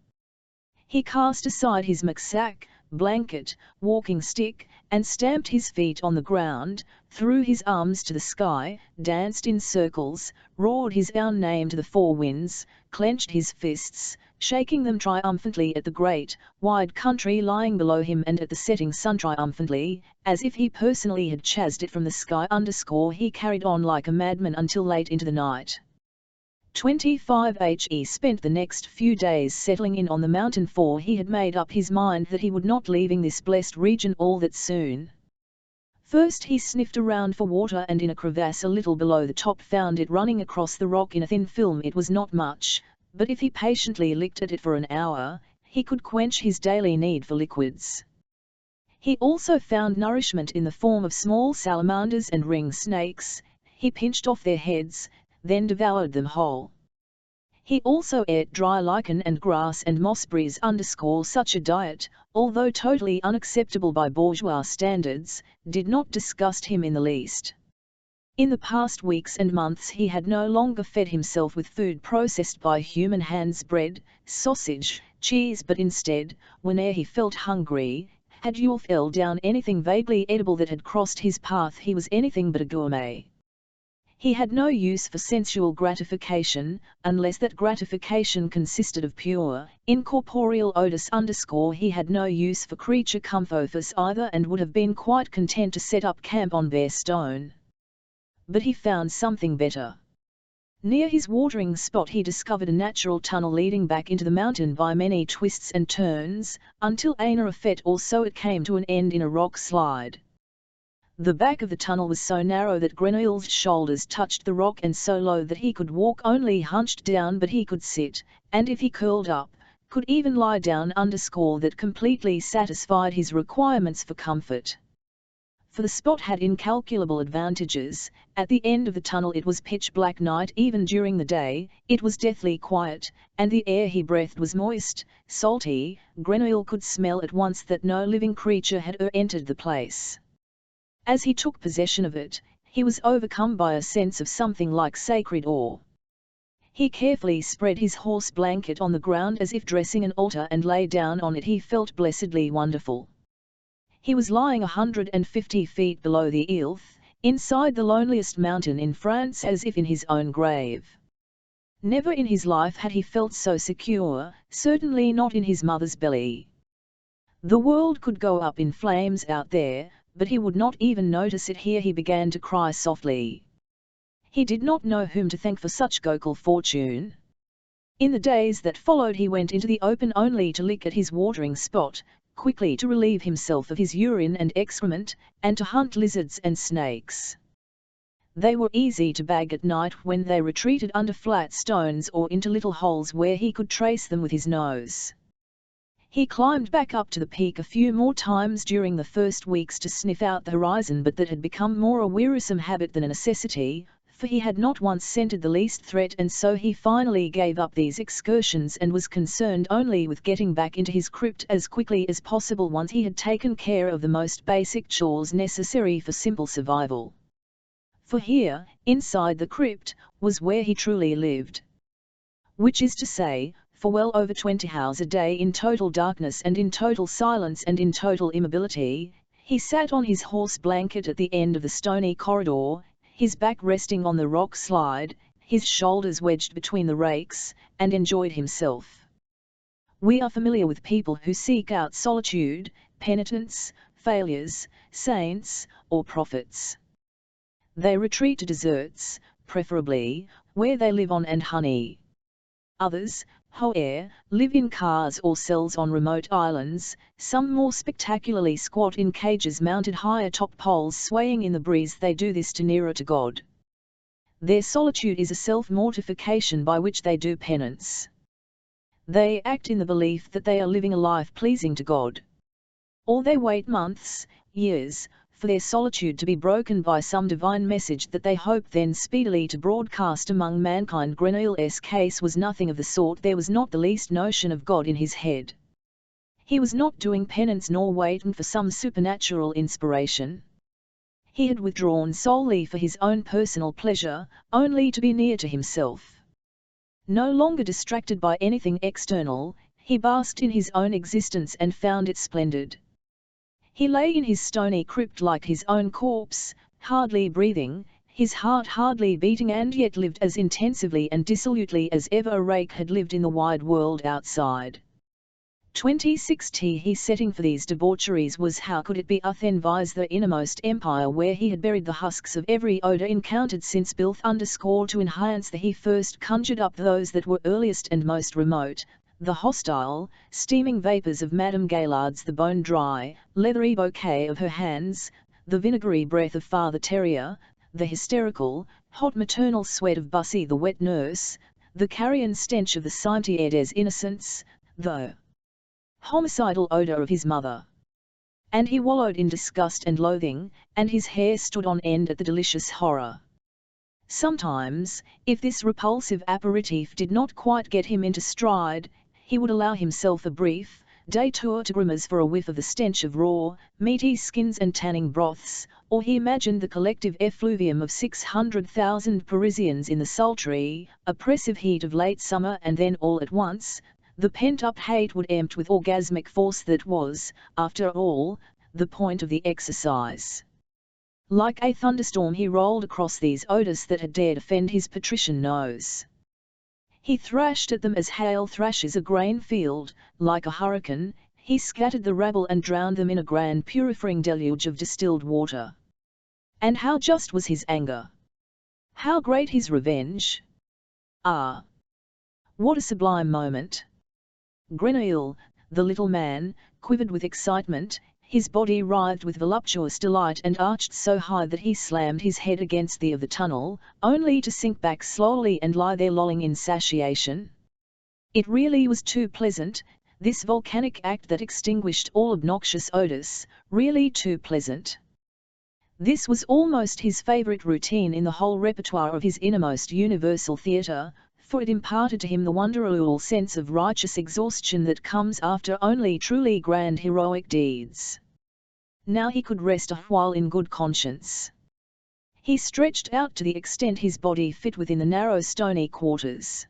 He cast aside his knapsack, blanket, walking stick, and stamped his feet on the ground, threw his arms to the sky, danced in circles, roared his own name to the four winds, clenched his fists, shaking them triumphantly at the great, wide country lying below him and at the setting sun triumphantly, as if he personally had chased it from the sky. He carried on like a madman until late into the night. 25He spent the next few days settling in on the mountain, for he had made up his mind that he would not leaving this blessed region all that soon. First he sniffed around for water, and in a crevasse a little below the top found it running across the rock in a thin film. It was not much, but if he patiently licked at it for an hour, he could quench his daily need for liquids. He also found nourishment in the form of small salamanders and ring snakes. He pinched off their heads, then devoured them whole. He also ate dry lichen and grass and mossberries. Such a diet, although totally unacceptable by bourgeois standards, did not disgust him in the least. In the past weeks and months he had no longer fed himself with food processed by human hands, bread, sausage, cheese, but instead, whene'er he felt hungry, had fell down anything vaguely edible that had crossed his path. He was anything but a gourmet. He had no use for sensual gratification, unless that gratification consisted of pure, incorporeal odors. He had no use for creature comforts either, and would have been quite content to set up camp on bare stone. But he found something better. Near his watering spot he discovered a natural tunnel leading back into the mountain by many twists and turns, until a feet or so it came to an end in a rock slide. The back of the tunnel was so narrow that Grenouille's shoulders touched the rock, and so low that he could walk only hunched down, but he could sit, and if he curled up, could even lie down. That completely satisfied his requirements for comfort. For the spot had incalculable advantages. At the end of the tunnel it was pitch black night. Even during the day, it was deathly quiet, and the air he breathed was moist, salty. Grenouille could smell at once that no living creature had entered the place. As he took possession of it, he was overcome by a sense of something like sacred awe. He carefully spread his horse blanket on the ground as if dressing an altar, and lay down on it. He felt blessedly wonderful. He was lying 150 feet below the Ilth, inside the loneliest mountain in France, as if in his own grave. Never in his life had he felt so secure, certainly not in his mother's belly. The world could go up in flames out there, but he would not even notice it here. He began to cry softly. He did not know whom to thank for such gocal fortune. In the days that followed he went into the open only to lick at his watering spot, quickly to relieve himself of his urine and excrement, and to hunt lizards and snakes. They were easy to bag at night when they retreated under flat stones or into little holes where he could trace them with his nose. He climbed back up to the peak a few more times during the first weeks to sniff out the horizon, but that had become more a wearisome habit than a necessity, for he had not once scented the least threat, and so he finally gave up these excursions and was concerned only with getting back into his crypt as quickly as possible once he had taken care of the most basic chores necessary for simple survival. For here, inside the crypt, was where he truly lived. Which is to say, for well over 20 hours a day in total darkness and in total silence and in total immobility, he sat on his horse blanket at the end of the stony corridor, his back resting on the rock slide, his shoulders wedged between the rakes, and enjoyed himself. We are familiar with people who seek out solitude, penitents, failures, saints, or prophets. They retreat to deserts, preferably, where they live on and honey. Others, however, live in cars or cells on remote islands, some more spectacularly squat in cages mounted high atop poles swaying in the breeze. They do this to nearer to God. Their solitude is a self-mortification by which they do penance. They act in the belief that they are living a life pleasing to God. Or they wait months, years, for their solitude to be broken by some divine message that they hope then speedily to broadcast among mankind. Grenouille's case was nothing of the sort. There was not the least notion of God in his head. He was not doing penance nor waiting for some supernatural inspiration. He had withdrawn solely for his own personal pleasure, only to be near to himself. No longer distracted by anything external, he basked in his own existence and found it splendid. He lay in his stony crypt like his own corpse, hardly breathing, his heart hardly beating, and yet lived as intensively and dissolutely as ever a rake had lived in the wide world outside. 26T His setting for these debaucheries was, how could it be othenwise, the innermost empire where he had buried the husks of every odour encountered since birth to enhance the he first conjured up those that were earliest and most remote, the hostile, steaming vapours of Madame Gaillard's, the bone-dry, leathery bouquet of her hands, the vinegary breath of Father Terrier, the hysterical, hot maternal sweat of Bussy the wet nurse, the carrion stench of the Sainte-Aide's innocence, the homicidal odour of his mother. And he wallowed in disgust and loathing, and his hair stood on end at the delicious horror. Sometimes, if this repulsive aperitif did not quite get him into stride, he would allow himself a brief détour to Grimace for a whiff of the stench of raw, meaty skins and tanning broths, or he imagined the collective effluvium of 600,000 Parisians in the sultry, oppressive heat of late summer, and then all at once, the pent-up hate would empty with orgasmic force that was, after all, the point of the exercise. Like a thunderstorm he rolled across these odours that had dared offend his patrician nose. He thrashed at them as hail thrashes a grain field, like a hurricane, he scattered the rabble and drowned them in a grand purifying deluge of distilled water. And how just was his anger! How great his revenge! Ah! What a sublime moment! Grenouille, the little man, quivered with excitement, his body writhed with voluptuous delight and arched so high that he slammed his head against the of the tunnel, only to sink back slowly and lie there lolling in satiation. It really was too pleasant, this volcanic act that extinguished all obnoxious odours, really too pleasant. This was almost his favourite routine in the whole repertoire of his innermost universal theatre, for it imparted to him the wonderful sense of righteous exhaustion that comes after only truly grand heroic deeds. Now he could rest a while in good conscience. He stretched out to the extent his body fit within the narrow stony quarters.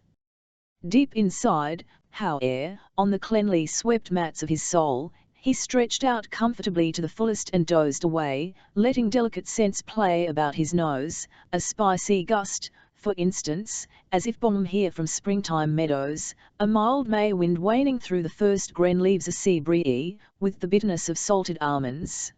Deep inside, however, on the cleanly swept mats of his soul, he stretched out comfortably to the fullest and dozed away, letting delicate scents play about his nose, a spicy gust, for instance, as if borne here from springtime meadows, a mild May wind waning through the first green leaves, a sea breeze, with the bitterness of salted almonds.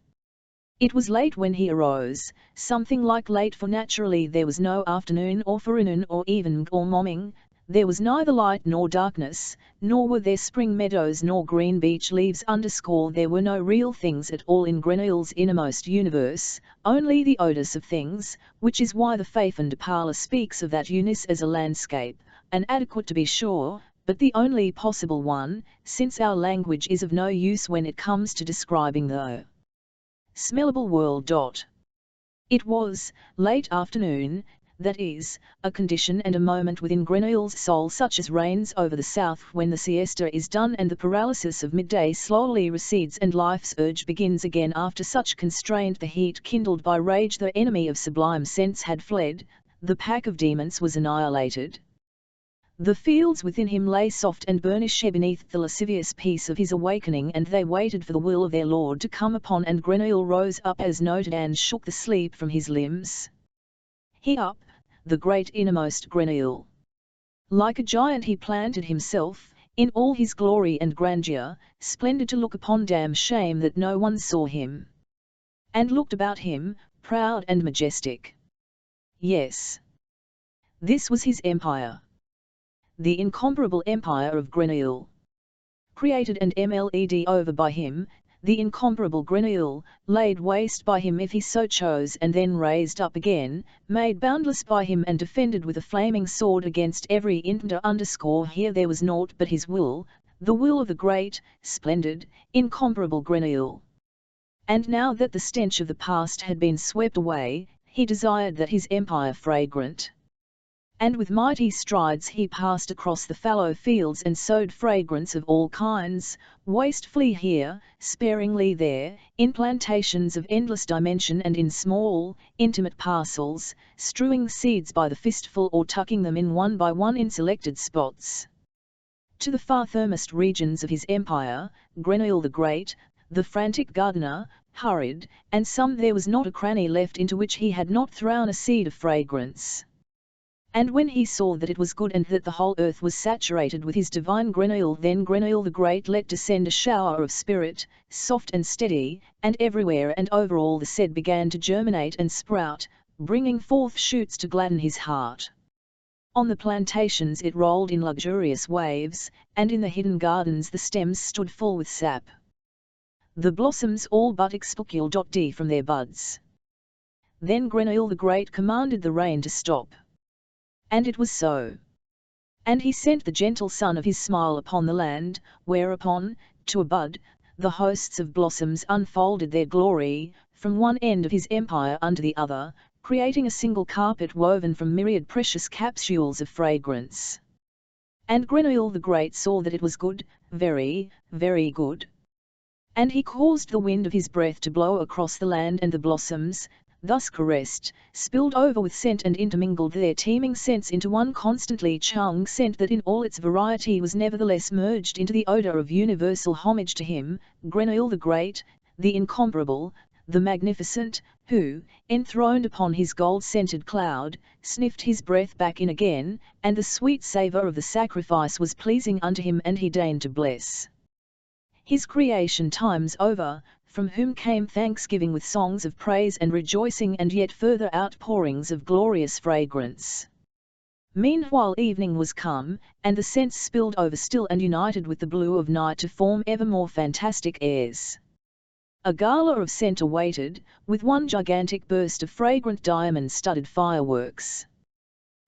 It was late when he arose, something like late, for naturally there was no afternoon or forenoon or even morning, there was neither light nor darkness, nor were there spring meadows nor green beech leaves there were no real things at all in Grenouille's innermost universe, only the odours of things, which is why the Fafin de Parler speaks of that universe as a landscape, an adequate to be sure, but the only possible one, since our language is of no use when it comes to describing the smellable world. It was late afternoon, that is, a condition and a moment within Grenouille's soul such as reigns over the south when the siesta is done and the paralysis of midday slowly recedes and life's urge begins again after such constraint. The heat kindled by rage, the enemy of sublime sense, had fled, the pack of demons was annihilated. The fields within him lay soft and burnished beneath the lascivious peace of his awakening, and they waited for the will of their Lord to come upon, and Grenouille rose up as noted and shook the sleep from his limbs. He up, the great innermost Grenouille. Like a giant he planted himself, in all his glory and grandeur, splendid to look upon, damn shame that no one saw him. And looked about him, proud and majestic. Yes. This was his empire. The incomparable empire of Grenouille. Created and mled over by him, the incomparable Grenouille, laid waste by him if he so chose and then raised up again, made boundless by him and defended with a flaming sword against every intender. Here there was naught but his will, the will of the great, splendid, incomparable Grenouille. And now that the stench of the past had been swept away, he desired that his empire fragrant And with mighty strides he passed across the fallow fields and sowed fragrance of all kinds, wastefully here, sparingly there, in plantations of endless dimension and in small, intimate parcels, strewing seeds by the fistful or tucking them in one by one in selected spots. To the farthest regions of his empire, Grenouille the Great, the frantic gardener, hurried, and some there was not a cranny left into which he had not thrown a seed of fragrance. And when he saw that it was good and that the whole earth was saturated with his divine Grenouille, then Grenouille the Great let descend a shower of spirit, soft and steady, and everywhere and over all the seed began to germinate and sprout, bringing forth shoots to gladden his heart. On the plantations it rolled in luxurious waves, and in the hidden gardens the stems stood full with sap. The blossoms all but expulsed from their buds. Then Grenouille the Great commanded the rain to stop. And it was so. And he sent the gentle sun of his smile upon the land, whereupon, to a bud, the hosts of blossoms unfolded their glory, from one end of his empire unto the other, creating a single carpet woven from myriad precious capsules of fragrance. And Grenouille the Great saw that it was good, very, very good. And he caused the wind of his breath to blow across the land, and the blossoms, thus caressed, spilled over with scent and intermingled their teeming scents into one constantly charming scent that in all its variety was nevertheless merged into the odour of universal homage to him, Grenouille the Great, the incomparable, the magnificent, who, enthroned upon his gold-scented cloud, sniffed his breath back in again, and the sweet savour of the sacrifice was pleasing unto him, and he deigned to bless his creation times over, from whom came thanksgiving with songs of praise and rejoicing and yet further outpourings of glorious fragrance. Meanwhile evening was come, and the scents spilled over still and united with the blue of night to form ever more fantastic airs. A gala of scent awaited, with one gigantic burst of fragrant diamond-studded fireworks.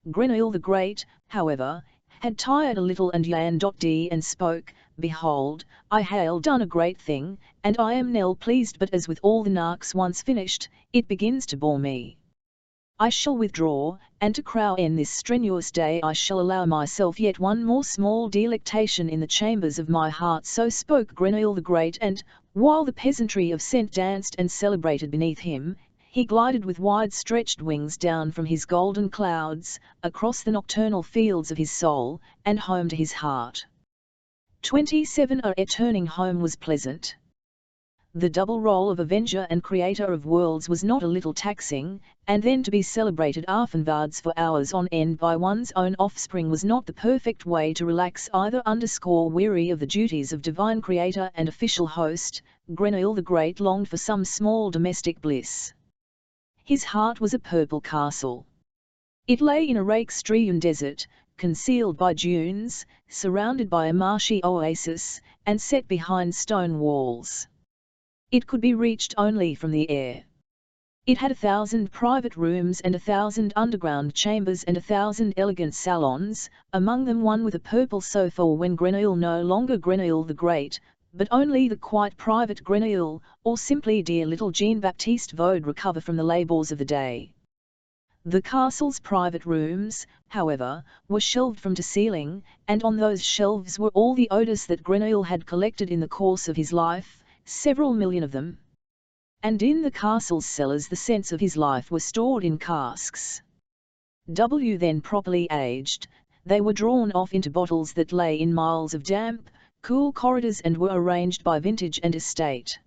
Grenouille the Great, however, had tired a little and yawned and spoke, "Behold, I hail done a great thing, and I am nell pleased, but as with all the narks once finished, it begins to bore me. I shall withdraw, and to crown this strenuous day I shall allow myself yet one more small delectation in the chambers of my heart." So spoke Grenouille the Great, and, while the peasantry of scent danced and celebrated beneath him, he glided with wide-stretched wings down from his golden clouds, across the nocturnal fields of his soul, and home to his heart. 27. A returning home was pleasant. The double role of avenger and creator of worlds was not a little taxing, and then to be celebrated aftenwards for hours on end by one's own offspring was not the perfect way to relax either. Weary of the duties of divine creator and official host, Grenouille the Great longed for some small domestic bliss. His heart was a purple castle. It lay in a rake-strewn desert, concealed by dunes, surrounded by a marshy oasis, and set behind stone walls. It could be reached only from the air. It had 1,000 private rooms and 1,000 underground chambers and 1,000 elegant salons, among them one with a purple sofa. When Grenouille, no longer Grenouille the Great, but only the quite private Grenouille, or simply dear little Jean-Baptiste, would recover from the labours of the day. The castle's private rooms, however, were shelved from to ceiling, and on those shelves were all the odours that Grenouille had collected in the course of his life, several million of them. And in the castle's cellars the scents of his life were stored in casks. Then properly aged, they were drawn off into bottles that lay in miles of damp, cool corridors and were arranged by vintage and estate.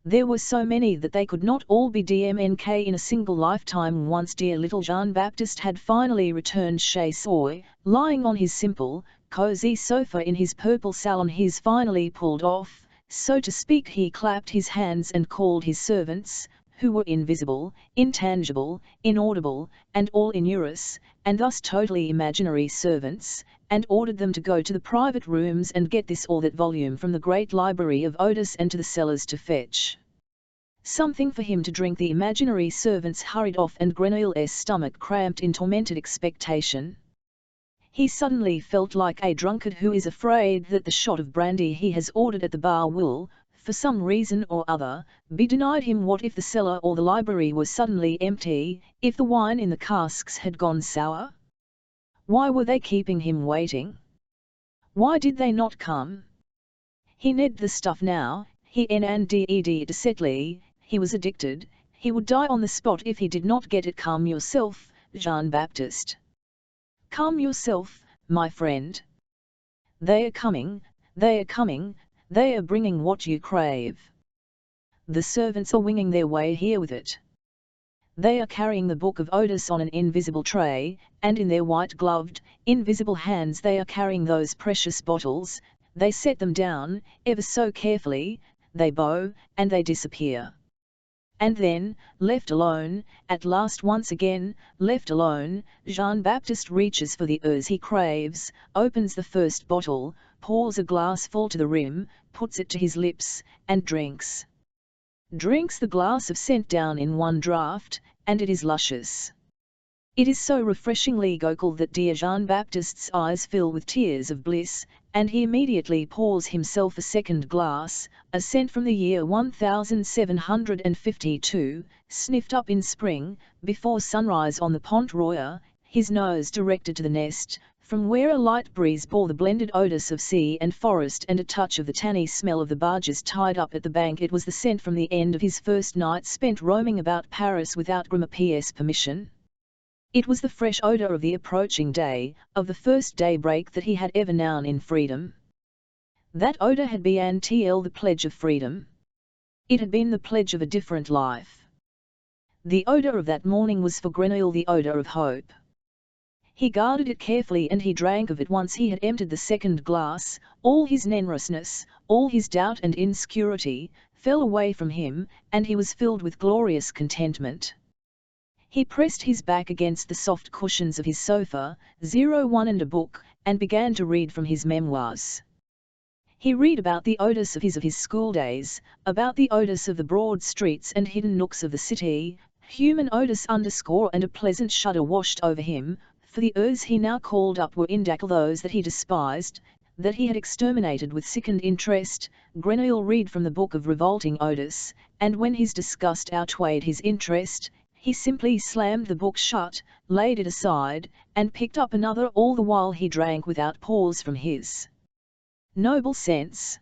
There were so many that they could not all be DMNK in a single lifetime. Once dear little Jean-Baptiste had finally returned chez soi, lying on his simple, cosy sofa in his purple salon. He's finally pulled off, so to speak. He clapped his hands and called his servants, who were invisible, intangible, inaudible, and all inurus, and thus totally imaginary servants, and ordered them to go to the private rooms and get this or that volume from the great library of Otis and to the cellars to fetch something for him to drink. The imaginary servants hurried off, and Grenouille's stomach cramped in tormented expectation. He suddenly felt like a drunkard who is afraid that the shot of brandy he has ordered at the bar will, for some reason or other, be denied him. What if the cellar or the library were suddenly empty, if the wine in the casks had gone sour? Why were they keeping him waiting? Why did they not come? He needed the stuff now, he needed desperately, he was addicted, he would die on the spot if he did not get it. Calm yourself, Jean-Baptiste. Calm yourself, my friend. They are coming, they are coming, they are bringing what you crave. The servants are winging their way here with it. They are carrying the book of odors on an invisible tray, and in their white-gloved, invisible hands they are carrying those precious bottles. They set them down, ever so carefully, they bow, and they disappear. And then, left alone, at last once again, left alone, Jean-Baptiste reaches for the earth he craves, opens the first bottle, pours a glass full to the rim, puts it to his lips, and drinks. Drinks the glass of scent down in one draught, and it is luscious. It is so refreshingly vocal that dear Jean-Baptiste's eyes fill with tears of bliss, and he immediately pours himself a second glass, a scent from the year 1752, sniffed up in spring, before sunrise on the Pont Royal, his nose directed to the nest, from where a light breeze bore the blended odors of sea and forest and a touch of the tanny smell of the barges tied up at the bank. It was the scent from the end of his first night spent roaming about Paris without Grenouille's permission. It was the fresh odor of the approaching day, of the first daybreak that he had ever known in freedom. That odor had been the pledge of freedom. It had been the pledge of a different life. The odor of that morning was for Grenouille the odor of hope. He guarded it carefully and he drank of it. Once he had emptied the second glass, all his nervousness, all his doubt and insecurity, fell away from him, and he was filled with glorious contentment. He pressed his back against the soft cushions of his sofa, 01 and a book, and began to read from his memoirs. He read about the odors of his school days, about the odors of the broad streets and hidden nooks of the city, human odors _ and a pleasant shudder washed over him, for the odors he now called up were indeed those that he despised, that he had exterminated with sickened interest. Grenouille read from the book of revolting odors, and when his disgust outweighed his interest, he simply slammed the book shut, laid it aside, and picked up another. All the while he drank without pause from his noble sense.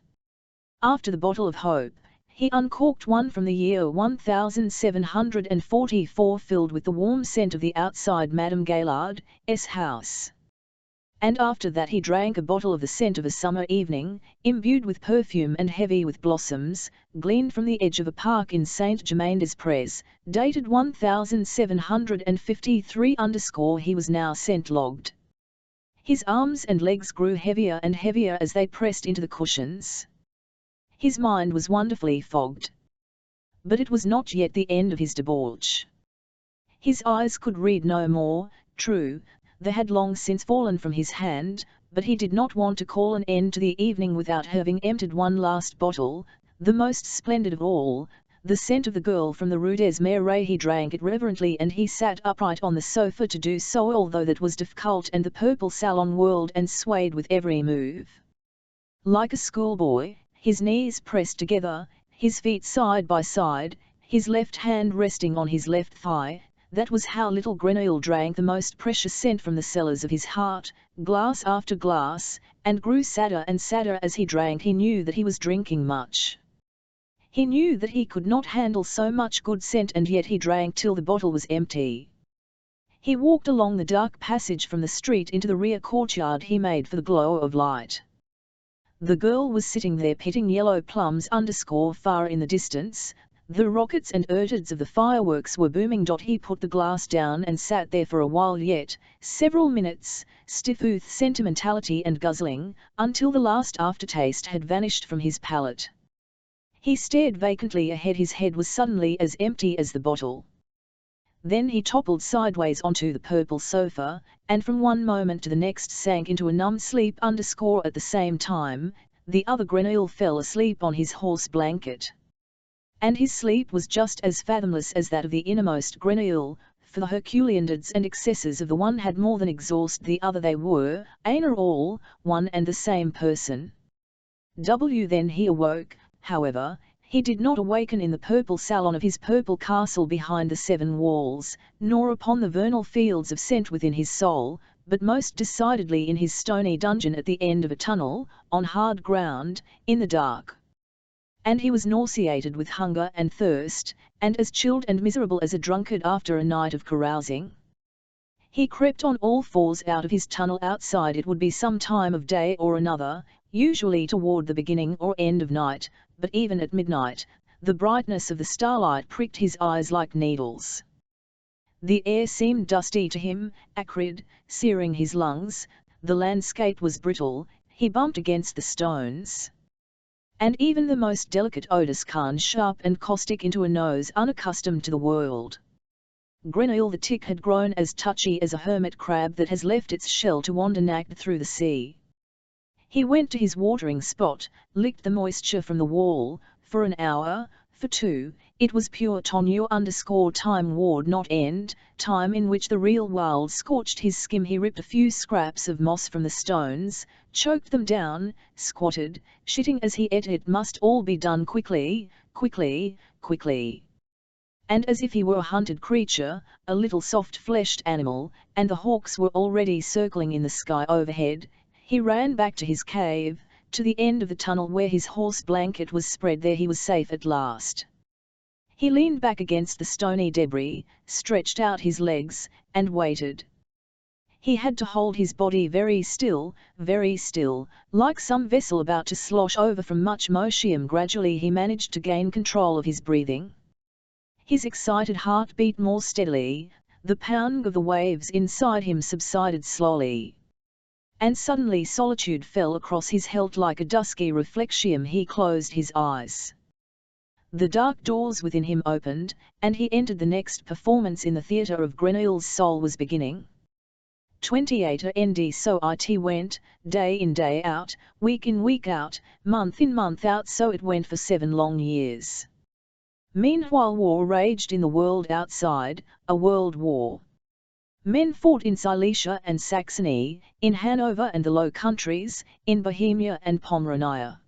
After the bottle of hope, he uncorked one from the year 1744 filled with the warm scent of the outside Madame Gaillard's house. And after that he drank a bottle of the scent of a summer evening, imbued with perfume and heavy with blossoms, gleaned from the edge of a park in Saint-Germain-des-Prés, dated 1753 _ he was now scent-logged. His arms and legs grew heavier and heavier as they pressed into the cushions. His mind was wonderfully fogged. But it was not yet the end of his debauch. His eyes could read no more. True, they had long since fallen from his hand, but he did not want to call an end to the evening without having emptied one last bottle, the most splendid of all, the scent of the girl from the Rue des Marais. He drank it reverently and he sat upright on the sofa to do so, although that was difficult, and the purple salon whirled and swayed with every move. Like a schoolboy, his knees pressed together, his feet side by side, his left hand resting on his left thigh. That was how little Grenouille drank the most precious scent from the cellars of his heart, glass after glass, and grew sadder and sadder as he drank. He knew that he was drinking much. He knew that he could not handle so much good scent, and yet he drank till the bottle was empty. He walked along the dark passage from the street into the rear courtyard. He made for the glow of light. The girl was sitting there pitting yellow plums _ far in the distance. The rockets and orchids of the fireworks were booming. He put the glass down and sat there for a while yet, several minutes, stiff with sentimentality and guzzling, until the last aftertaste had vanished from his palate. He stared vacantly ahead. His head was suddenly as empty as the bottle. Then he toppled sideways onto the purple sofa, and from one moment to the next sank into a numb sleep _ at the same time. The other Grenouille fell asleep on his horse blanket. And his sleep was just as fathomless as that of the innermost Grenouille, for the Herculeanities and excesses of the one had more than exhausted the other. They were, all, one and the same person. Then he awoke. However, he did not awaken in the purple salon of his purple castle behind the seven walls, nor upon the vernal fields of scent within his soul, but most decidedly in his stony dungeon at the end of a tunnel, on hard ground, in the dark. And he was nauseated with hunger and thirst, and as chilled and miserable as a drunkard after a night of carousing. He crept on all fours out of his tunnel outside. It would be some time of day or another, usually toward the beginning or end of night, but even at midnight, the brightness of the starlight pricked his eyes like needles. The air seemed dusty to him, acrid, searing his lungs, the landscape was brittle, he bumped against the stones. And even the most delicate odours came sharp and caustic into a nose unaccustomed to the world. Grenouille the tick had grown as touchy as a hermit crab that has left its shell to wander naked through the sea. He went to his watering spot, licked the moisture from the wall, for an hour, for two, it was pure tonneau_time ward not end, time in which the real wild scorched his skin. He ripped a few scraps of moss from the stones, choked them down, squatted, shitting as he ate. It must all be done quickly, quickly, quickly. And as if he were a hunted creature, a little soft-fleshed animal, and the hawks were already circling in the sky overhead, he ran back to his cave, to the end of the tunnel where his horse blanket was spread. There he was safe at last. He leaned back against the stony debris, stretched out his legs, and waited. He had to hold his body very still, like some vessel about to slosh over from much motion. Gradually he managed to gain control of his breathing. His excited heart beat more steadily, the pounding of the waves inside him subsided slowly. And suddenly solitude fell across his health like a dusky reflection. He closed his eyes. The dark doors within him opened, and he entered the next performance in the theatre of Grenouille's soul was beginning. 28 and so it went, day in day out, week in week out, month in month out, so it went for 7 long years. Meanwhile war raged in the world outside, a world war. Men fought in Silesia and Saxony, in Hanover and the Low Countries, in Bohemia and Pomerania.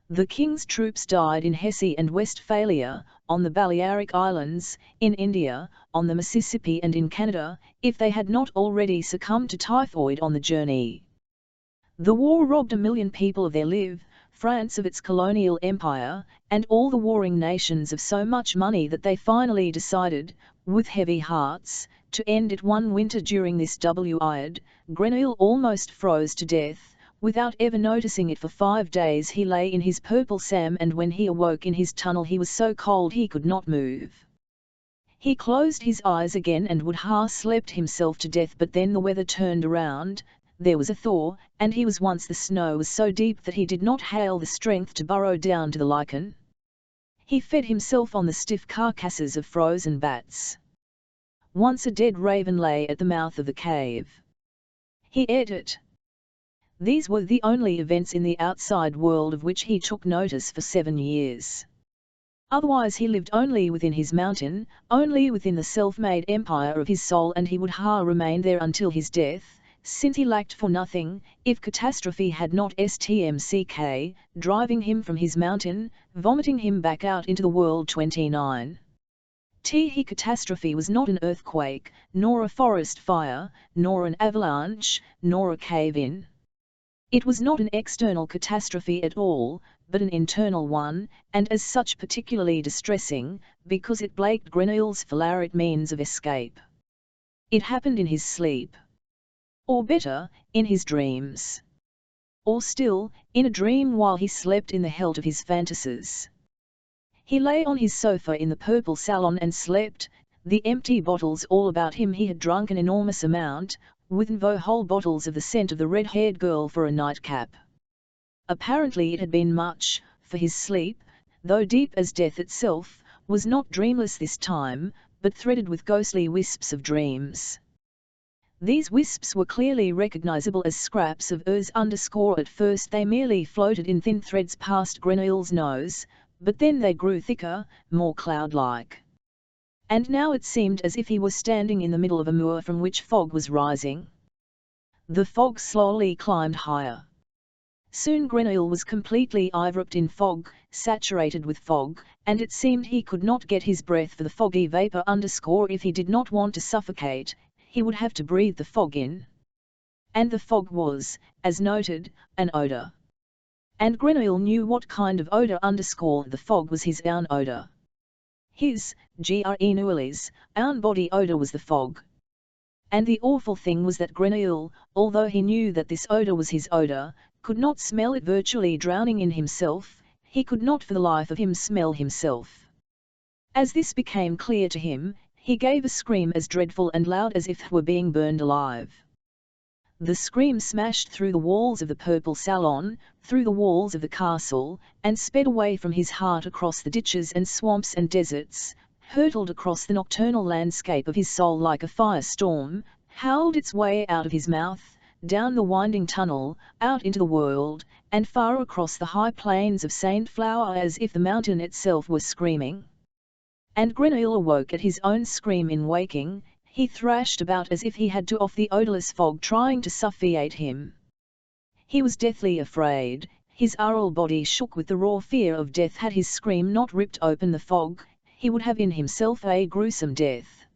The king's troops died in Hesse and Westphalia, on the Balearic Islands, in India, on the Mississippi and in Canada, if they had not already succumbed to typhoid on the journey. The war robbed 1 million people of their life, France of its colonial empire, and all the warring nations of so much money that they finally decided, with heavy hearts, to end it one winter. During this wild, Grenouille almost froze to death. Without ever noticing it for 5 days he lay in his purple Sam, and when he awoke in his tunnel he was so cold he could not move. He closed his eyes again and would ha slept himself to death, but then the weather turned around, there was a thaw, and he was once the snow was so deep that he did not hail the strength to burrow down to the lichen. He fed himself on the stiff carcasses of frozen bats. Once a dead raven lay at the mouth of the cave. He ate it. These were the only events in the outside world of which he took notice for 7 years. Otherwise he lived only within his mountain, only within the self-made empire of his soul, and he would ha remain there until his death, since he lacked for nothing, if catastrophe had not stmck, driving him from his mountain, vomiting him back out into the world. 29. Catastrophe was not an earthquake, nor a forest fire, nor an avalanche, nor a cave-in. It was not an external catastrophe at all, but an internal one, and as such particularly distressing, because it blaked Grenouille's phalarit means of escape. It happened in his sleep. Or better, in his dreams. Or still, in a dream while he slept in the health of his fantasies. He lay on his sofa in the purple salon and slept, the empty bottles all about him. He had drunk an enormous amount, with whole bottles of the scent of the red-haired girl for a nightcap. Apparently it had been much, for his sleep, though deep as death itself, was not dreamless this time, but threaded with ghostly wisps of dreams. These wisps were clearly recognizable as scraps of earth_. At first they merely floated in thin threads past Grenouille's nose, but then they grew thicker, more cloud-like. And now it seemed as if he were standing in the middle of a moor from which fog was rising. The fog slowly climbed higher. Soon Grenouille was completely enveloped in fog, saturated with fog, and it seemed he could not get his breath for the foggy vapor_. If he did not want to suffocate, he would have to breathe the fog in. and the fog was, as noted, an odor. And Grenouille knew what kind of odor _ the fog was his own odor. His, Grenouille's, own body odor was the fog. And the awful thing was that Grenouille, although he knew that this odor was his odor, could not smell it. Virtually drowning in himself, he could not for the life of him smell himself. As this became clear to him, he gave a scream as dreadful and loud as if he were being burned alive. The scream smashed through the walls of the purple salon, through the walls of the castle, and sped away from his heart across the ditches and swamps and deserts, hurtled across the nocturnal landscape of his soul like a firestorm, howled its way out of his mouth, down the winding tunnel, out into the world, and far across the high plains of Saint Flower as if the mountain itself were screaming. And Grenouille awoke at his own scream in waking. He thrashed about as if he had to off the odorless fog trying to suffocate him. He was deathly afraid, his aural body shook with the raw fear of death. Had his scream not ripped open the fog, he would have in himself a gruesome death.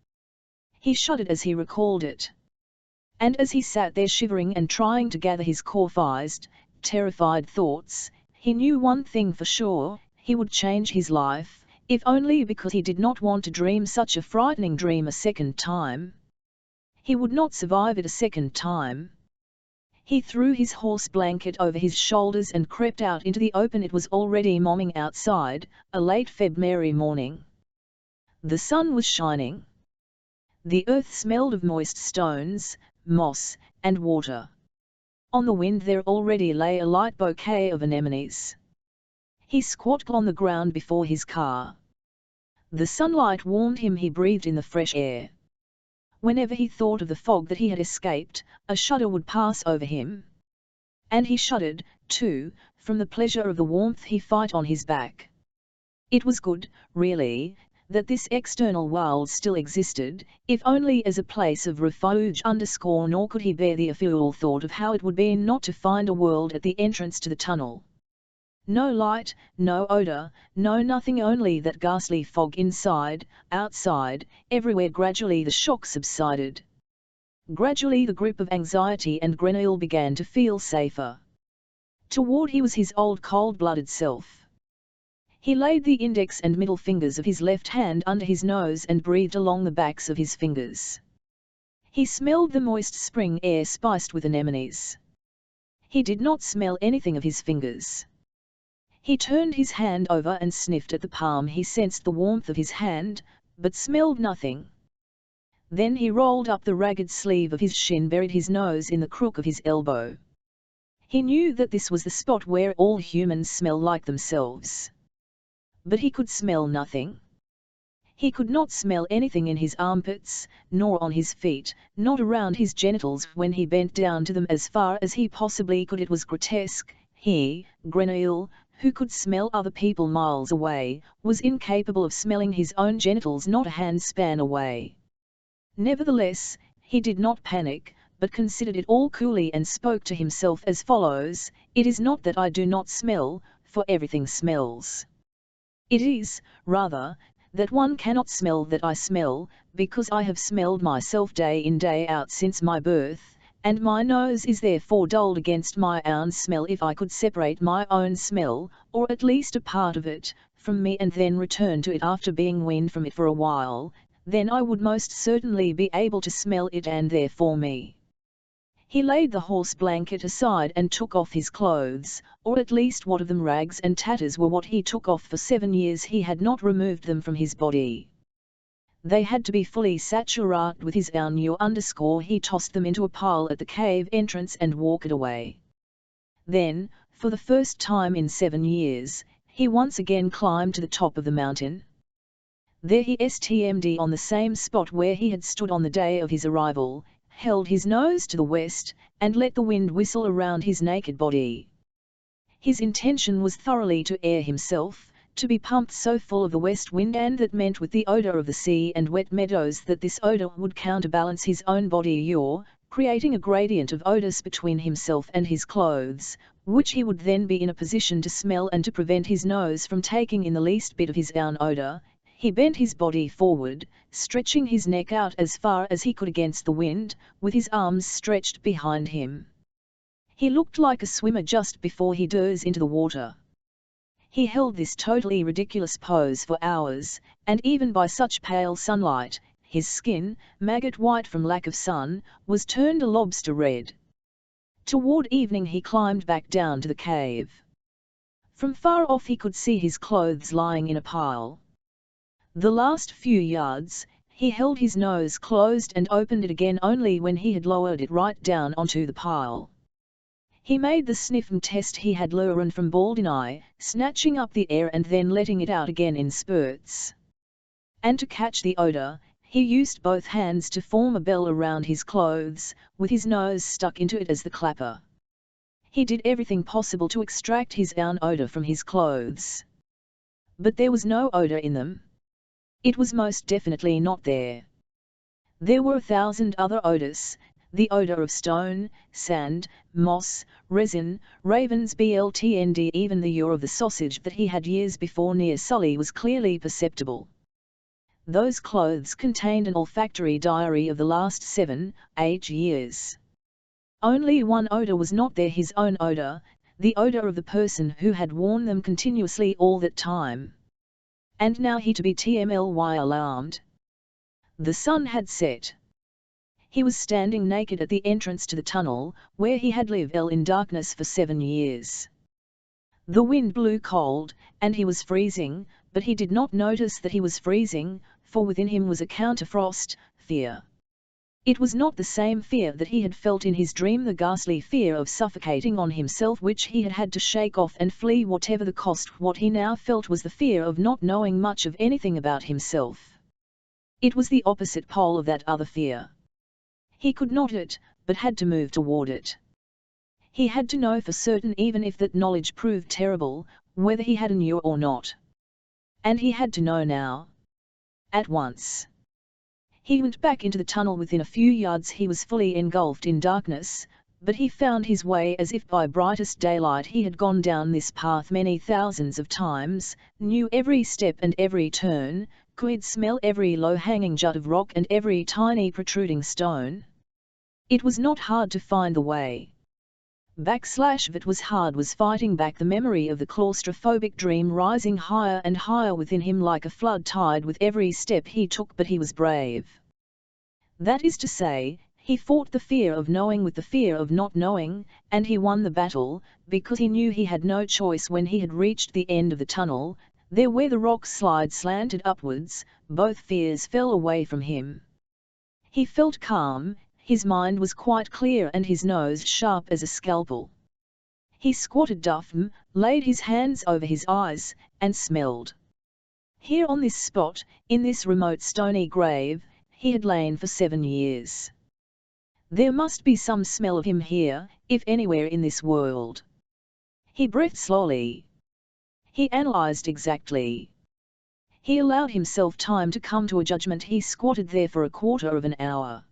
He shuddered as he recalled it. And as he sat there shivering and trying to gather his confused, terrified thoughts, he knew one thing for sure: he would change his life, if only because he did not want to dream such a frightening dream a second time. He would not survive it a second time. He threw his horse blanket over his shoulders and crept out into the open. It was already morning outside, a late February morning. The sun was shining. The earth smelled of moist stones, moss, and water. On the wind there already lay a light bouquet of anemones. He squatted on the ground before his car. The sunlight warmed him. He breathed in the fresh air. Whenever he thought of the fog that he had escaped, a shudder would pass over him. And he shuddered, too, from the pleasure of the warmth he felt on his back. It was good, really, that this external world still existed, if only as a place of refuge _ nor could he bear the awful thought of how it would be not to find a world at the entrance to the tunnel. No light, no odor, no nothing, only that ghastly fog inside, outside, everywhere. Gradually the shock subsided. Gradually the grip of anxiety and Grenouille began to feel safer. Toward he was his old cold-blooded self. He laid the index and middle fingers of his left hand under his nose and breathed along the backs of his fingers. He smelled the moist spring air spiced with anemones. He did not smell anything of his fingers. He turned his hand over and sniffed at the palm. He sensed the warmth of his hand, but smelled nothing. Then he rolled up the ragged sleeve of his shin, buried his nose in the crook of his elbow. He knew that this was the spot where all humans smell like themselves. But he could smell nothing. He could not smell anything in his armpits, nor on his feet, not around his genitals when he bent down to them as far as he possibly could. It was grotesque. He, Grenouille, who could smell other people miles away, was incapable of smelling his own genitals not a handspan away. Nevertheless, he did not panic, but considered it all coolly and spoke to himself as follows: "It is not that I do not smell, for everything smells. It is, rather, that one cannot smell that I smell, because I have smelled myself day in day out since my birth, and my nose is therefore dulled against my own smell. If I could separate my own smell, or at least a part of it, from me and then return to it after being weaned from it for a while, then I would most certainly be able to smell it and therefore me." He laid the horse blanket aside and took off his clothes, or at least what of them, rags and tatters, were what he took off. For 7 years he had not removed them from his body. They had to be fully saturated with his own new _ He tossed them into a pile at the cave entrance and walked away. Then, for the first time in 7 years, he once again climbed to the top of the mountain. There he stmd on the same spot where he had stood on the day of his arrival, held his nose to the west, and let the wind whistle around his naked body. His intention was thoroughly to air himself, to be pumped so full of the west wind, and that meant with the odor of the sea and wet meadows, that this odor would counterbalance his own body, creating a gradient of odors between himself and his clothes, which he would then be in a position to smell, and to prevent his nose from taking in the least bit of his own odor, He bent his body forward, stretching his neck out as far as he could against the wind, with his arms stretched behind him. He looked like a swimmer just before he dove into the water. He held this totally ridiculous pose for hours, and even by such pale sunlight, his skin, maggot white from lack of sun, was turned a lobster red. Toward evening he climbed back down to the cave. From far off he could see his clothes lying in a pile. The last few yards, he held his nose closed and opened it again only when he had lowered it right down onto the pile. He made the sniffing test he had learned from Baldini, snatching up the air and then letting it out again in spurts. And to catch the odor, he used both hands to form a bell around his clothes, with his nose stuck into it as the clapper. He did everything possible to extract his own odor from his clothes. But there was no odor in them. It was most definitely not there. There were 1,000 other odors, the odor of stone, sand, moss, resin, ravens bltnd, even the yaw of the sausage that he had years before near Sully was clearly perceptible. Those clothes contained an olfactory diary of the last 7-8 years. Only one odor was not there, his own odor, the odor of the person who had worn them continuously all that time. And now he to be TMLY alarmed. The sun had set. He was standing naked at the entrance to the tunnel, where he had lived in darkness for 7 years. The wind blew cold, and he was freezing, but he did not notice that he was freezing, for within him was a counterfrost, fear. It was not the same fear that he had felt in his dream, the ghastly fear of suffocating on himself which he had to shake off and flee whatever the cost. What he now felt was the fear of not knowing much of anything about himself. It was the opposite pole of that other fear. He could not it, but had to move toward it. He had to know for certain, even if that knowledge proved terrible, whether he had a knew or not. And he had to know now. At once. He went back into the tunnel. Within a few yards he was fully engulfed in darkness, but he found his way as if by brightest daylight. He had gone down this path many thousands of times, knew every step and every turn, could smell every low-hanging jut of rock and every tiny protruding stone. It was not hard to find the way. It was hard was fighting back the memory of the claustrophobic dream rising higher and higher within him like a flood tide with every step he took, but he was brave. That is to say, he fought the fear of knowing with the fear of not knowing, and he won the battle, because he knew he had no choice. When he had reached the end of the tunnel, there where the rock slide slanted upwards, both fears fell away from him. He felt calm. His mind was quite clear and his nose sharp as a scalpel. He squatted down, laid his hands over his eyes, and smelled. Here on this spot, in this remote stony grave, he had lain for 7 years. There must be some smell of him here, if anywhere in this world. He breathed slowly. He analyzed exactly. He allowed himself time to come to a judgment. He squatted there for a quarter of an hour.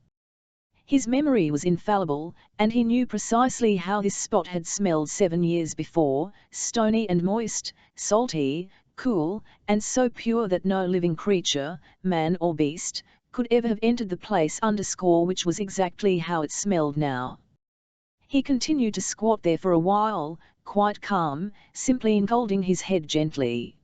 His memory was infallible, and he knew precisely how this spot had smelled 7 years before, stony and moist, salty, cool, and so pure that no living creature, man or beast, could ever have entered the place, which was exactly how it smelled now. He continued to squat there for a while, quite calm, simply holding his head gently.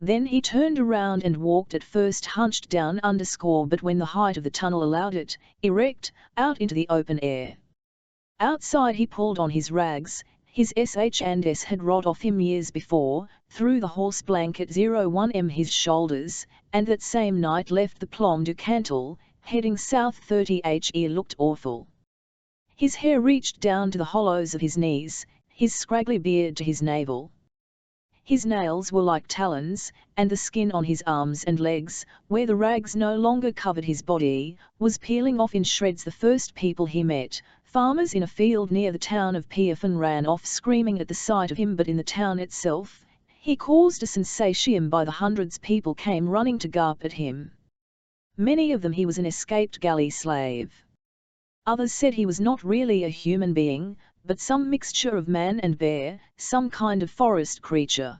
Then he turned around and walked, at first hunched down, but when the height of the tunnel allowed it, erect, out into the open air. Outside he pulled on his rags. His S&S had rot off him years before, threw the horse blanket 01m his shoulders, and that same night left the Plom du Cantal, heading south 30he. Looked awful. His hair reached down to the hollows of his knees, his scraggly beard to his navel. His nails were like talons, and the skin on his arms and legs, where the rags no longer covered his body, was peeling off in shreds. The first people he met, farmers in a field near the town of Perfume, ran off screaming at the sight of him, but in the town itself, he caused a sensation. By the hundreds people came running to gape at him. Many of them he was an escaped galley slave. Others said he was not really a human being, but some mixture of man and bear, some kind of forest creature.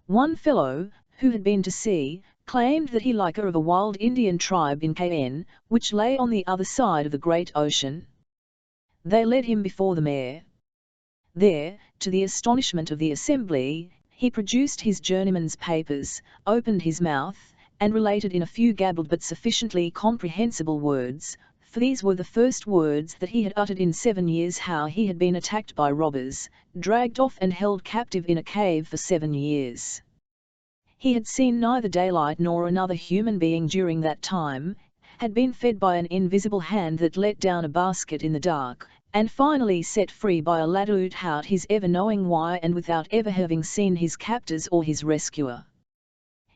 One fellow, who had been to sea, claimed that he like of a wild Indian tribe in KN, which lay on the other side of the great ocean. They led him before the mayor. There, to the astonishment of the assembly, he produced his journeyman's papers, opened his mouth, and related in a few gabbled but sufficiently comprehensible words, for these were the first words that he had uttered in 7 years, how he had been attacked by robbers, dragged off and held captive in a cave for 7 years. He had seen neither daylight nor another human being during that time, had been fed by an invisible hand that let down a basket in the dark, and finally set free by a ladder without his ever knowing why and without ever having seen his captors or his rescuer.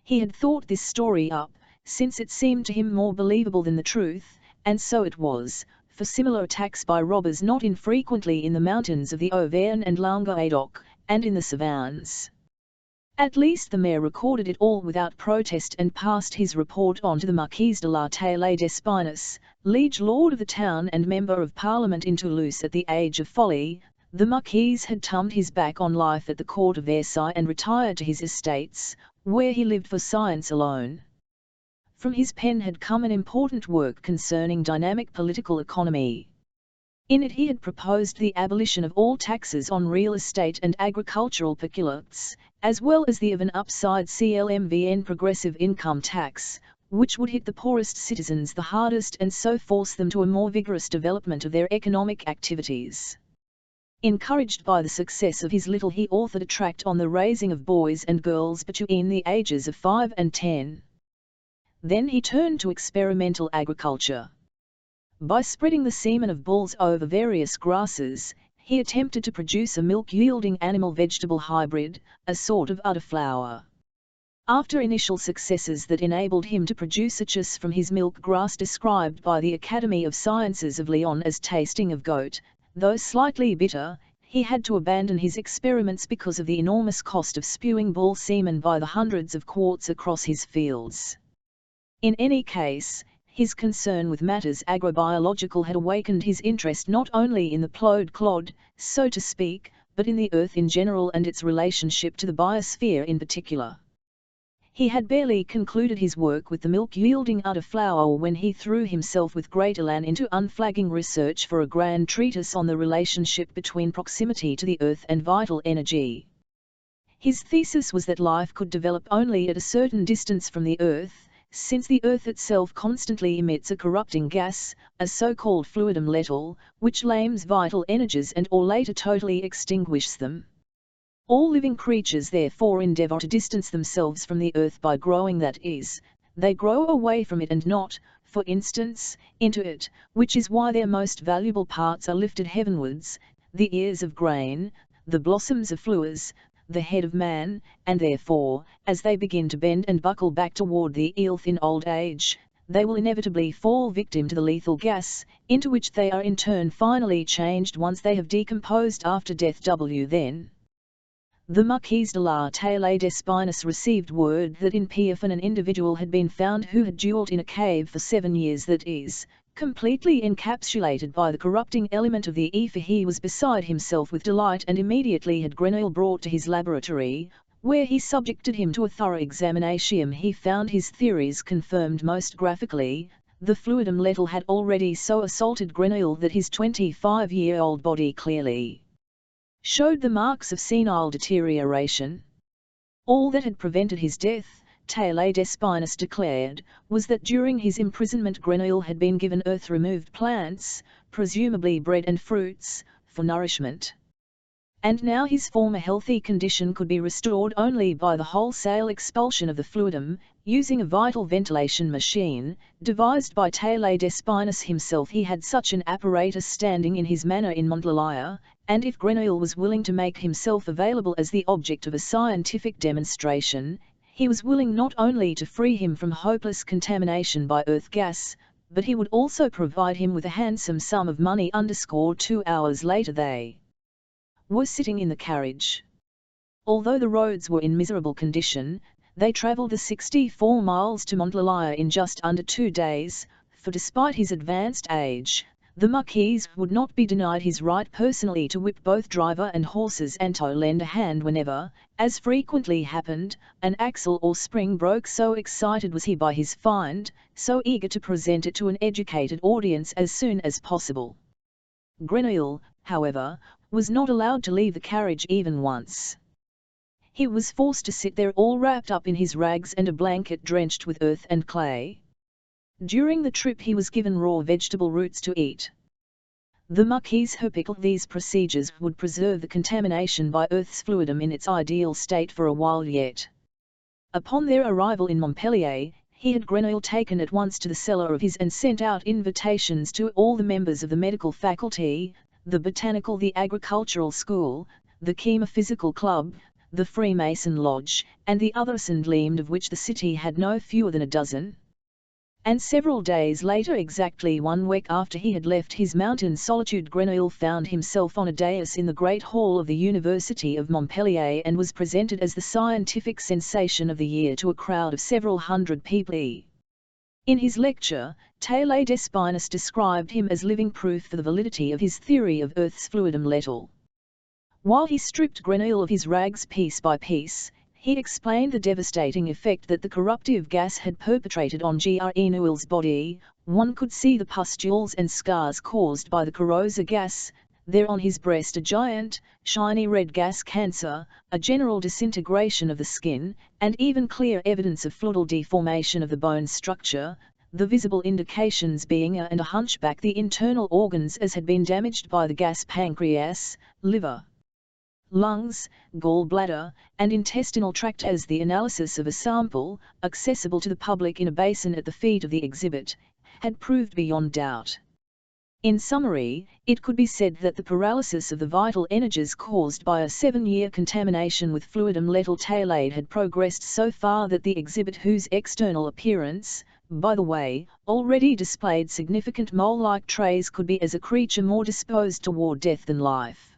He had thought this story up, since it seemed to him more believable than the truth, and so it was, for similar attacks by robbers not infrequently in the mountains of the Auvergne and Languedoc, and in the savannes. At least the mayor recorded it all without protest and passed his report on to the Marquis de la Taille d'Espinus, liege lord of the town and member of Parliament in Toulouse at the age of folly. The Marquis had turned his back on life at the court of Versailles and retired to his estates, where he lived for science alone. From his pen had come an important work concerning dynamic political economy. In it he had proposed the abolition of all taxes on real estate and agricultural peculates, as well as the of an upside CLMVN progressive income tax, which would hit the poorest citizens the hardest and so force them to a more vigorous development of their economic activities. Encouraged by the success of his little he authored a tract on the raising of boys and girls between the ages of 5 and 10. Then he turned to experimental agriculture. By spreading the semen of bulls over various grasses, he attempted to produce a milk-yielding animal-vegetable hybrid, a sort of udder flower. After initial successes that enabled him to produce a cheese from his milk grass described by the Academy of Sciences of Lyon as tasting of goat, though slightly bitter, he had to abandon his experiments because of the enormous cost of spewing bull semen by the hundreds of quarts across his fields. In any case, his concern with matters agrobiological had awakened his interest not only in the plowed clod, so to speak, but in the earth in general and its relationship to the biosphere in particular. He had barely concluded his work with the milk-yielding udder flower when he threw himself with great elan into unflagging research for a grand treatise on the relationship between proximity to the earth and vital energy. His thesis was that life could develop only at a certain distance from the earth, since the earth itself constantly emits a corrupting gas, a so-called fluidum letal, which lames vital energies and or later totally extinguishes them. All living creatures therefore endeavour to distance themselves from the earth by growing, that is, they grow away from it and not, for instance, into it, which is why their most valuable parts are lifted heavenwards, the ears of grain, the blossoms of flowers, the head of man, and therefore, as they begin to bend and buckle back toward the earth in old age, they will inevitably fall victim to the lethal gas, into which they are in turn finally changed once they have decomposed after death. Then the Marquis de la Taille d'Espinus received word that in Perfume an individual had been found who had dwelt in a cave for 7 years, that is, completely encapsulated by the corrupting element of the ether. He was beside himself with delight and immediately had Grenouille brought to his laboratory, where he subjected him to a thorough examination. He found his theories confirmed most graphically. The fluidum letal had already so assaulted Grenouille that his 25-year-old body clearly showed the marks of senile deterioration. All that had prevented his death, Taille d'Espinus declared, was that during his imprisonment Grenouille had been given earth-removed plants, presumably bread and fruits, for nourishment. And now his former healthy condition could be restored only by the wholesale expulsion of the fluidum, using a vital ventilation machine, devised by Taille d'Espinus himself. He had such an apparatus standing in his manor in Montlalia, and if Grenouille was willing to make himself available as the object of a scientific demonstration, he was willing not only to free him from hopeless contamination by earth gas, but he would also provide him with a handsome sum of money. 2 hours later they were sitting in the carriage. Although the roads were in miserable condition, they travelled the 64 miles to Montlalia in just under 2 days, for despite his advanced age, The Marquis would not be denied his right personally to whip both driver and horses and to lend a hand whenever, as frequently happened, an axle or spring broke. So excited was he by his find, so eager to present it to an educated audience as soon as possible. Grenouille, however, was not allowed to leave the carriage even once. He was forced to sit there all wrapped up in his rags and a blanket drenched with earth and clay. During the trip he was given raw vegetable roots to eat. The Marquis hoped these procedures would preserve the contamination by earth's fluidum in its ideal state for a while yet. Upon their arrival in Montpellier, he had Grenouille taken at once to the cellar of his and sent out invitations to all the members of the medical faculty, the botanical, the agricultural school, the chemophysical club, the Freemason lodge, and the others, and gleamed of which the city had no fewer than a dozen. And several days later, exactly 1 week after he had left his mountain solitude, Grenouille found himself on a dais in the great hall of the University of Montpellier and was presented as the scientific sensation of the year to a crowd of several hundred people. In his lecture, Taillet d'Espinus described him as living proof for the validity of his theory of Earth's fluidum letal. While he stripped Grenouille of his rags piece by piece, he explained the devastating effect that the corruptive gas had perpetrated on Grenouille's body. One could see the pustules and scars caused by the corrosive gas, there on his breast a giant, shiny red gas cancer, a general disintegration of the skin, and even clear evidence of fluidal deformation of the bone structure, the visible indications being a hunchback, the internal organs as had been damaged by the gas, pancreas, liver, lungs, gallbladder, and intestinal tract, as the analysis of a sample, accessible to the public in a basin at the feet of the exhibit, had proved beyond doubt. In summary, it could be said that the paralysis of the vital energies caused by a 7-year contamination with fluidum letal Taillet had progressed so far that the exhibit, whose external appearance, by the way, already displayed significant mole-like traits, could be as a creature more disposed toward death than life.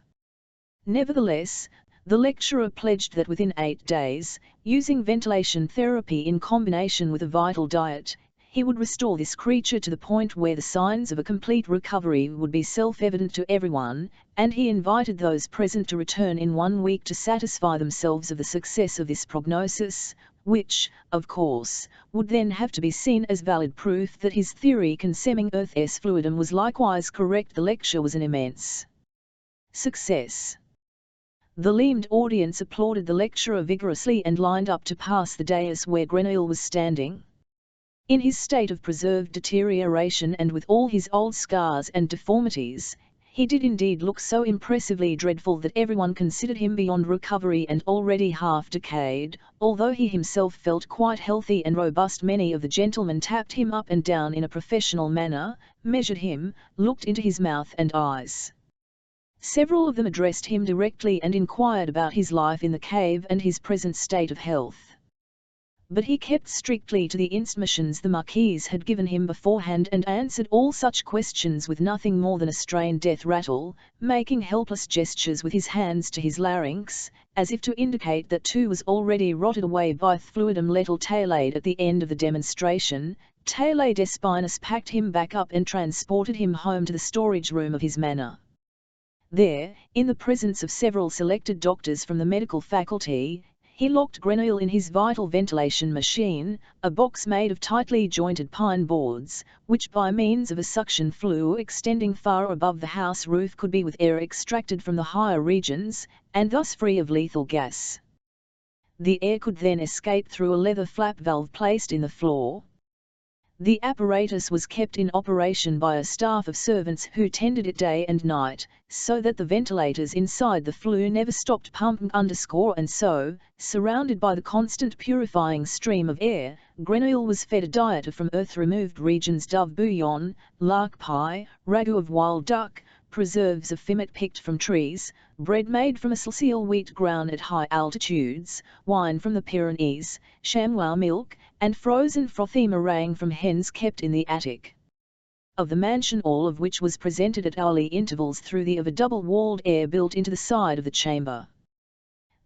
Nevertheless, the lecturer pledged that within 8 days, using ventilation therapy in combination with a vital diet, he would restore this creature to the point where the signs of a complete recovery would be self-evident to everyone, and he invited those present to return in 1 week to satisfy themselves of the success of this prognosis, which, of course, would then have to be seen as valid proof that his theory concerning Earth's fluidum was likewise correct. The lecture was an immense success. The limbed audience applauded the lecturer vigorously and lined up to pass the dais where Grenouille was standing. In his state of preserved deterioration and with all his old scars and deformities, he did indeed look so impressively dreadful that everyone considered him beyond recovery and already half decayed. Although he himself felt quite healthy and robust, many of the gentlemen tapped him up and down in a professional manner, measured him, looked into his mouth and eyes. Several of them addressed him directly and inquired about his life in the cave and his present state of health. But he kept strictly to the instructions the Marquis had given him beforehand and answered all such questions with nothing more than a strained death rattle, making helpless gestures with his hands to his larynx, as if to indicate that too was already rotted away by fluidum letal. Taillet, at the end of the demonstration, Taillet d'Espinus packed him back up and transported him home to the storage room of his manor. There, in the presence of several selected doctors from the medical faculty, he locked Grenouille in his vital ventilation machine, a box made of tightly jointed pine boards, which by means of a suction flue extending far above the house roof could be with air extracted from the higher regions, and thus free of lethal gas. The air could then escape through a leather flap valve placed in the floor. The apparatus was kept in operation by a staff of servants who tended it day and night, so that the ventilators inside the flue never stopped pumping. And so, surrounded by the constant purifying stream of air, Grenouille was fed a diet of from earth-removed regions: dove bouillon, lark pie, ragout of wild duck, preserves of fimmet picked from trees, bread made from a silceal wheat ground at high altitudes, wine from the Pyrenees, chamois milk, and frozen frothy meringue from hens kept in the attic of the mansion, all of which was presented at hourly intervals through the of a double-walled air built into the side of the chamber.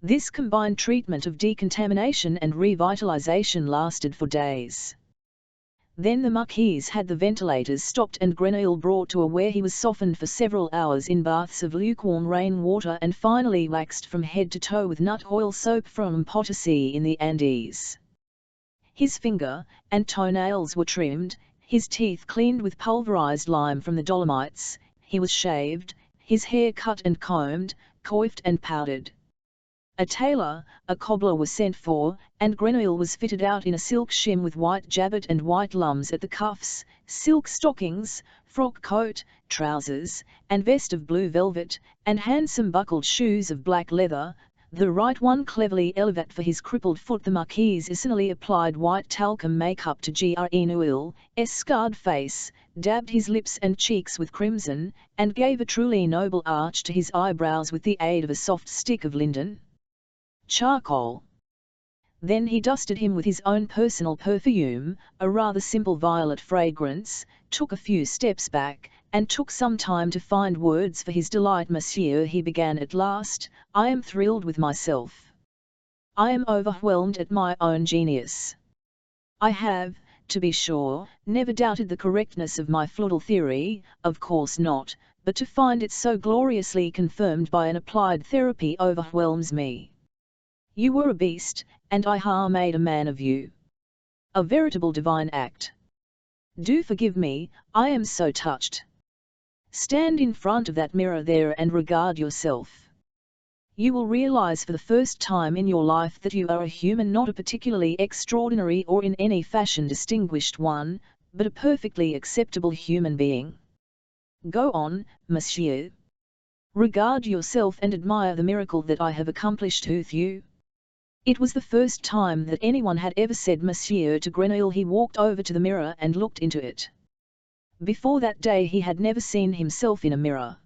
This combined treatment of decontamination and revitalization lasted for days. Then the Marquise had the ventilators stopped and Grenouille brought to a where he was softened for several hours in baths of lukewarm rain water and finally waxed from head to toe with nut oil soap from Potosi in the Andes. His finger and toenails were trimmed, his teeth cleaned with pulverized lime from the Dolomites, he was shaved, his hair cut and combed, coiffed and powdered. A tailor, a cobbler was sent for, and Grenouille was fitted out in a silk shim with white jabot and white lums at the cuffs, silk stockings, frock coat, trousers, and vest of blue velvet, and handsome buckled shoes of black leather, the right one cleverly elevated for his crippled foot. The Marquise essentially applied white talcum makeup to Grenouille's scarred face, dabbed his lips and cheeks with crimson, and gave a truly noble arch to his eyebrows with the aid of a soft stick of linden charcoal. Then he dusted him with his own personal perfume, a rather simple violet fragrance, took a few steps back, and took some time to find words for his delight. Monsieur, he began at last, I am thrilled with myself. I am overwhelmed at my own genius. I have, to be sure, never doubted the correctness of my fluidal theory, of course not, but to find it so gloriously confirmed by an applied therapy overwhelms me. You were a beast, and I made a man of you. A veritable divine act. Do forgive me, I am so touched. Stand in front of that mirror there and regard yourself. You will realize for the first time in your life that you are a human, not a particularly extraordinary or in any fashion distinguished one, but a perfectly acceptable human being. Go on, monsieur. Regard yourself and admire the miracle that I have accomplished with you. It was the first time that anyone had ever said Monsieur to Grenouille. He walked over to the mirror and looked into it. Before that day he had never seen himself in a mirror.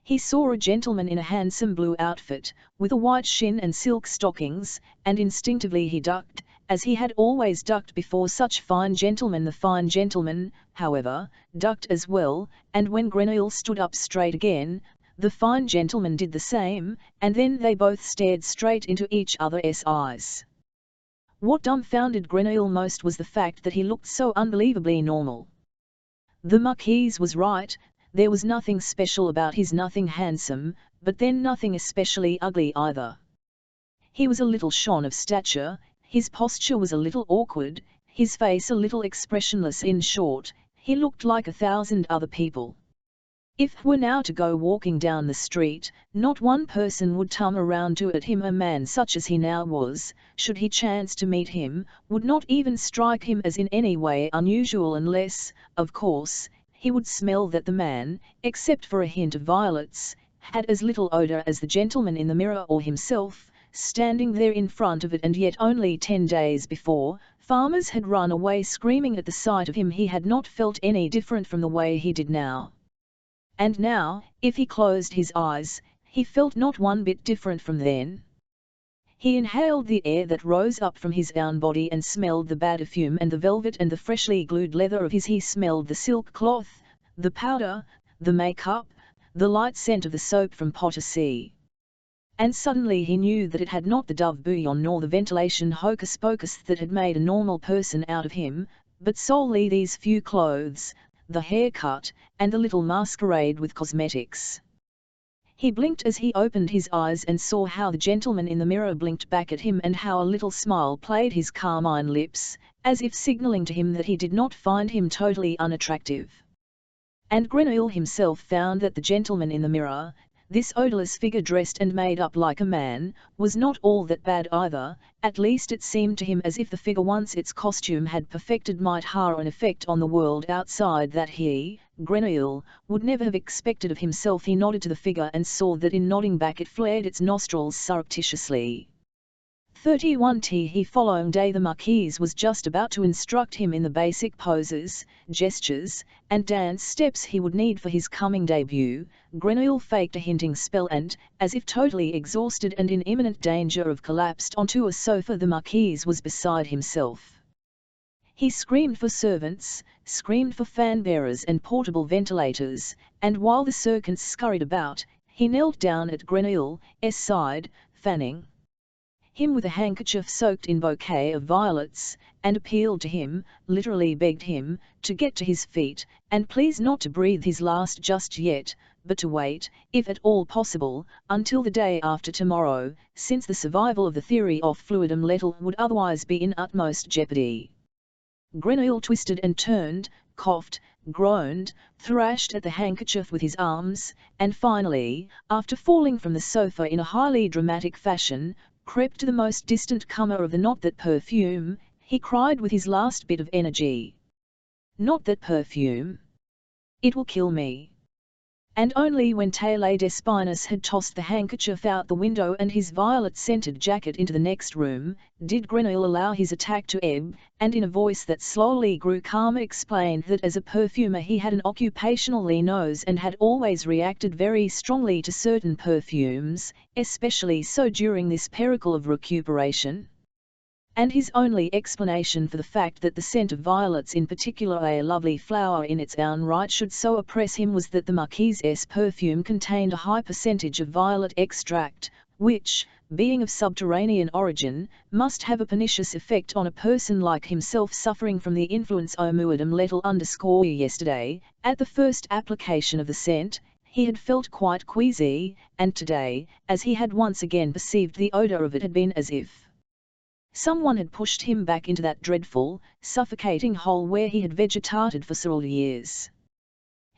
He saw a gentleman in a handsome blue outfit, with a white shin and silk stockings, and instinctively he ducked, as he had always ducked before such fine gentlemen. The fine gentleman, however, ducked as well, and when Grenouille stood up straight again, the fine gentleman did the same, and then they both stared straight into each other's eyes. What dumbfounded Grenouille most was the fact that he looked so unbelievably normal. The Marquise was right, there was nothing special about his, nothing handsome, but then nothing especially ugly either. He was a little shorn of stature, his posture was a little awkward, his face a little expressionless. In short, he looked like 1,000 other people. If were now to go walking down the street, not one person would turn around to at him. A man such as he now was, should he chance to meet him, would not even strike him as in any way unusual unless, of course, he would smell that the man, except for a hint of violets, had as little odor as the gentleman in the mirror or himself, standing there in front of it. And yet only 10 days before, farmers had run away screaming at the sight of him. He had not felt any different from the way he did now. And now, if he closed his eyes, he felt not one bit different from then. He inhaled the air that rose up from his own body and smelled the perfume and the velvet and the freshly glued leather of his. He smelled the silk cloth, the powder, the makeup, the light scent of the soap from Potosi. And suddenly he knew that it had not the Dove bouillon nor the ventilation hocus pocus that had made a normal person out of him, but solely these few clothes, the haircut, and the little masquerade with cosmetics. He blinked as he opened his eyes and saw how the gentleman in the mirror blinked back at him and how a little smile played his carmine lips, as if signaling to him that he did not find him totally unattractive. And Grenouille himself found that the gentleman in the mirror, this odorless figure dressed and made up like a man, was not all that bad either. At least it seemed to him as if the figure, once its costume had perfected, might have an effect on the world outside that he, Grenouille, would never have expected of himself. He nodded to the figure and saw that in nodding back it flared its nostrils surreptitiously. 31t. He following day the Marquise was just about to instruct him in the basic poses, gestures, and dance steps he would need for his coming debut. Grenouille faked a hinting spell and, as if totally exhausted and in imminent danger of collapsed onto a sofa, the Marquise was beside himself. He screamed for servants, screamed for fan-bearers and portable ventilators, and while the servants scurried about, he knelt down at Grenouille's side, fanning. him with a handkerchief soaked in bouquet of violets, and appealed to him, literally begged him, to get to his feet, and please not to breathe his last just yet, but to wait, if at all possible, until the day after tomorrow, since the survival of the theory of fluidum letal would otherwise be in utmost jeopardy. Grenouille twisted and turned, coughed, groaned, thrashed at the handkerchief with his arms, and finally, after falling from the sofa in a highly dramatic fashion, crept to the most distant comer of the "Not that perfume," he cried with his last bit of energy. "Not that perfume! It will kill me!" And only when Taille Despinous had tossed the handkerchief out the window and his violet-scented jacket into the next room, did Grenouille allow his attack to ebb, and in a voice that slowly grew calm explained that as a perfumer he had an occupational nose and had always reacted very strongly to certain perfumes, especially so during this pericle of recuperation. And his only explanation for the fact that the scent of violets, in particular a lovely flower in its own right, should so oppress him was that the Marquise's perfume contained a high percentage of violet extract, which, being of subterranean origin, must have a pernicious effect on a person like himself suffering from the influence omuidum letal _ yesterday, at the first application of the scent, he had felt quite queasy, and today, as he had once again perceived the odour of it, had been as if someone had pushed him back into that dreadful, suffocating hole where he had vegetated for several years.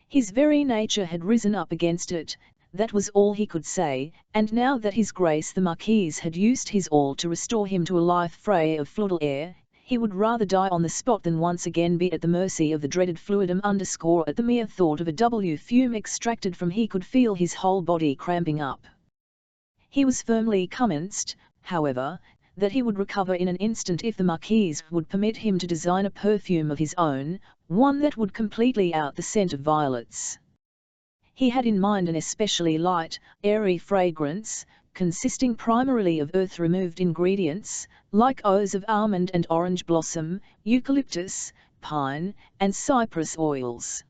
His very nature had risen up against it, that was all he could say, and now that His Grace the Marquise had used his all to restore him to a life free of fluidal air, he would rather die on the spot than once again be at the mercy of the dreaded fluidum _ at the mere thought of a W fume extracted from he could feel his whole body cramping up. He was firmly convinced, however, that he would recover in an instant if the Marquise would permit him to design a perfume of his own, one that would completely out the scent of violets. He had in mind an especially light, airy fragrance, consisting primarily of earth-removed ingredients, like oils of almond and orange blossom, eucalyptus, pine, and cypress oils.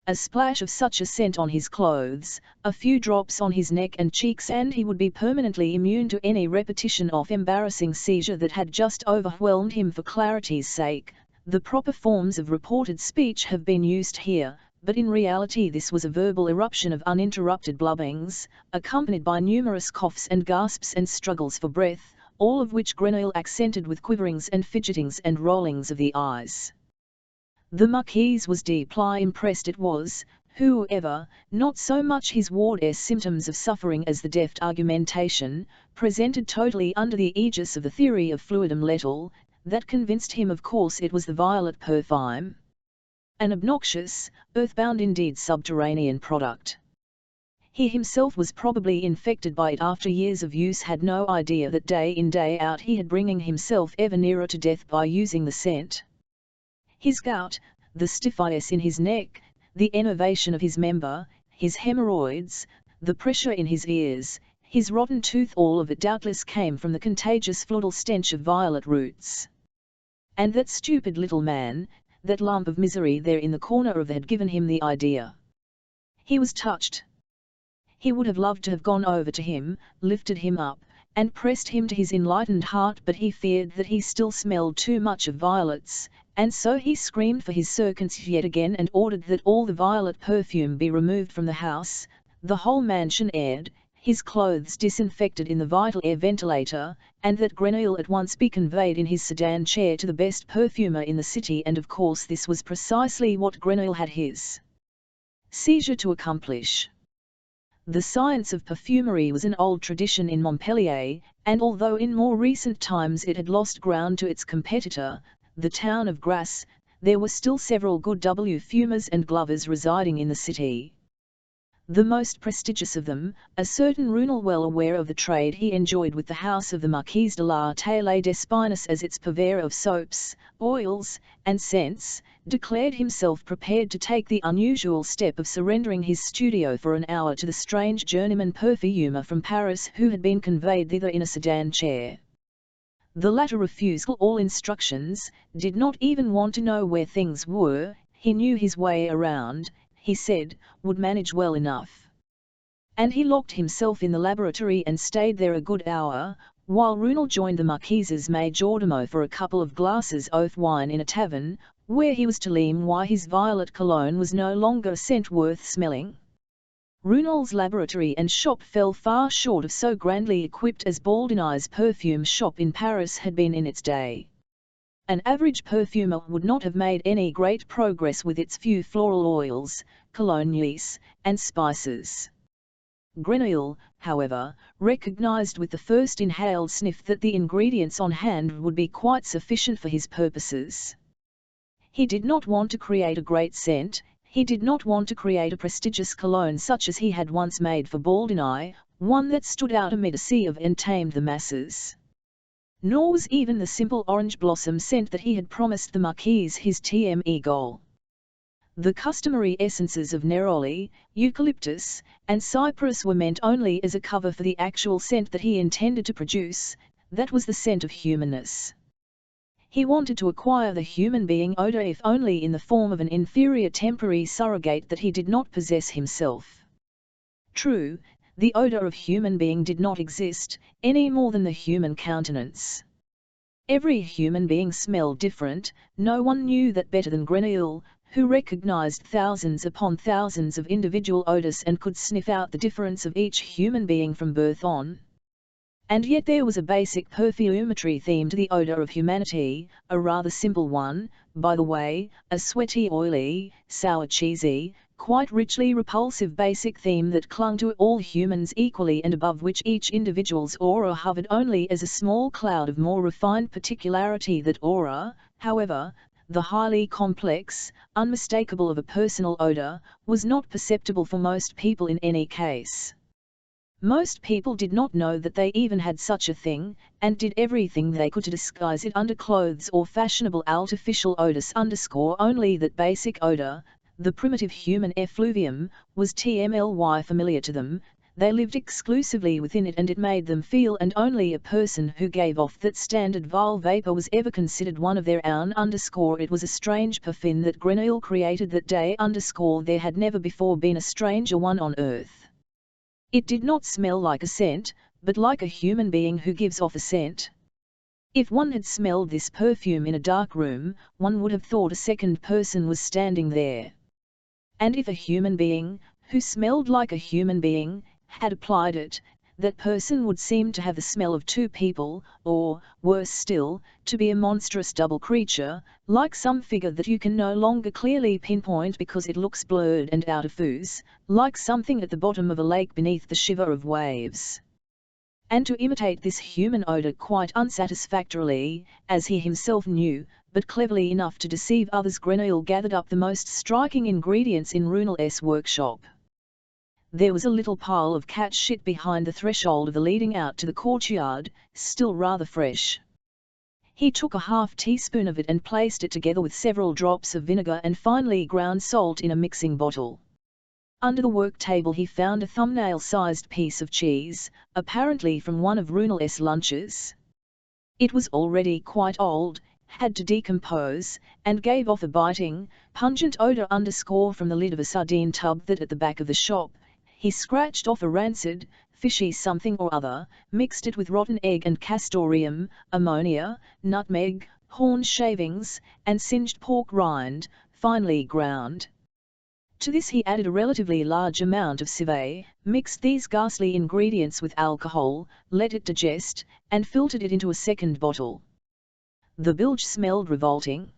A splash of such a scent on his clothes, a few drops on his neck and cheeks, and he would be permanently immune to any repetition of embarrassing seizure that had just overwhelmed him. For clarity's sake, the proper forms of reported speech have been used here, but in reality this was a verbal eruption of uninterrupted blubbings, accompanied by numerous coughs and gasps and struggles for breath, all of which Grenouille accented with quiverings and fidgetings and rollings of the eyes. The Marquise was deeply impressed. It was, however, not so much his ward's symptoms of suffering as the deft argumentation, presented totally under the aegis of the theory of fluidum letal, that convinced him. Of course it was the violet perfume. An obnoxious, earthbound, indeed subterranean product. He himself was probably infected by it after years of use, had no idea that day in day out he had bringing himself ever nearer to death by using the scent. His gout, the stiffness in his neck, the enervation of his member, his hemorrhoids, the pressure in his ears, his rotten tooth, all of it doubtless came from the contagious fluidal stench of violet roots. And that stupid little man, that lump of misery there in the corner of the had given him the idea. He was touched. He would have loved to have gone over to him, lifted him up, and pressed him to his enlightened heart, but he feared that he still smelled too much of violets, and so he screamed for his seconds yet again and ordered that all the violet perfume be removed from the house, the whole mansion aired, his clothes disinfected in the vital air ventilator, and that Grenouille at once be conveyed in his sedan chair to the best perfumer in the city. And of course this was precisely what Grenouille had his seizure to accomplish. The science of perfumery was an old tradition in Montpellier, and although in more recent times it had lost ground to its competitor, the town of Grasse, there were still several good fumers and glovers residing in the city. The most prestigious of them, a certain Runel, well aware of the trade he enjoyed with the house of the Marquise de la Taille Despinous as its purveyor of soaps, oils, and scents, declared himself prepared to take the unusual step of surrendering his studio for an hour to the strange journeyman perfumer from Paris who had been conveyed thither in a sedan chair. The latter refused all instructions, did not even want to know where things were, he knew his way around, he said, would manage well enough. And he locked himself in the laboratory and stayed there a good hour, While Runel joined the Marquise's majordomo for a couple of glasses of wine in a tavern, where he was to learn why his violet cologne was no longer a scent worth smelling. Runel's laboratory and shop fell far short of so grandly equipped as Baldini's perfume shop in Paris had been in its day. An average perfumer would not have made any great progress with its few floral oils, colognes, and spices. Grenouille, however, recognized with the first inhaled sniff that the ingredients on hand would be quite sufficient for his purposes. He did not want to create a great scent, he did not want to create a prestigious cologne such as he had once made for Baldini, one that stood out amid a sea of and tamed the masses. Nor was even the simple orange blossom scent that he had promised the Marquise his TME goal. The customary essences of neroli, eucalyptus, and cypress were meant only as a cover for the actual scent that he intended to produce, that was the scent of humanness. He wanted to acquire the human being odor if only in the form of an inferior temporary surrogate that he did not possess himself. True, the odor of human being did not exist, any more than the human countenance. Every human being smelled different, no one knew that better than Grenouille, who recognized thousands upon thousands of individual odors and could sniff out the difference of each human being from birth on. And yet there was a basic perfumetry theme to the odor of humanity, a rather simple one, by the way, a sweaty, oily, sour, cheesy, quite richly repulsive basic theme that clung to all humans equally and above which each individual's aura hovered only as a small cloud of more refined particularity. That aura, however, the highly complex, unmistakable of a personal odor, was not perceptible for most people in any case. Most people did not know that they even had such a thing, and did everything they could to disguise it under clothes or fashionable artificial odors. Only that basic odor, the primitive human effluvium, was tmly familiar to them. They lived exclusively within it and it made them feel, and only a person who gave off that standard vile vapor was ever considered one of their own. It was a strange parfum that Grenouille created that day. There had never before been a stranger one on earth. It did not smell like a scent, but like a human being who gives off a scent. If one had smelled this perfume in a dark room, one would have thought a second person was standing there. And if a human being, who smelled like a human being, had applied it, that person would seem to have the smell of two people, or, worse still, to be a monstrous double creature, like some figure that you can no longer clearly pinpoint because it looks blurred and out of focus, like something at the bottom of a lake beneath the shiver of waves. And to imitate this human odor quite unsatisfactorily, as he himself knew, but cleverly enough to deceive others, Grenouille gathered up the most striking ingredients in Runel's workshop. There was a little pile of cat shit behind the threshold of the leading out to the courtyard, still rather fresh. He took a half-teaspoon of it and placed it together with several drops of vinegar and finely ground salt in a mixing bottle. Under the work table he found a thumbnail-sized piece of cheese, apparently from one of Runel's lunches. It was already quite old, had to decompose, and gave off a biting, pungent odor. From the lid of a sardine tub that at the back of the shop, he scratched off a rancid, fishy something or other, mixed it with rotten egg and castoreum, ammonia, nutmeg, horn shavings, and singed pork rind, finely ground. To this he added a relatively large amount of civet, mixed these ghastly ingredients with alcohol, let it digest, and filtered it into a second bottle. The bilge smelled revolting.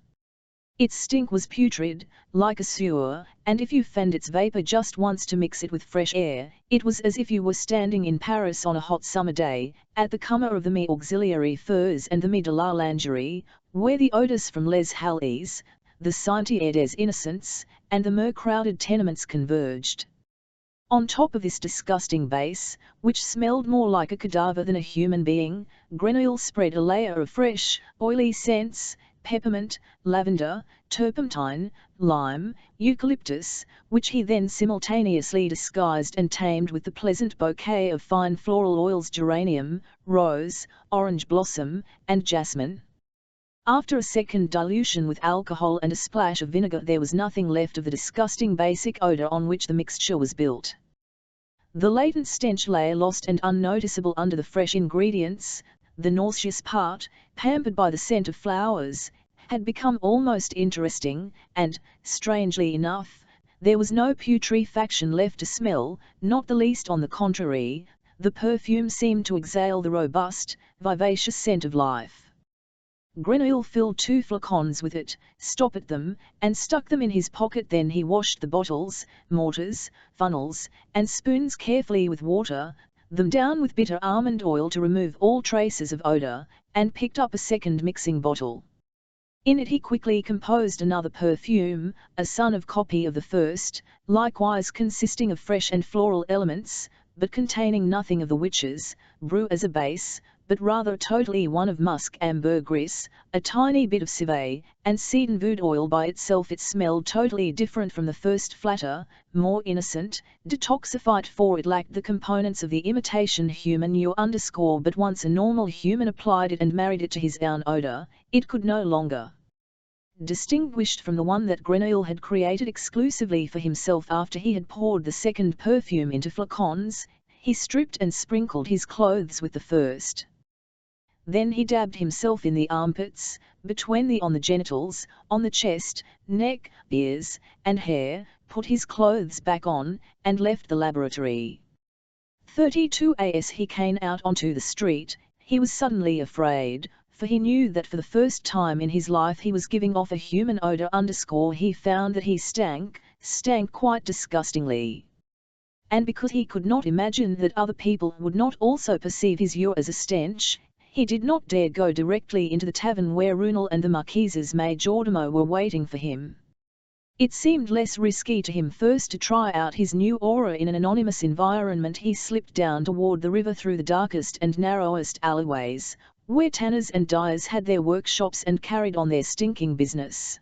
Its stink was putrid, like a sewer, and if you fanned its vapor just once to mix it with fresh air, it was as if you were standing in Paris on a hot summer day, at the Comer of the Mie Auxiliary Furs and the Mie de la Lingerie, where the odors from Les Halles, the Saint-Pierre des Innocents, and the mer-crowded tenements converged. On top of this disgusting base, which smelled more like a cadaver than a human being, Grenouille spread a layer of fresh, oily scents, peppermint, lavender, turpentine, lime, eucalyptus, which he then simultaneously disguised and tamed with the pleasant bouquet of fine floral oils: geranium, rose, orange blossom, and jasmine. After a second dilution with alcohol and a splash of vinegar, there was nothing left of the disgusting basic odor on which the mixture was built. The latent stench lay lost and unnoticeable under the fresh ingredients, the nauseous part, pampered by the scent of flowers, had become almost interesting, and, strangely enough, there was no putrefaction left to smell, not the least on the contrary, the perfume seemed to exhale the robust, vivacious scent of life. Grenouille filled 2 flacons with it, stopped them, and stuck them in his pocket. Then he washed the bottles, mortars, funnels, and spoons carefully with water, them down with bitter almond oil to remove all traces of odour, and picked up a second mixing bottle. In it he quickly composed another perfume, a son of copy of the first, likewise consisting of fresh and floral elements, but containing nothing of the witches' brew as a base, but rather totally one of musk ambergris, a tiny bit of civet, and cedarwood oil. By itself it smelled totally different from the first, flatter, more innocent, detoxified, for it lacked the components of the imitation human but once a normal human applied it and married it to his own odour, it could no longer distinguished from the one that Grenouille had created exclusively for himself. After he had poured the second perfume into flacons, he stripped and sprinkled his clothes with the first. Then he dabbed himself in the armpits, between the genitals, on the chest, neck, ears, and hair, put his clothes back on, and left the laboratory. 32 As he came out onto the street, he was suddenly afraid, for he knew that for the first time in his life he was giving off a human odour. He found that he stank quite disgustingly. And because he could not imagine that other people would not also perceive his urine as a stench, he did not dare go directly into the tavern where Runel and the Marquise's majordomo were waiting for him. It seemed less risky to him first to try out his new aura in an anonymous environment. He slipped down toward the river through the darkest and narrowest alleyways, where tanners and dyers had their workshops and carried on their stinking business.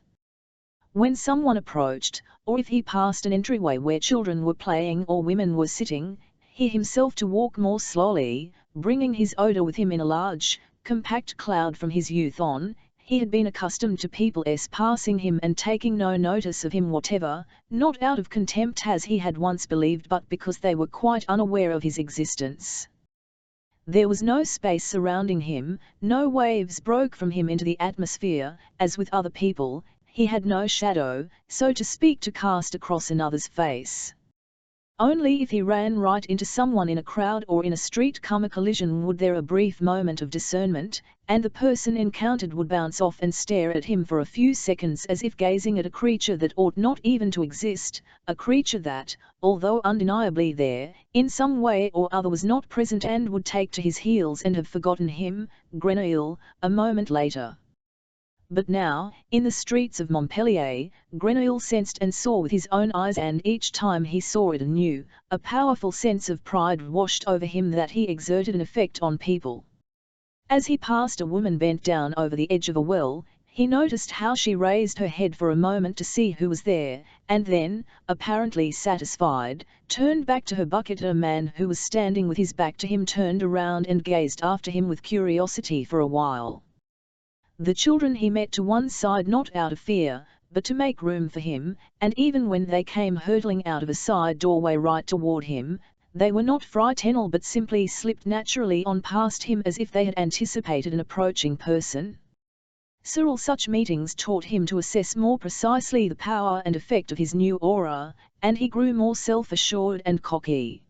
When someone approached, or if he passed an entryway where children were playing or women were sitting, he himself to walk more slowly, bringing his odour with him in a large, compact cloud. From his youth on, he had been accustomed to people passing him and taking no notice of him whatever, not out of contempt as he had once believed, but because they were quite unaware of his existence. There was no space surrounding him, no waves broke from him into the atmosphere, as with other people, he had no shadow, so to speak, to cast across another's face. Only if he ran right into someone in a crowd or in a street come a collision would there a brief moment of discernment, and the person encountered would bounce off and stare at him for a few seconds as if gazing at a creature that ought not even to exist, a creature that, although undeniably there, in some way or other was not present, and would take to his heels and have forgotten him, Grenouille, a moment later. But now, in the streets of Montpellier, Grenouille sensed and saw with his own eyes, and each time he saw it anew, a powerful sense of pride washed over him that he exerted an effect on people. As he passed a woman bent down over the edge of a well, he noticed how she raised her head for a moment to see who was there, and then, apparently satisfied, turned back to her bucket. A man who was standing with his back to him turned around and gazed after him with curiosity for a while. The children he met to one side, not out of fear, but to make room for him, and even when they came hurtling out of a side doorway right toward him, they were not frightened but simply slipped naturally on past him as if they had anticipated an approaching person. Such meetings taught him to assess more precisely the power and effect of his new aura, and he grew more self-assured and cocky.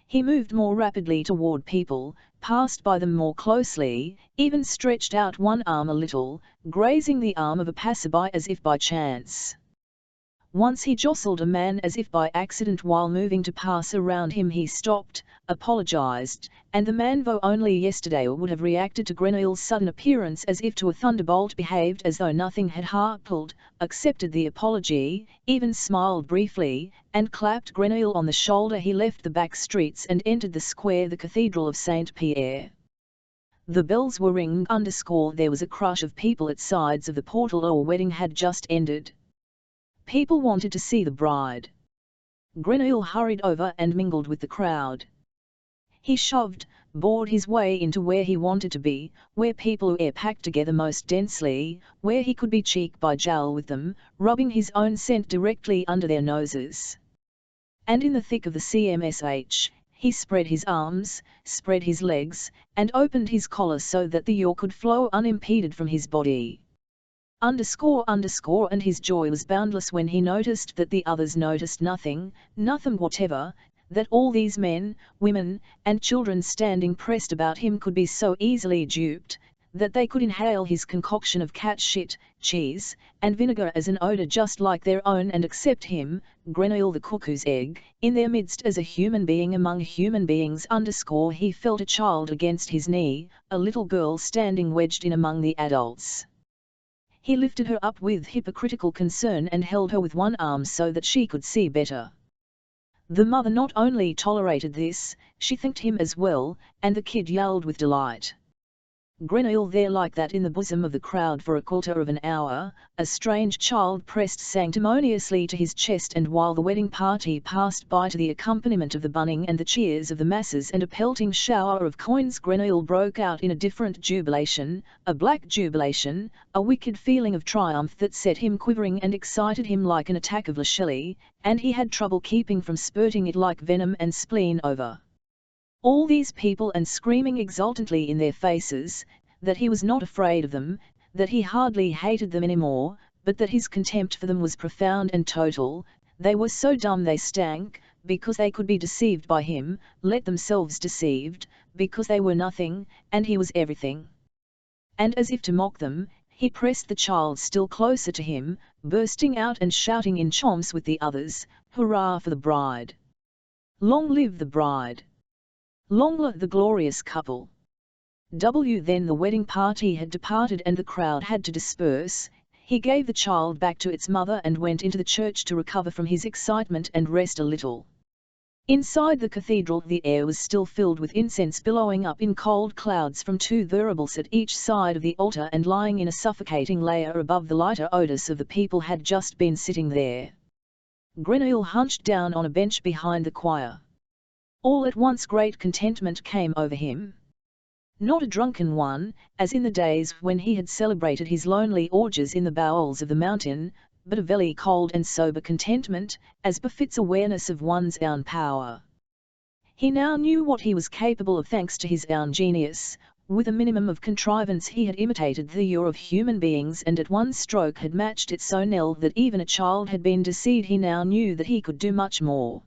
He moved more rapidly toward people, passed by them more closely, even stretched out one arm a little, grazing the arm of a passerby as if by chance. Once he jostled a man as if by accident while moving to pass around him. He stopped, apologized, and the man, though only yesterday would have reacted to Grenouille's sudden appearance as if to a thunderbolt, behaved as though nothing had happened, accepted the apology, even smiled briefly, and clapped Grenouille on the shoulder. He left the back streets and entered the square, the Cathedral of Saint-Pierre. The bells were ringing. There was a crush of people at sides of the portal. A wedding had just ended. People wanted to see the bride. Grenouille hurried over and mingled with the crowd. He shoved, bored his way into where he wanted to be, where people were packed together most densely, where he could be cheek by jowl with them, rubbing his own scent directly under their noses. And in the thick of the CMSH, He spread his arms, spread his legs, and opened his collar so that the yaw could flow unimpeded from his body. And his joy was boundless when he noticed that the others noticed nothing whatever, that all these men, women, and children standing pressed about him could be so easily duped, that they could inhale his concoction of cat shit, cheese, and vinegar as an odor just like their own and accept him, Grenouille the cuckoo's egg, in their midst as a human being among human beings. He felt a child against his knee, a little girl standing wedged in among the adults. He lifted her up with hypocritical concern and held her with one arm so that she could see better. The mother not only tolerated this, she thanked him as well, and the kid yelled with delight. Grenouille there like that in the bosom of the crowd for a quarter of an hour, a strange child pressed sanctimoniously to his chest, and while the wedding party passed by to the accompaniment of the bunning and the cheers of the masses and a pelting shower of coins, Grenouille broke out in a different jubilation, a black jubilation, a wicked feeling of triumph that set him quivering and excited him like an attack of Lachelle, and he had trouble keeping from spurting it like venom and spleen over all these people and screaming exultantly in their faces, that he was not afraid of them, that he hardly hated them any more, but that his contempt for them was profound and total. They were so dumb they stank, because they could be deceived by him, let themselves deceived, because they were nothing, and he was everything. And as if to mock them, he pressed the child still closer to him, bursting out and shouting in chomps with the others, "Hurrah for the bride! Long live the bride! Long live the glorious couple!" Then the wedding party had departed and the crowd had to disperse. He gave the child back to its mother and went into the church to recover from his excitement and rest a little. Inside the cathedral the air was still filled with incense billowing up in cold clouds from two thuribles at each side of the altar, and lying in a suffocating layer above the lighter odors of the people had just been sitting there. Grenouille hunched down on a bench behind the choir. All at once great contentment came over him. Not a drunken one, as in the days when he had celebrated his lonely orgies in the bowels of the mountain, but a very cold and sober contentment, as befits awareness of one's own power. He now knew what he was capable of thanks to his own genius. With a minimum of contrivance he had imitated the yaw of human beings and at one stroke had matched it so well that even a child had been deceived. He now knew that he could do much more.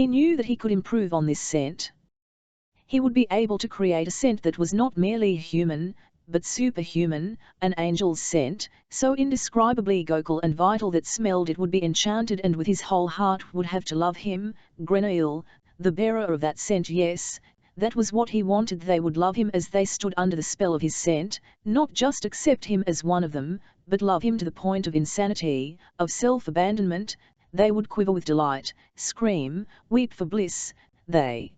He knew that he could improve on this scent. He would be able to create a scent that was not merely human, but superhuman, an angel's scent, so indescribably vocal and vital that smelled it would be enchanted and with his whole heart would have to love him, Grenouille, the bearer of that scent. Yes, that was what he wanted. They would love him as they stood under the spell of his scent, not just accept him as one of them, but love him to the point of insanity, of self-abandonment. They would quiver with delight, scream, weep for bliss. They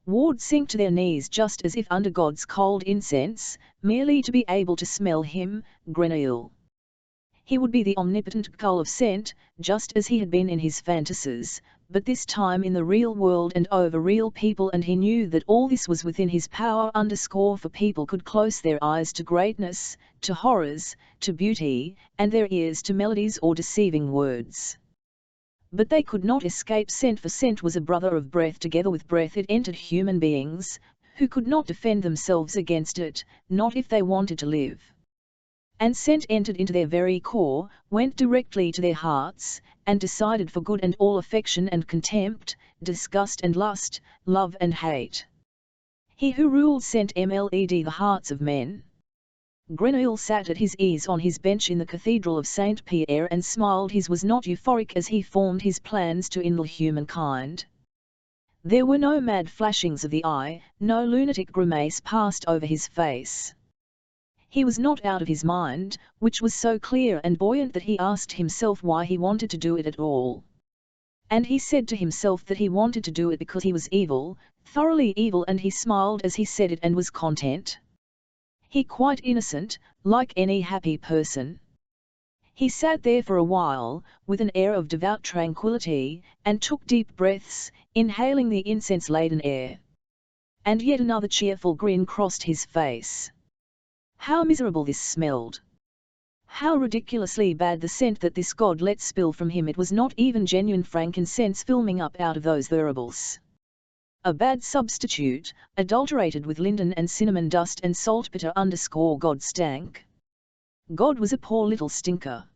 would sink to their knees just as if under God's cold incense, merely to be able to smell him, Grenouille. He would be the omnipotent cull of scent, just as he had been in his fantasies, but this time in the real world and over real people, and he knew that all this was within his power. For people could close their eyes to greatness, to horrors, to beauty, and their ears to melodies or deceiving words. But they could not escape scent, for scent was a brother of breath. Together with breath it entered human beings, who could not defend themselves against it, not if they wanted to live. And scent entered into their very core, went directly to their hearts, and decided for good and all affection and contempt, disgust and lust, love and hate. He who ruled scent mled the hearts of men. Grenouille sat at his ease on his bench in the Cathedral of Saint-Pierre and smiled. His was not euphoric as he formed his plans to ennoble humankind. There were no mad flashings of the eye, no lunatic grimace passed over his face. He was not out of his mind, which was so clear and buoyant that he asked himself why he wanted to do it at all. And he said to himself that he wanted to do it because he was evil, thoroughly evil, and he smiled as he said it and was content. He quite innocent, like any happy person. He sat there for a while, with an air of devout tranquility, and took deep breaths, inhaling the incense-laden air. And yet another cheerful grin crossed his face. How miserable this smelled! How ridiculously bad the scent that this god let spill from him! It was not even genuine frankincense filming up out of those thuribles. A bad substitute, adulterated with linden and cinnamon dust and saltpeter _ God stank. God was a poor little stinker.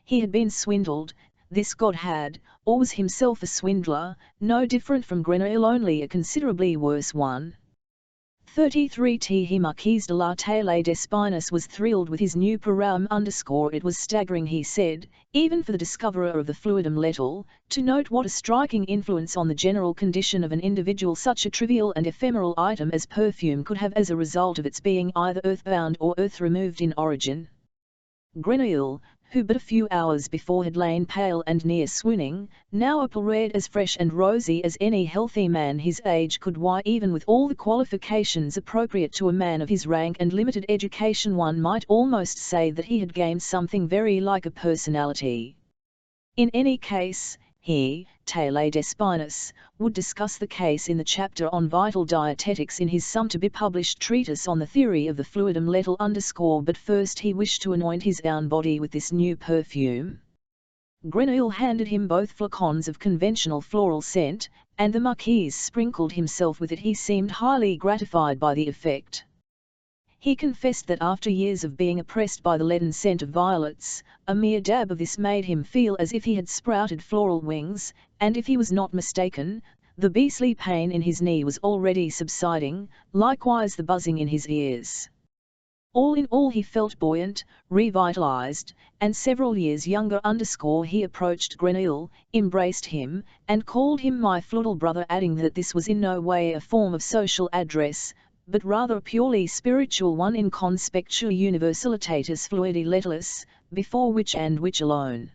He had been swindled, this God had, or was himself a swindler, no different from Grenouille, only a considerably worse one. 33 Marquise de la Taille d'Espinus was thrilled with his new Perfume _ It was staggering, he said, even for the discoverer of the fluidum lethal, to note what a striking influence on the general condition of an individual such a trivial and ephemeral item as perfume could have as a result of its being either earthbound or earth-removed in origin. Grenouille, who but a few hours before had lain pale and near swooning, now appeared as fresh and rosy as any healthy man his age could. Why, even with all the qualifications appropriate to a man of his rank and limited education, one might almost say that he had gained something very like a personality. In any case, he, Taille d'Espinus, would discuss the case in the chapter on vital dietetics in his soon-to-be-published treatise on the theory of the fluidum lethal _ but first he wished to anoint his own body with this new perfume. Grenouille handed him both flacons of conventional floral scent, and the Marquis sprinkled himself with it. He seemed highly gratified by the effect. He confessed that after years of being oppressed by the leaden scent of violets, a mere dab of this made him feel as if he had sprouted floral wings, and if he was not mistaken, the beastly pain in his knee was already subsiding, likewise the buzzing in his ears. All in all, he felt buoyant, revitalized, and several years younger _ He approached Grenouille, embraced him, and called him my fluidal brother, adding that this was in no way a form of social address, but rather a purely spiritual one, in conspectu universalitatis fluidi letalis, before which and which alone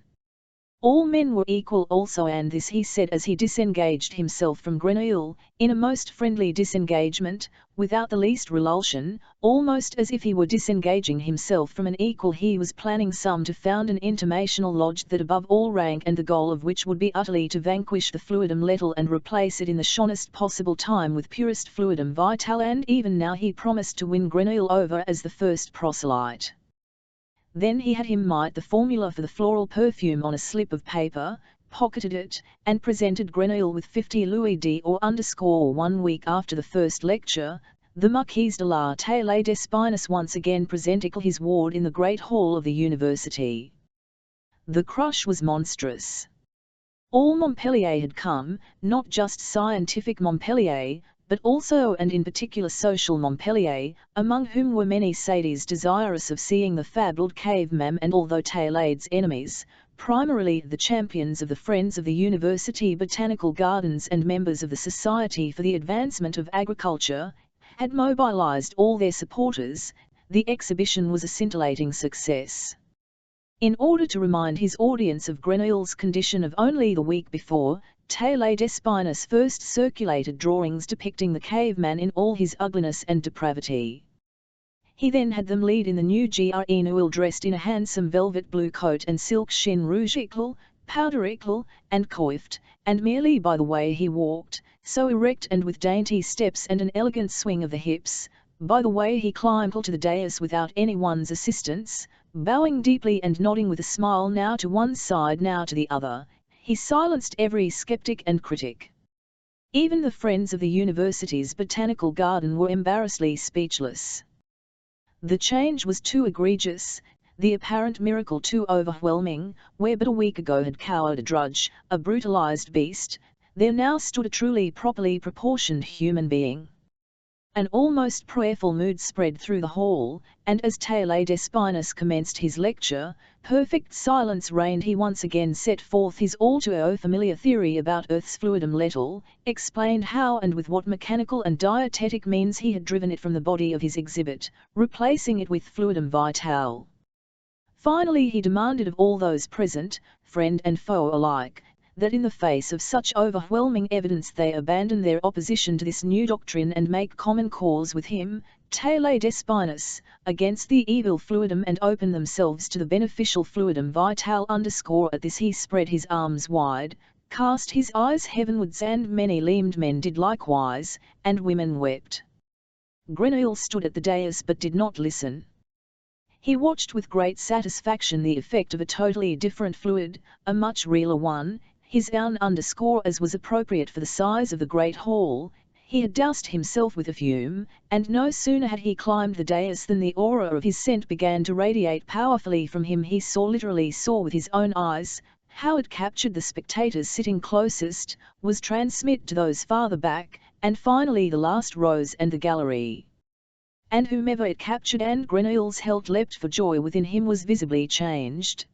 all men were equal also. And this he said as he disengaged himself from Grenouille, in a most friendly disengagement, without the least revulsion, almost as if he were disengaging himself from an equal. He was planning some to found an intimational lodge that above all rank, and the goal of which would be utterly to vanquish the fluidum lethal and replace it in the shortest possible time with purest fluidum vital. And even now he promised to win Grenouille over as the first proselyte. Then he had him write the formula for the floral perfume on a slip of paper, pocketed it, and presented Grenouille with 50 louis d'or _ 1 week after the first lecture. The Marquise de la Taille d'Espinus once again presented his ward in the great hall of the university. The crush was monstrous. All Montpellier had come, not just scientific Montpellier, but also and in particular social Montpellier, among whom were many sadies desirous of seeing the fabled caveman, and although Taille's enemies, primarily the champions of the Friends of the University Botanical Gardens and members of the Society for the Advancement of Agriculture, had mobilized all their supporters, the exhibition was a scintillating success. In order to remind his audience of Grenouille's condition of only the week before, Taille d'Espinus first circulated drawings depicting the caveman in all his ugliness and depravity. He then had them lead in the new Grenouille, dressed in a handsome velvet blue coat and silk chine rouge éclat, powder éclat, and coiffed, and merely by the way he walked, so erect and with dainty steps and an elegant swing of the hips, by the way he climbed to the dais without anyone's assistance, bowing deeply and nodding with a smile now to one side now to the other, he silenced every skeptic and critic. Even the Friends of the University's Botanical Garden were embarrassedly speechless. The change was too egregious, the apparent miracle too overwhelming. Where but a week ago had cowered a drudge, a brutalized beast, there now stood a truly properly proportioned human being. An almost prayerful mood spread through the hall, and as Taille d'Espinus commenced his lecture, perfect silence reigned. He once again set forth his all-too-familiar theory about Earth's fluidum lethal, explained how and with what mechanical and dietetic means he had driven it from the body of his exhibit, replacing it with fluidum vital. Finally he demanded of all those present, friend and foe alike, that in the face of such overwhelming evidence they abandon their opposition to this new doctrine and make common cause with him, Taille d'Espinus, against the evil fluidum, and open themselves to the beneficial fluidum vital _ At this he spread his arms wide, cast his eyes heavenwards, and many limbed men did likewise, and women wept. Grenouille stood at the dais but did not listen. He watched with great satisfaction the effect of a totally different fluid, a much realer one. his gown as was appropriate for the size of the great hall. He had doused himself with perfume, and no sooner had he climbed the dais than the aura of his scent began to radiate powerfully from him. He literally saw with his own eyes how it captured the spectators sitting closest, was transmitted to those farther back, and finally the last rows and the gallery. And whomever it captured, and Grenouille's heart leapt for joy within him, was visibly changed.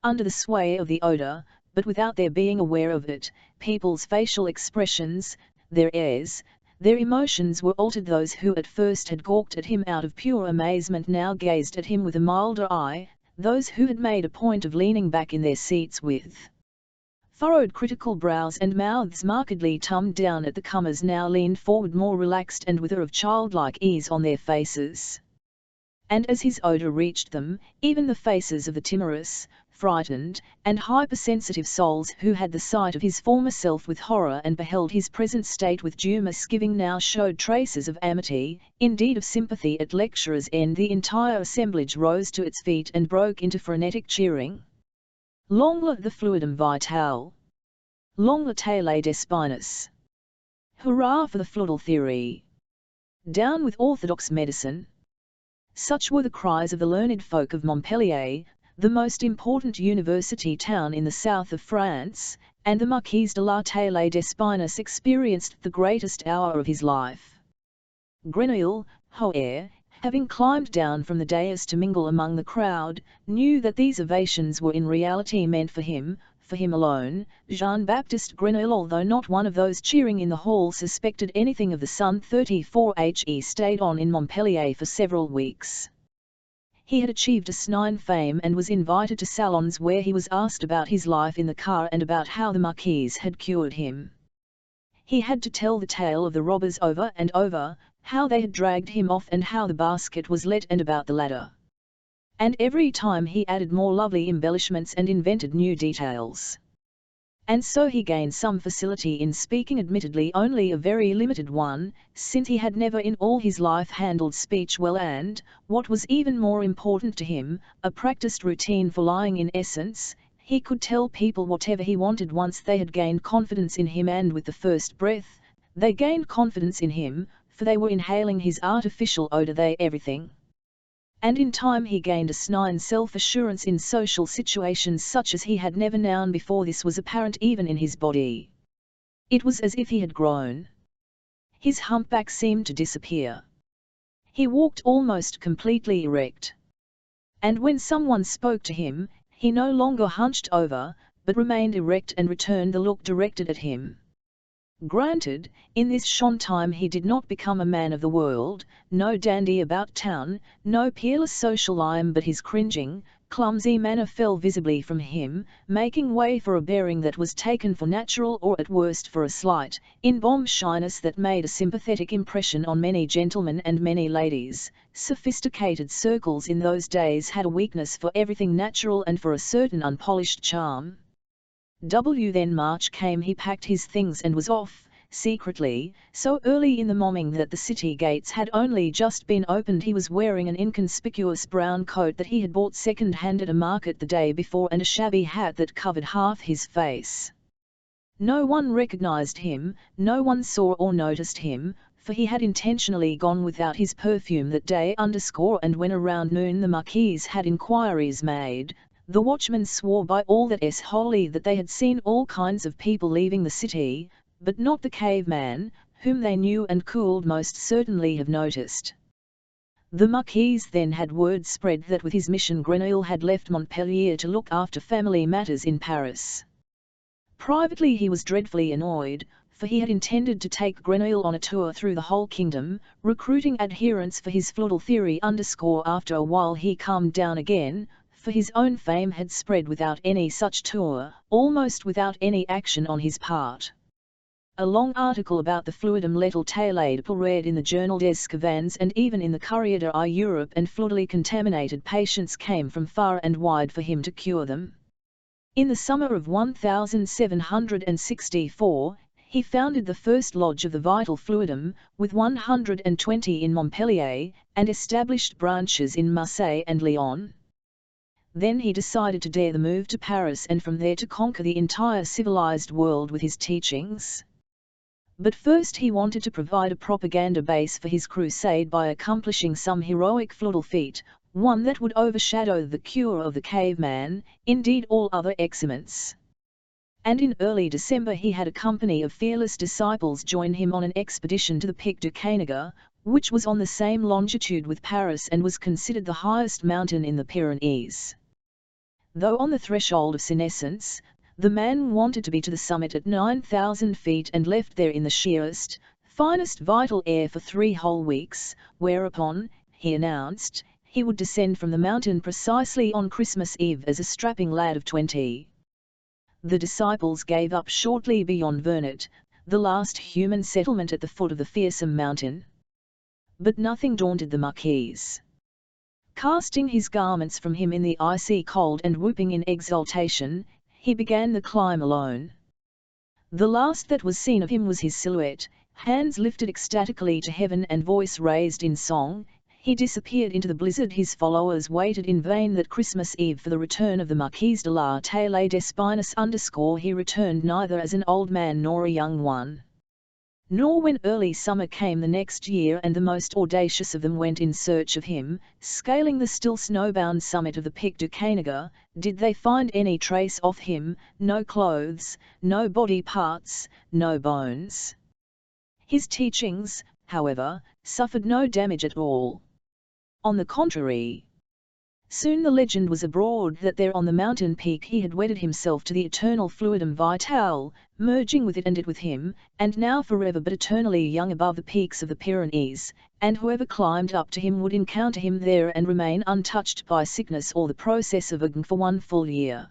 Under the sway of the odour, but without their being aware of it, people's facial expressions, their airs, their emotions were altered. Those who at first had gawked at him out of pure amazement now gazed at him with a milder eye, those who had made a point of leaning back in their seats with furrowed critical brows and mouths markedly tummed down at the comers now leaned forward more relaxed and with a of childlike ease on their faces. And as his odour reached them, even the faces of the timorous, frightened, and hypersensitive souls who had the sight of his former self with horror and beheld his present state with due misgiving now showed traces of amity, indeed of sympathy. At lecturer's end the entire assemblage rose to its feet and broke into frenetic cheering. Long live the fluidum vitale! Long la tale des spinus! Hurrah for the fluidal theory! Down with orthodox medicine! Such were the cries of the learned folk of Montpellier, the most important university town in the south of France, and the Marquis de la Tallée d'Espinus experienced the greatest hour of his life. Grenouille, however, having climbed down from the dais to mingle among the crowd, knew that these ovations were in reality meant for him alone. Jean-Baptiste Grenouille, although not one of those cheering in the hall, suspected anything of the son. 34 He stayed on in Montpellier for several weeks. He had achieved a Snine fame and was invited to salons where he was asked about his life in the car and about how the Marquise had cured him. He had to tell the tale of the robbers over and over, how they had dragged him off and how the basket was let, and about the ladder. And every time he added more lovely embellishments and invented new details. And so he gained some facility in speaking, admittedly only a very limited one, since he had never in all his life handled speech well and, what was even more important to him, a practiced routine for lying. In essence, he could tell people whatever he wanted once they had gained confidence in him, and with the first breath, they gained confidence in him, for they were inhaling his artificial odour, they everything. And in time he gained a Snine self-assurance in social situations such as he had never known before. This was apparent even in his body. It was as if he had grown. His humpback seemed to disappear. He walked almost completely erect. And when someone spoke to him, he no longer hunched over, but remained erect and returned the look directed at him. Granted, in this short time he did not become a man of the world, no dandy about town, no peerless social lion, but his cringing, clumsy manner fell visibly from him, making way for a bearing that was taken for natural, or at worst for a slight, in-bomb shyness that made a sympathetic impression on many gentlemen and many ladies. Sophisticated circles in those days had a weakness for everything natural and for a certain unpolished charm. Then March came. He packed his things and was off, secretly, so early in the morning that the city gates had only just been opened. He was wearing an inconspicuous brown coat that he had bought second-hand at a market the day before, and a shabby hat that covered half his face. No one recognized him, no one saw or noticed him, for he had intentionally gone without his perfume that day. And when around noon the Marquise had inquiries made, the watchmen swore by all that is holy that they had seen all kinds of people leaving the city, but not the caveman, whom they knew and could most certainly have noticed. The Marquise then had word spread that with his mission Grenouille had left Montpellier to look after family matters in Paris. Privately he was dreadfully annoyed, for he had intended to take Grenouille on a tour through the whole kingdom, recruiting adherents for his fluidal theory. After a while he calmed down again, for his own fame had spread without any such tour, almost without any action on his part. A long article about the fluidum létal read in the Journal des Scavennes and even in the Courrier d'Europe, and fluidally contaminated patients came from far and wide for him to cure them. In the summer of 1764, he founded the first lodge of the vital fluidum, with 120 in Montpellier, and established branches in Marseille and Lyon. Then he decided to dare the move to Paris and from there to conquer the entire civilized world with his teachings. But first he wanted to provide a propaganda base for his crusade by accomplishing some heroic feudal feat, one that would overshadow the cure of the caveman, indeed all other excrements. And in early December he had a company of fearless disciples join him on an expedition to the Pic du Canigou, which was on the same longitude with Paris and was considered the highest mountain in the Pyrenees. Though on the threshold of senescence, the man wanted to be to the summit at 9,000 feet and left there in the sheerest, finest vital air for 3 whole weeks, whereupon, he announced, he would descend from the mountain precisely on Christmas Eve as a strapping lad of 20. The disciples gave up shortly beyond Vernet, the last human settlement at the foot of the fearsome mountain. But nothing daunted the Marquis. Casting his garments from him in the icy cold and whooping in exultation, he began the climb alone. The last that was seen of him was his silhouette, hands lifted ecstatically to heaven and voice raised in song. He disappeared into the blizzard. His followers waited in vain that Christmas Eve for the return of the Marquis de la Tallée d'Espinus. He returned neither as an old man nor a young one. Nor when early summer came the next year and the most audacious of them went in search of him, scaling the still snowbound summit of the Pic du Canigou, did they find any trace of him, no clothes, no body parts, no bones. His teachings, however, suffered no damage at all. On the contrary, soon the legend was abroad that there on the mountain peak he had wedded himself to the eternal fluidum vitale, merging with it and it with him, and now forever but eternally young above the peaks of the Pyrenees, and whoever climbed up to him would encounter him there and remain untouched by sickness or the process of aging for 1 full year.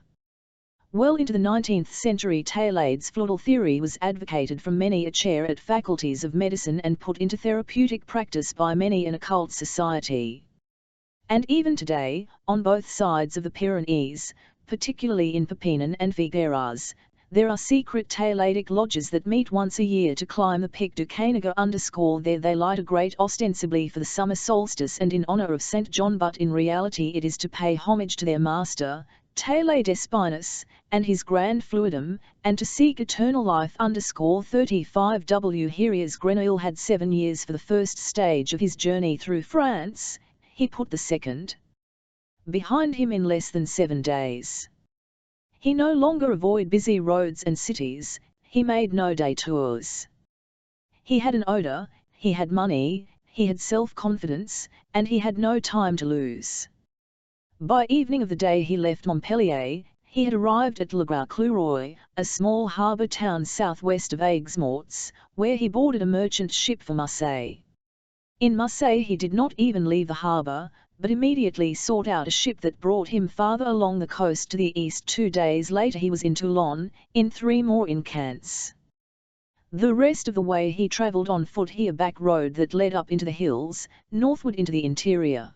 Well into the 19th century Taillad's feudal theory was advocated from many a chair at faculties of medicine and put into therapeutic practice by many an occult society. And even today, on both sides of the Pyrenees, particularly in Perpignan and Figueras, there are secret Tailladic lodges that meet once a year to climb the Pic du Canigou. There they light a grate ostensibly for the summer solstice and in honor of St. John, but in reality it is to pay homage to their master, Tallée d'Espinus, and his grand fluidum, and to seek eternal life. 35 Here's Grenouille had 7 years for the first stage of his journey through France. He put the second behind him in less than 7 days. He no longer avoided busy roads and cities, he made no détours. He had an odour, he had money, he had self-confidence, and he had no time to lose. By evening of the day he left Montpellier, he had arrived at Le Gras-Clouroy, a small harbour town southwest of Aigues-Mortes, where he boarded a merchant ship for Marseille. In Marseille he did not even leave the harbour, but immediately sought out a ship that brought him farther along the coast to the east. 2 days later he was in Toulon, in 3 more in Cannes. The rest of the way he travelled on foot, a back road that led up into the hills, northward into the interior.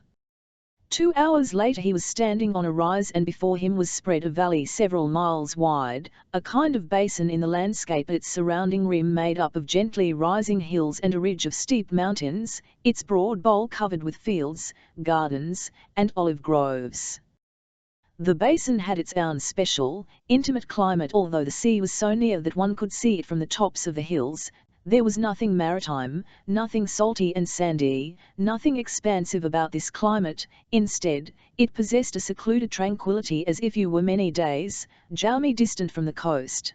2 hours later he was standing on a rise and before him was spread a valley several miles wide, a kind of basin in the landscape, its surrounding rim made up of gently rising hills and a ridge of steep mountains, its broad bowl covered with fields, gardens, and olive groves. The basin had its own special, intimate climate. Although the sea was so near that one could see it from the tops of the hills, there was nothing maritime, nothing salty and sandy, nothing expansive about this climate. Instead, it possessed a secluded tranquility as if you were many days, journey distant from the coast.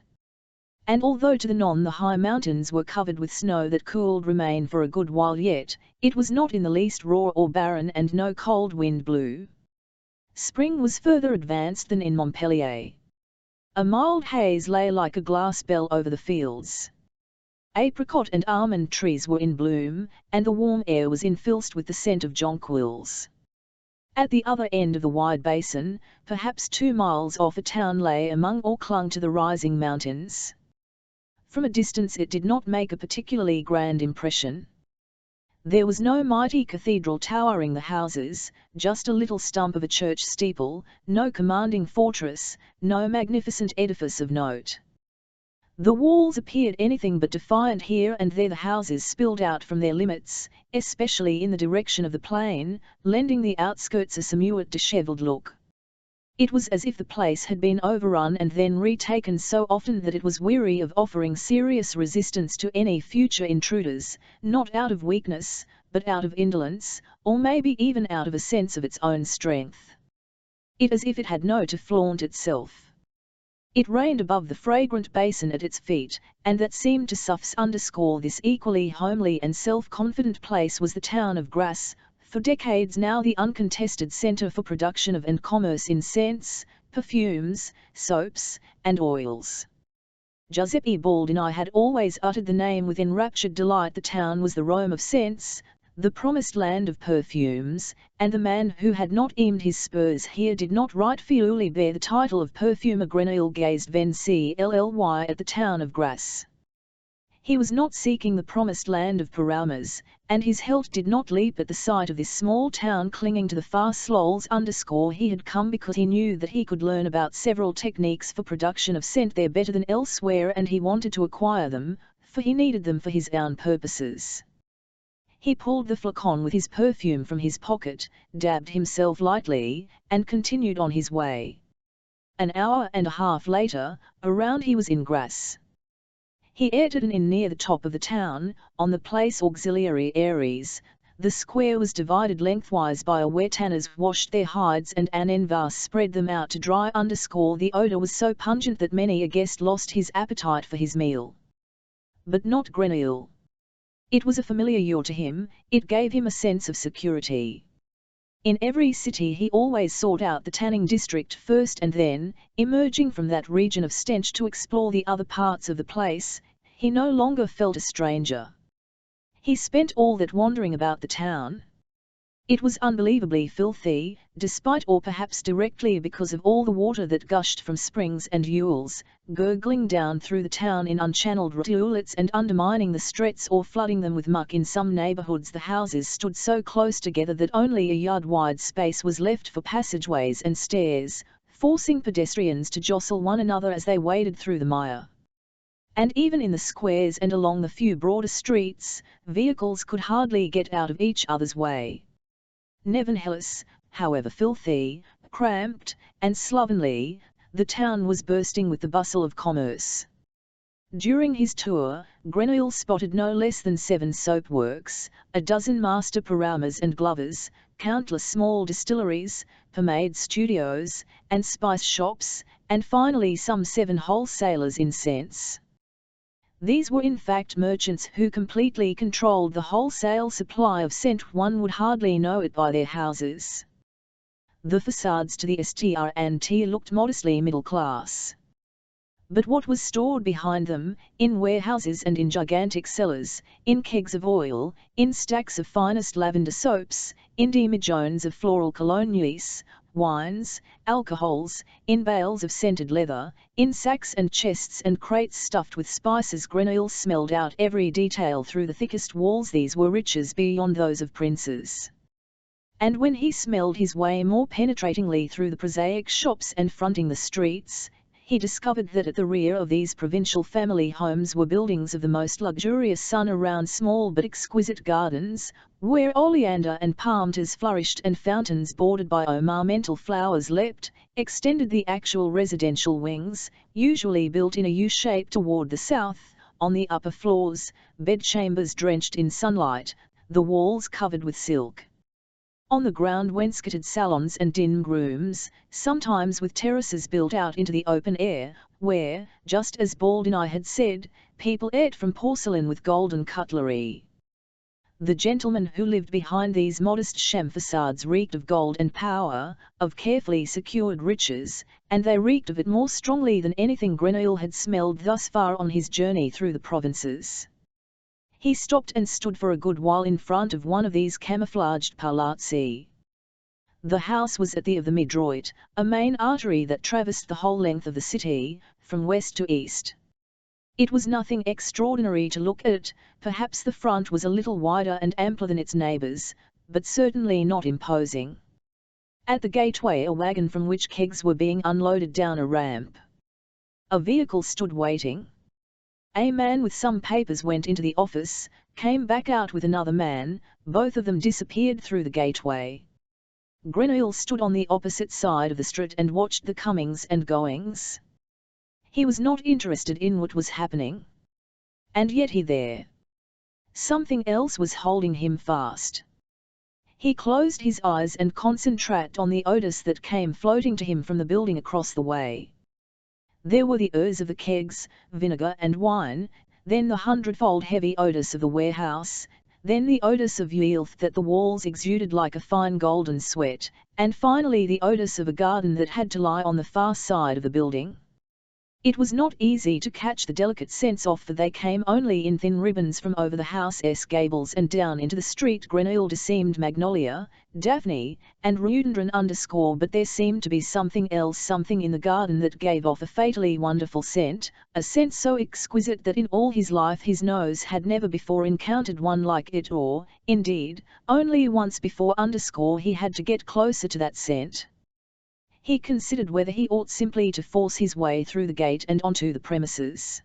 And although to the north the high mountains were covered with snow that cooled remain for a good while yet, it was not in the least raw or barren and no cold wind blew. Spring was further advanced than in Montpellier. A mild haze lay like a glass bell over the fields. Apricot and almond trees were in bloom, and the warm air was infused with the scent of jonquils. At the other end of the wide basin, perhaps 2 miles off, a town lay among or clung to the rising mountains. From a distance it did not make a particularly grand impression. There was no mighty cathedral towering the houses, just a little stump of a church steeple, no commanding fortress, no magnificent edifice of note. The walls appeared anything but defiant. Here and there the houses spilled out from their limits, especially in the direction of the plain, lending the outskirts a somewhat dishevelled look. It was as if the place had been overrun and then retaken so often that it was weary of offering serious resistance to any future intruders, not out of weakness, but out of indolence, or maybe even out of a sense of its own strength. It as if it had no to flaunt itself. It reigned above the fragrant basin at its feet, and that seemed to underscore this equally homely and self-confident place was the town of Grasse, for decades now the uncontested centre for production of and commerce in scents, perfumes, soaps, and oils. Giuseppe Baldini had always uttered the name with enraptured delight. The town was the Rome of scents, the promised land of perfumes, and the man who had not aimed his spurs here did not rightfully bear the title of Perfume. Grenouille gazed vengefully at the town of Grasse. He was not seeking the promised land of Perfumes, and his heart did not leap at the sight of this small town clinging to the far sloles. He had come because he knew that he could learn about several techniques for production of scent there better than elsewhere, and he wanted to acquire them, for he needed them for his own purposes. He pulled the flacon with his perfume from his pocket, dabbed himself lightly, and continued on his way. An hour and a half later, around he was in Grasse. He entered an inn near the top of the town, on the Place Auxiliary Aries. The square was divided lengthwise by a where tanners washed their hides and an envase spread them out to dry. The odour was so pungent that many a guest lost his appetite for his meal. But not Grenouille. It was a familiar odor to him, it gave him a sense of security. In every city he always sought out the tanning district first, and then, emerging from that region of stench to explore the other parts of the place, he no longer felt a stranger. He spent all that wandering about the town. It was unbelievably filthy, despite or perhaps directly because of all the water that gushed from springs and ewells, gurgling down through the town in unchanneled rivulets and undermining the streets or flooding them with muck. In some neighbourhoods the houses stood so close together that only a yard-wide space was left for passageways and stairs, forcing pedestrians to jostle one another as they waded through the mire. And even in the squares and along the few broader streets, vehicles could hardly get out of each other's way. Nevertheless, however filthy, cramped, and slovenly, the town was bursting with the bustle of commerce. During his tour, Grenouille spotted no less than 7 soap works, a dozen master perfumes and glovers, countless small distilleries, pomade studios, and spice shops, and finally some 7 wholesalers in scents. These were in fact merchants who completely controlled the wholesale supply of scent. One would hardly know it by their houses. The facades to the restaurant looked modestly middle class. But what was stored behind them, in warehouses and in gigantic cellars, in kegs of oil, in stacks of finest lavender soaps, in demijohns of floral colognes, wines, alcohols, in bales of scented leather, in sacks and chests and crates stuffed with spices. Grenouille smelled out every detail through the thickest walls. These were riches beyond those of princes. And when he smelled his way more penetratingly through the prosaic shops and fronting the streets, he discovered that at the rear of these provincial family homes were buildings of the most luxurious sun around small but exquisite gardens, where oleander and palmettos flourished and fountains bordered by ornamental flowers leapt, extended the actual residential wings, usually built in a U-shape toward the south, on the upper floors, bedchambers drenched in sunlight, the walls covered with silk. On the ground wainscoted salons and dim rooms, sometimes with terraces built out into the open air, where, just as Baldini had said, people ate from porcelain with golden cutlery. The gentlemen who lived behind these modest sham facades reeked of gold and power, of carefully secured riches, and they reeked of it more strongly than anything Grenouille had smelled thus far on his journey through the provinces. He stopped and stood for a good while in front of one of these camouflaged palazzi. The house was at the of the Midroit, a main artery that traversed the whole length of the city, from west to east. It was nothing extraordinary to look at, perhaps the front was a little wider and ampler than its neighbours, but certainly not imposing. At the gateway a wagon from which kegs were being unloaded down a ramp. A vehicle stood waiting. A man with some papers went into the office, came back out with another man, both of them disappeared through the gateway. Grenouille stood on the opposite side of the street and watched the comings and goings. He was not interested in what was happening. And yet there. Something else was holding him fast. He closed his eyes and concentrated on the odours that came floating to him from the building across the way. There were the odours of the kegs, vinegar and wine, then the hundredfold heavy odours of the warehouse, then the odours of filth that the walls exuded like a fine golden sweat, and finally the odours of a garden that had to lie on the far side of the building. It was not easy to catch the delicate scents off, for they came only in thin ribbons from over the house's gables and down into the street. Grenouille seemed magnolia, daphne, and rhododendron but there seemed to be something else, something in the garden that gave off a fatally wonderful scent, a scent so exquisite that in all his life his nose had never before encountered one like it, or, indeed, only once before. He had to get closer to that scent. He considered whether he ought simply to force his way through the gate and onto the premises.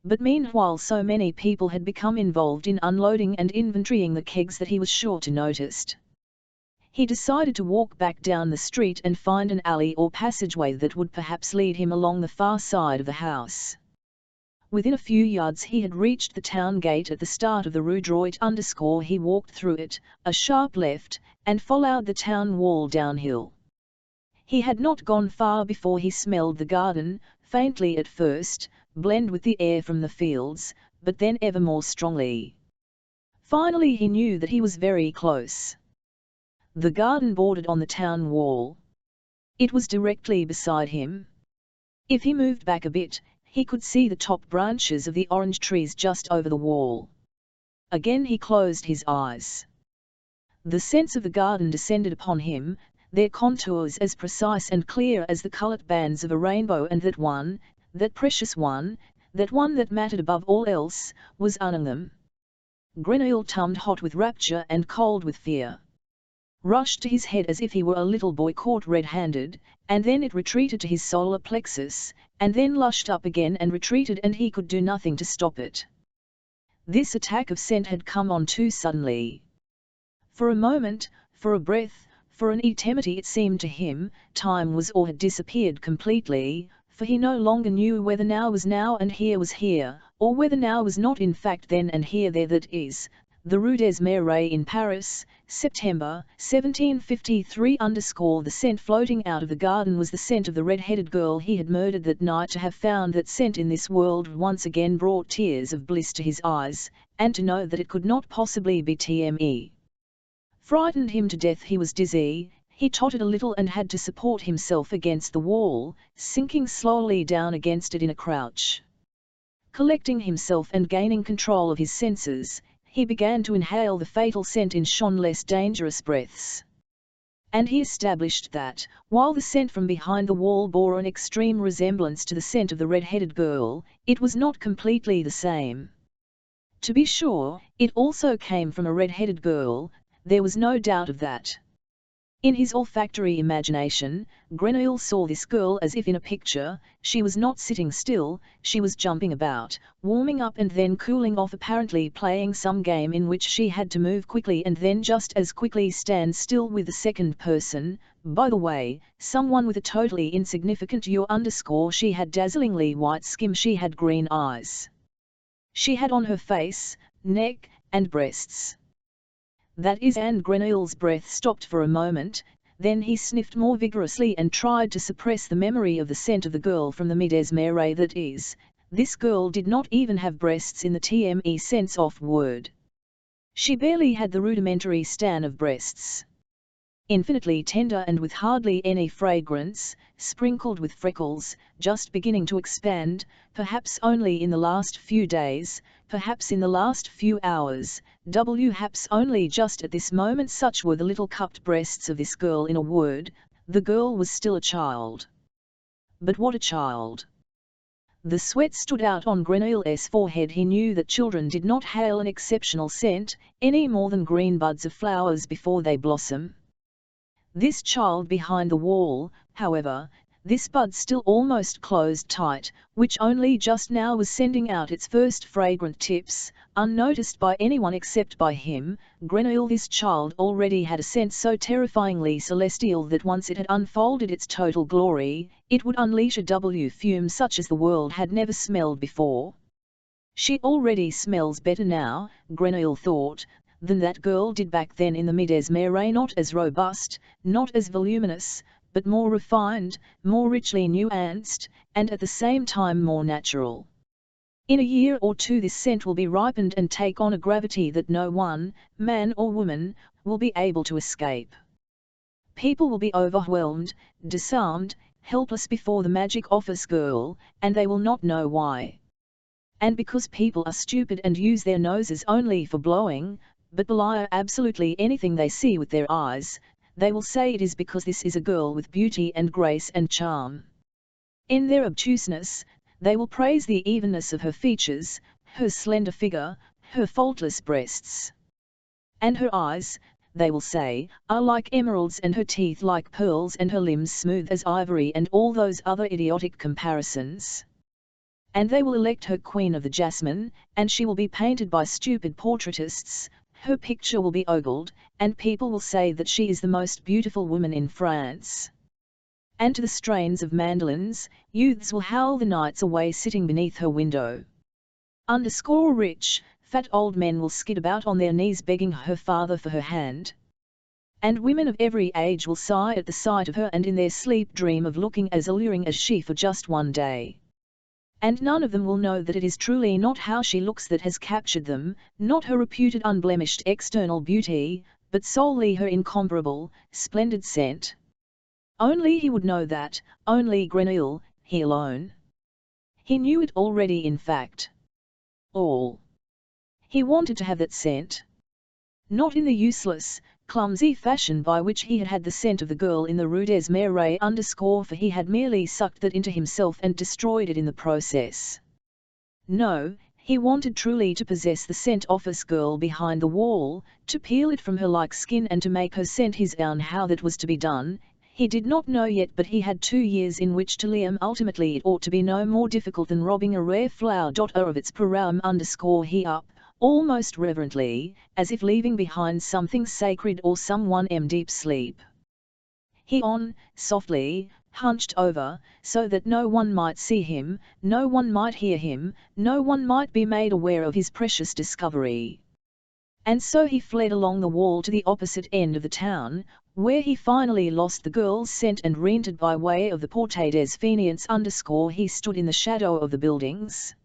But meanwhile so many people had become involved in unloading and inventorying the kegs that he was sure to notice. He decided to walk back down the street and find an alley or passageway that would perhaps lead him along the far side of the house. Within a few yards he had reached the town gate at the start of the Rue Droit. He walked through it, a sharp left, and followed the town wall downhill. He had not gone far before he smelled the garden, faintly at first, blend with the air from the fields, but then ever more strongly. Finally he knew that he was very close. The garden bordered on the town wall. It was directly beside him. If he moved back a bit, he could see the top branches of the orange trees just over the wall. Again he closed his eyes. The scents of the garden descended upon him, their contours as precise and clear as the coloured bands of a rainbow, and that precious one, that one that mattered above all else, was among them. Grenouille, tummed hot with rapture and cold with fear, rushed to his head as if he were a little boy caught red-handed, and then it retreated to his solar plexus, and then lushed up again and retreated, and he could do nothing to stop it. This attack of scent had come on too suddenly. For a moment, for a breath, for an eternity it seemed to him, time was or had disappeared completely, for he no longer knew whether now was now and here was here, or whether now was not in fact then and here there. That is, the Rue des Marais in Paris, September, 1753. The scent floating out of the garden was the scent of the red-headed girl he had murdered that night. To have found that scent in this world once again brought tears of bliss to his eyes, and to know that it could not possibly be Tme. Frightened him to death. He was dizzy, he tottered a little and had to support himself against the wall, sinking slowly down against it in a crouch. Collecting himself and gaining control of his senses, he began to inhale the fatal scent in less dangerous breaths. And he established that, while the scent from behind the wall bore an extreme resemblance to the scent of the red-headed girl, it was not completely the same. To be sure, it also came from a red-headed girl, there was no doubt of that. In his olfactory imagination, Grenouille saw this girl as if in a picture. She was not sitting still, she was jumping about, warming up and then cooling off, apparently playing some game in which she had to move quickly and then just as quickly stand still with the second person, by the way, someone with a totally insignificant She had dazzlingly white skin, she had green eyes. She had on her face, neck, and breasts. That is, and Grenouille's breath stopped for a moment, then he sniffed more vigorously and tried to suppress the memory of the scent of the girl from the Rue des Marais. That is, this girl did not even have breasts in the Tme sense of word. She barely had the rudimentary stand of breasts. Infinitely tender and with hardly any fragrance, sprinkled with freckles, just beginning to expand, perhaps only in the last few days, perhaps in the last few hours, perhaps only just at this moment. Such were the little cupped breasts of this girl. In a word, the girl was still a child. But what a child! The sweat stood out on Grenouille's forehead. He knew that children did not hail an exceptional scent, any more than green buds of flowers before they blossom. This child behind the wall, however, this bud still almost closed tight, which only just now was sending out its first fragrant tips, unnoticed by anyone except by him. Grenouille, this child already had a scent so terrifyingly celestial that once it had unfolded its total glory, it would unleash a perfume such as the world had never smelled before. She already smells better now, Grenouille thought, than that girl did back then in the mid-Esmeralda, not as robust, not as voluminous, but more refined, more richly nuanced, and at the same time more natural. In a year or two this scent will be ripened and take on a gravity that no one, man or woman, will be able to escape. People will be overwhelmed, disarmed, helpless before the magic office girl, and they will not know why. And because people are stupid and use their noses only for blowing, but belie absolutely anything they see with their eyes, they will say it is because this is a girl with beauty and grace and charm. In their obtuseness, they will praise the evenness of her features, her slender figure, her faultless breasts. And her eyes, they will say, are like emeralds, and her teeth like pearls, and her limbs smooth as ivory, and all those other idiotic comparisons. And they will elect her queen of the jasmine, and she will be painted by stupid portraitists. Her picture will be ogled, and people will say that she is the most beautiful woman in France. And to the strains of mandolins, youths will howl the nights away sitting beneath her window. Rich, fat old men will skid about on their knees begging her father for her hand. And women of every age will sigh at the sight of her, and in their sleep dream of looking as alluring as she for just one day. And none of them will know that it is truly not how she looks that has captured them, not her reputed unblemished external beauty, but solely her incomparable, splendid scent. Only he would know that, only Grenouille, he alone. He knew it already, in fact. All. He wanted to have that scent. Not in the useless, clumsy fashion by which he had had the scent of the girl in the Rue des Marais _ for he had merely sucked that into himself and destroyed it in the process. No, he wanted truly to possess the scent office girl behind the wall, to peel it from her like skin and to make her scent his own. How that was to be done, he did not know yet, but he had 2 years in which to learn. Ultimately it ought to be no more difficult than robbing a rare flower of its perfume _ he up, almost reverently, as if leaving behind something sacred or someone in deep sleep. He on, softly, hunched over, so that no one might see him, no one might hear him, no one might be made aware of his precious discovery. And so he fled along the wall to the opposite end of the town, where he finally lost the girl's scent and rented by way of the Porte des Fainéants _ he stood in the shadow of the buildings.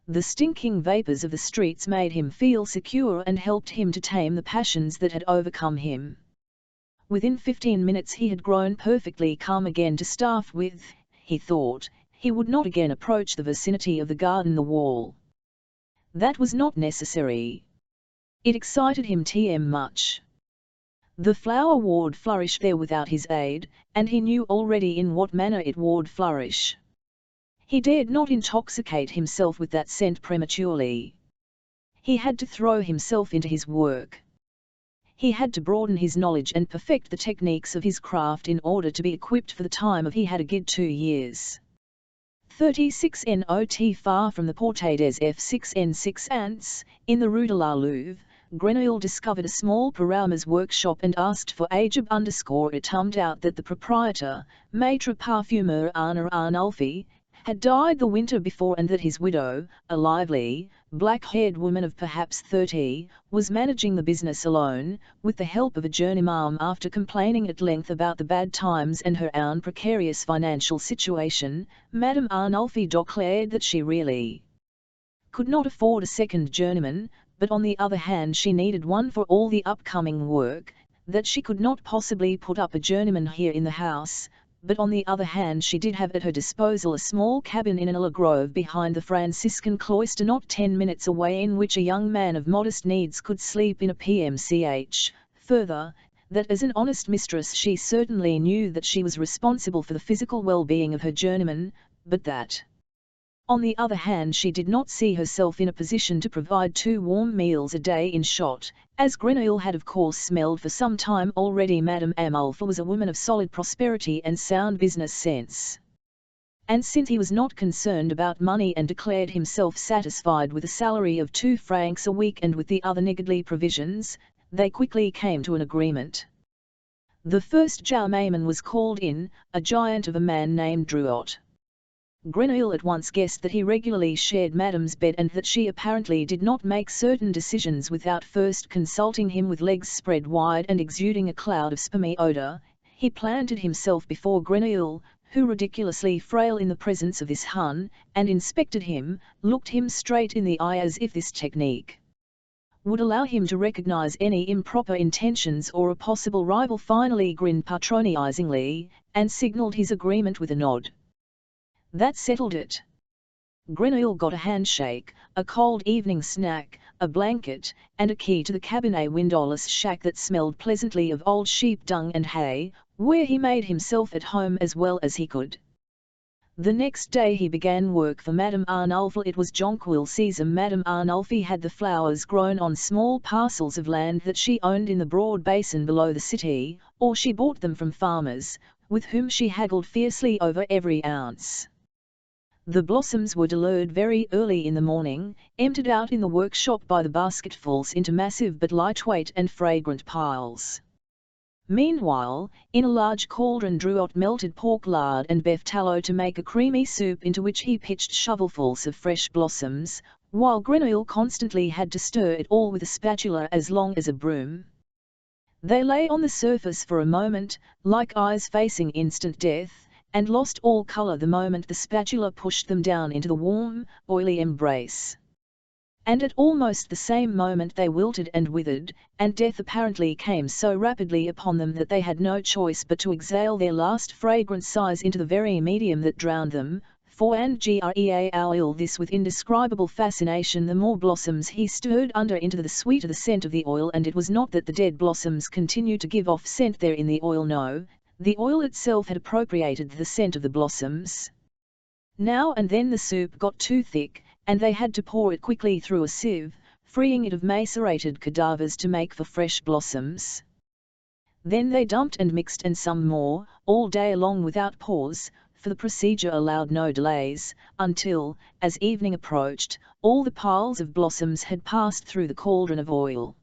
The stinking vapours of the streets made him feel secure and helped him to tame the passions that had overcome him. Within 15 minutes he had grown perfectly calm again. To start with, he thought, he would not again approach the vicinity of the garden wall. That was not necessary. It excited him much. The flower would flourish there without his aid, and he knew already in what manner it would flourish. He dared not intoxicate himself with that scent prematurely. He had to throw himself into his work. He had to broaden his knowledge and perfect the techniques of his craft in order to be equipped for the time of he had a good 2 years. 36 Not far from the Porte des F6 Ants, in the Rue de la Louve, Grenouille discovered a small perfumer's workshop and asked for a job. It turned out that the proprietor, Maître Parfumeur Arnulfi, had died the winter before, and that his widow, a lively, black-haired woman of perhaps 30, was managing the business alone, with the help of a journeyman. After complaining at length about the bad times and her own precarious financial situation, Madame Arnulfi declared that she really could not afford a second journeyman, but on the other hand she needed one for all the upcoming work, that she could not possibly put up a journeyman here in the house, but on the other hand she did have at her disposal a small cabin in an alcove behind the Franciscan cloister not 10 minutes away, in which a young man of modest needs could sleep in a PMCH. Further, that as an honest mistress she certainly knew that she was responsible for the physical well-being of her journeyman, but that On the other hand, she did not see herself in a position to provide 2 warm meals a day in shot, as Grenouille had of course smelled for some time already. Madame Amalfa was a woman of solid prosperity and sound business sense. And since he was not concerned about money and declared himself satisfied with a salary of 2 francs a week and with the other niggardly provisions, they quickly came to an agreement. The first journeyman was called in, a giant of a man named Drouot. Grenouille at once guessed that he regularly shared Madame's bed and that she apparently did not make certain decisions without first consulting him. With legs spread wide and exuding a cloud of spermy odour, he planted himself before Grenouille, who, ridiculously frail in the presence of this Hun, and inspected him, looked him straight in the eye as if this technique would allow him to recognize any improper intentions or a possible rival. Finally grinned patronizingly, and signaled his agreement with a nod. That settled it. Grenouille got a handshake, a cold evening snack, a blanket, and a key to the cabinet windowless shack that smelled pleasantly of old sheep dung and hay, where he made himself at home as well as he could. The next day he began work for Madame Arnulfo. It was jonquil season. Madame Arnulfo had the flowers grown on small parcels of land that she owned in the broad basin below the city, or she bought them from farmers, with whom she haggled fiercely over every ounce. The blossoms were delivered very early in the morning, emptied out in the workshop by the basketfuls into massive but lightweight and fragrant piles. Meanwhile, in a large cauldron Drouot melted pork lard and beef tallow to make a creamy soup into which he pitched shovelfuls of fresh blossoms, while Grenouille constantly had to stir it all with a spatula as long as a broom. They lay on the surface for a moment, like eyes facing instant death, and lost all colour the moment the spatula pushed them down into the warm, oily embrace. And at almost the same moment they wilted and withered, and death apparently came so rapidly upon them that they had no choice but to exhale their last fragrant sighs into the very medium that drowned them. For and Greal this with indescribable fascination. The more blossoms he stirred under into the sweeter the scent of the oil, and it was not that the dead blossoms continued to give off scent there in the oil, no, the oil itself had appropriated the scent of the blossoms. Now and then the soup got too thick, and they had to pour it quickly through a sieve, freeing it of macerated cadavers to make for fresh blossoms. Then they dumped and mixed and some more, all day long without pause, for the procedure allowed no delays, until, as evening approached, all the piles of blossoms had passed through the cauldron of oil.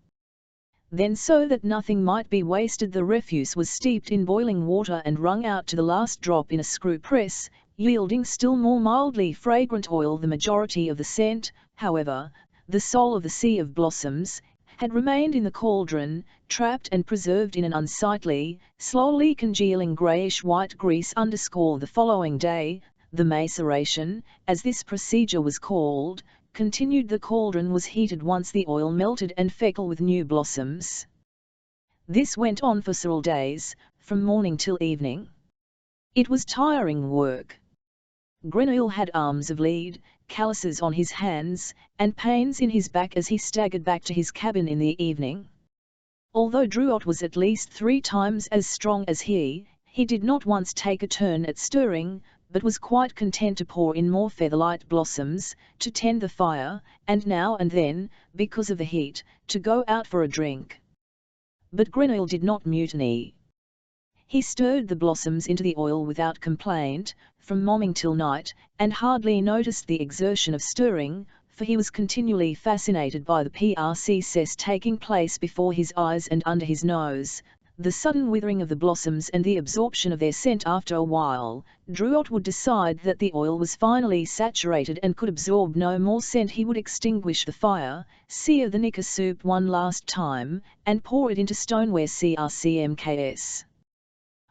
Then, so that nothing might be wasted, the refuse was steeped in boiling water and wrung out to the last drop in a screw press, yielding still more mildly fragrant oil. The majority of the scent, however, the soul of the sea of blossoms, had remained in the cauldron, trapped and preserved in an unsightly, slowly congealing greyish-white grease. The following day, the maceration, as this procedure was called, continued. The cauldron was heated once the oil melted and feckle with new blossoms. This went on for several days, from morning till evening. It was tiring work. Grenouille had arms of lead, calluses on his hands, and pains in his back as he staggered back to his cabin in the evening. Although Drouot was at least 3 times as strong as he did not once take a turn at stirring, but was quite content to pour in more featherlight blossoms, to tend the fire, and now and then, because of the heat, to go out for a drink. But Grenouille did not mutiny. He stirred the blossoms into the oil without complaint, from morning till night, and hardly noticed the exertion of stirring, for he was continually fascinated by the process taking place before his eyes and under his nose, the sudden withering of the blossoms and the absorption of their scent. After a while, Drouot would decide that the oil was finally saturated and could absorb no more scent. He would extinguish the fire, sear the knicker soup one last time, and pour it into stoneware CRCMKS,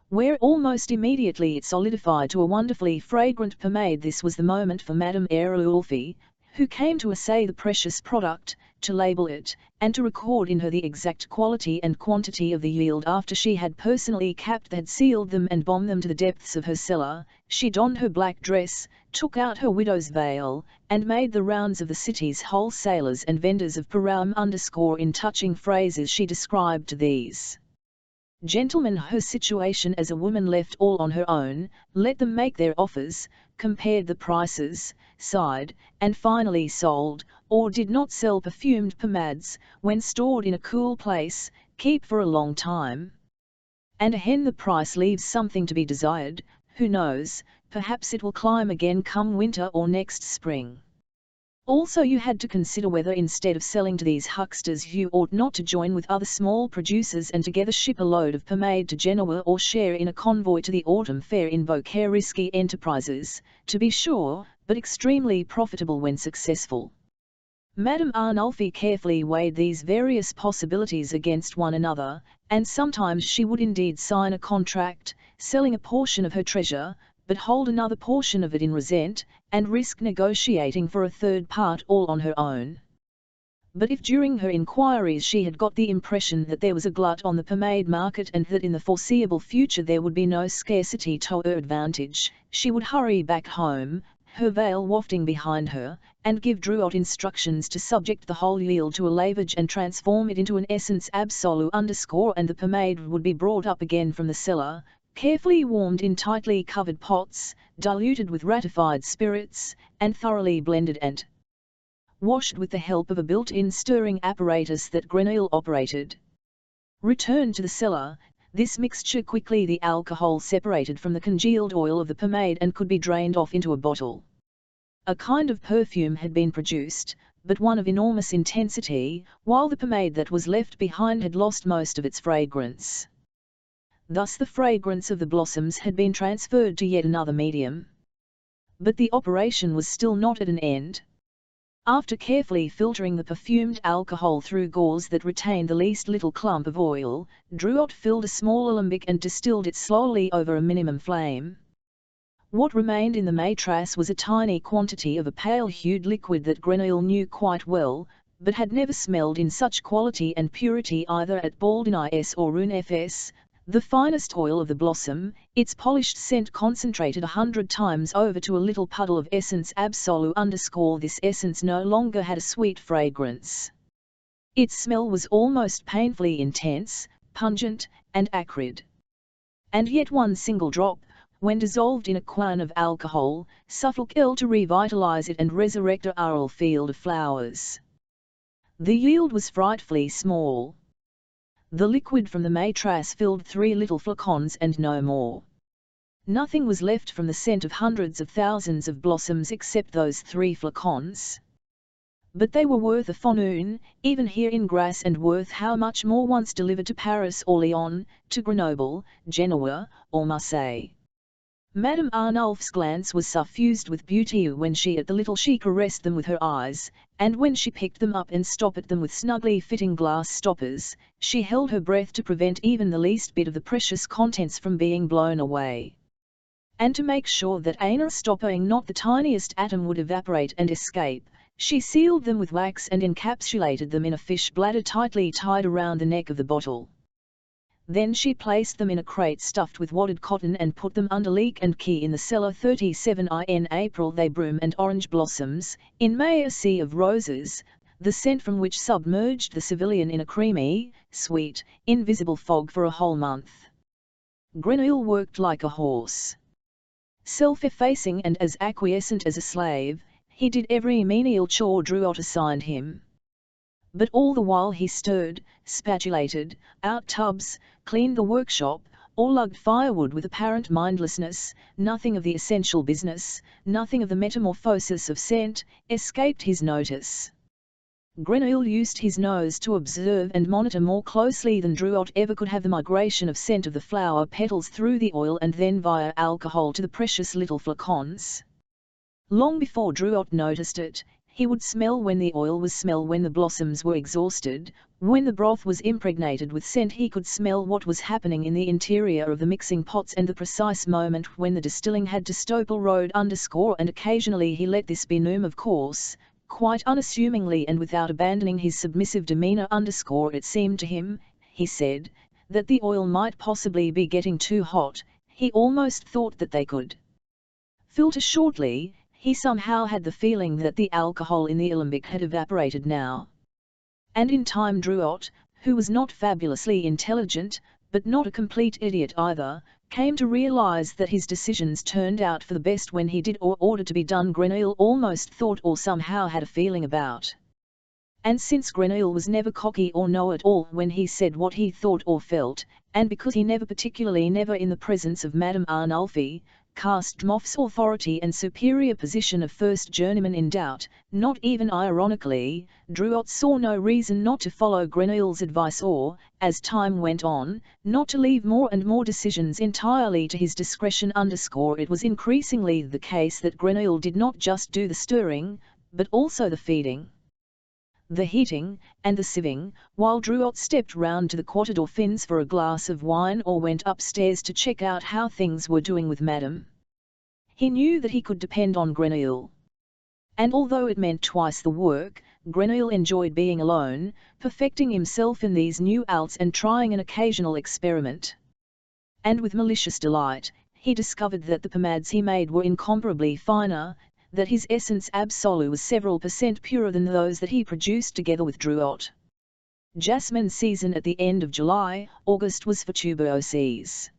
where almost immediately it solidified to a wonderfully fragrant pomade. This was the moment for Madame Arnulfo, who came to assay the precious product, to label it, and to record in her the exact quality and quantity of the yield. After she had personally capped, had sealed them and bombed them to the depths of her cellar, she donned her black dress, took out her widow's veil, and made the rounds of the city's wholesalers and vendors of Perfume. In touching phrases she described to these Gentlemen, her situation as a woman left all on her own, let them make their offers, compared the prices, sighed, and finally sold, or did not sell perfumed pomades, when stored in a cool place, keep for a long time. And again the price leaves something to be desired, who knows, perhaps it will climb again come winter or next spring. Also you had to consider whether instead of selling to these hucksters you ought not to join with other small producers and together ship a load of pomade to Genoa or share in a convoy to the autumn fair in Beaucaire. Risky enterprises, to be sure, but extremely profitable when successful. Madame Arnulfi carefully weighed these various possibilities against one another, and sometimes she would indeed sign a contract, selling a portion of her treasure, but hold another portion of it in resent, and risk negotiating for a third part all on her own. But if during her inquiries she had got the impression that there was a glut on the pomade market and that in the foreseeable future there would be no scarcity to her advantage, she would hurry back home, her veil wafting behind her, and give Drouot instructions to subject the whole yield to a lavage and transform it into an essence absolue, and the pomade would be brought up again from the cellar, carefully warmed in tightly covered pots, diluted with ratified spirits, and thoroughly blended and washed with the help of a built-in stirring apparatus that Grenouille operated. Returned to the cellar, this mixture quickly the alcohol separated from the congealed oil of the pomade and could be drained off into a bottle. A kind of perfume had been produced, but one of enormous intensity, while the pomade that was left behind had lost most of its fragrance. Thus the fragrance of the blossoms had been transferred to yet another medium. But the operation was still not at an end. After carefully filtering the perfumed alcohol through gauze that retained the least little clump of oil, Drouot filled a small alembic and distilled it slowly over a minimum flame. What remained in the maîtresse was a tiny quantity of a pale-hued liquid that Grenouille knew quite well, but had never smelled in such quality and purity either at Baldinais or Runefes, the finest oil of the blossom, its polished scent concentrated 100 times over to a little puddle of essence absolue. This essence no longer had a sweet fragrance. Its smell was almost painfully intense, pungent, and acrid. And yet one single drop, when dissolved in a quantity of alcohol, sufficed to revitalize it and resurrect a aural field of flowers. The yield was frightfully small. The liquid from the maîtresse filled 3 little flacons and no more. Nothing was left from the scent of hundreds of thousands of blossoms except those 3 flacons. But they were worth a fortune, even here in Grasse, and worth how much more once delivered to Paris or Lyon, to Grenoble, Genoa, or Marseille. Madame Arnulf's glance was suffused with beauty when she ate the little she caressed them with her eyes, and when she picked them up and stopped them with snugly fitting glass stoppers, she held her breath to prevent even the least bit of the precious contents from being blown away. And to make sure that einer stopping not the tiniest atom would evaporate and escape, she sealed them with wax and encapsulated them in a fish bladder tightly tied around the neck of the bottle. Then she placed them in a crate stuffed with wadded cotton and put them under leak and key in the cellar. 37 In April they bloom and orange blossoms, in May a sea of roses, the scent from which submerged the civilian in a creamy, sweet, invisible fog for a whole month. Grenouille worked like a horse. Self-effacing and as acquiescent as a slave, he did every menial chore Drouot assigned him. But all the while he stirred, spatulated, out tubs, cleaned the workshop, or lugged firewood with apparent mindlessness. Nothing of the essential business, nothing of the metamorphosis of scent, escaped his notice. Grenouille used his nose to observe and monitor more closely than Drouot ever could have the migration of scent of the flower petals through the oil and then via alcohol to the precious little flacons. Long before Drouot noticed it, he would smell when the oil was smell when the blossoms were exhausted, when the broth was impregnated with scent he could smell what was happening in the interior of the mixing pots and the precise moment when the distilling had to stopple road and occasionally he let this be known of course, quite unassumingly and without abandoning his submissive demeanor. It seemed to him, he said, that the oil might possibly be getting too hot, he almost thought that they could filter shortly. He somehow had the feeling that the alcohol in the alembic had evaporated now. And in time Drouot, who was not fabulously intelligent, but not a complete idiot either, came to realize that his decisions turned out for the best when he did or ordered to be done Grenouille almost thought or somehow had a feeling about. And since Grenouille was never cocky or know-it-all when he said what he thought or felt, and because he never in the presence of Madame Arnulfi, cast Moff's authority and superior position of first journeyman in doubt, not even ironically, Drouot saw no reason not to follow Grenouille's advice or, as time went on, not to leave more and more decisions entirely to his discretion. It was increasingly the case that Grenouille did not just do the stirring, but also the feeding, the heating, and the sieving, while Drouot stepped round to the Quatre Dauphins for a glass of wine or went upstairs to check out how things were doing with Madame. He knew that he could depend on Grenouille. And although it meant twice the work, Grenouille enjoyed being alone, perfecting himself in these new arts and trying an occasional experiment. And with malicious delight, he discovered that the pomades he made were incomparably finer, that his essence absolue was several % purer than those that he produced together with Drouot. Jasmine season at the end of July, August was for tuberoses.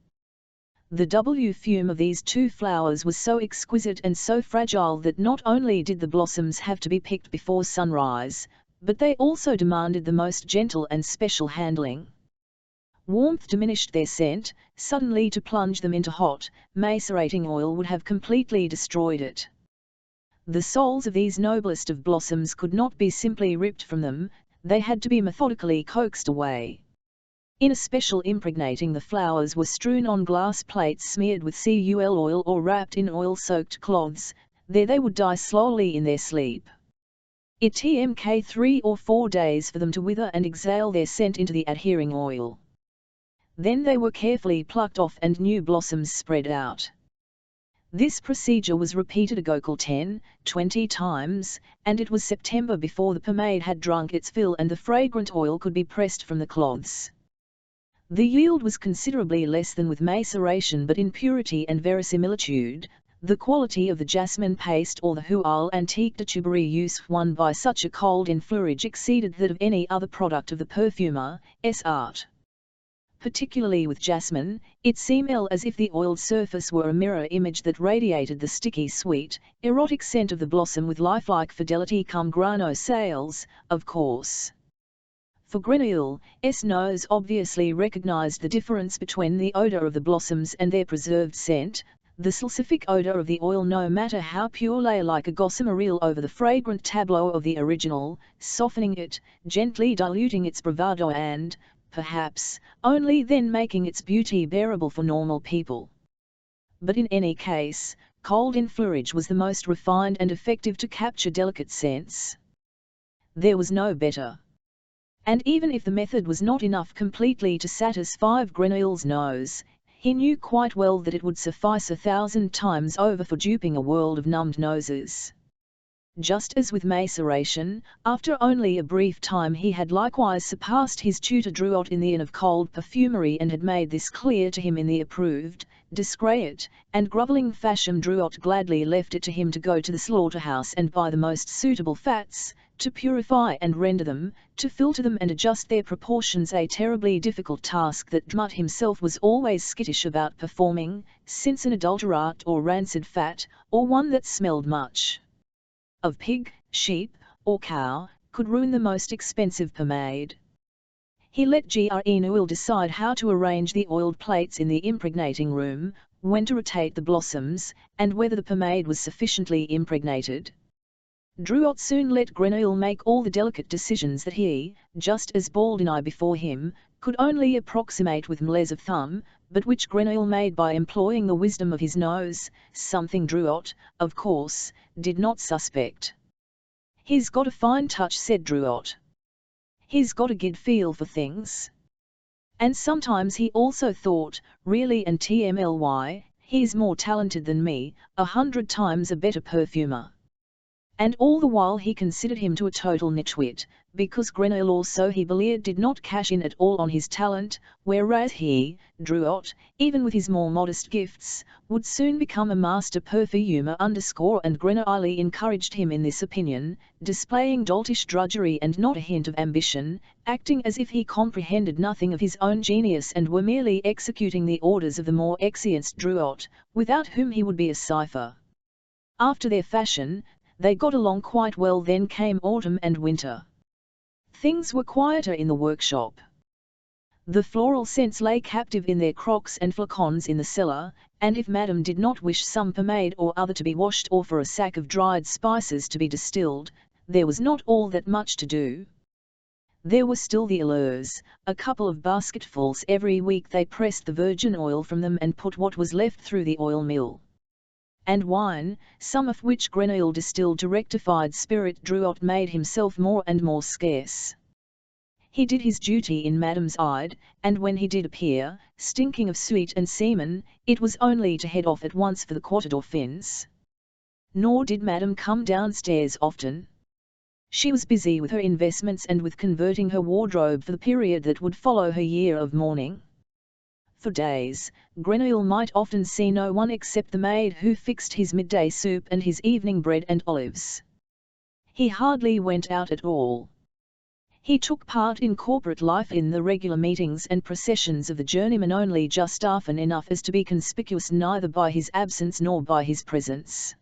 The perfume of these two flowers was so exquisite and so fragile that not only did the blossoms have to be picked before sunrise, but they also demanded the most gentle and special handling. Warmth diminished their scent, suddenly to plunge them into hot, macerating oil would have completely destroyed it. The souls of these noblest of blossoms could not be simply ripped from them, they had to be methodically coaxed away. In a special impregnating the flowers were strewn on glass plates smeared with cul oil or wrapped in oil-soaked cloths, there they would die slowly in their sleep. It took 3 or 4 days for them to wither and exhale their scent into the adhering oil. Then they were carefully plucked off and new blossoms spread out. This procedure was repeated a gocal 10-20 times, and it was September before the pomade had drunk its fill and the fragrant oil could be pressed from the cloths. The yield was considerably less than with maceration, but in purity and verisimilitude, the quality of the jasmine paste or the huile antique de tuberie use won by such a cold enfleurage exceeded that of any other product of the perfumer's art. Particularly with jasmine, it seemed as if the oiled surface were a mirror image that radiated the sticky sweet, erotic scent of the blossom with lifelike fidelity cum grano sales, of course. For Grenouille's nose obviously recognized the difference between the odor of the blossoms and their preserved scent, the sulcific odor of the oil no matter how pure lay like a gossamer reel over the fragrant tableau of the original, softening it, gently diluting its bravado and, perhaps, only then making its beauty bearable for normal people. But in any case, cold enfleurage was the most refined and effective to capture delicate scents. There was no better. And even if the method was not enough completely to satisfy Grenouille's nose, he knew quite well that it would suffice 1,000 times over for duping a world of numbed noses. Just as with maceration, after only a brief time he had likewise surpassed his tutor Drouot in the inn of cold perfumery and had made this clear to him in the approved, discreet, and grovelling fashion. Drouot gladly left it to him to go to the slaughterhouse and buy the most suitable fats, to purify and render them, to filter them and adjust their proportions, a terribly difficult task that Drouot himself was always skittish about performing, since an adulterate or rancid fat, or one that smelled much of pig, sheep, or cow, could ruin the most expensive pomade. He let Grenouille decide how to arrange the oiled plates in the impregnating room, when to rotate the blossoms, and whether the pomade was sufficiently impregnated. Drouot soon let Grenouille make all the delicate decisions that he, just as bald an eye before him, could only approximate with mlez of thumb, but which Grenouille made by employing the wisdom of his nose, something Drouot, of course, did not suspect. "He's got a fine touch," said Drouot. "He's got a good feel for things." And sometimes he also thought, really and tmly, he's more talented than me, 100 times a better perfumer. And all the while he considered him to a total nitwit, because Grenouille also he believed did not cash in at all on his talent, whereas he, Drouot, even with his more modest gifts, would soon become a master perfumer. And Grenouille encouraged him in this opinion, displaying doltish drudgery and not a hint of ambition, acting as if he comprehended nothing of his own genius and were merely executing the orders of the more experienced Drouot, without whom he would be a cipher. After their fashion, they got along quite well. Then came autumn and winter. Things were quieter in the workshop. The floral scents lay captive in their crocks and flacons in the cellar, and if Madame did not wish some pomade or other to be washed or for a sack of dried spices to be distilled, there was not all that much to do. There were still the allures, a couple of basketfuls every week. They pressed the virgin oil from them and put what was left through the oil mill. And wine, some of which Grenouille distilled to rectified spirit. Drouot made himself more and more scarce. He did his duty in Madame's eye, and when he did appear, stinking of sweet and semen, it was only to head off at once for the Quarter d'Orphins. Nor did Madame come downstairs often. She was busy with her investments and with converting her wardrobe for the period that would follow her year of mourning. For days, Grenouille might often see no one except the maid who fixed his midday soup and his evening bread and olives. He hardly went out at all. He took part in corporate life in the regular meetings and processions of the journeymen only just often enough as to be conspicuous neither by his absence nor by his presence.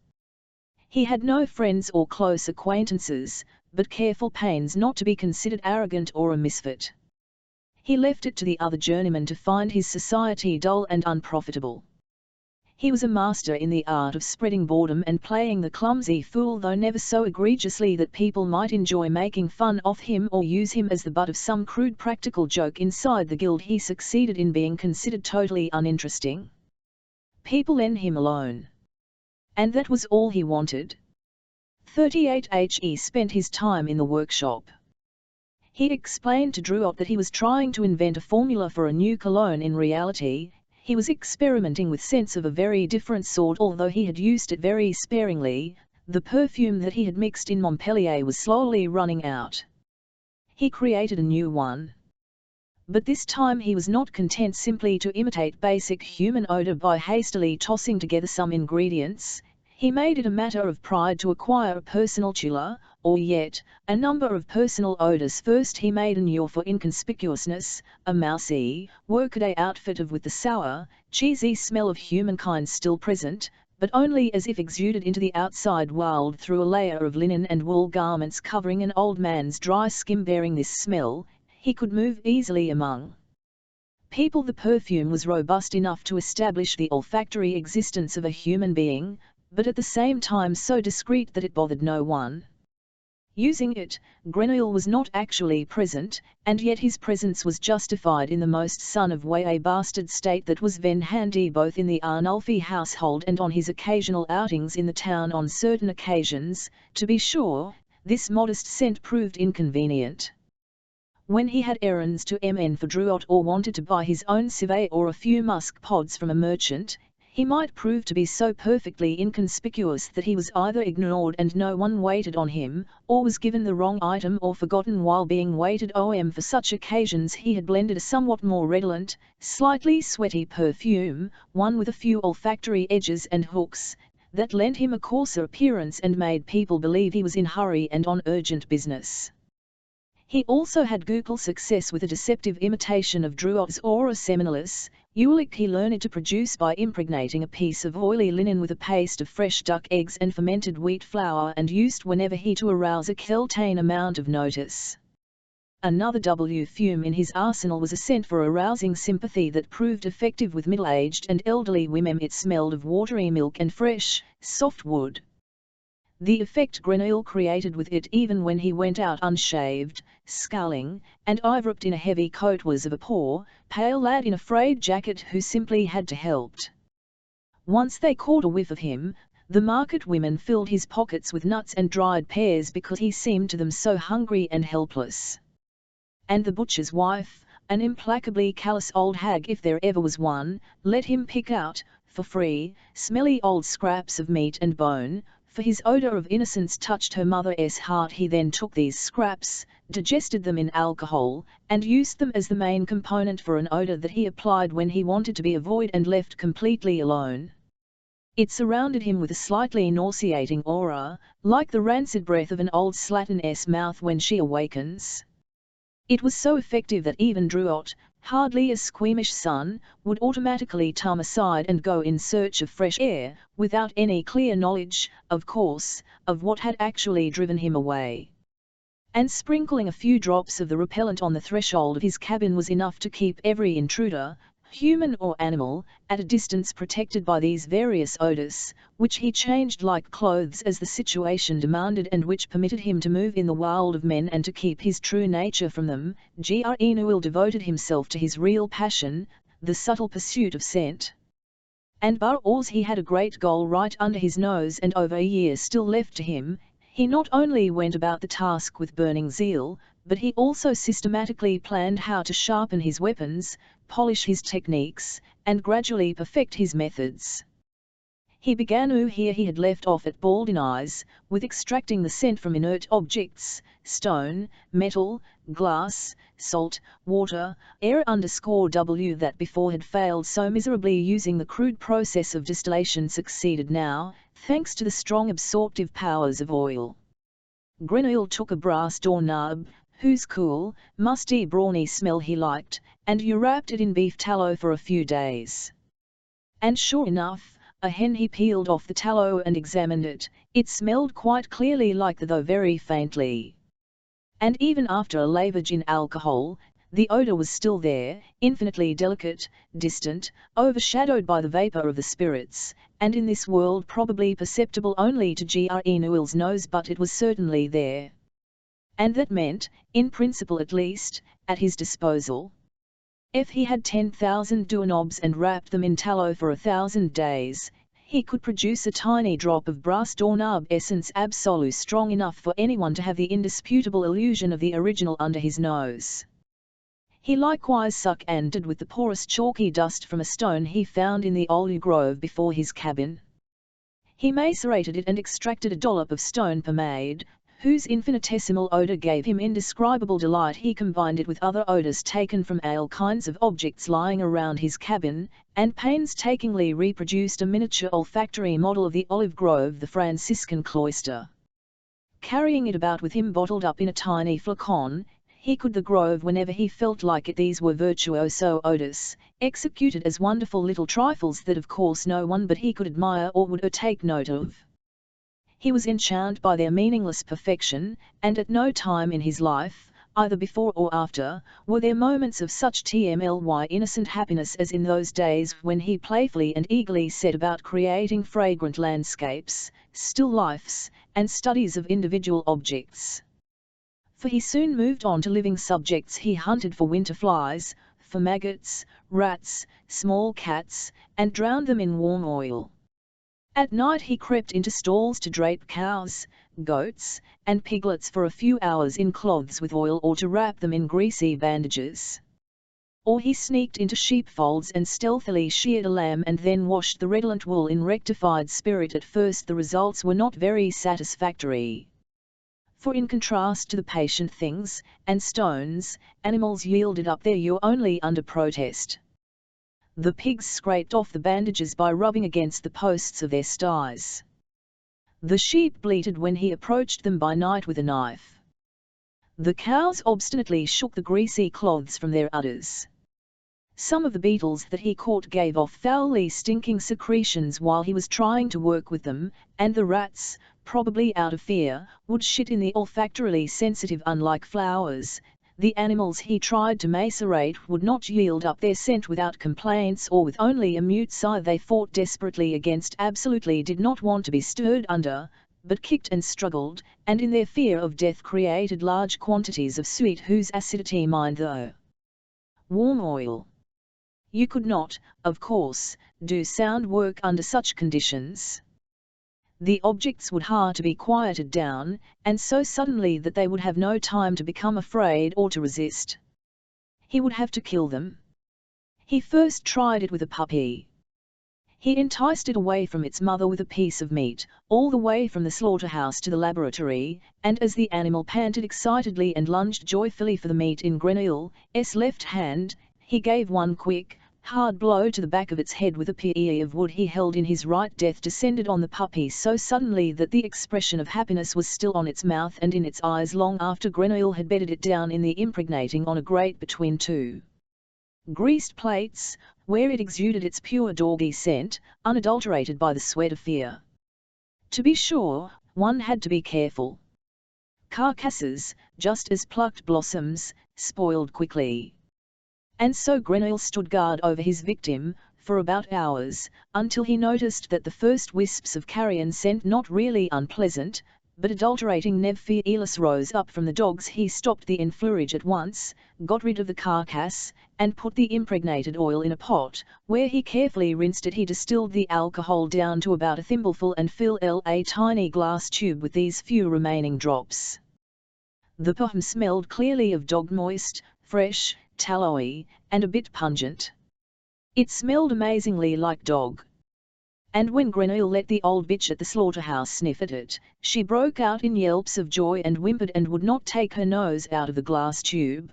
He had no friends or close acquaintances, but careful pains not to be considered arrogant or a misfit. He left it to the other journeymen to find his society dull and unprofitable. He was a master in the art of spreading boredom and playing the clumsy fool, though never so egregiously that people might enjoy making fun of him or use him as the butt of some crude practical joke inside the guild. He succeeded in being considered totally uninteresting. People left him alone. And that was all he wanted. 38 He spent his time in the workshop. He explained to Drouot that he was trying to invent a formula for a new cologne. In reality, he was experimenting with scents of a very different sort. Although he had used it very sparingly, the perfume that he had mixed in Montpellier was slowly running out. He created a new one. But this time he was not content simply to imitate basic human odor by hastily tossing together some ingredients. He made it a matter of pride to acquire a personal chula, or yet, a number of personal odors. First he made anew for inconspicuousness, a mousy, workaday outfit of with the sour, cheesy smell of humankind still present, but only as if exuded into the outside world through a layer of linen and wool garments covering an old man's dry skin. Bearing this smell, he could move easily among people. The perfume was robust enough to establish the olfactory existence of a human being, but at the same time so discreet that it bothered no one. Using it, Grenouille was not actually present, and yet his presence was justified in the most son of way bastard state that was then handy both in the Arnulfi household and on his occasional outings in the town. On certain occasions, to be sure, this modest scent proved inconvenient. When he had errands to MN for Drouot or wanted to buy his own civet or a few musk pods from a merchant, he might prove to be so perfectly inconspicuous that he was either ignored and no one waited on him, or was given the wrong item or forgotten while being waited on. For such occasions he had blended a somewhat more redolent, slightly sweaty perfume, one with a few olfactory edges and hooks, that lent him a coarser appearance and made people believe he was in hurry and on urgent business. He also had Google success with a deceptive imitation of Drouot's aura seminalis. Ulick he learned to produce by impregnating a piece of oily linen with a paste of fresh duck eggs and fermented wheat flour, and used whenever he to arouse a certain amount of notice. Another perfume in his arsenal was a scent for arousing sympathy that proved effective with middle-aged and elderly women. It smelled of watery milk and fresh, soft wood. The effect Grenouille created with it even when he went out unshaved, scowling, and eye-wrapped in a heavy coat was of a poor, pale lad in a frayed jacket who simply had to help. Once they caught a whiff of him, the market women filled his pockets with nuts and dried pears because he seemed to them so hungry and helpless. And the butcher's wife, an implacably callous old hag if there ever was one, let him pick out, for free, smelly old scraps of meat and bone, for his odor of innocence touched her mother's heart. He then took these scraps, digested them in alcohol, and used them as the main component for an odor that he applied when he wanted to be avoided and left completely alone. It surrounded him with a slightly nauseating aura, like the rancid breath of an old slattern's mouth when she awakens. It was so effective that even Drouot, hardly a squeamish son, would automatically turn aside and go in search of fresh air, without any clear knowledge, of course, of what had actually driven him away. And sprinkling a few drops of the repellent on the threshold of his cabin was enough to keep every intruder, human or animal, at a distance protected by these various odors, which he changed like clothes as the situation demanded and which permitted him to move in the world of men and to keep his true nature from them. Grenouille devoted himself to his real passion, the subtle pursuit of scent. And because he had a great goal right under his nose and over a year still left to him, he not only went about the task with burning zeal, but he also systematically planned how to sharpen his weapons, polish his techniques, and gradually perfect his methods. He began here he had left off at Baldini's, with extracting the scent from inert objects, stone, metal, glass, salt, water, air_W that before had failed so miserably. Using the crude process of distillation succeeded now, thanks to the strong absorptive powers of oil. Grenouille took a brass doorknob, whose cool, musty brawny smell he liked, and wrapped it in beef tallow for a few days. And sure enough, a hen he peeled off the tallow and examined it, it smelled quite clearly like the though very faintly. And even after a lavage in alcohol, the odor was still there, infinitely delicate, distant, overshadowed by the vapor of the spirits, and in this world probably perceptible only to Grenouille's nose, but it was certainly there. And that meant, in principle at least, at his disposal. If he had 10,000 doorknobs and wrapped them in tallow for 1,000 days, he could produce a tiny drop of brass doorknob essence absolute strong enough for anyone to have the indisputable illusion of the original under his nose. He likewise sucked with the porous chalky dust from a stone he found in the olive grove before his cabin. He macerated it and extracted a dollop of stone pomade, whose infinitesimal odor gave him indescribable delight. He combined it with other odors taken from all kinds of objects lying around his cabin, and painstakingly reproduced a miniature olfactory model of the olive grove, the Franciscan cloister. Carrying it about with him bottled up in a tiny flacon, he could the grove whenever he felt like it. These were virtuoso odors, executed as wonderful little trifles that of course no one but he could admire or would take note of. He was enchanted by their meaningless perfection, and at no time in his life, either before or after, were there moments of such tmly innocent happiness as in those days when he playfully and eagerly set about creating fragrant landscapes, still lifes, and studies of individual objects. For he soon moved on to living subjects. He hunted for winter flies, for maggots, rats, small cats, and drowned them in warm oil. At night he crept into stalls to drape cows, goats, and piglets for a few hours in cloths with oil or to wrap them in greasy bandages. Or he sneaked into sheepfolds and stealthily sheared a lamb and then washed the redolent wool in rectified spirit. At first the results were not very satisfactory. For in contrast to the patient things and stones, animals yielded up their urine only under protest. The pigs scraped off the bandages by rubbing against the posts of their sties. The sheep bleated when he approached them by night with a knife. The cows obstinately shook the greasy cloths from their udders. Some of the beetles that he caught gave off foully stinking secretions while he was trying to work with them, and the rats, probably out of fear, would shit in the olfactorily sensitive. Unlike flowers, the animals he tried to macerate would not yield up their scent without complaints or with only a mute sigh. They fought desperately against, absolutely did not want to be stirred under, but kicked and struggled, and in their fear of death created large quantities of sweet whose acidity mined the warm oil. You could not, of course, do sound work under such conditions. The objects would have to be quieted down, and so suddenly that they would have no time to become afraid or to resist. He would have to kill them. He first tried it with a puppy. He enticed it away from its mother with a piece of meat, all the way from the slaughterhouse to the laboratory, and as the animal panted excitedly and lunged joyfully for the meat in Grenouille's left hand, he gave one quick, hard blow to the back of its head with a piece of wood he held in his right. Death descended on the puppy so suddenly that the expression of happiness was still on its mouth and in its eyes long after Grenouille had bedded it down in the impregnating on a grate between two greased plates, where it exuded its pure doggy scent, unadulterated by the sweat of fear. To be sure, one had to be careful. Carcasses, just as plucked blossoms, spoiled quickly. And so Grenouille stood guard over his victim, for about hours, until he noticed that the first wisps of carrion scent, not really unpleasant, but adulterating nevertheless, rose up from the dogs. He stopped the enfleurage at once, got rid of the carcass, and put the impregnated oil in a pot, where he carefully rinsed it. He distilled the alcohol down to about a thimbleful and filled a tiny glass tube with these few remaining drops. The perfume smelled clearly of dog, moist, fresh, tallowy, and a bit pungent. It smelled amazingly like dog. And when Grenouille let the old bitch at the slaughterhouse sniff at it, she broke out in yelps of joy and whimpered and would not take her nose out of the glass tube.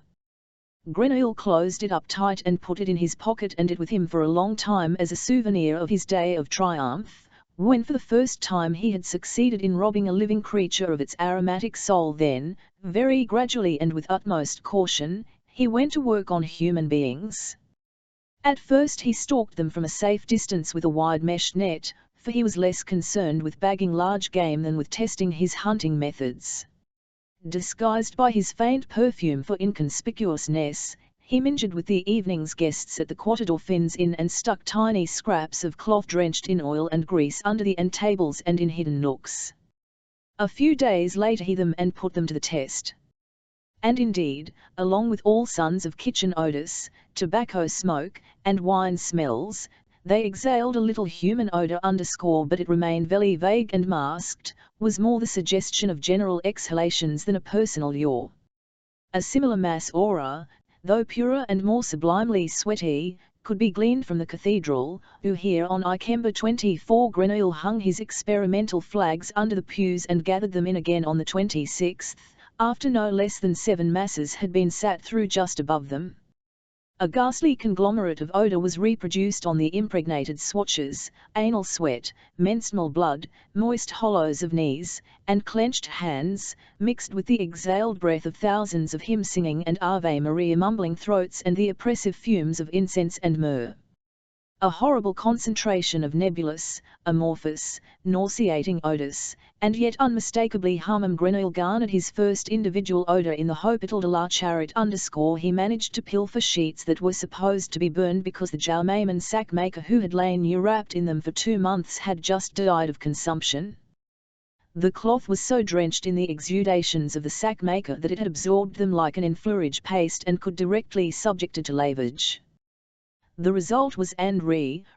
Grenouille closed it up tight and put it in his pocket and it with him for a long time as a souvenir of his day of triumph, when for the first time he had succeeded in robbing a living creature of its aromatic soul. Then, very gradually and with utmost caution, he went to work on human beings. At first he stalked them from a safe distance with a wide mesh net, for he was less concerned with bagging large game than with testing his hunting methods. Disguised by his faint perfume for inconspicuousness, he mingled with the evening's guests at the Quatre Dauphins Inn and stuck tiny scraps of cloth drenched in oil and grease under the end tables and in hidden nooks. A few days later he them and put them to the test. And indeed, along with all sons of kitchen odors, tobacco smoke, and wine smells, they exhaled a little human odor but it remained very vague and masked, was more the suggestion of general exhalations than a personal yaw. A similar mass aura, though purer and more sublimely sweaty, could be gleaned from the cathedral, who here on Ikemba 24 Grenouille hung his experimental flags under the pews and gathered them in again on the 26th, after no less than 7 masses had been sat through just above them. A ghastly conglomerate of odour was reproduced on the impregnated swatches: anal sweat, menstrual blood, moist hollows of knees, and clenched hands, mixed with the exhaled breath of thousands of hymn-singing and Ave Maria mumbling throats and the oppressive fumes of incense and myrrh. A horrible concentration of nebulous, amorphous, nauseating odours, and yet unmistakably humum. Grenouille garnered his first individual odour in the Hôpital de la Charité. He managed to pilfer sheets that were supposed to be burned because the Jaumaman sack maker who had lain wrapped in them for 2 months had just died of consumption. The cloth was so drenched in the exudations of the sack maker that it had absorbed them like an enfleurage paste and could directly subject it to lavage. The result was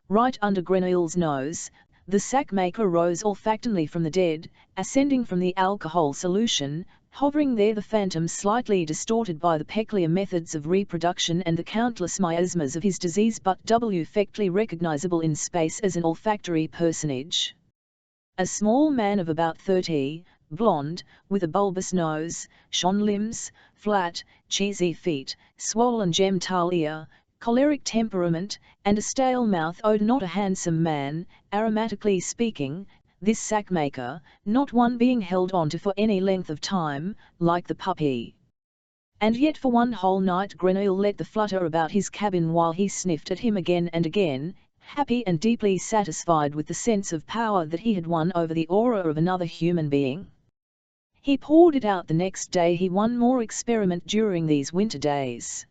right under Grenouille's nose. The sack maker rose olfactorily from the dead, ascending from the alcohol solution, hovering there, the phantom slightly distorted by the peculiar methods of reproduction and the countless miasmas of his disease, but effectively recognizable in space as an olfactory personage. A small man of about 30, blonde, with a bulbous nose, shorn limbs, flat, cheesy feet, swollen genitalia, choleric temperament, and a stale mouth. Not a handsome man, aromatically speaking, this sack maker, not one being held on to for any length of time, like the puppy. And yet for one whole night Grenouille let the flutter about his cabin while he sniffed at him again and again, happy and deeply satisfied with the sense of power that he had won over the aura of another human being. He poured it out the next day. He one more experiment during these winter days.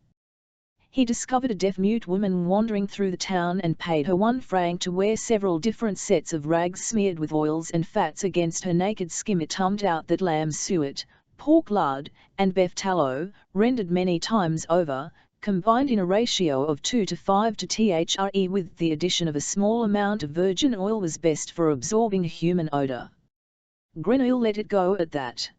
He discovered a deaf-mute woman wandering through the town and paid her 1 franc to wear several different sets of rags smeared with oils and fats against her naked skin. It turned out that lamb suet, pork lard, and beef tallow, rendered many times over, combined in a ratio of 2 to 5 to THRE with the addition of a small amount of virgin oil, was best for absorbing human odour. Grenouille let it go at that.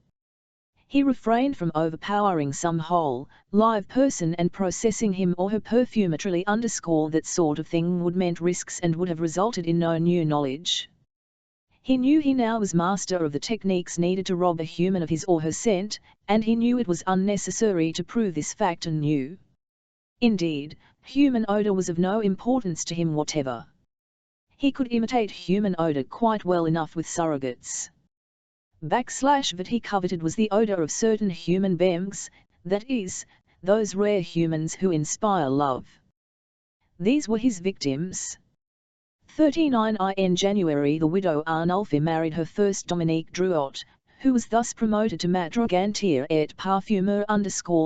He refrained from overpowering some whole, live person and processing him or her perfumatorily. That sort of thing would meant risks and would have resulted in no new knowledge. He knew he now was master of the techniques needed to rob a human of his or her scent, and he knew it was unnecessary to prove this fact anew. Indeed, human odor was of no importance to him whatever. He could imitate human odor quite well enough with surrogates. What he coveted was the odor of certain human beings, that is, those rare humans who inspire love. These were his victims. 39 In January the widow Arnulfie married her first Dominique Drouot, who was thus promoted to Maître Gantier et Parfumeur.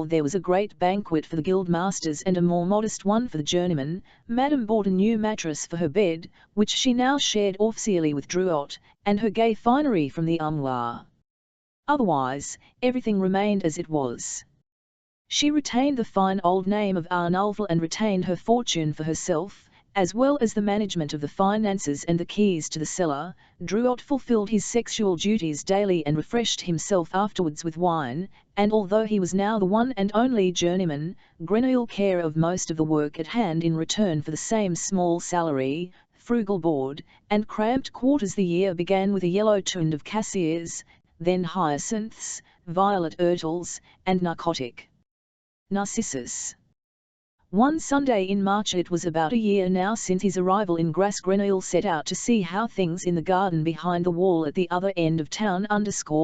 There was a great banquet for the guild masters and a more modest one for the journeymen. Madame bought a new mattress for her bed, which she now shared officiously with Drouot, and her gay finery from the armoire. Otherwise, everything remained as it was. She retained the fine old name of Arnulfie and retained her fortune for herself, as well as the management of the finances and the keys to the cellar. Drouot fulfilled his sexual duties daily and refreshed himself afterwards with wine, and although he was now the one and only journeyman, Grenouille care of most of the work at hand in return for the same small salary, frugal board, and cramped quarters. The year began with a yellow tund of cassiers, then hyacinths, violet yrtles, and narcissus. One Sunday in March, it was about a year now since his arrival in Grasse, Grenouille set out to see how things in the garden behind the wall at the other end of town.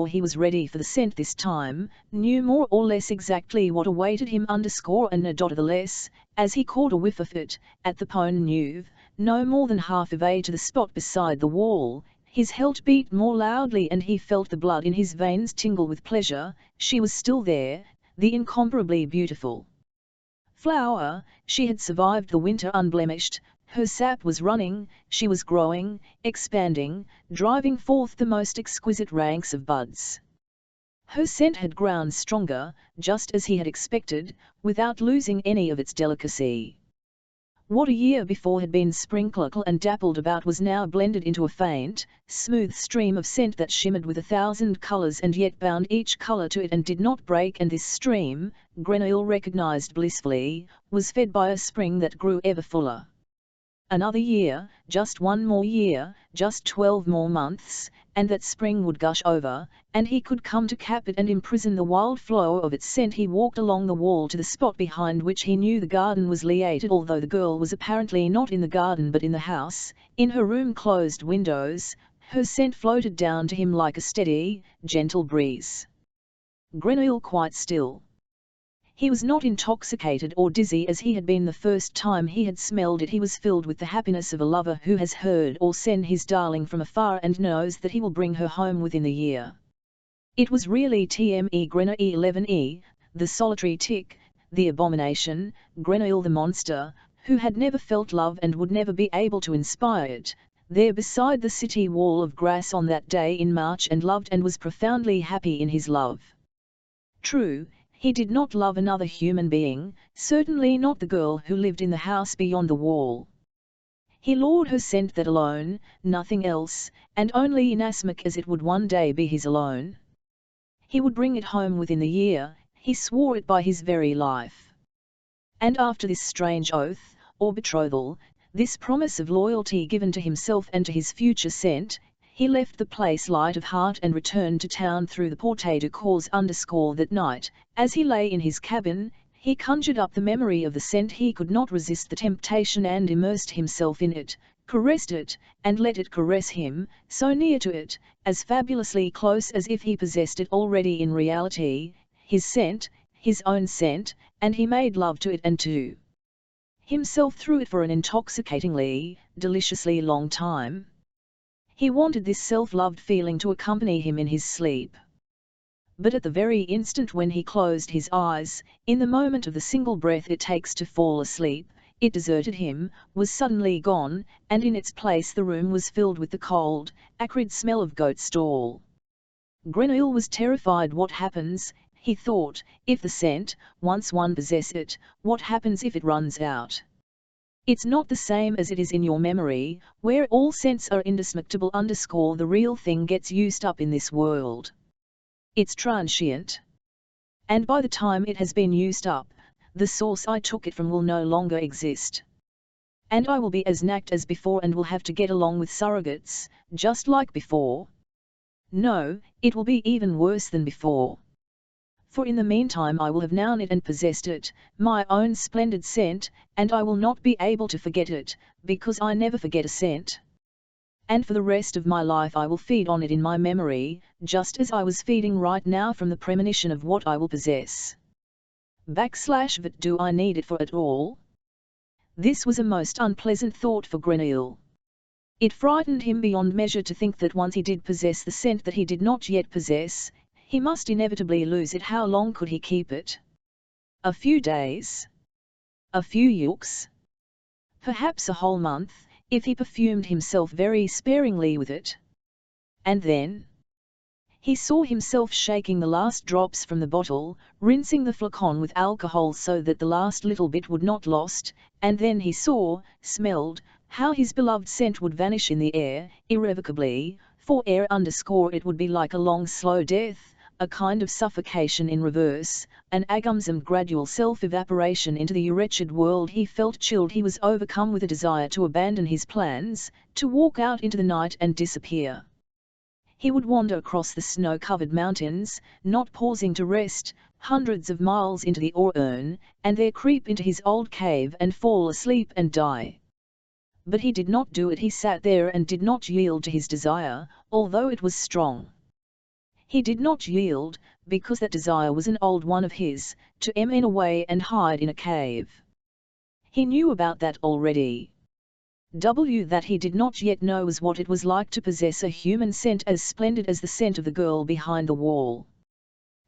He was ready for the scent this time, knew more or less exactly what awaited him. And the less, as he caught a whiff of it, at the Pont Neuf, no more than half a way to the spot beside the wall, his heart beat more loudly and he felt the blood in his veins tingle with pleasure. She was still there, the incomparably beautiful flower. She had survived the winter unblemished, her sap was running, she was growing, expanding, driving forth the most exquisite ranks of buds. Her scent had grown stronger, just as he had expected, without losing any of its delicacy. What a year before had been sprinkled and dappled about was now blended into a faint, smooth stream of scent that shimmered with 1,000 colors and yet bound each color to it and did not break. And this stream, Grenouille recognized blissfully, was fed by a spring that grew ever fuller. Another year, just one more year, just 12 more months, and that spring would gush over, and he could come to cap it and imprison the wild flow of its scent. He walked along the wall to the spot behind which he knew the garden was liated, although the girl was apparently not in the garden but in the house, in her room closed windows. Her scent floated down to him like a steady, gentle breeze. Grenouille quite still. He was not intoxicated or dizzy as he had been the first time he had smelled it. He was filled with the happiness of a lover who has heard or seen his darling from afar and knows that he will bring her home within the year. It was really Tme Grenouille 11e, the solitary tick, the abomination, Grenouille the monster, who had never felt love and would never be able to inspire it, there beside the city wall of Grasse on that day in March, and loved and was profoundly happy in his love. True, he did not love another human being, certainly not the girl who lived in the house beyond the wall. He lauded her scent, that alone, nothing else, and only inasmuch as it would one day be his alone. He would bring it home within the year, he swore it by his very life. And after this strange oath, or betrothal, this promise of loyalty given to himself and to his future scent, he left the place light of heart and returned to town through the Porte du Corps. That night, as he lay in his cabin, he conjured up the memory of the scent. He could not resist the temptation and immersed himself in it, caressed it, and let it caress him, so near to it, as fabulously close as if he possessed it already in reality, his scent, his own scent, and he made love to it and to himself through it for an intoxicatingly, deliciously long time. He wanted this self-loved feeling to accompany him in his sleep. But at the very instant when he closed his eyes, in the moment of the single breath it takes to fall asleep, it deserted him, was suddenly gone, and in its place the room was filled with the cold, acrid smell of goat stall. Grenouille was terrified. What happens, he thought, if the scent, once one possesses it, what happens if it runs out? It's not the same as it is in your memory, where all scents are indestructible. The real thing gets used up in this world. It's transient. And by the time it has been used up, the source I took it from will no longer exist. And I will be as nacked as before and will have to get along with surrogates, just like before. No, it will be even worse than before. For in the meantime I will have known it and possessed it, my own splendid scent, and I will not be able to forget it, because I never forget a scent. And for the rest of my life I will feed on it in my memory, just as I was feeding right now from the premonition of what I will possess. But do I need it for at all? This was a most unpleasant thought for Grenouille. It frightened him beyond measure to think that once he did possess the scent that he did not yet possess, he must inevitably lose it. How long could he keep it? A few days? A few weeks? Perhaps a whole month, if he perfumed himself very sparingly with it. And then? He saw himself shaking the last drops from the bottle, rinsing the flacon with alcohol so that the last little bit would not lost, and then he smelled, how his beloved scent would vanish in the air, irrevocably, for it would be like a long slow death, a kind of suffocation in reverse, an agonizing gradual self-evaporation into the wretched world. He felt chilled. He was overcome with a desire to abandon his plans, to walk out into the night and disappear. He would wander across the snow-covered mountains, not pausing to rest, hundreds of miles into the Orne, and there creep into his old cave and fall asleep and die. But he did not do it. He sat there and did not yield to his desire, although it was strong. He did not yield, because that desire was an old one of his, to emane away and hide in a cave. He knew about that already. That he did not yet know was what it was like to possess a human scent as splendid as the scent of the girl behind the wall.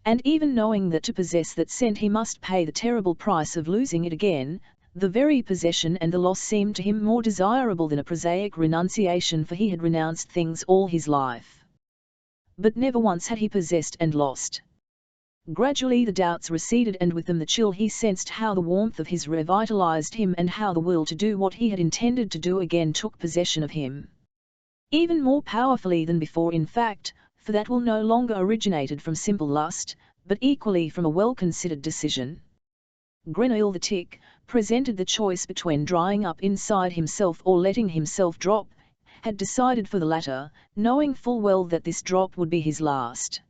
And even knowing that to possess that scent he must pay the terrible price of losing it again, the very possession and the loss seemed to him more desirable than a prosaic renunciation, for he had renounced things all his life. But never once had he possessed and lost. Gradually the doubts receded, and with them the chill. He sensed how the warmth of his revitalized him, and how the will to do what he had intended to do again took possession of him. Even more powerfully than before, in fact, for that will no longer originated from simple lust, but equally from a well-considered decision. Grenouille the tick presented the choice between drying up inside himself or letting himself drop, had decided for the latter, knowing full well that this drop would be his last.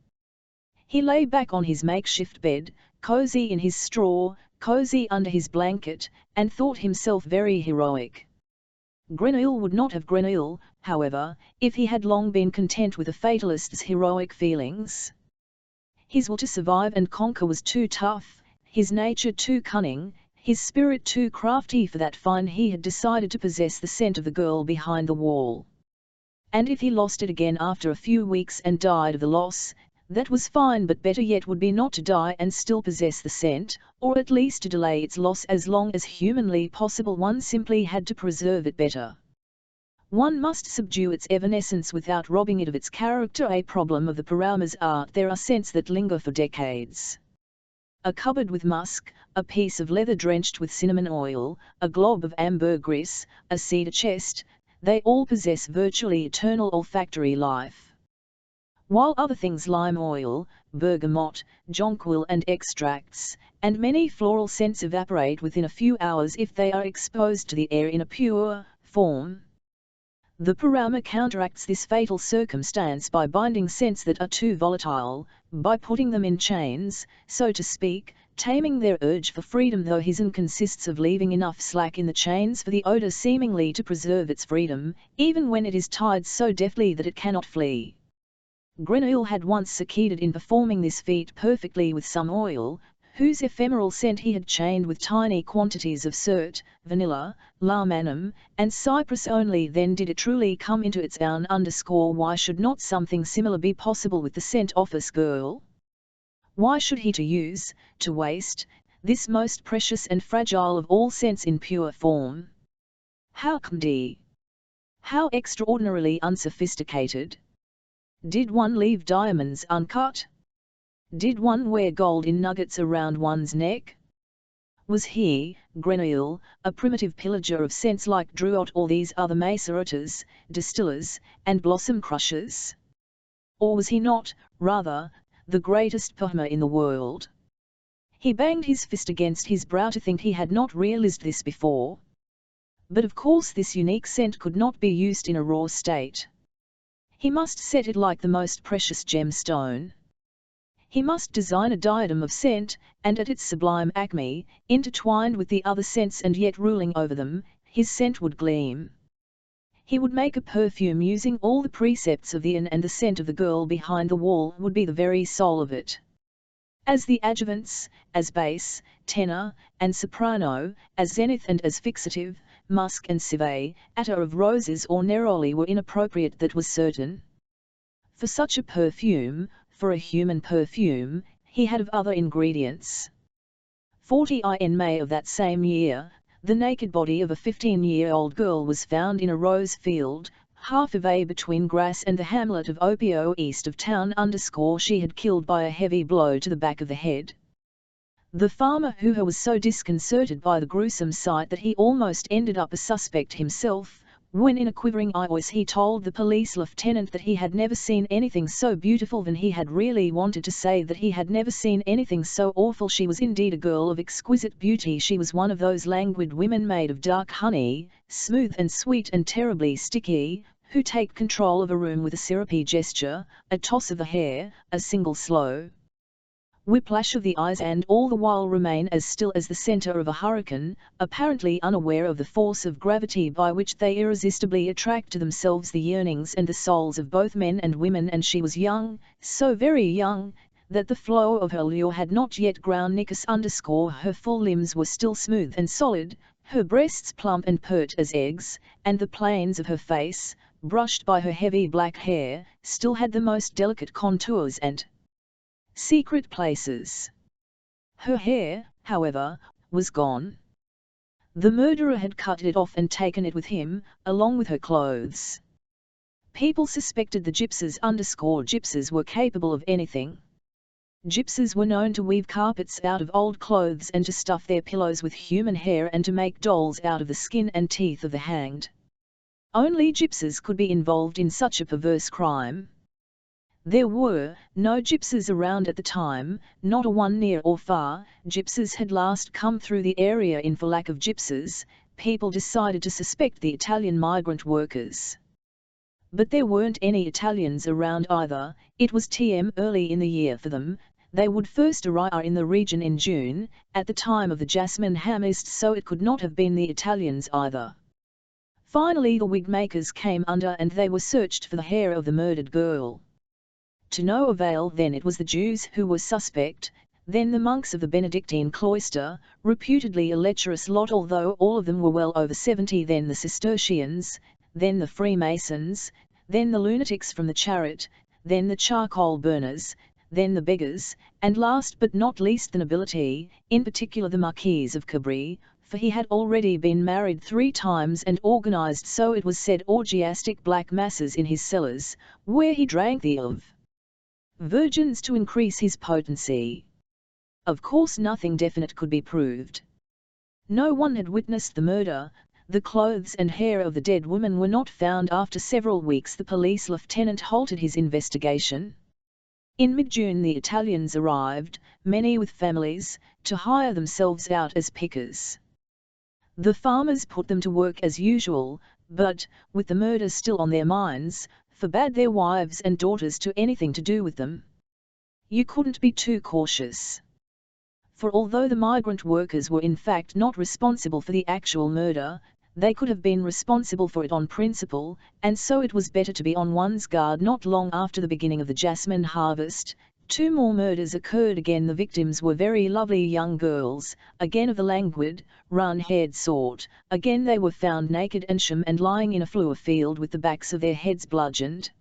He lay back on his makeshift bed, cozy in his straw, cozy under his blanket, and thought himself very heroic. Grenouille would not have Grenouille, however, if he had long been content with a fatalist's heroic feelings. His will to survive and conquer was too tough, his nature too cunning, his spirit too crafty for that. Fine, he had decided to possess the scent of the girl behind the wall. And if he lost it again after a few weeks and died of the loss, that was fine, but better yet would be not to die and still possess the scent, or at least to delay its loss as long as humanly possible. One simply had to preserve it better. One must subdue its evanescence without robbing it of its character. A problem of the Perfumer's art. There are scents that linger for decades. A cupboard with musk, a piece of leather drenched with cinnamon oil, a glob of ambergris, a cedar chest, they all possess virtually eternal olfactory life. While other things, lime oil, bergamot, jonquil and extracts, and many floral scents, evaporate within a few hours if they are exposed to the air in a pure form. The Perfume counteracts this fatal circumstance by binding scents that are too volatile, by putting them in chains, so to speak, taming their urge for freedom, though his consists of leaving enough slack in the chains for the odor seemingly to preserve its freedom, even when it is tied so deftly that it cannot flee. Grenouille had once succeeded in performing this feat perfectly with some oil, whose ephemeral scent he had chained with tiny quantities of cert, vanilla, lamanum, and cypress. Only then did it truly come into its own. Why should not something similar be possible with the scent office girl? Why should he to waste, this most precious and fragile of all scents in pure form? How clumsy! How extraordinarily unsophisticated! Did one leave diamonds uncut? Did one wear gold in nuggets around one's neck? Was he, Grenouille, a primitive pillager of scents like Drouot or these other macerators, distillers, and blossom crushers? Or was he not, rather, the greatest perfumer in the world? He banged his fist against his brow to think he had not realized this before. But of course this unique scent could not be used in a raw state. He must set it like the most precious gemstone. He must design a diadem of scent, and at its sublime acme, intertwined with the other scents and yet ruling over them, his scent would gleam. He would make a perfume using all the precepts of the inn, and the scent of the girl behind the wall would be the very soul of it. As the adjuvants, as bass, tenor, and soprano, as zenith and as fixative, musk and civet, attar of roses or neroli were inappropriate, that was certain. For such a perfume, for a human perfume, he had of other ingredients. 40 in May of that same year, the naked body of a 15-year-old girl was found in a rose field, half a way between Grass and the hamlet of Opio east of town. She had killed by a heavy blow to the back of the head. The farmer who was so disconcerted by the gruesome sight that he almost ended up a suspect himself, when in a quivering voice he told the police lieutenant that he had never seen anything so beautiful, than he had really wanted to say that he had never seen anything so awful. She was indeed a girl of exquisite beauty. She was one of those languid women made of dark honey, smooth and sweet and terribly sticky, who take control of a room with a syrupy gesture, a toss of the hair, a single slow whiplash of the eyes, and all the while remain as still as the center of a hurricane, apparently unaware of the force of gravity by which they irresistibly attract to themselves the yearnings and the souls of both men and women. And she was young, so very young, that the flow of her lure had not yet ground nicus. Her full limbs were still smooth and solid, her breasts plump and pert as eggs, and the planes of her face, brushed by her heavy black hair, still had the most delicate contours and secret places. Her hair, however, was gone. The murderer had cut it off and taken it with him, along with her clothes. People suspected the gypsies. Gypsies were capable of anything. Gypsies were known to weave carpets out of old clothes, and to stuff their pillows with human hair, and to make dolls out of the skin and teeth of the hanged. Only gypsies could be involved in such a perverse crime. There were no gypsies around at the time, not a one near or far. Gypsies had last come through the area in for lack of gypsies. People decided to suspect the Italian migrant workers. But there weren't any Italians around either. It was early in the year for them. They would first arrive in the region in June, at the time of the jasmine harvest, so it could not have been the Italians either. Finally the wig makers came under, and they were searched for the hair of the murdered girl. To no avail. Then it was the Jews who were suspect, then the monks of the Benedictine cloister, reputedly a lecherous lot although all of them were well over 70, then the Cistercians, then the Freemasons, then the lunatics from the chariot, then the charcoal burners, then the beggars, and last but not least the nobility, in particular the Marquis of Cabri, for he had already been married 3 times and organized, so it was said, orgiastic black masses in his cellars, where he drank the of virgins to increase his potency. Of course nothing definite could be proved. No one had witnessed the murder. The clothes and hair of the dead woman were not found. After several weeks the police lieutenant halted his investigation. In mid-June the Italians arrived, many with families, to hire themselves out as pickers. The farmers put them to work as usual, but, with the murder still on their minds, forbade their wives and daughters to anything to do with them. You couldn't be too cautious. For although the migrant workers were in fact not responsible for the actual murder, they could have been responsible for it on principle, and so it was better to be on one's guard. Not long after the beginning of the jasmine harvest, 2 more murders occurred. Again the victims were very lovely young girls, again of the languid, round-haired sort. Again they were found naked and lying in a flower field with the backs of their heads bludgeoned.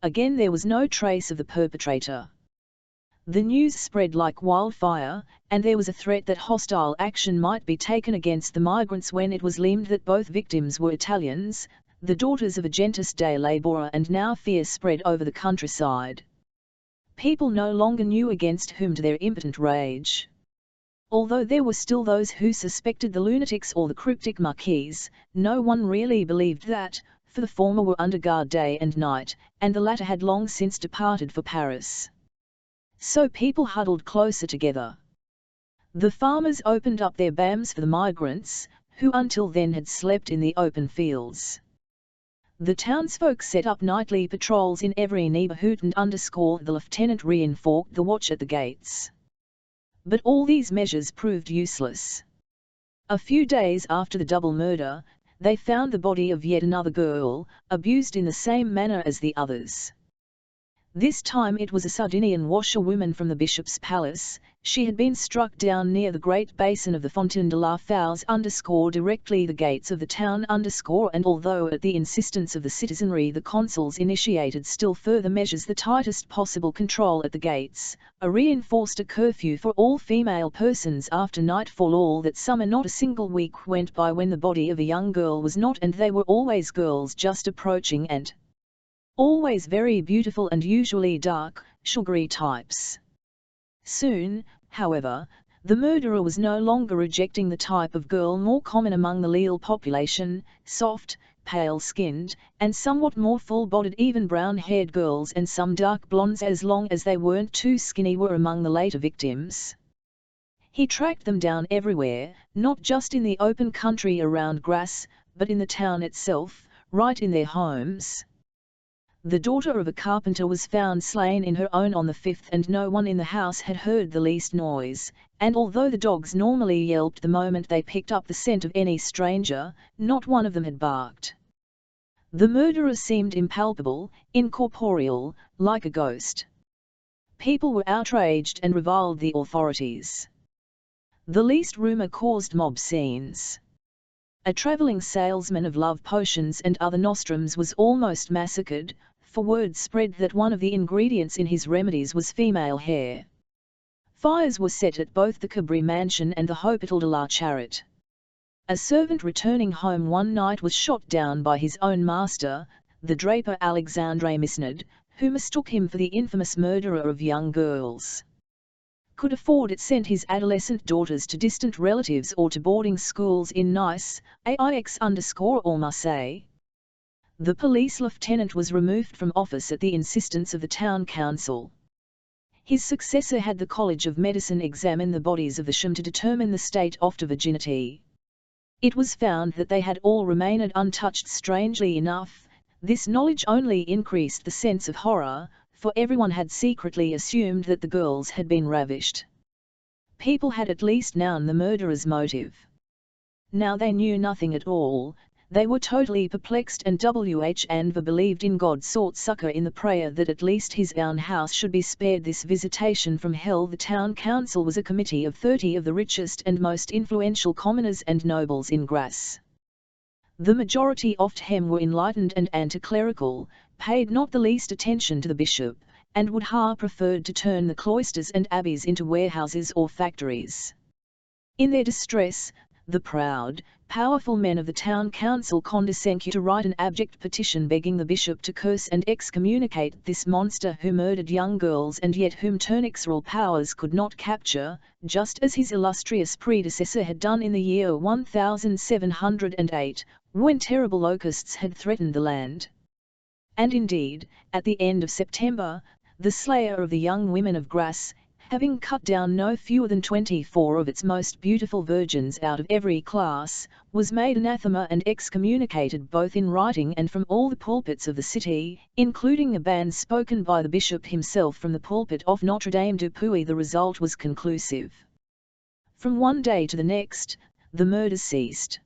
Again there was no trace of the perpetrator. The news spread like wildfire, and there was a threat that hostile action might be taken against the migrants when it was learned that both victims were Italians, the daughters of a gentes de labora, and now fear spread over the countryside. People no longer knew against whom, to their impotent rage. Although there were still those who suspected the lunatics or the cryptic Marquis, no one really believed that, for the former were under guard day and night, and the latter had long since departed for Paris. So people huddled closer together. The farmers opened up their bams for the migrants, who until then had slept in the open fields. The townsfolk set up nightly patrols in every neighborhood and the lieutenant reinforced the watch at the gates. But all these measures proved useless. A few days after the double murder, they found the body of yet another girl, abused in the same manner as the others. This time it was a Sardinian washerwoman from the bishop's palace. She had been struck down near the great basin of the Fontaine de la Fous directly the gates of the town and although at the insistence of the citizenry the consuls initiated still further measures, the tightest possible control at the gates, reinforced a curfew for all female persons after nightfall. All that summer not a single week went by when the body of a young girl was not, and they were always girls just approaching and always very beautiful and usually dark, sugary types. Soon, however, the murderer was no longer rejecting the type of girl more common among the Lille population, soft, pale-skinned, and somewhat more full-bodied, even brown-haired girls and some dark blondes as long as they weren't too skinny were among the later victims. He tracked them down everywhere, not just in the open country around Grasse, but in the town itself, right in their homes. The daughter of a carpenter was found slain in her own on the 5th, and no one in the house had heard the least noise, and although the dogs normally yelped the moment they picked up the scent of any stranger, not one of them had barked. The murderer seemed impalpable, incorporeal, like a ghost. People were outraged and reviled the authorities. The least rumor caused mob scenes. A traveling salesman of love potions and other nostrums was almost massacred, for word spread that one of the ingredients in his remedies was female hair. Fires were set at both the Cabri mansion and the Hôpital de la Charite. A servant returning home one night was shot down by his own master, the draper Alexandre Misnard, who mistook him for the infamous murderer of young girls. Could afford it, sent his adolescent daughters to distant relatives or to boarding schools in Nice, or Marseille. The police lieutenant was removed from office at the insistence of the town council. His successor had the College of Medicine examine the bodies of the sham to determine the state of virginity. It was found that they had all remained untouched. Strangely enough, this knowledge only increased the sense of horror, for everyone had secretly assumed that the girls had been ravished. People had at least known the murderer's motive. Now they knew nothing at all. They were totally perplexed, and Jean-Baptiste believed in God sought succor in the prayer that at least his own house should be spared this visitation from hell. The town council was a committee of 30 of the richest and most influential commoners and nobles in Grasse. The majority of them were enlightened and anti-clerical, paid not the least attention to the bishop, and would have preferred to turn the cloisters and abbeys into warehouses or factories. In their distress, the proud, powerful men of the town council condescended to write an abject petition begging the bishop to curse and excommunicate this monster who murdered young girls and yet whom turnixeral powers could not capture, just as his illustrious predecessor had done in the year 1708, when terrible locusts had threatened the land. And indeed, at the end of September, the slayer of the young women of Grasse, having cut down no fewer than 24 of its most beautiful virgins out of every class, was made anathema and excommunicated both in writing and from all the pulpits of the city, including a ban spoken by the bishop himself from the pulpit of Notre Dame du Puy. The result was conclusive. From one day to the next, the murders ceased.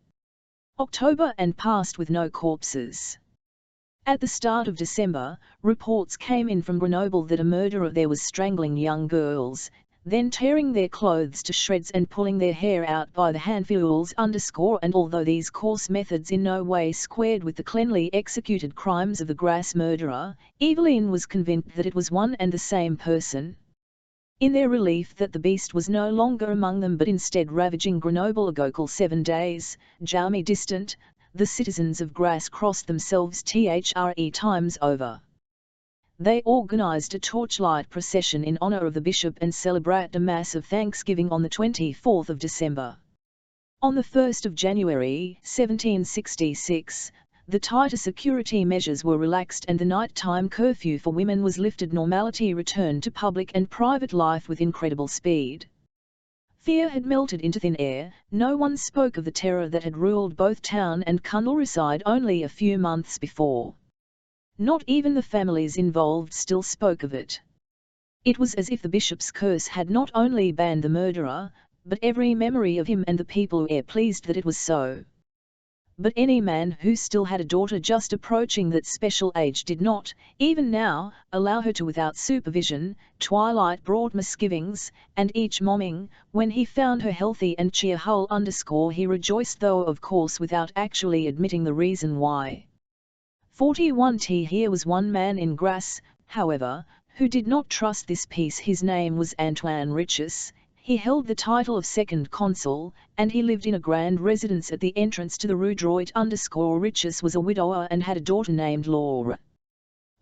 October and passed with no corpses. At the start of December, reports came in from Grenoble that a murderer there was strangling young girls, then tearing their clothes to shreds and pulling their hair out by the handfuls. And although these coarse methods in no way squared with the cleanly executed crimes of the Grasse murderer, Eveline was convinced that it was one and the same person. In their relief that the beast was no longer among them but instead ravaging Grenoble a 7 days, Jaume distant, the citizens of Grasse crossed themselves 3 times over. They organized a torchlight procession in honor of the bishop and celebrated a Mass of Thanksgiving on the 24th of December. On the 1st of January, 1766, the tighter security measures were relaxed and the night-time curfew for women was lifted. Normality returned to public and private life with incredible speed. Fear had melted into thin air. No one spoke of the terror that had ruled both town and countryside only a few months before. Not even the families involved still spoke of it. It was as if the bishop's curse had not only banned the murderer, but every memory of him and the people who were pleased that it was so. But any man who still had a daughter just approaching that special age did not, even now, allow her to without supervision. Twilight brought misgivings, and each morning, when he found her healthy and cheerful, he rejoiced, though of course without actually admitting the reason why. 41T Here was one man in Grasse, however, who did not trust this peace. His name was Antoine Riches. He held the title of second consul, and he lived in a grand residence at the entrance to the Rue Droit. Riches was a widower and had a daughter named Laura.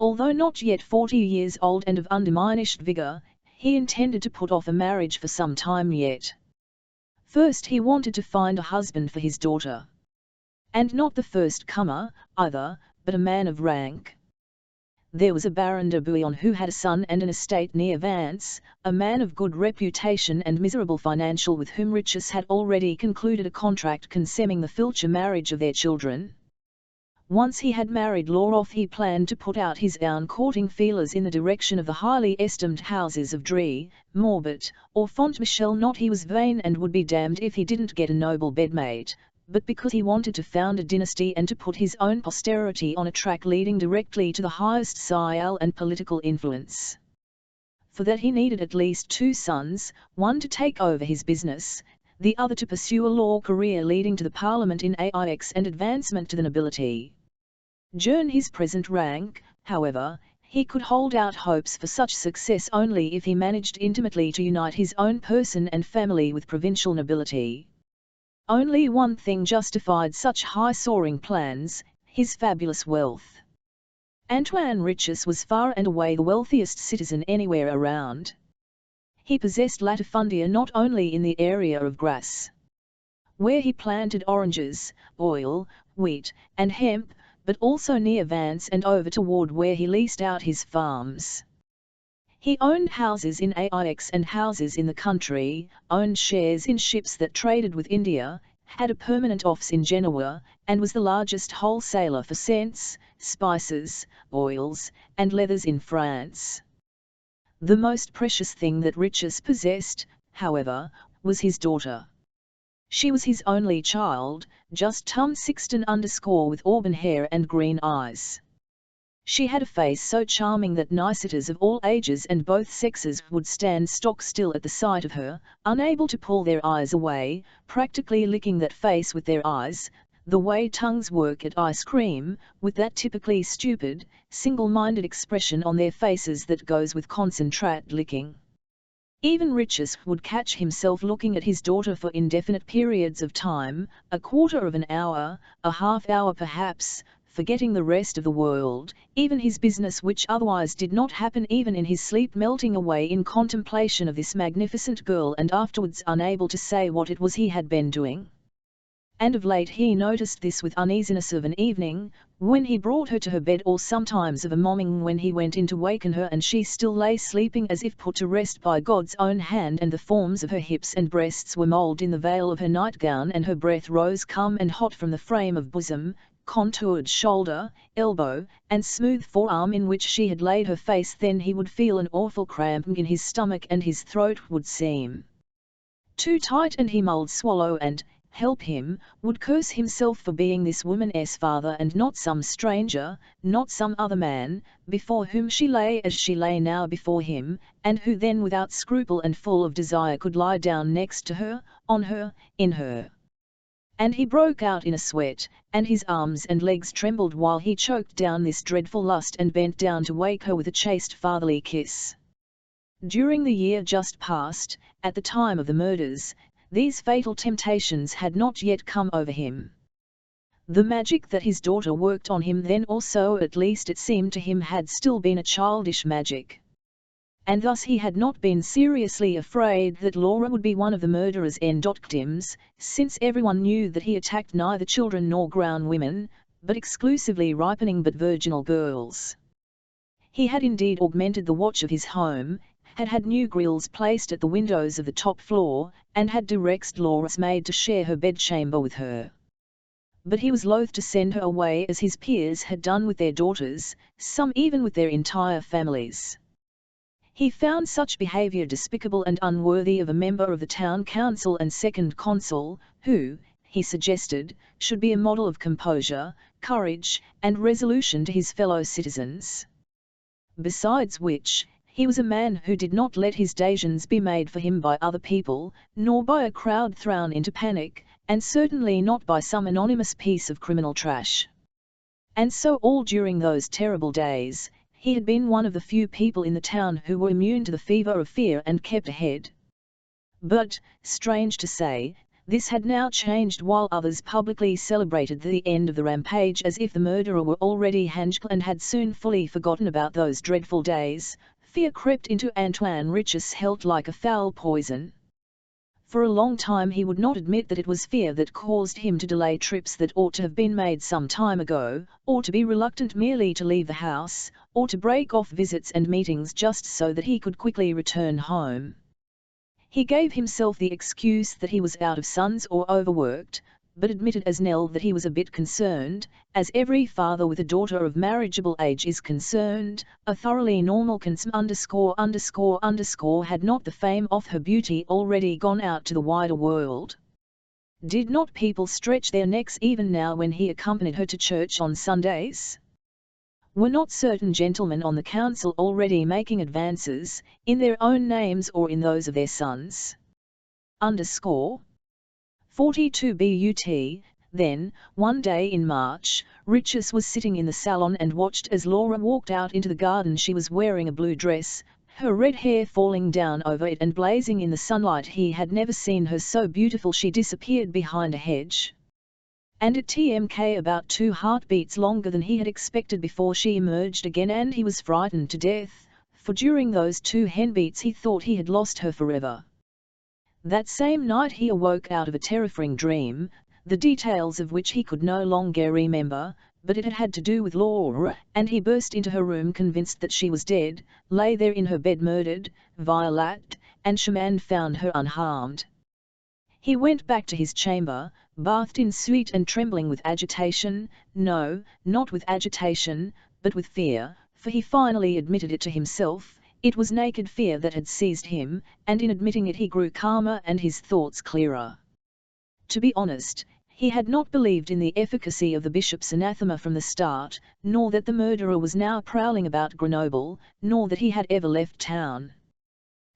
Although not yet 40 years old and of undiminished vigor, he intended to put off a marriage for some time yet. First he wanted to find a husband for his daughter. And not the first comer, either, but a man of rank. There was a Baron de Bouillon who had a son and an estate near Vence, a man of good reputation and miserable financial, with whom Riches had already concluded a contract concerning the future marriage of their children. Once he had married Laura, he planned to put out his own courting feelers in the direction of the highly esteemed houses of Drie, Morbet, or Fontmichel. Not he was vain and would be damned if he didn't get a noble bedmate, but because he wanted to found a dynasty and to put his own posterity on a track leading directly to the highest social and political influence. For that he needed at least 2 sons, one to take over his business, the other to pursue a law career leading to the Parliament in AIX and advancement to the nobility. During his present rank, however, he could hold out hopes for such success only if he managed intimately to unite his own person and family with provincial nobility. Only one thing justified such high-soaring plans: his fabulous wealth. Antoine Riches was far and away the wealthiest citizen anywhere around. He possessed latifundia not only in the area of Grasse, where he planted oranges, oil, wheat, and hemp, but also near Vence and over toward where he leased out his farms. He owned houses in AIX and houses in the country, owned shares in ships that traded with India, had a permanent office in Genoa, and was the largest wholesaler for scents, spices, oils, and leathers in France. The most precious thing that Riches possessed, however, was his daughter. She was his only child, just 16 with auburn hair and green eyes. She had a face so charming that niceties of all ages and both sexes would stand stock still at the sight of her, unable to pull their eyes away, practically licking that face with their eyes, the way tongues work at ice cream, with that typically stupid, single-minded expression on their faces that goes with concentrate licking. Even Riches would catch himself looking at his daughter for indefinite periods of time, a quarter of an hour, a half hour perhaps, forgetting the rest of the world, even his business which otherwise did not happen, even in his sleep, melting away in contemplation of this magnificent girl, and afterwards unable to say what it was he had been doing. And of late he noticed this with uneasiness of an evening, when he brought her to her bed, or sometimes of a morning when he went in to waken her and she still lay sleeping as if put to rest by God's own hand, and the forms of her hips and breasts were moulded in the veil of her nightgown, and her breath rose calm and hot from the frame of bosom, contoured shoulder, elbow, and smooth forearm in which she had laid her face. Then he would feel an awful cramp in his stomach and his throat would seem too tight, and he might swallow and, help him, would curse himself for being this woman's father and not some stranger, not some other man, before whom she lay as she lay now before him, and who then without scruple and full of desire could lie down next to her, on her, in her. And he broke out in a sweat, and his arms and legs trembled while he choked down this dreadful lust and bent down to wake her with a chaste fatherly kiss. During the year just past, at the time of the murders, these fatal temptations had not yet come over him. The magic that his daughter worked on him then, also at least it seemed to him, had still been a childish magic. And thus he had not been seriously afraid that Laura would be one of the murderer's victims, since everyone knew that he attacked neither children nor grown women, but exclusively ripening but virginal girls. He had indeed augmented the watch of his home, had had new grills placed at the windows of the top floor, and had directed Laura's maid to share her bedchamber with her. But he was loath to send her away as his peers had done with their daughters, some even with their entire families. He found such behaviour despicable and unworthy of a member of the town council and second consul, who, he suggested, should be a model of composure, courage, and resolution to his fellow citizens. Besides which, he was a man who did not let his decisions be made for him by other people, nor by a crowd thrown into panic, and certainly not by some anonymous piece of criminal trash. And so all during those terrible days, he had been one of the few people in the town who were immune to the fever of fear and kept ahead. But, strange to say, this had now changed while others publicly celebrated the end of the rampage as if the murderer were already hanged and had soon fully forgotten about those dreadful days. Fear crept into Antoine Rich's health like a foul poison. For a long time he would not admit that it was fear that caused him to delay trips that ought to have been made some time ago, or to be reluctant merely to leave the house, or to break off visits and meetings just so that he could quickly return home. He gave himself the excuse that he was out of sons or overworked, but admitted as Nell that he was a bit concerned, as every father with a daughter of marriageable age is concerned. A thoroughly normal __ had not the fame of her beauty already gone out to the wider world? Did not people stretch their necks even now when he accompanied her to church on Sundays? Were not certain gentlemen on the council already making advances, in their own names or in those of their sons? 42 but, then, one day in March, Richis was sitting in the salon and watched as Laura walked out into the garden. She was wearing a blue dress, her red hair falling down over it and blazing in the sunlight. He had never seen her so beautiful. She disappeared behind a hedge. And at TMK about 2 heartbeats longer than he had expected before she emerged again, and he was frightened to death, for during those 2 henbeats he thought he had lost her forever. That same night he awoke out of a terrifying dream, the details of which he could no longer remember, but it had to do with Laura, and he burst into her room convinced that she was dead, lay there in her bed murdered, violated, and shaman found her unharmed. He went back to his chamber, bathed in sweat and trembling with agitation, no, not with agitation, but with fear, for he finally admitted it to himself. It was naked fear that had seized him, and in admitting it he grew calmer and his thoughts clearer. To be honest, he had not believed in the efficacy of the bishop's anathema from the start, nor that the murderer was now prowling about Grenoble, nor that he had ever left town.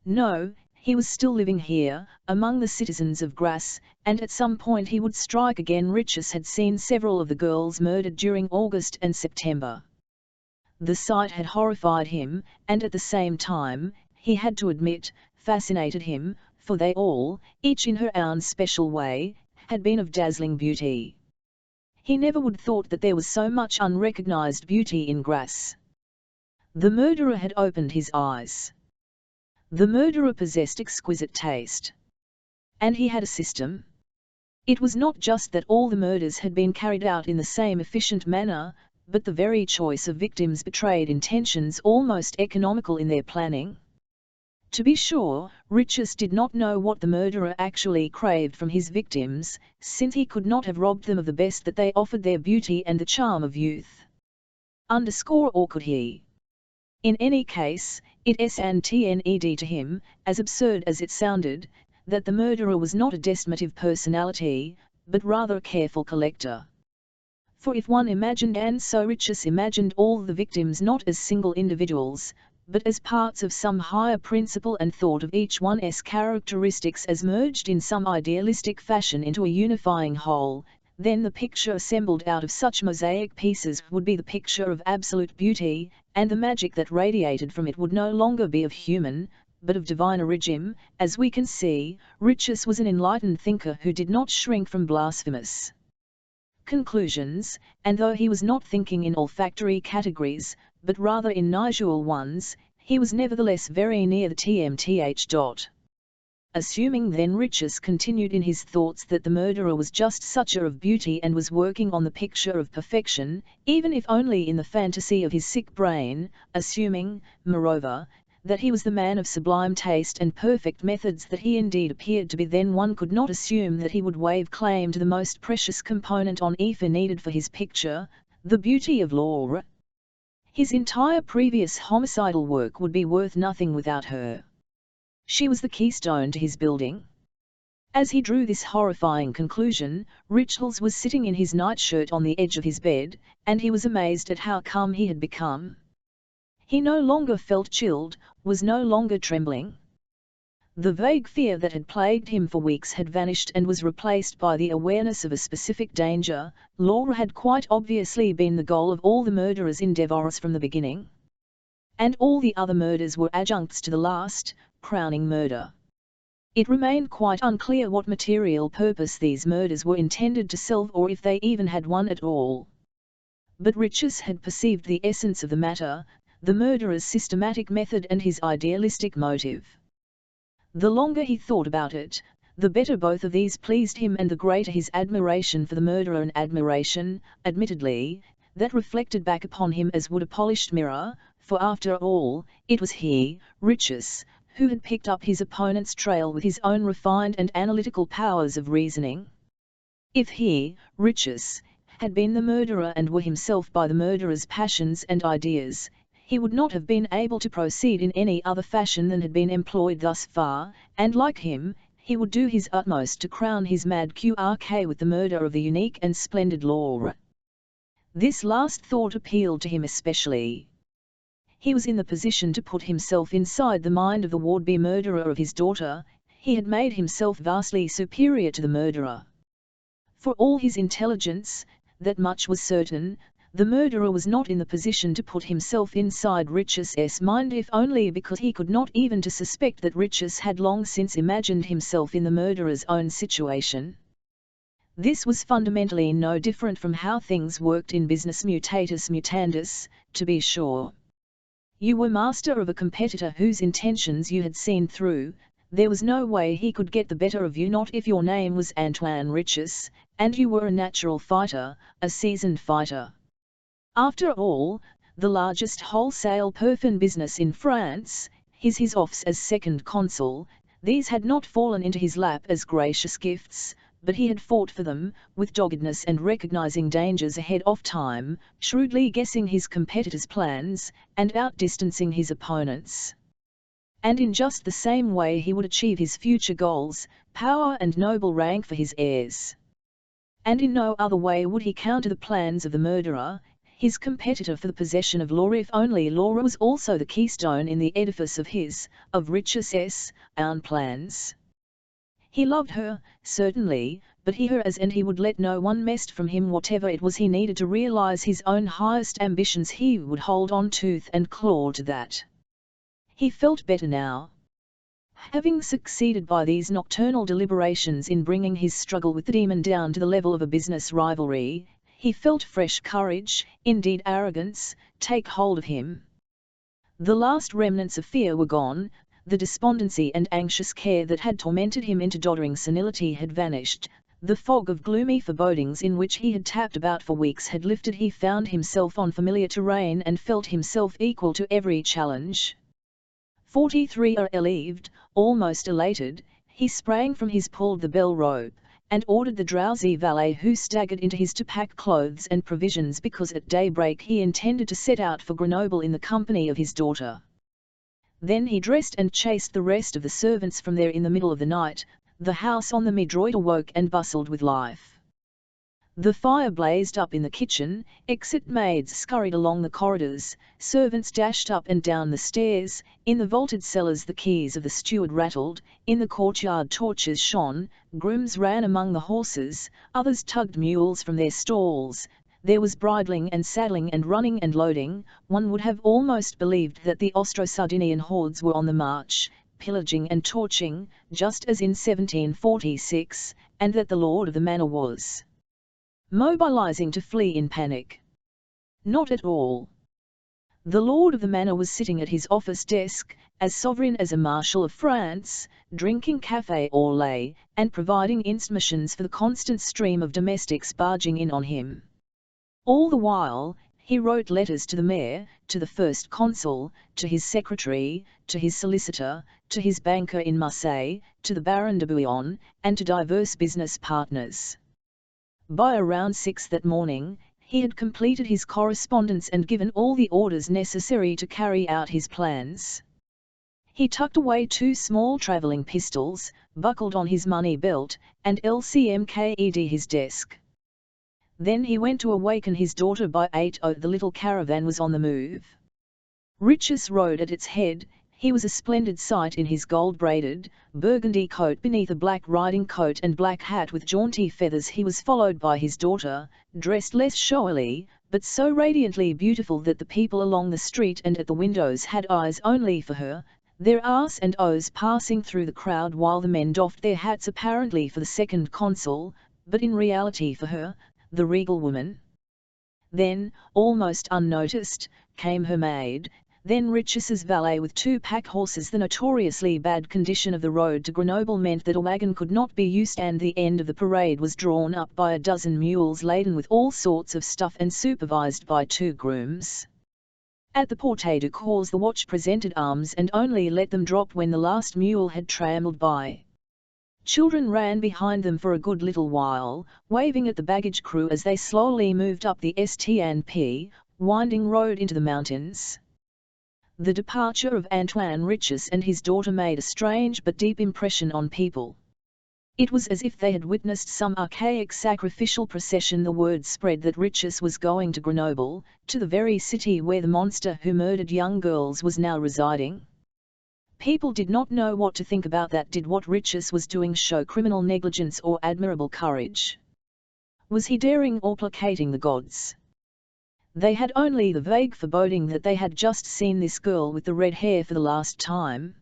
No, he was still living here, among the citizens of Grasse, and at some point he would strike again. Richis had seen several of the girls murdered during August and September. The sight had horrified him, and at the same time, he had to admit, fascinated him, for they all, each in her own special way, had been of dazzling beauty. He never would thought that there was so much unrecognized beauty in Grasse. The murderer had opened his eyes. The murderer possessed exquisite taste. And he had a system. It was not just that all the murders had been carried out in the same efficient manner, but the very choice of victims betrayed intentions almost economical in their planning. To be sure, Richis did not know what the murderer actually craved from his victims, since he could not have robbed them of the best that they offered, their beauty and the charm of youth. Or could he? In any case, it sned to him, as absurd as it sounded, that the murderer was not a despotic personality, but rather a careful collector. For if one imagined, and so Richis imagined, all the victims not as single individuals, but as parts of some higher principle, and thought of each one's characteristics as merged in some idealistic fashion into a unifying whole, then the picture assembled out of such mosaic pieces would be the picture of absolute beauty, and the magic that radiated from it would no longer be of human, but of divine origin. As we can see, Richis was an enlightened thinker who did not shrink from blasphemous conclusions, and though he was not thinking in olfactory categories, but rather in visual ones, he was nevertheless very near the TMTH. Assuming then, Richis continued in his thoughts that the murderer was just such a of beauty and was working on the picture of perfection, even if only in the fantasy of his sick brain, assuming, moreover, that he was the man of sublime taste and perfect methods that he indeed appeared to be, then one could not assume that he would waive claim to the most precious component on ether needed for his picture, the beauty of Laura. His entire previous homicidal work would be worth nothing without her. She was the keystone to his building. As he drew this horrifying conclusion, Richards was sitting in his nightshirt on the edge of his bed, and he was amazed at how calm he had become. He no longer felt chilled, was no longer trembling. The vague fear that had plagued him for weeks had vanished and was replaced by the awareness of a specific danger. Laura had quite obviously been the goal of all the murderers' endeavours from the beginning. And all the other murders were adjuncts to the last, crowning murder. It remained quite unclear what material purpose these murders were intended to serve, or if they even had one at all. But Richards had perceived the essence of the matter, the murderer's systematic method and his idealistic motive. The longer he thought about it, the better both of these pleased him and the greater his admiration for the murderer, an admiration, admittedly, that reflected back upon him as would a polished mirror, for after all, it was he, Richards, who had picked up his opponent's trail with his own refined and analytical powers of reasoning. If he, Richards, had been the murderer and were himself by the murderer's passions and ideas, he would not have been able to proceed in any other fashion than had been employed thus far, and like him, he would do his utmost to crown his mad QRK with the murder of the unique and splendid Laura. This last thought appealed to him especially. He was in the position to put himself inside the mind of the would-be murderer of his daughter. He had made himself vastly superior to the murderer. For all his intelligence, that much was certain, the murderer was not in the position to put himself inside Richards's mind, if only because he could not even to suspect that Richards had long since imagined himself in the murderer's own situation. This was fundamentally no different from how things worked in business mutatis mutandis, to be sure. You were master of a competitor whose intentions you had seen through. There was no way he could get the better of you, not if your name was Antoine Richards, and you were a natural fighter, a seasoned fighter. After all, the largest wholesale perfume business in France, his office as second consul, these had not fallen into his lap as gracious gifts, but he had fought for them, with doggedness and recognizing dangers ahead of time, shrewdly guessing his competitors' plans, and outdistancing his opponents. And in just the same way he would achieve his future goals, power and noble rank for his heirs. And in no other way would he counter the plans of the murderer, his competitor for the possession of Laura, if only Laura was also the keystone in the edifice of Richards's own plans. He loved her, certainly, but he and he would let no one mess from him whatever it was he needed to realize his own highest ambitions. He would hold on tooth and claw to that. He felt better now. Having succeeded by these nocturnal deliberations in bringing his struggle with the demon down to the level of a business rivalry, he felt fresh courage, indeed arrogance, take hold of him. The last remnants of fear were gone. The despondency and anxious care that had tormented him into doddering senility had vanished. The fog of gloomy forebodings in which he had tapped about for weeks had lifted. He found himself on familiar terrain and felt himself equal to every challenge. 43 relieved, almost elated, he sprang from his pulled the bell rope, and ordered the drowsy valet who staggered into his to pack clothes and provisions, because at daybreak he intended to set out for Grenoble in the company of his daughter. Then he dressed and chased the rest of the servants from there. In the middle of the night, the house on the Midroit awoke and bustled with life. The fire blazed up in the kitchen, exit maids scurried along the corridors, servants dashed up and down the stairs, in the vaulted cellars the keys of the steward rattled, in the courtyard torches shone, grooms ran among the horses, others tugged mules from their stalls. There was bridling and saddling and running and loading. One would have almost believed that the Austro-Sardinian hordes were on the march, pillaging and torching, just as in 1746, and that the lord of the manor was mobilizing to flee in panic. Not at all. The lord of the manor was sitting at his office desk, as sovereign as a marshal of France, drinking café au lait, and providing intimations for the constant stream of domestics barging in on him. All the while, He wrote letters to the mayor, to the first consul, to his secretary, to his solicitor, to his banker in Marseille, to the Baron de Bouillon, and to diverse business partners. By around 6 that morning, he had completed his correspondence and given all the orders necessary to carry out his plans. He tucked away 2 small travelling pistols, buckled on his money belt, and LCMKED his desk. Then he went to awaken his daughter by 8:00. The little caravan was on the move. Riches rode at its head. He was a splendid sight in his gold-braided, burgundy coat beneath a black riding coat and black hat with jaunty feathers. He was followed by his daughter, dressed less showily, but so radiantly beautiful that the people along the street and at the windows had eyes only for her, their R's and O's passing through the crowd while the men doffed their hats apparently for the second consul, but in reality for her, the regal woman. Then, almost unnoticed, came her maid, then Riches's valet with 2 pack horses. The notoriously bad condition of the road to Grenoble meant that a wagon could not be used, and the end of the parade was drawn up by a dozen mules laden with all sorts of stuff and supervised by 2 grooms. At the Porte du Cause the watch presented arms and only let them drop when the last mule had trampled by. Children ran behind them for a good little while, waving at the baggage crew as they slowly moved up the St&P, winding road into the mountains. The departure of Antoine Riches and his daughter made a strange but deep impression on people. It was as if they had witnessed some archaic sacrificial procession. The word spread that Riches was going to Grenoble, to the very city where the monster who murdered young girls was now residing. People did not know what to think about that. Did what Riches was doing show criminal negligence or admirable courage? Was he daring or placating the gods? They had only the vague foreboding that they had just seen this girl with the red hair for the last time.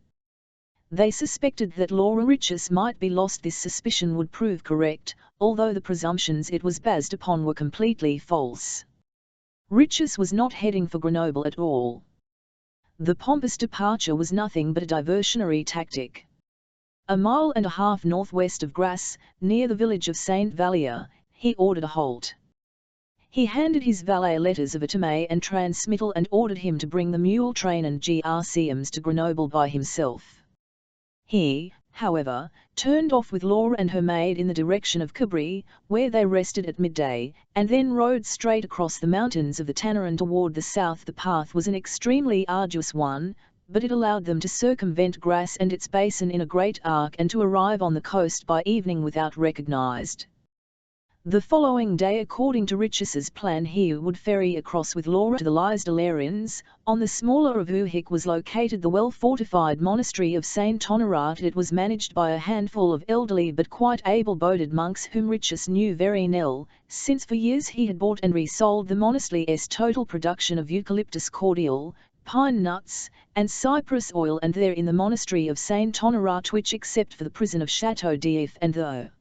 They suspected that Laura Riches might be lost. This suspicion would prove correct, although the presumptions it was based upon were completely false. Riches was not heading for Grenoble at all. The pompous departure was nothing but a diversionary tactic. A mile and a half northwest of Grasse, near the village of Saint Vallier, he ordered a halt. He handed his valet letters of attime and transmittal and ordered him to bring the mule train and GRCMs to Grenoble by himself. He, however, turned off with Laura and her maid in the direction of Cabris, where they rested at midday, and then rode straight across the mountains of the Tannerin toward the south. The path was an extremely arduous one, but it allowed them to circumvent Grasse and its basin in a great arc and to arrive on the coast by evening without recognized. The following day, according to Riches's plan, he would ferry across with Laura to the Lys de l'Ariens. On the smaller of Uhic was located the well-fortified monastery of Saint Honorat. It was managed by a handful of elderly but quite able-bodied monks whom Riches knew very well, since for years he had bought and resold the monastery's total production of eucalyptus cordial, pine nuts, and cypress oil, and there in the monastery of Saint Honorat, which except for the prison of Château d'If and the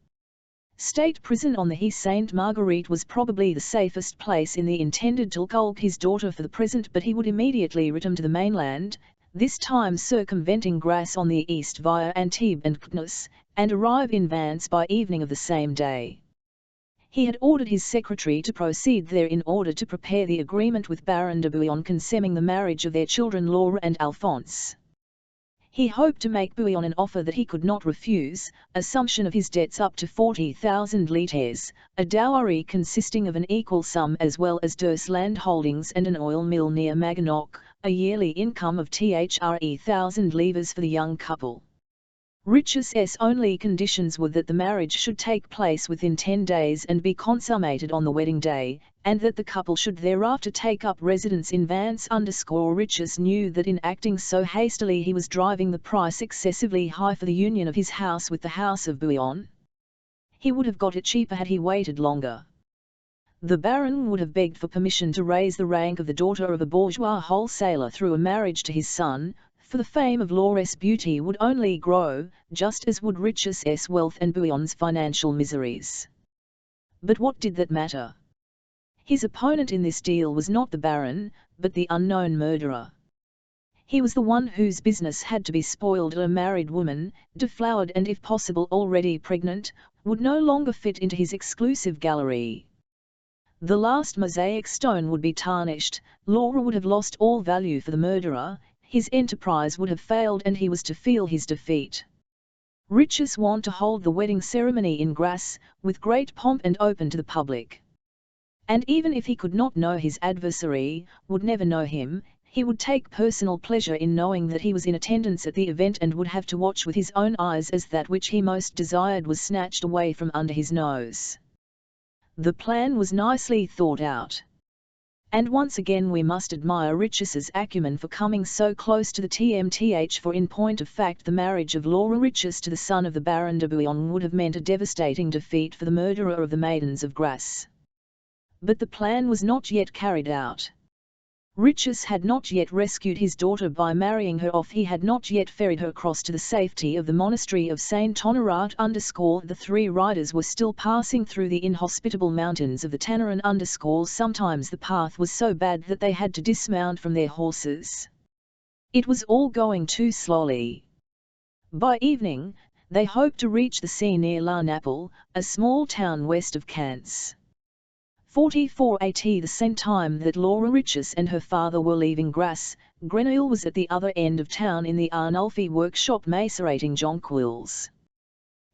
State prison on the He Sainte Marguerite was probably the safest place. He intended to culk his daughter for the present, but he would immediately return to the mainland, this time circumventing Grasse on the east via Antibes and Knus, and arrive in Vence by evening of the same day. He had ordered his secretary to proceed there in order to prepare the agreement with Baron de Bouillon concerning the marriage of their children Laura and Alphonse. He hoped to make Bouillon an offer that he could not refuse: assumption of his debts up to 40,000 litres, a dowry consisting of an equal sum as well as Durst land holdings and an oil mill near Maganoc, a yearly income of 1,000 livres for the young couple. Riches's only conditions were that the marriage should take place within 10 days and be consummated on the wedding day, and that the couple should thereafter take up residence in Vence. Riches knew that in acting so hastily he was driving the price excessively high for the union of his house with the house of Bouillon. He would have got it cheaper had he waited longer. The Baron would have begged for permission to raise the rank of the daughter of a bourgeois wholesaler through a marriage to his son, for the fame of Laura's beauty would only grow, just as would Riches's wealth and Bouillon's financial miseries. But what did that matter? His opponent in this deal was not the Baron, but the unknown murderer. He was the one whose business had to be spoiled. A married woman, deflowered and if possible already pregnant, would no longer fit into his exclusive gallery. The last mosaic stone would be tarnished, Laura would have lost all value for the murderer, his enterprise would have failed and he was to feel his defeat. Riches want to hold the wedding ceremony in Grasse, with great pomp and open to the public. And even if he could not know his adversary, would never know him, he would take personal pleasure in knowing that he was in attendance at the event and would have to watch with his own eyes as that which he most desired was snatched away from under his nose. The plan was nicely thought out. And once again we must admire Riches's acumen for coming so close to the TMTH, for in point of fact the marriage of Laura Riches to the son of the Baron de Bouillon would have meant a devastating defeat for the murderer of the maidens of Grasse. But the plan was not yet carried out. Riches had not yet rescued his daughter by marrying her off, he had not yet ferried her across to the safety of the monastery of Saint Honorat. The three riders were still passing through the inhospitable mountains of the Tannerin. Sometimes the path was so bad that they had to dismount from their horses. It was all going too slowly. By evening, they hoped to reach the sea near La Naple, a small town west of Caen. 44 at the same time that Laura Riches and her father were leaving Grasse, Grenouille was at the other end of town in the Arnulfi workshop macerating jonquils.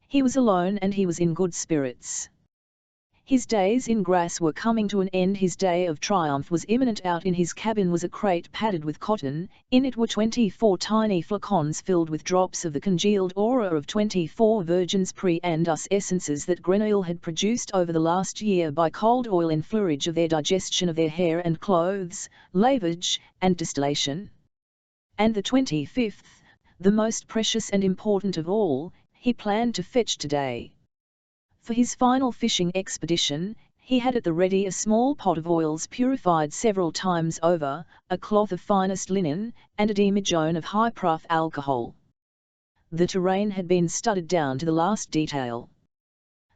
He was alone and he was in good spirits. His days in Grasse were coming to an end, his day of triumph was imminent. Out in his cabin was a crate padded with cotton, in it were 24 tiny flacons filled with drops of the congealed aura of 24 virgins pre and us essences that Grenouille had produced over the last year by cold oil and fluorage of their digestion of their hair and clothes, lavage, and distillation. And the 25th, the most precious and important of all, he planned to fetch today. For his final fishing expedition, he had at the ready a small pot of oils purified several times over, a cloth of finest linen, and a demijohn of high-proof alcohol. The terrain had been studied down to the last detail.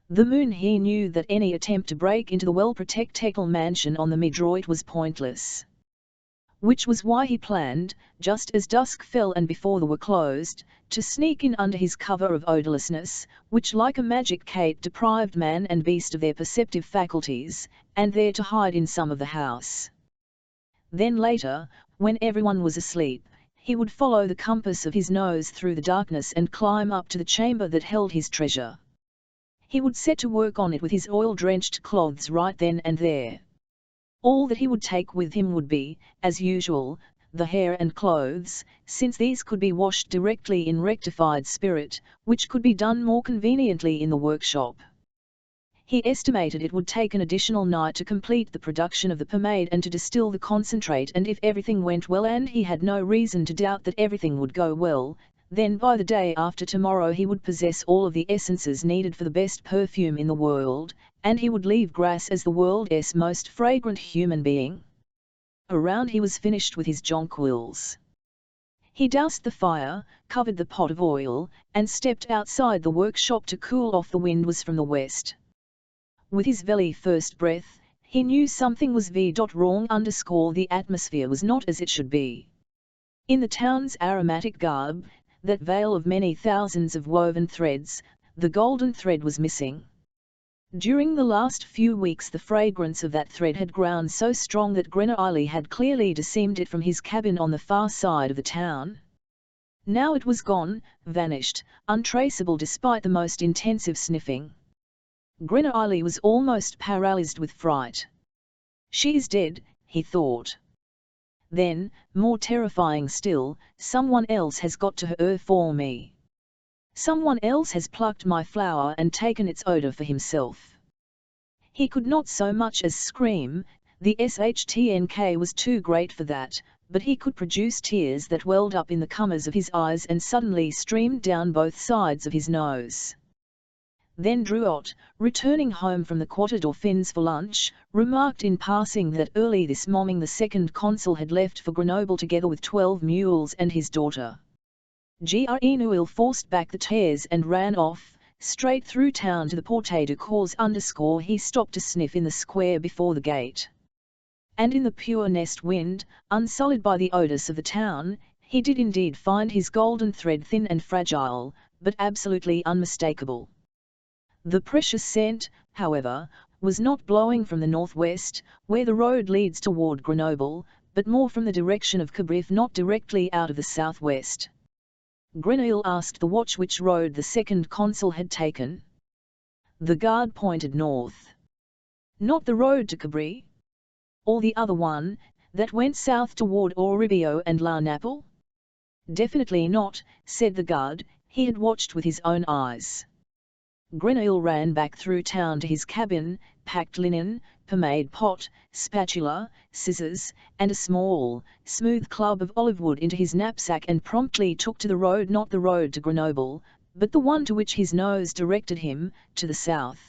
The moon, he knew that any attempt to break into the well-protected mansion on the Midroit was pointless. Which was why he planned, just as dusk fell and before the were closed, to sneak in under his cover of odorlessness, which like a magic cape deprived man and beast of their perceptive faculties, and there to hide in some of the house. Then later, when everyone was asleep, he would follow the compass of his nose through the darkness and climb up to the chamber that held his treasure. He would set to work on it with his oil-drenched clothes right then and there. All that he would take with him would be, as usual, the hair and clothes, since these could be washed directly in rectified spirit, which could be done more conveniently in the workshop. He estimated it would take an additional night to complete the production of the pomade and to distill the concentrate, and if everything went well, and he had no reason to doubt that everything would go well, then by the day after tomorrow he would possess all of the essences needed for the best perfume in the world, and he would leave Grasse as the world's most fragrant human being. Around he was finished with his jonquils. He doused the fire, covered the pot of oil, and stepped outside the workshop to cool off. The wind was from the west. With his very first breath, he knew something was wrong. The atmosphere was not as it should be. In the town's aromatic garb, that veil of many thousands of woven threads, the golden thread was missing. During the last few weeks the fragrance of that thread had grown so strong that Grenouille had clearly deceimed it from his cabin on the far side of the town. Now it was gone, vanished, untraceable despite the most intensive sniffing. Grenouille was almost paralyzed with fright. "She is dead," he thought. Then, more terrifying still, someone else has got to her for me. Someone else has plucked my flower and taken its odor for himself. He could not so much as scream, the SHTNK was too great for that, but he could produce tears that welled up in the corners of his eyes and suddenly streamed down both sides of his nose. Then Drouot, returning home from the Quartier Dauphins for lunch, remarked in passing that early this morning the second consul had left for Grenoble together with 12 mules and his daughter. Grenouille forced back the tears and ran off, straight through town to the Porte du Cours. He stopped to sniff in the square before the gate. And in the pure nest wind, unsullied by the odors of the town, he did indeed find his golden thread, thin and fragile, but absolutely unmistakable. The precious scent, however, was not blowing from the northwest, where the road leads toward Grenoble, but more from the direction of Cabri, if not directly out of the southwest. Grenouille asked the watch which road the second consul had taken. The guard pointed north. Not the road to Cabri? Or the other one, that went south toward Oribio and La Naple? Definitely not, said the guard. He had watched with his own eyes. Grenouille ran back through town to his cabin, packed linen, pomade pot, spatula, scissors, and a small, smooth club of olive wood into his knapsack, and promptly took to the road, not the road to Grenoble, but the one to which his nose directed him, to the south.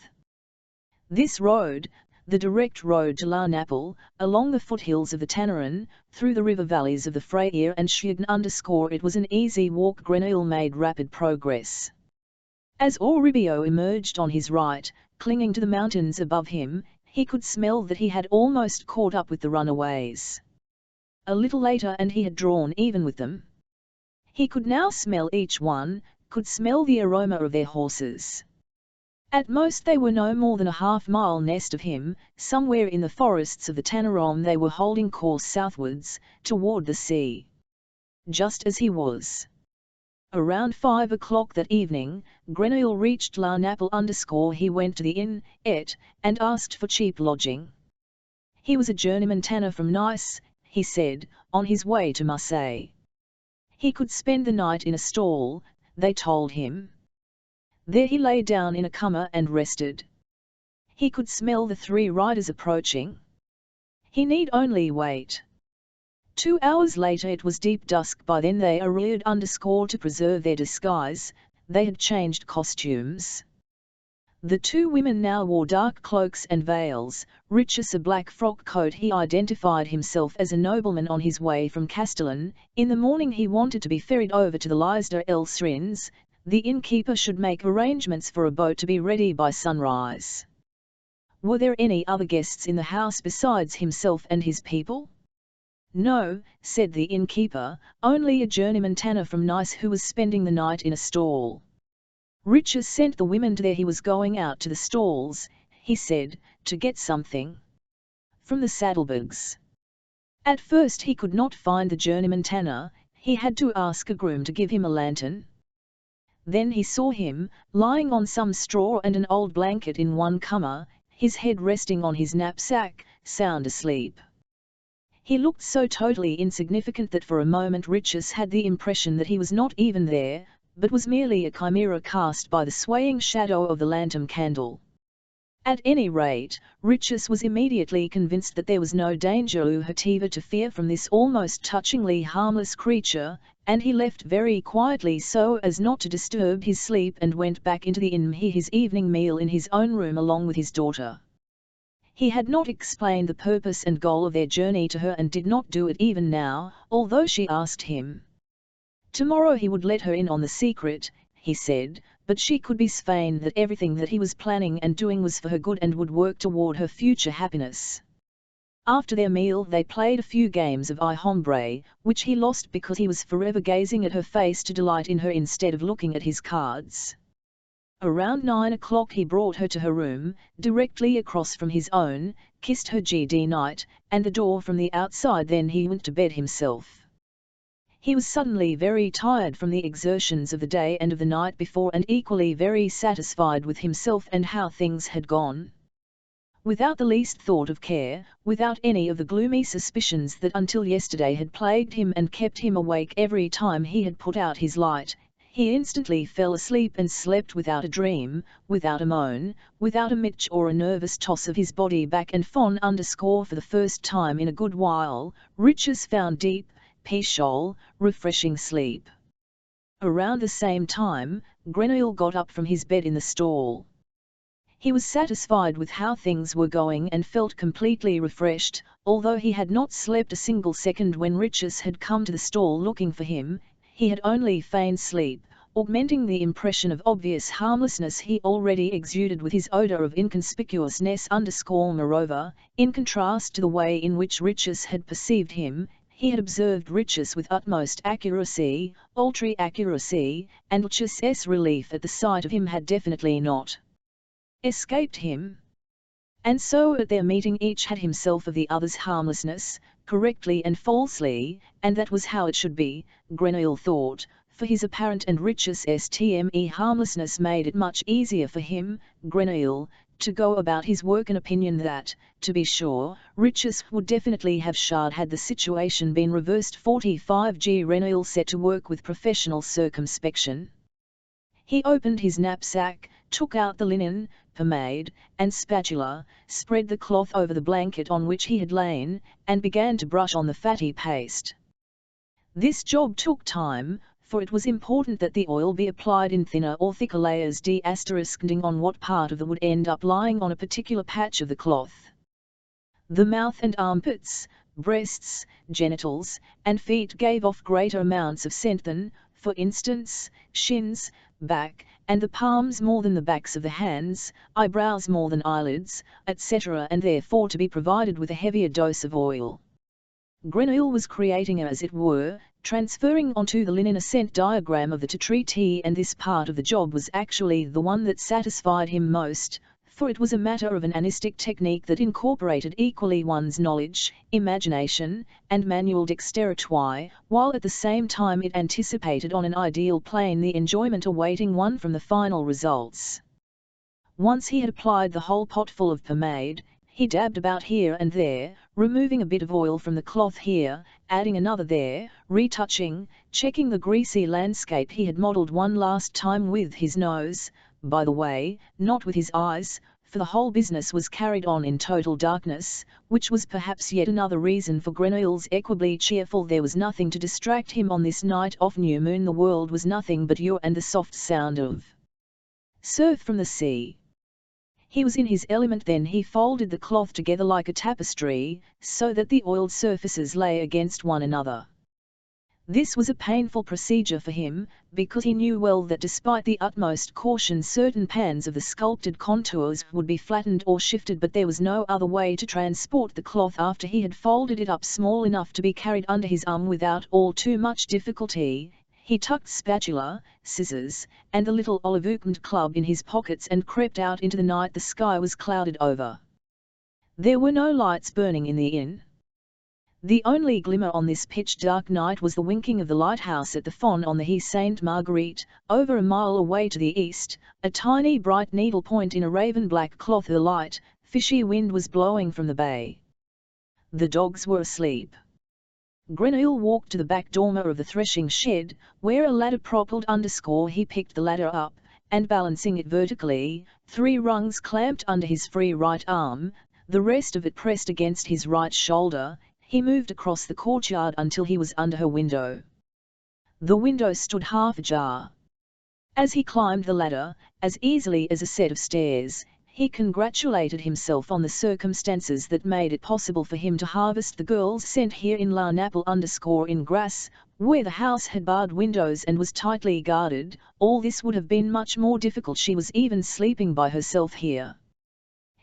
This road, the direct road to La Naple, along the foothills of the Tannerin, through the river valleys of the Freyre and Schiegne. It was an easy walk. Grenouille made rapid progress. As Oribio emerged on his right, clinging to the mountains above him, he could smell that he had almost caught up with the runaways. A little later and he had drawn even with them. He could now smell each one, could smell the aroma of their horses. At most they were no more than a half-mile nest of him. Somewhere in the forests of the Tanneron they were holding course southwards, toward the sea. Just as he was. Around 5 o'clock that evening, Grenouille reached La Naple. He went to the inn, ate, and asked for cheap lodging. He was a journeyman tanner from Nice, he said, on his way to Marseille. He could spend the night in a stall, they told him. There he lay down in a cummer and rested. He could smell the 3 riders approaching. He need only wait. 2 hours later it was deep dusk by then. They arrived. To preserve their disguise, they had changed costumes. The 2 women now wore dark cloaks and veils, Richus a black frock coat. He identified himself as a nobleman on his way from Castellan. In the morning he wanted to be ferried over to the Lisle el Srins. The innkeeper should make arrangements for a boat to be ready by sunrise. Were there any other guests in the house besides himself and his people? No, said the innkeeper, only a journeyman tanner from Nice who was spending the night in a stall. Richard sent the women to there. He was going out to the stalls, he said, to get something from the saddlebags. At first he could not find the journeyman tanner. He had to ask a groom to give him a lantern. Then he saw him, lying on some straw and an old blanket in one cummer, his head resting on his knapsack, sound asleep. He looked so totally insignificant that for a moment Richus had the impression that he was not even there, but was merely a chimera cast by the swaying shadow of the lantern candle. At any rate, Richus was immediately convinced that there was no danger whatever to fear from this almost touchingly harmless creature, and he left very quietly so as not to disturb his sleep and went back into the inn. His evening meal in his own room along with his daughter. He had not explained the purpose and goal of their journey to her and did not do it even now, although she asked him. Tomorrow he would let her in on the secret, he said, but she could be certain that everything that he was planning and doing was for her good and would work toward her future happiness. After their meal they played a few games of I hombre, which he lost because he was forever gazing at her face to delight in her instead of looking at his cards. Around 9 o'clock he brought her to her room, directly across from his own, kissed her good night, and the door from the outside. Then he went to bed himself. He was suddenly very tired from the exertions of the day and of the night before, and equally very satisfied with himself and how things had gone. Without the least thought of care, without any of the gloomy suspicions that until yesterday had plagued him and kept him awake every time he had put out his light, he instantly fell asleep and slept without a dream, without a moan, without a mitch or a nervous toss of his body back and forth. For the first time in a good while, Richus found deep, peaceful, refreshing sleep. Around the same time, Grenouille got up from his bed in the stall. He was satisfied with how things were going and felt completely refreshed, although he had not slept a single second when Richus had come to the stall looking for him. He had only feigned sleep, augmenting the impression of obvious harmlessness he already exuded with his odor of inconspicuousness. Moreover, in contrast to the way in which Richus had perceived him, he had observed Richus with utmost accuracy, ultra accuracy, and Richus's relief at the sight of him had definitely not escaped him. And so at their meeting each had himself of the other's harmlessness, correctly and falsely, and that was how it should be, Grenouille thought, for his apparent and riches stme harmlessness made it much easier for him, Grenouille, to go about his work, an opinion that, to be sure, riches would definitely have shard had the situation been reversed. 45G Grenouille set to work with professional circumspection. He opened his knapsack, took out the linen, pomade, and spatula, spread the cloth over the blanket on which he had lain, and began to brush on the fatty paste. This job took time, for it was important that the oil be applied in thinner or thicker layers depending on what part of the wood end up lying on a particular patch of the cloth. The mouth and armpits, breasts, genitals, and feet gave off greater amounts of scent than, for instance, shins, back, and the palms more than the backs of the hands, eyebrows more than eyelids, etc., and therefore to be provided with a heavier dose of oil. Grenouille was creating, as it were, transferring onto the linen a scent diagram of the treaty, and this part of the job was actually the one that satisfied him most, for it was a matter of an anistic technique that incorporated equally one's knowledge, imagination, and manual dexterity, while at the same time it anticipated on an ideal plane the enjoyment awaiting one from the final results. Once he had applied the whole potful of pomade, he dabbed about here and there, removing a bit of oil from the cloth here, adding another there, retouching, checking the greasy landscape he had modelled one last time with his nose, by the way, not with his eyes, for the whole business was carried on in total darkness, which was perhaps yet another reason for Grenouille's equably cheerful. There was nothing to distract him on this night of new moon. The world was nothing but you and the soft sound of surf from the sea. He was in his element then. He folded the cloth together like a tapestry, so that the oiled surfaces lay against one another. This was a painful procedure for him, because he knew well that despite the utmost caution certain pans of the sculpted contours would be flattened or shifted, but there was no other way to transport the cloth after he had folded it up small enough to be carried under his arm without all too much difficulty. He tucked spatula, scissors, and the little olive-oaked club in his pockets and crept out into the night. The sky was clouded over. There were no lights burning in the inn. The only glimmer on this pitch-dark night was the winking of the lighthouse at the Fon on the He Sainte Marguerite, over a mile away to the east, a tiny bright needlepoint in a raven-black cloth. The light, fishy wind was blowing from the bay. The dogs were asleep. Grenouille walked to the back dormer of the threshing shed, where a ladder propelled he picked the ladder up, and balancing it vertically, 3 rungs clamped under his free right arm, the rest of it pressed against his right shoulder, he moved across the courtyard until he was under her window. The window stood half ajar. As he climbed the ladder, as easily as a set of stairs, he congratulated himself on the circumstances that made it possible for him to harvest the girl's scent here in La Naple_in Grasse, where the house had barred windows and was tightly guarded. All this would have been much more difficult. She was even sleeping by herself here.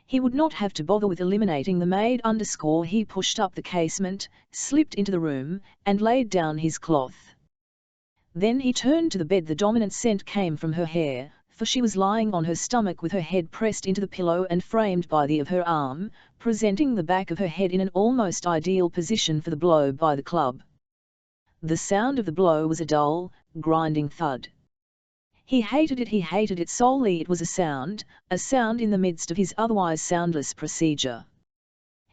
He would not have to bother with eliminating the maid. He pushed up the casement, slipped into the room, and laid down his cloth. Then he turned to the bed. The dominant scent came from her hair, for she was lying on her stomach with her head pressed into the pillow and framed by the of her arm, presenting the back of her head in an almost ideal position for the blow by the club. The sound of the blow was a dull, grinding thud. He hated it solely. It was a sound in the midst of his otherwise soundless procedure.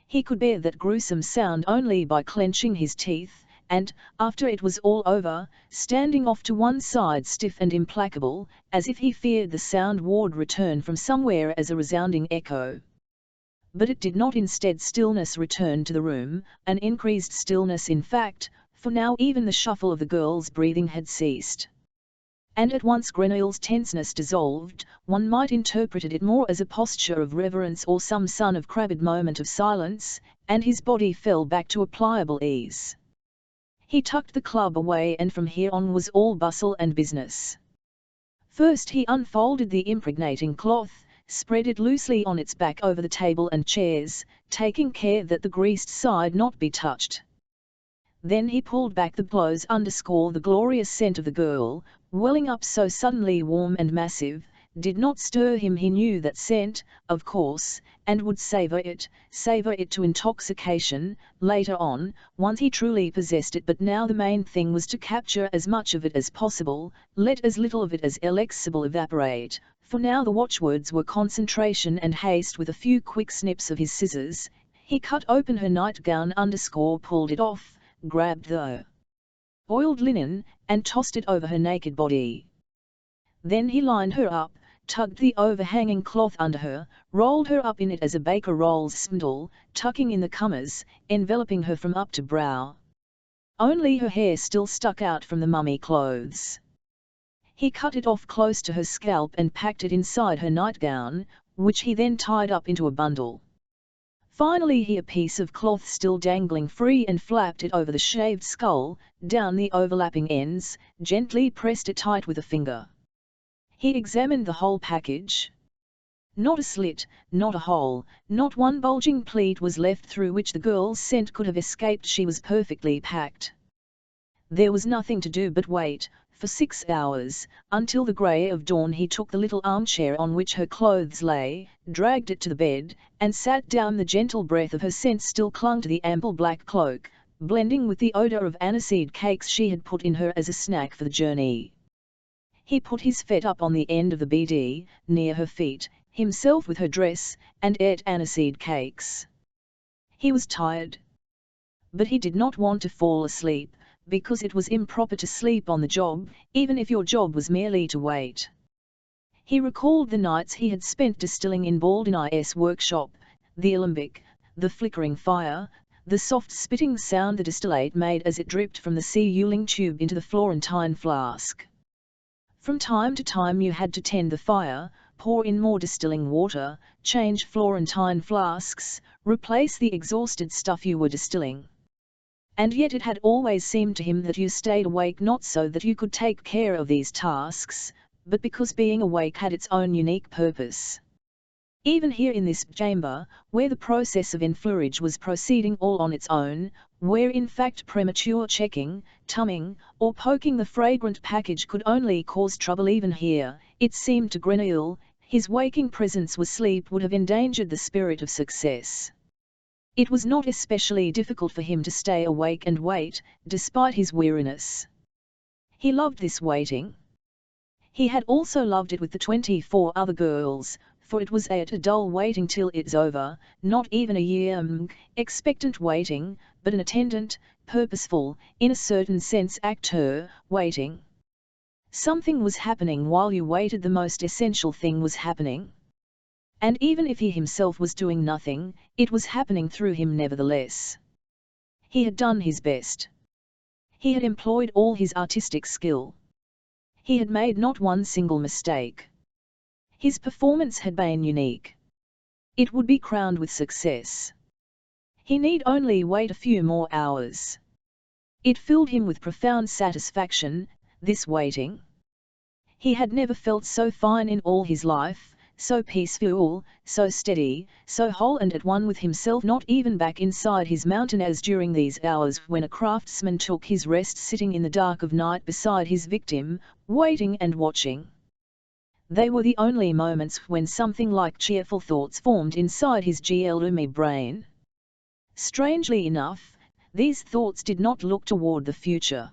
He could bear that gruesome sound only by clenching his teeth, and, after it was all over, standing off to one side stiff and implacable, as if he feared the sound would return from somewhere as a resounding echo. But it did not. Instead, stillness returned to the room, an increased stillness in fact, for now even the shuffle of the girl's breathing had ceased. And at once Grenouille's tenseness dissolved. One might interpret it more as a posture of reverence or some son of crabbed moment of silence, and his body fell back to a pliable ease. He tucked the club away, and from here on was all bustle and business. First he unfolded the impregnating cloth, spread it loosely on its back over the table and chairs, taking care that the greased side not be touched. Then he pulled back the blows. The glorious scent of the girl, welling up so suddenly warm and massive, did not stir him. He knew that scent, of course, and would savor it to intoxication, later on, once he truly possessed it. But now the main thing was to capture as much of it as possible, let as little of it as electable evaporate. For now the watchwords were concentration and haste. With a few quick snips of his scissors, he cut open her nightgown, pulled it off, grabbed the oiled linen, and tossed it over her naked body. Then he lined her up, tugged the overhanging cloth under her, rolled her up in it as a baker rolls spindle, tucking in the comers, enveloping her from up to brow. Only her hair still stuck out from the mummy clothes. He cut it off close to her scalp and packed it inside her nightgown, which he then tied up into a bundle. Finally he a piece of cloth still dangling free and flapped it over the shaved skull, down the overlapping ends, gently pressed it tight with a finger. He examined the whole package. Not a slit, not a hole, not one bulging pleat was left through which the girl's scent could have escaped. She was perfectly packed. There was nothing to do but wait, for 6 hours, until the grey of dawn. He took the little armchair on which her clothes lay, dragged it to the bed, and sat down. The gentle breath of her scent still clung to the ample black cloak, blending with the odour of aniseed cakes she had put in her as a snack for the journey. He put his feet up on the end of the BD, near her feet, himself with her dress, and ate aniseed cakes. He was tired. But he did not want to fall asleep, because it was improper to sleep on the job, even if your job was merely to wait. He recalled the nights he had spent distilling in Baldini's workshop, the alembic, the flickering fire, the soft spitting sound the distillate made as it dripped from the sea-uling tube into the Florentine flask. From time to time you had to tend the fire, pour in more distilling water, change Florentine flasks, replace the exhausted stuff you were distilling. And yet it had always seemed to him that you stayed awake not so that you could take care of these tasks, but because being awake had its own unique purpose. Even here in this chamber, where the process of enfleurage was proceeding all on its own, where in fact premature checking, tumming, or poking the fragrant package could only cause trouble, even here, it seemed to Grenouille, his waking presence was sleep would have endangered the spirit of success. It was not especially difficult for him to stay awake and wait, despite his weariness. He loved this waiting. He had also loved it with the 24 other girls, for it was a dull waiting till it's over, not even a year expectant waiting, but an attendant, purposeful, in a certain sense acteur, waiting. Something was happening while you waited. The most essential thing was happening. And even if he himself was doing nothing, it was happening through him nevertheless. He had done his best. He had employed all his artistic skill. He had made not one single mistake. His performance had been unique. It would be crowned with success. He need only wait a few more hours. It filled him with profound satisfaction, this waiting. He had never felt so fine in all his life, so peaceful, so steady, so whole and at one with himself, not even back inside his mountain, as during these hours when a craftsman took his rest sitting in the dark of night beside his victim, waiting and watching. They were the only moments when something like cheerful thoughts formed inside his gloomy brain. Strangely enough, these thoughts did not look toward the future.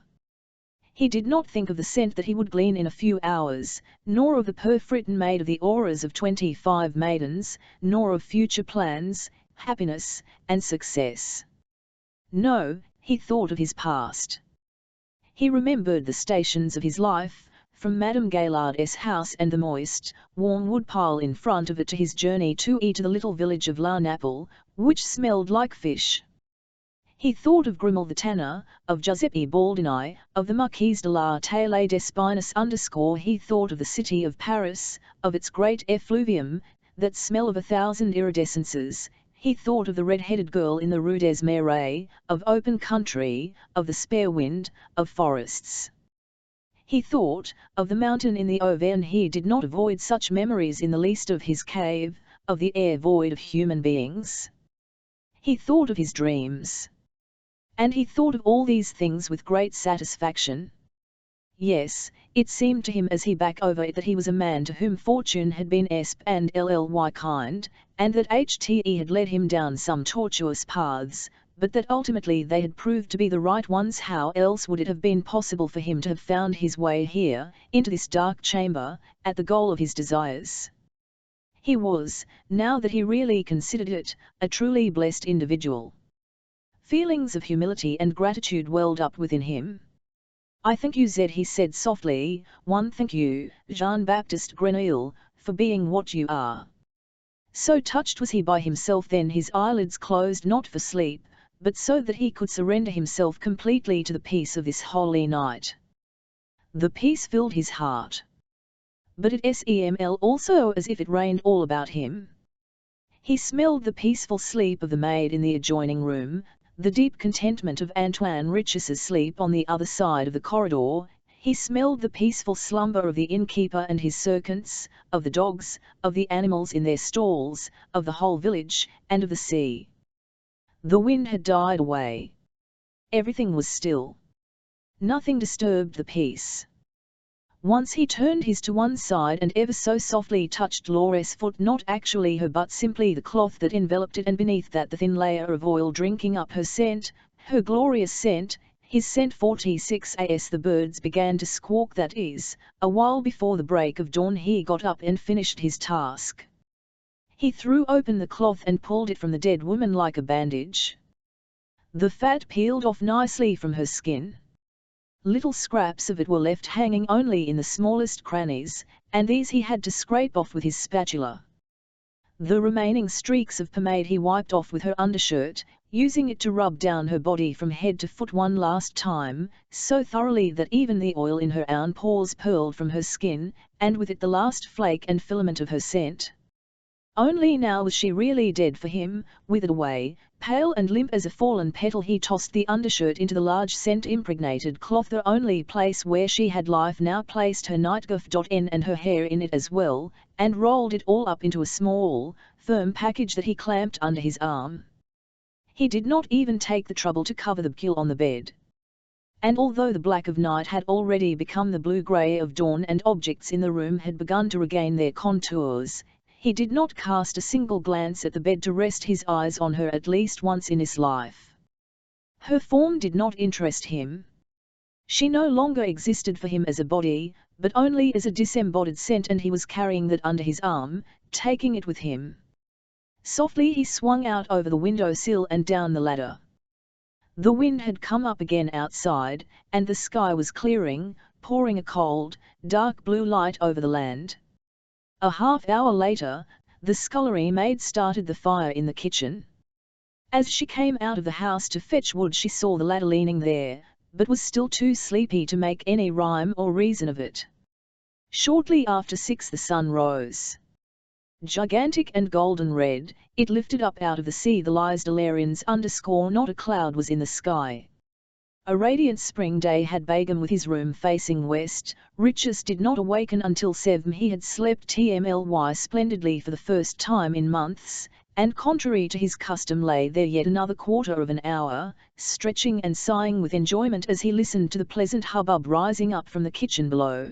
He did not think of the scent that he would glean in a few hours, nor of the perfume made of the auras of 25 maidens, nor of future plans, happiness, and success. No, he thought of his past. He remembered the stations of his life, from Madame Gaillard's house and the moist, warm woodpile in front of it to his journey to the little village of La Naple, which smelled like fish. He thought of Grimmel the tanner, of Giuseppe Baldini, of the Marquise de la Tallée d'Espinus _ he thought of the city of Paris, of its great effluvium, that smell of 1,000 iridescences. He thought of the red-headed girl in the Rue des Marais, of open country, of the spare wind, of forests. He thought of the mountain in the Auvergne. He did not avoid such memories in the least, of his cave, of the air void of human beings. He thought of his dreams. And he thought of all these things with great satisfaction. Yes, it seemed to him as he back over it that he was a man to whom fortune had been sp and lly kind, and that hte had led him down some tortuous paths, but that ultimately they had proved to be the right ones. How else would it have been possible for him to have found his way here, into this dark chamber, at the goal of his desires? He was, now that he really considered it, a truly blessed individual. Feelings of humility and gratitude welled up within him. "I thank you," he said softly, "one thank you, Jean-Baptiste Grenouille, for being what you are." So touched was he by himself then his eyelids closed not for sleep, but so that he could surrender himself completely to the peace of this holy night. The peace filled his heart. But it smelled also as if it rained all about him. He smelled the peaceful sleep of the maid in the adjoining room, the deep contentment of Antoine Riches's sleep on the other side of the corridor. He smelled the peaceful slumber of the innkeeper and his servants, of the dogs, of the animals in their stalls, of the whole village, and of the sea. The wind had died away. Everything was still. Nothing disturbed the peace. Once he turned his to one side and ever so softly touched Laura's foot, not actually her but simply the cloth that enveloped it, and beneath that the thin layer of oil drinking up her scent, her glorious scent, his scent. 46 as the birds began to squawk, that is, a while before the break of dawn, he got up and finished his task. He threw open the cloth and pulled it from the dead woman like a bandage. The fat peeled off nicely from her skin. Little scraps of it were left hanging only in the smallest crannies, and these he had to scrape off with his spatula. The remaining streaks of pomade he wiped off with her undershirt, using it to rub down her body from head to foot one last time, so thoroughly that even the oil in her own pores pearled from her skin, and with it the last flake and filament of her scent. Only now was she really dead for him, withered away, pale and limp as a fallen petal. He tossed the undershirt into the large scent-impregnated cloth, the only place where she had life now, placed her nightgown and her hair in it as well, and rolled it all up into a small, firm package that he clamped under his arm. He did not even take the trouble to cover the bouquet on the bed. And although the black of night had already become the blue-grey of dawn and objects in the room had begun to regain their contours, he did not cast a single glance at the bed to rest his eyes on her at least once in his life. Her form did not interest him. She no longer existed for him as a body, but only as a disembodied scent, and he was carrying that under his arm, taking it with him. Softly he swung out over the window-sill and down the ladder. The wind had come up again outside, and the sky was clearing, pouring a cold, dark blue light over the land. A half-hour later, the scullery maid started the fire in the kitchen. As she came out of the house to fetch wood, she saw the ladder leaning there, but was still too sleepy to make any rhyme or reason of it. Shortly after 6 the sun rose. Gigantic and golden red, it lifted up out of the sea the Liesdelarians _ not a cloud was in the sky. A radiant spring day had begun with his room facing west. Riches did not awaken until 7. He had slept tmly splendidly for the first time in months, and contrary to his custom lay there yet another quarter of an hour, stretching and sighing with enjoyment as he listened to the pleasant hubbub rising up from the kitchen below.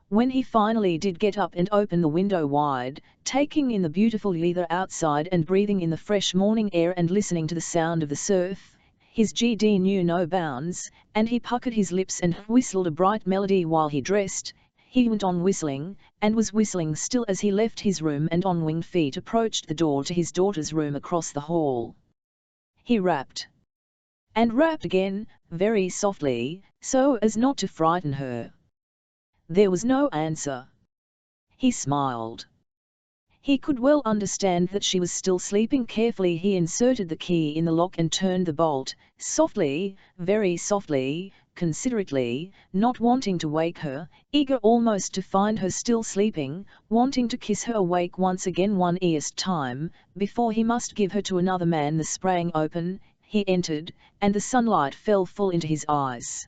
When he finally did get up and open the window wide, taking in the beautiful weather outside and breathing in the fresh morning air and listening to the sound of the surf, his GD knew no bounds, and he puckered his lips and whistled a bright melody while he dressed. He went on whistling, and was whistling still as he left his room and on winged feet approached the door to his daughter's room across the hall. He rapped. And rapped again, very softly, so as not to frighten her. There was no answer. He smiled. He could well understand that she was still sleeping. Carefully he inserted the key in the lock and turned the bolt, softly, very softly, considerately, not wanting to wake her, eager almost to find her still sleeping, wanting to kiss her awake once again one last time, before he must give her to another man. The sprang open, he entered, and the sunlight fell full into his eyes.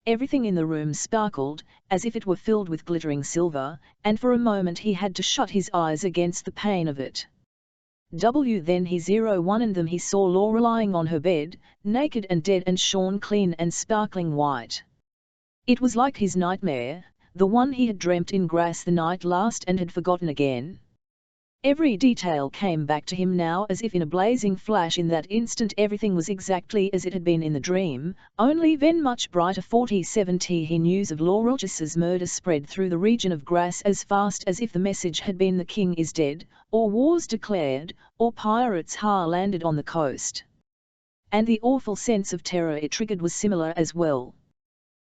Everything in the room sparkled, as if it were filled with glittering silver, and for a moment he had to shut his eyes against the pain of it. Then he 01 and them he saw Laura lying on her bed, naked and dead and shorn clean and sparkling white. It was like his nightmare, the one he had dreamt in Grasse the night last and had forgotten again. Every detail came back to him now as if in a blazing flash. In that instant everything was exactly as it had been in the dream, only then much brighter. 4070 He news of Laurentius's murder spread through the region of Grasse as fast as if the message had been the king is dead, or wars declared, or pirates ha landed on the coast. And the awful sense of terror it triggered was similar as well.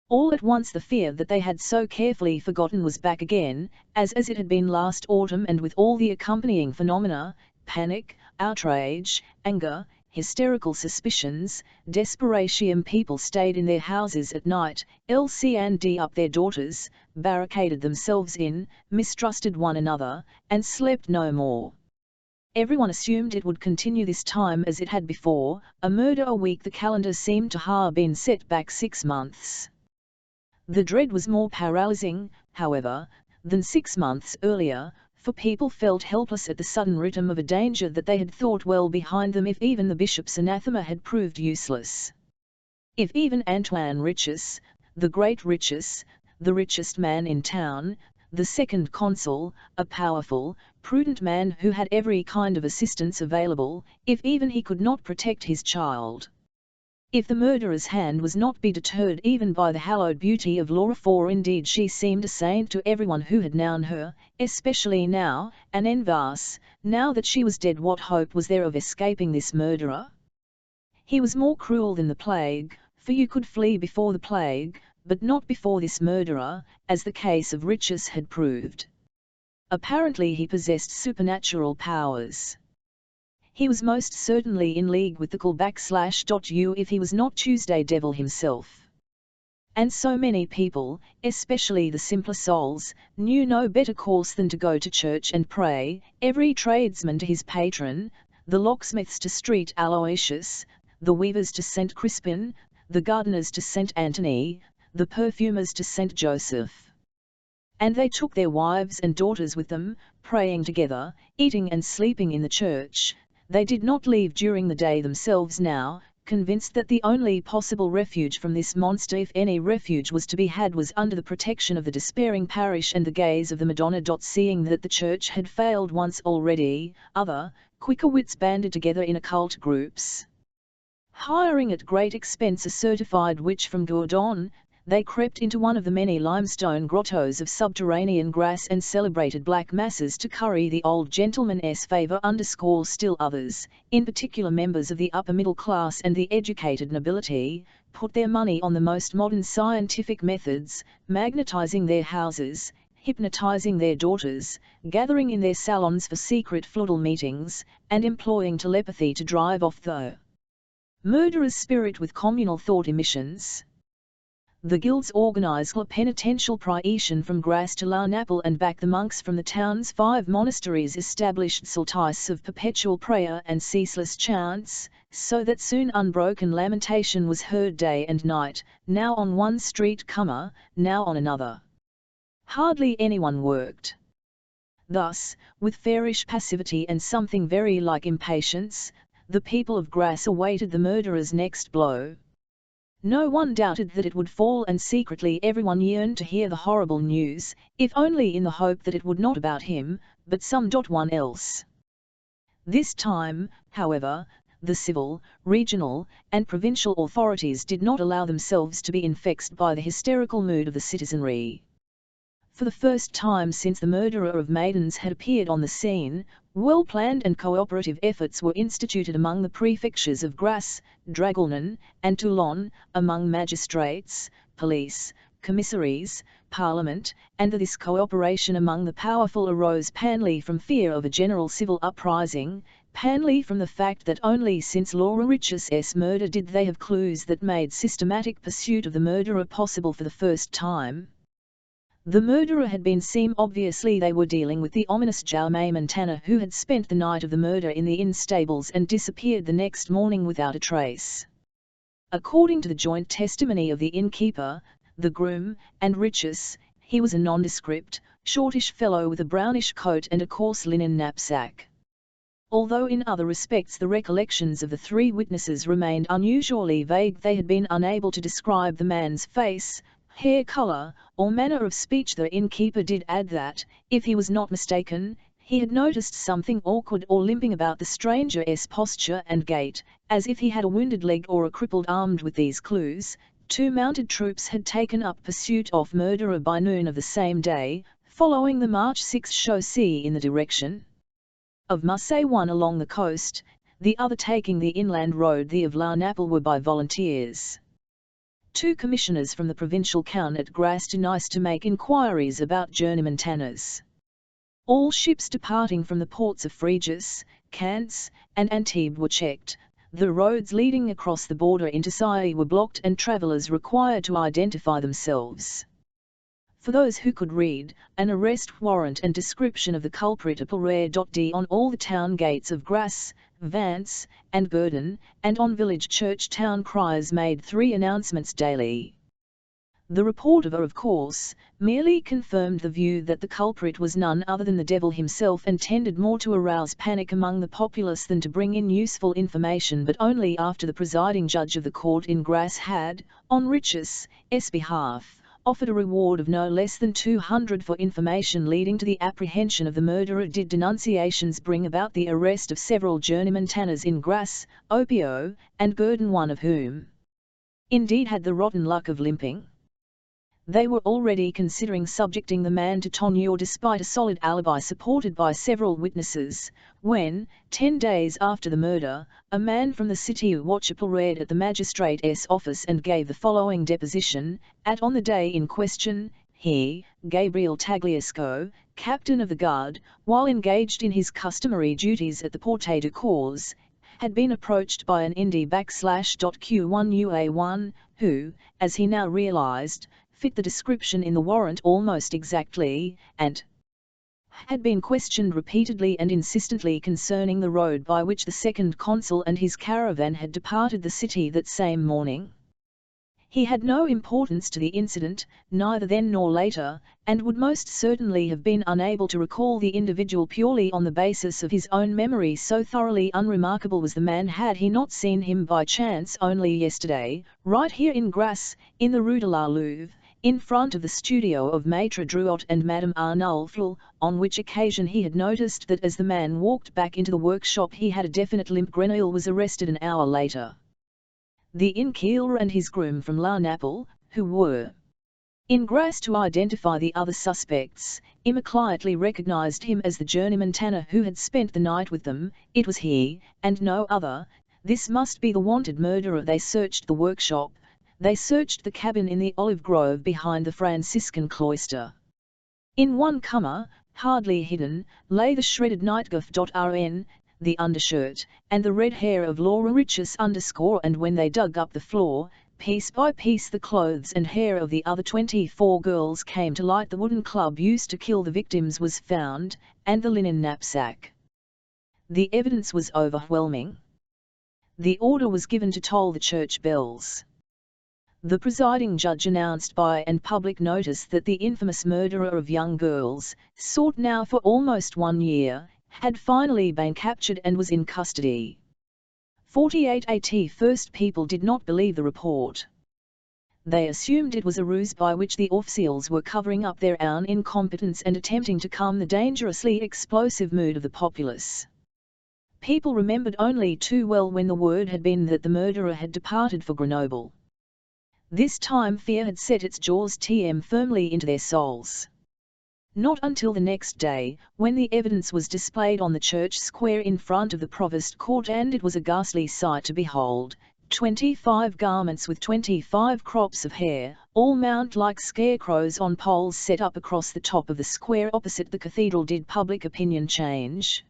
All at once the fear that they had so carefully forgotten was back again, as it had been last autumn, and with all the accompanying phenomena, panic, outrage, anger, hysterical suspicions, desperation. People stayed in their houses at night, LC&D up their daughters, barricaded themselves in, mistrusted one another, and slept no more. Everyone assumed it would continue this time as it had before, a murder a week. The calendar seemed to have been set back 6 months. The dread was more paralyzing, however, than 6 months earlier, for people felt helpless at the sudden rhythm of a danger that they had thought well behind them. If even the bishop's anathema had proved useless, if even Antoine Riches, the great Riches, the richest man in town, the second consul, a powerful, prudent man who had every kind of assistance available, if even he could not protect his child, if the murderer's hand was not be deterred even by the hallowed beauty of Laura, for indeed she seemed a saint to everyone who had known her, especially now, an envasse, now that she was dead. What hope was there of escaping this murderer? He was more cruel than the plague, for you could flee before the plague, but not before this murderer, as the case of Riches had proved. Apparently he possessed supernatural powers. He was most certainly in league with the /U if he was not Tuesday Devil himself. And so many people, especially the simpler souls, knew no better course than to go to church and pray, every tradesman to his patron, the locksmiths to St. Aloysius, the weavers to St. Crispin, the gardeners to St. Anthony, the perfumers to St. Joseph. And they took their wives and daughters with them, praying together, eating and sleeping in the church. They did not leave during the day themselves now, convinced that the only possible refuge from this monster, if any refuge was to be had, was under the protection of the despairing parish and the gaze of the Madonna. Seeing that the church had failed once already, other, quicker wits banded together in occult groups. Hiring at great expense a certified witch from Gourdon, they crept into one of the many limestone grottos of subterranean Grasse and celebrated black masses to curry the old gentleman's favour. Still others, in particular members of the upper middle class and the educated nobility, put their money on the most modern scientific methods, magnetizing their houses, hypnotizing their daughters, gathering in their salons for secret feudal meetings, and employing telepathy to drive off the murderer's spirit with communal thought emissions. The guilds organized la penitential procession from Grasse to La Naple and back. The monks from the town's 5 monasteries established sultices of perpetual prayer and ceaseless chants, so that soon unbroken lamentation was heard day and night, now on one street corner, now on another. Hardly anyone worked. Thus, with fairish passivity and something very like impatience, the people of Grasse awaited the murderer's next blow. No one doubted that it would fall, and secretly everyone yearned to hear the horrible news, if only in the hope that it would not about him, but someone else. This time, however, the civil, regional, and provincial authorities did not allow themselves to be infected by the hysterical mood of the citizenry. For the first time since the murderer of maidens had appeared on the scene, well-planned and cooperative efforts were instituted among the prefectures of Grasse, Draguignan, and Toulon, among magistrates, police, commissaries, parliament, and this cooperation among the powerful arose panly from fear of a general civil uprising, panly from the fact that only since Laura Rich's murder did they have clues that made systematic pursuit of the murderer possible for the first time. The murderer had been seen. Obviously they were dealing with the ominous Jaume Montana, who had spent the night of the murder in the inn stables and disappeared the next morning without a trace. According to the joint testimony of the innkeeper, the groom, and Riches, he was a nondescript, shortish fellow with a brownish coat and a coarse linen knapsack. Although in other respects the recollections of the 3 witnesses remained unusually vague, they had been unable to describe the man's face, hair color, or manner of speech. The innkeeper did add that, if he was not mistaken, he had noticed something awkward or limping about the stranger's posture and gait, as if he had a wounded leg or a crippled arm. With these clues, 2 mounted troops had taken up pursuit of murderer by noon of the same day, following the March 6 chaussee in the direction of Marseille, one along the coast, the other taking the inland road. The of La Naple were by volunteers. 2 commissioners from the provincial count at Grasse to Nice to make inquiries about journeyman tanners. All ships departing from the ports of Fréjus, Caen, and Antibes were checked. The roads leading across the border into Sailly were blocked and travellers required to identify themselves. For those who could read, an arrest warrant and description of the culprit appeared on all the town gates of Grasse, Vence, and Verdun, and on village church town criers made 3 announcements daily. The report of course, merely confirmed the view that the culprit was none other than the devil himself, and tended more to arouse panic among the populace than to bring in useful information, but only after the presiding judge of the court in Grasse had, on Rich's behalf, offered a reward of no less than 200 for information leading to the apprehension of the murderer did denunciations bring about the arrest of several journeyman tanners in Grasse, Opio, and Verdun, one of whom, indeed, had the rotten luck of limping. They were already considering subjecting the man to torture despite a solid alibi supported by several witnesses, when, 10 days after the murder, a man from the city watch appeared at the magistrate's office and gave the following deposition: on the day in question, he, Gabriel Tagliasco, captain of the guard, while engaged in his customary duties at the Porte du Corps, had been approached by an Q1UA1, who, as he now realized, fit the description in the warrant almost exactly, and had been questioned repeatedly and insistently concerning the road by which the second consul and his caravan had departed the city that same morning. He had no importance to the incident, neither then nor later, and would most certainly have been unable to recall the individual purely on the basis of his own memory, so thoroughly unremarkable was the man had he not seen him by chance only yesterday, right here in Grasse, in the Rue de la Louve, in front of the studio of Maitre Drouot and Madame Arnulfo, on which occasion he had noticed that as the man walked back into the workshop he had a definite limp. Grenouille was arrested an hour later. The innkeeper and his groom from La Naple, who were in Grasse to identify the other suspects, immediately recognized him as the journeyman tanner who had spent the night with them. It was he, and no other. This must be the wanted murderer. They searched the workshop. They searched the cabin in the olive grove behind the Franciscan cloister. In one corner, hardly hidden, lay the shredded nightgown, the undershirt, and the red hair of Laura Rich's _ and when they dug up the floor, piece by piece the clothes and hair of the other 24 girls came to light. The wooden club used to kill the victims was found, and the linen knapsack. The evidence was overwhelming. The order was given to toll the church bells. The presiding judge announced by and public notice that the infamous murderer of young girls, sought now for almost 1 year, had finally been captured and was in custody. 48 at first people did not believe the report. They assumed it was a ruse by which the officials were covering up their own incompetence and attempting to calm the dangerously explosive mood of the populace. People remembered only too well when the word had been that the murderer had departed for Grenoble. This time fear had set its jaws firmly into their souls. Not until the next day, when the evidence was displayed on the church square in front of the provost court, and it was a ghastly sight to behold, 25 garments with 25 crops of hair, all mounted like scarecrows on poles set up across the top of the square opposite the cathedral, did public opinion change.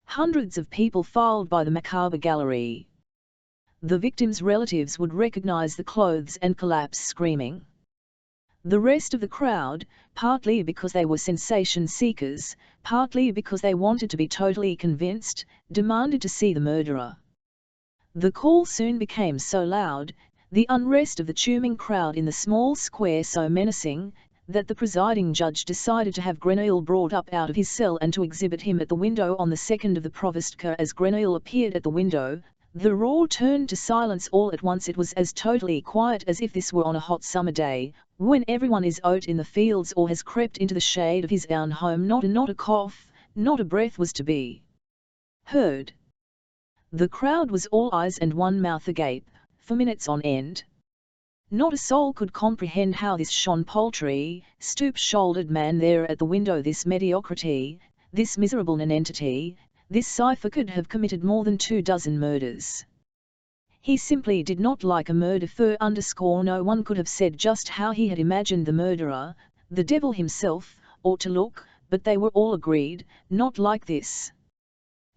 Hundreds of people filed by the macabre gallery. The victims' relatives would recognize the clothes and collapse screaming. The rest of the crowd, partly because they were sensation seekers, partly because they wanted to be totally convinced, demanded to see the murderer. The call soon became so loud, the unrest of the tuming crowd in the small square so menacing, that the presiding judge decided to have Grenouille brought up out of his cell and to exhibit him at the window on the 2nd of the provost car. As Grenouille appeared at the window, the roar turned to silence all at once. It was as totally quiet as if this were on a hot summer day, When everyone is out in the fields or has crept into the shade of his own home, not a cough, not a breath was to be heard. The crowd was all eyes and one mouth agape, for minutes on end. Not a soul could comprehend how this shone paltry, stoop-shouldered man there at the window, this mediocrity, this miserable nonentity, this cipher could have committed more than 24 murders. He simply did not like a murder for no one could have said just how he had imagined the murderer, the devil himself, ought to look, but they were all agreed, not like this.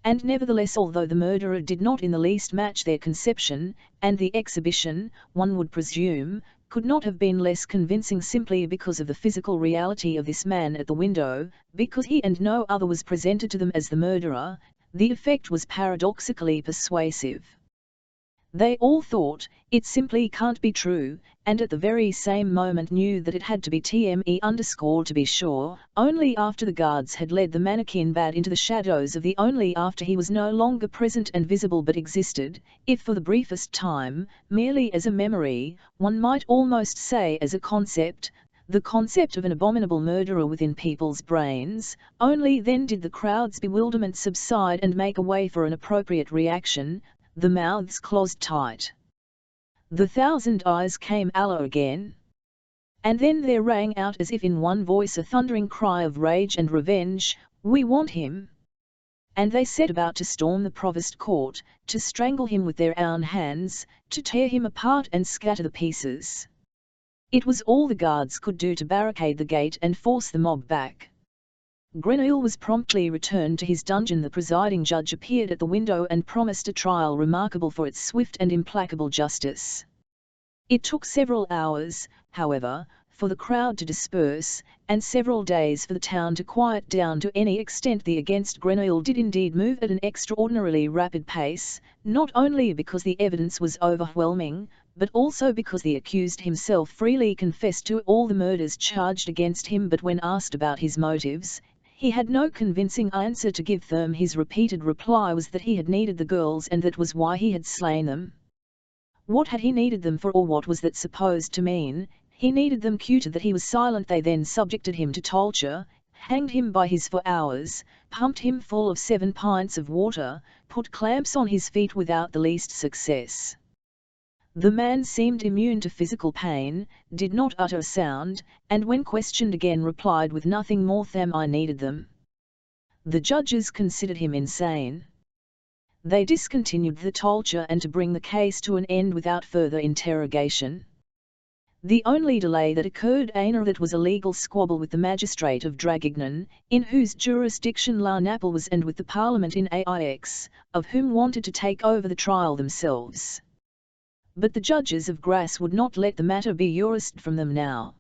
And nevertheless, although the murderer did not in the least match their conception, and the exhibition, one would presume, could not have been less convincing simply because of the physical reality of this man at the window, because he and no other was presented to them as the murderer, the effect was paradoxically persuasive. They all thought, it simply can't be true, and at the very same moment knew that it had to be to be sure, only after the guards had led the mannequin bad into the shadows of the only after he was no longer present and visible but existed, if for the briefest time, merely as a memory, one might almost say as a concept, the concept of an abominable murderer within people's brains, only then did the crowd's bewilderment subside and make a way for an appropriate reaction, the mouths closed tight. The 1,000 eyes came alow again. And then there rang out as if in one voice a thundering cry of rage and revenge, "We want him!" And they set about to storm the provost court, to strangle him with their own hands, to tear him apart and scatter the pieces. It was all the guards could do to barricade the gate and force the mob back. Grenouille was promptly returned to his dungeon. The presiding judge appeared at the window and promised a trial remarkable for its swift and implacable justice. It took several hours, however, for the crowd to disperse, and several days for the town to quiet down to any extent. The against Grenouille did indeed move at an extraordinarily rapid pace, not only because the evidence was overwhelming, but also because the accused himself freely confessed to all the murders charged against him. But when asked about his motives, he had no convincing answer to give them. His repeated reply was that he had needed the girls and that was why he had slain them. What had he needed them for, or what was that supposed to mean? He needed them to that he was silent. They then subjected him to torture, hanged him by his 4 hours, pumped him full of 7 pints of water, put clamps on his feet without the least success. The man seemed immune to physical pain, did not utter a sound, and when questioned again replied with nothing more than "I needed them." The judges considered him insane. They discontinued the torture and to bring the case to an end without further interrogation. The only delay that occurred that was a legal squabble with the magistrate of Draguignan, in whose jurisdiction La Naple was, and with the Parliament in Aix, of whom wanted to take over the trial themselves. But the judges of Grasse would not let the matter be jurist from them now.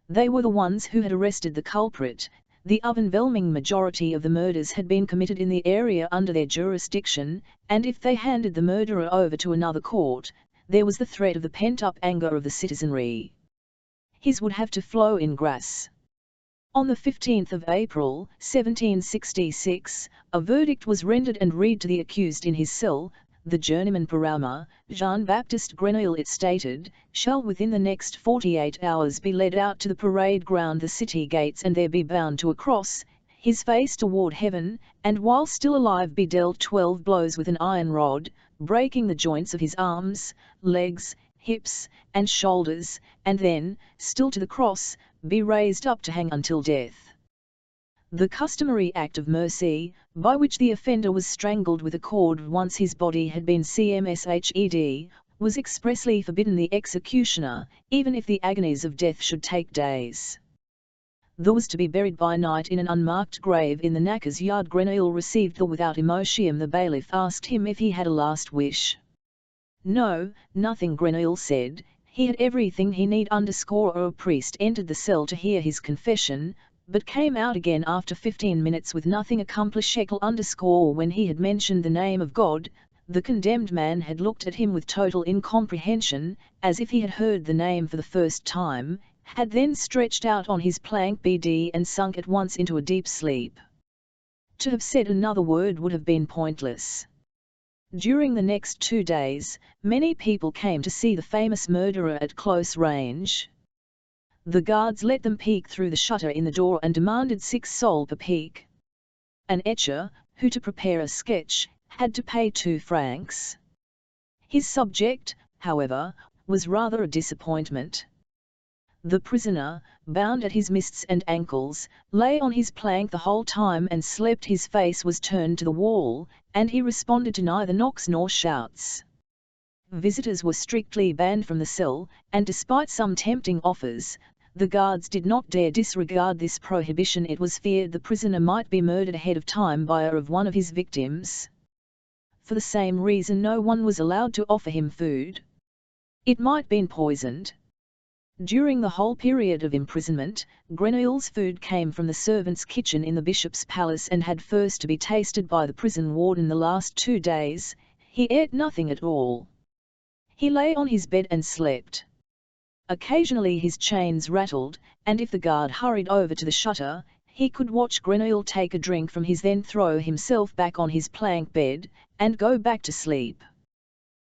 They were the ones who had arrested the culprit. The overwhelming majority of the murders had been committed in the area under their jurisdiction, and if they handed the murderer over to another court, there was the threat of the pent-up anger of the citizenry. His would have to flow in Grasse. On the 15th of April, 1766, a verdict was rendered and read to the accused in his cell. The journeyman Perfume, Jean-Baptiste Grenouille, it stated, shall within the next 48 hours be led out to the parade ground, the city gates, and there be bound to a cross, his face toward heaven, and while still alive be dealt 12 blows with an iron rod, breaking the joints of his arms, legs, hips, and shoulders, and then, still to the cross, be raised up to hang until death. The customary act of mercy, by which the offender was strangled with a cord once his body had been cmshed, was expressly forbidden the executioner, even if the agonies of death should take days. Though was to be buried by night in an unmarked grave in the knacker's yard. Grenouille received the without emotion. The bailiff asked him if he had a last wish. No, nothing, Grenouille said. He had everything he need. A priest entered the cell to hear his confession, but came out again after 15 minutes with nothing accomplished. When he had mentioned the name of God, the condemned man had looked at him with total incomprehension, as if he had heard the name for the first time, had then stretched out on his plank bed and sunk at once into a deep sleep. To have said another word would have been pointless. During the next 2 days, many people came to see the famous murderer at close range. The guards let them peek through the shutter in the door and demanded 6 sol per peek. An etcher, who to prepare a sketch, had to pay 2 francs. His subject, however, was rather a disappointment. The prisoner, bound at his wrists and ankles, lay on his plank the whole time and slept. His face was turned to the wall, and he responded to neither knocks nor shouts. Visitors were strictly banned from the cell, and despite some tempting offers, the guards did not dare disregard this prohibition. It was feared the prisoner might be murdered ahead of time by one of his victims. For the same reason no one was allowed to offer him food. It might be poisoned. During the whole period of imprisonment, Grenouille's food came from the servants' kitchen in the bishop's palace and had first to be tasted by the prison warden the last 2 days. He ate nothing at all. He lay on his bed and slept. Occasionally his chains rattled, and if the guard hurried over to the shutter, he could watch Grenouille take a drink from his, then throw himself back on his plank bed, and go back to sleep.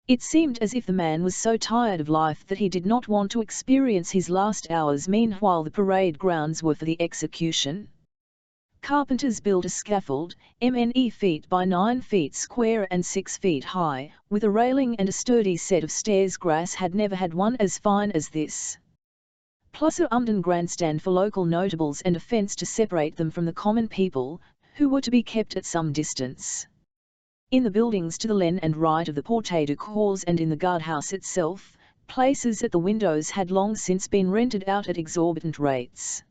It seemed as if the man was so tired of life that he did not want to experience his last hours. Meanwhile the parade grounds were for the execution. Carpenters built a scaffold, mne feet by 9 feet square and 6 feet high, with a railing and a sturdy set of stairs. Grass had never had one as fine as this. Plus a grandstand for local notables and a fence to separate them from the common people, who were to be kept at some distance. In the buildings to the left and right of the Porte du Cours and in the guardhouse itself, places at the windows had long since been rented out at exorbitant rates.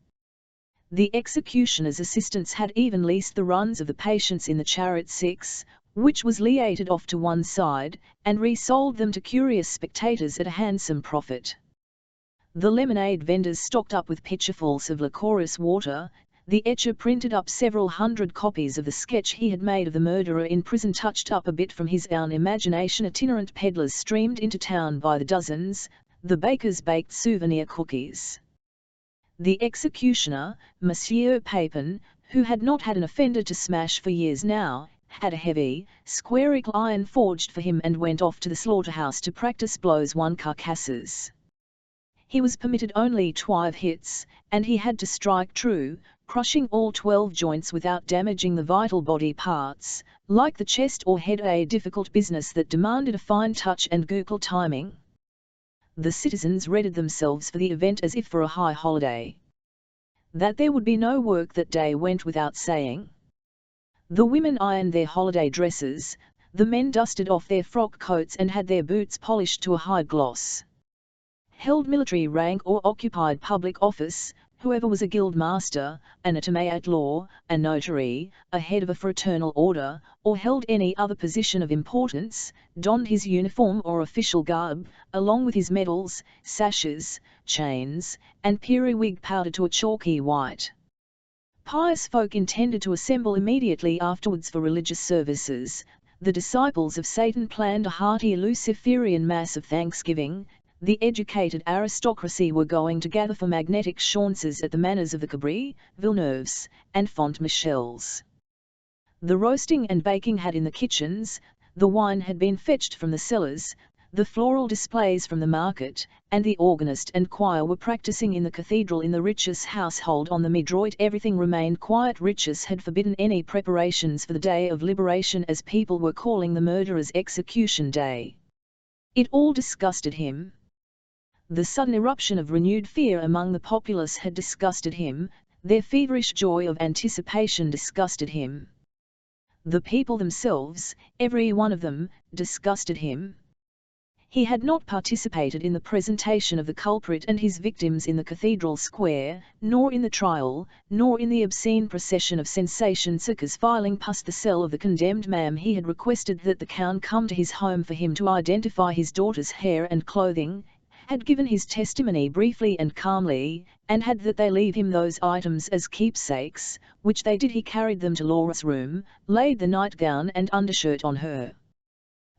The executioner's assistants had even leased the runs of the patients in the chariot 6, which was liated off to one side, and resold them to curious spectators at a handsome profit. The lemonade vendors stocked up with pitcherfuls of liquorice water. The etcher printed up several hundred copies of the sketch he had made of the murderer in prison, touched up a bit from his own imagination. Itinerant peddlers streamed into town by the dozens. The bakers baked souvenir cookies. The executioner, Monsieur Papin, who had not had an offender to smash for years now, had a heavy, squarical iron forged for him and went off to the slaughterhouse to practice blows on carcasses. He was permitted only 12 hits, and he had to strike true, crushing all 12 joints without damaging the vital body parts, like the chest or head, a difficult business that demanded a fine touch and Google timing. The citizens readied themselves for the event as if for a high holiday. That there would be no work that day went without saying. The women ironed their holiday dresses, the men dusted off their frock coats and had their boots polished to a high gloss. Held military rank or occupied public office, whoever was a guild master, an attorney at law, a notary, a head of a fraternal order, or held any other position of importance, donned his uniform or official garb, along with his medals, sashes, chains, and periwig powdered to a chalky white. Pious folk intended to assemble immediately afterwards for religious services. The disciples of Satan planned a hearty Luciferian mass of thanksgiving. The educated aristocracy were going to gather for magnetic seances at the manors of the Cabris, Villeneuves, and Font-Michels. The roasting and baking had in the kitchens, the wine had been fetched from the cellars, the floral displays from the market, and the organist and choir were practicing in the cathedral. In the Riches household on the Midroit everything remained quiet. Riches had forbidden any preparations for the day of liberation, as people were calling the murderer's execution day. It all disgusted him. The sudden eruption of renewed fear among the populace had disgusted him, their feverish joy of anticipation disgusted him. The people themselves, every one of them, disgusted him. He had not participated in the presentation of the culprit and his victims in the cathedral square, nor in the trial, nor in the obscene procession of sensation seekers filing past the cell of the condemned man. He had requested that the Count come to his home for him to identify his daughter's hair and clothing, had given his testimony briefly and calmly, and had that they leave him those items as keepsakes, which they did. He carried them to Laura's room, laid the nightgown and undershirt on her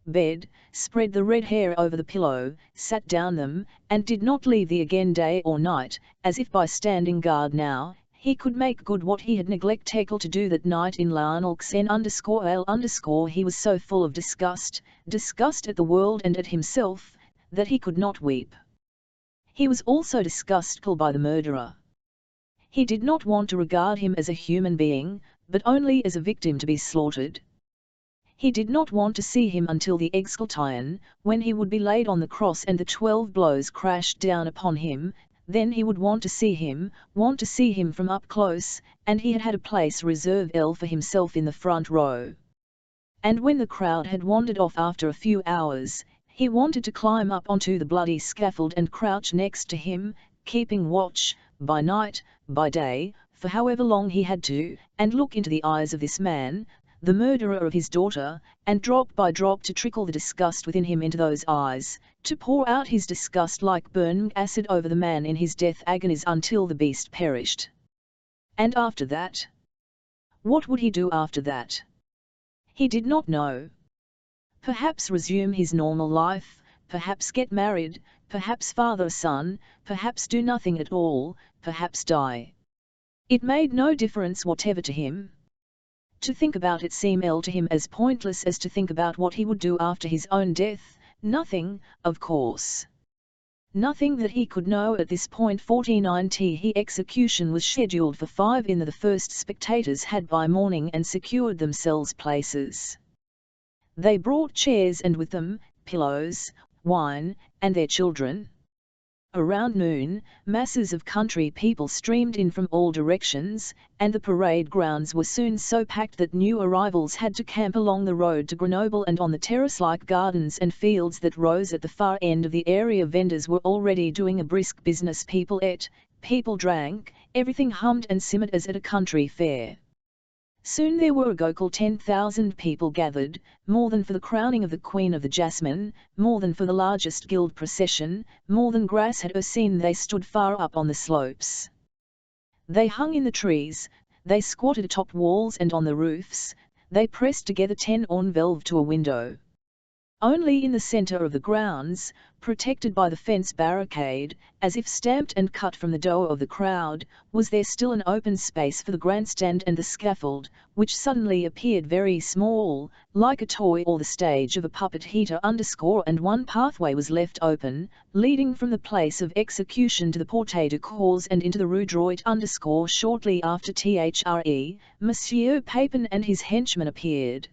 bed, spread the red hair over the pillow, sat down them, and did not leave the again day or night, as if by standing guard now, he could make good what he had neglected to do that night in L'Anxen_L_. He was so full of disgust at the world and at himself, that he could not weep. He was also disgustful by the murderer. He did not want to regard him as a human being, but only as a victim to be slaughtered. He did not want to see him until the exaltation, when he would be laid on the cross and the 12 blows crashed down upon him. Then he would want to see him from up close, and he had had a place reserved for himself in the front row. And when the crowd had wandered off after a few hours, he wanted to climb up onto the bloody scaffold and crouch next to him, keeping watch, by night, by day, for however long he had to, and look into the eyes of this man, the murderer of his daughter, and drop by drop to trickle the disgust within him into those eyes, to pour out his disgust like burning acid over the man in his death agonies until the beast perished. And after that? What would he do after that? He did not know. Perhaps resume his normal life, perhaps get married, perhaps father a son, perhaps do nothing at all, perhaps die. It made no difference whatever to him. To think about it seemed to him as pointless as to think about what he would do after his own death. Nothing, of course. Nothing that he could know at this point. 49th execution was scheduled for 5 in the first spectators had by morning and secured themselves places. They brought chairs and with them, pillows, wine, and their children. Around noon, masses of country people streamed in from all directions, and the parade grounds were soon so packed that new arrivals had to camp along the road to Grenoble and on the terrace-like gardens and fields that rose at the far end of the area. Vendors were already doing a brisk business. People ate, people drank, everything hummed and simmered as at a country fair. Soon there were a gocal 10,000 people gathered, more than for the crowning of the Queen of the Jasmine, more than for the largest guild procession, more than grass had ever seen. They stood far up on the slopes. They hung in the trees, they squatted atop walls and on the roofs, they pressed together 10 on valve to a window. Only in the centre of the grounds, protected by the fence barricade, as if stamped and cut from the dough of the crowd, was there still an open space for the grandstand and the scaffold, which suddenly appeared very small, like a toy or the stage of a puppet heater and one pathway was left open, leading from the place of execution to the Porte de Cause and into the Rue Droit shortly after Monsieur Papin and his henchmen appeared.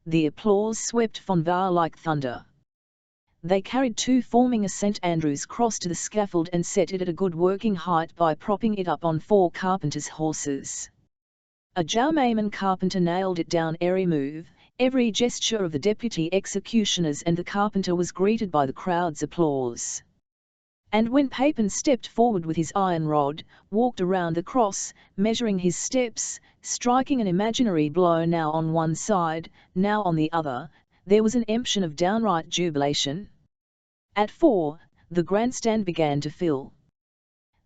The applause swept Fonval like thunder. They carried 2 forming a St. Andrew's cross to the scaffold and set it at a good working height by propping it up on 4 carpenters' horses. A journeyman carpenter nailed it down. Every move, every gesture of the deputy executioners and the carpenter was greeted by the crowd's applause. And when Papin stepped forward with his iron rod, walked around the cross, measuring his steps, striking an imaginary blow now on one side, now on the other, there was an emption of downright jubilation. At 4, the grandstand began to fill.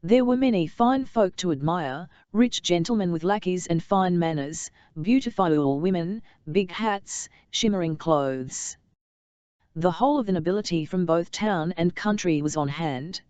There were many fine folk to admire, rich gentlemen with lackeys and fine manners, beautiful women, big hats, shimmering clothes. The whole of the nobility from both town and country was on hand.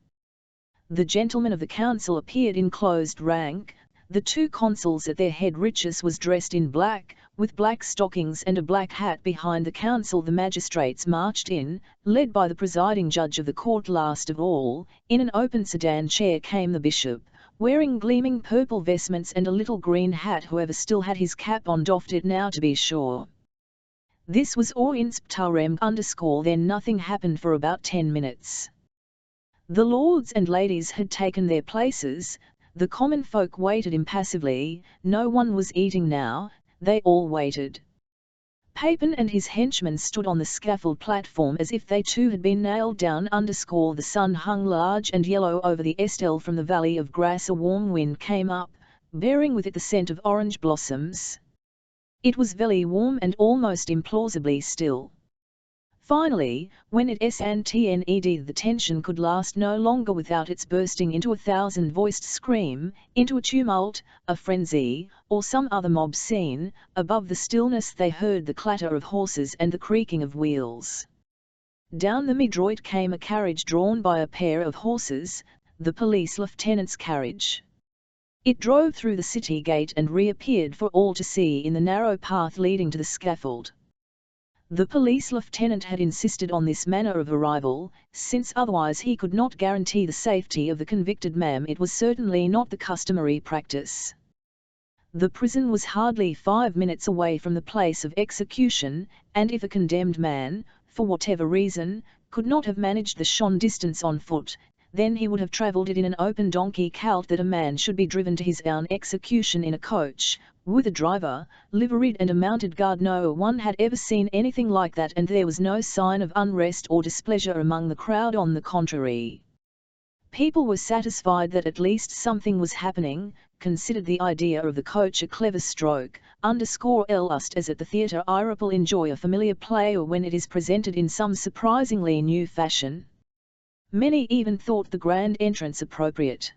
The gentlemen of the council appeared in closed rank. The 2 consuls at their head. Richest was dressed in black, with black stockings and a black hat. Behind the council the magistrates marched in, led by the presiding judge of the court. Last of all, in an open sedan chair came the bishop, wearing gleaming purple vestments and a little green hat. Whoever still had his cap on doffed it now, to be sure. This was _. Then nothing happened for about 10 minutes. The lords and ladies had taken their places, the common folk waited impassively, no one was eating now, they all waited. Papin and his henchmen stood on the scaffold platform as if they too had been nailed down. The sun hung large and yellow over the Estelle. From the valley of grass a warm wind came up, bearing with it the scent of orange blossoms. It was very warm and almost implausibly still. Finally, when it snted, the tension could last no longer without its bursting into a 1,000-voiced scream, into a tumult, a frenzy, or some other mob scene. Above the stillness they heard the clatter of horses and the creaking of wheels. Down the Midroit came a carriage drawn by a pair of horses, the police lieutenant's carriage. It drove through the city gate and reappeared for all to see in the narrow path leading to the scaffold. The police lieutenant had insisted on this manner of arrival, since otherwise he could not guarantee the safety of the convicted man. It was certainly not the customary practice. The prison was hardly 5 minutes away from the place of execution, and if a condemned man, for whatever reason, could not have managed the shorn distance on foot, then he would have travelled it in an open donkey cart. That a man should be driven to his own execution in a coach, with a driver, liveried and a mounted guard. No one had ever seen anything like that, and there was no sign of unrest or displeasure among the crowd. On the contrary, people were satisfied that at least something was happening, considered the idea of the coach a clever stroke, just as at the theatre people enjoy a familiar play or when it is presented in some surprisingly new fashion. Many even thought the grand entrance appropriate.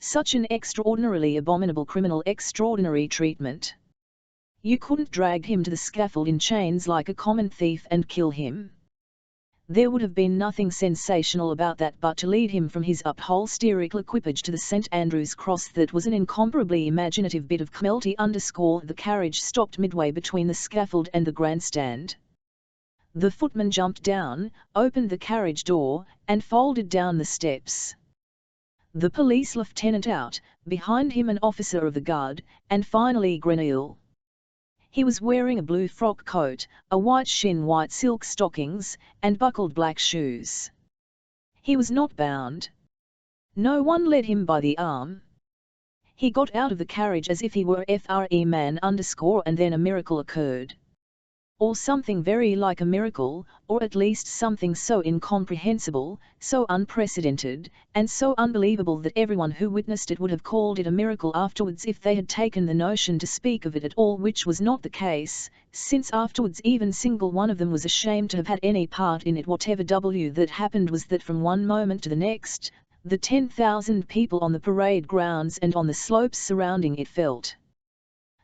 Such an extraordinarily abominable criminal, extraordinary treatment. You couldn't drag him to the scaffold in chains like a common thief and kill him. There would have been nothing sensational about that but to lead him from his upholsterical equipage to the St. Andrew's Cross. That was an incomparably imaginative bit of cruelty. The carriage stopped midway between the scaffold and the grandstand. The footman jumped down, opened the carriage door, and folded down the steps. The police lieutenant out, behind him an officer of the guard, and finally Grenouille. He was wearing a blue frock coat, a white silk stockings, and buckled black shoes. He was not bound. No one led him by the arm. He got out of the carriage as if he were free man and then a miracle occurred. Or something very like a miracle, or at least something so incomprehensible, so unprecedented, and so unbelievable that everyone who witnessed it would have called it a miracle afterwards if they had taken the notion to speak of it at all, which was not the case, since afterwards even single one of them was ashamed to have had any part in it. Whatever that happened was that from one moment to the next, the 10,000 people on the parade grounds and on the slopes surrounding it felt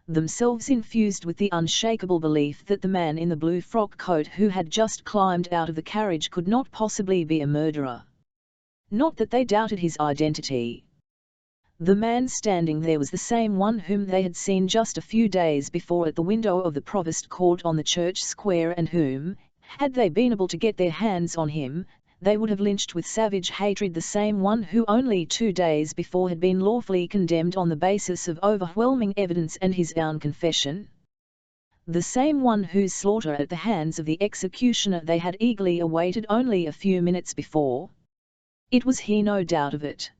themselves infused with the unshakable belief that the man in the blue frock coat who had just climbed out of the carriage could not possibly be a murderer. Not that they doubted his identity. The man standing there was the same one whom they had seen just a few days before at the window of the Provost Court on the church square, and whom, had they been able to get their hands on him, they would have lynched with savage hatred. The same one who only 2 days before had been lawfully condemned on the basis of overwhelming evidence and his own confession. The same one whose slaughter at the hands of the executioner they had eagerly awaited only a few minutes before. It was he, no doubt of it.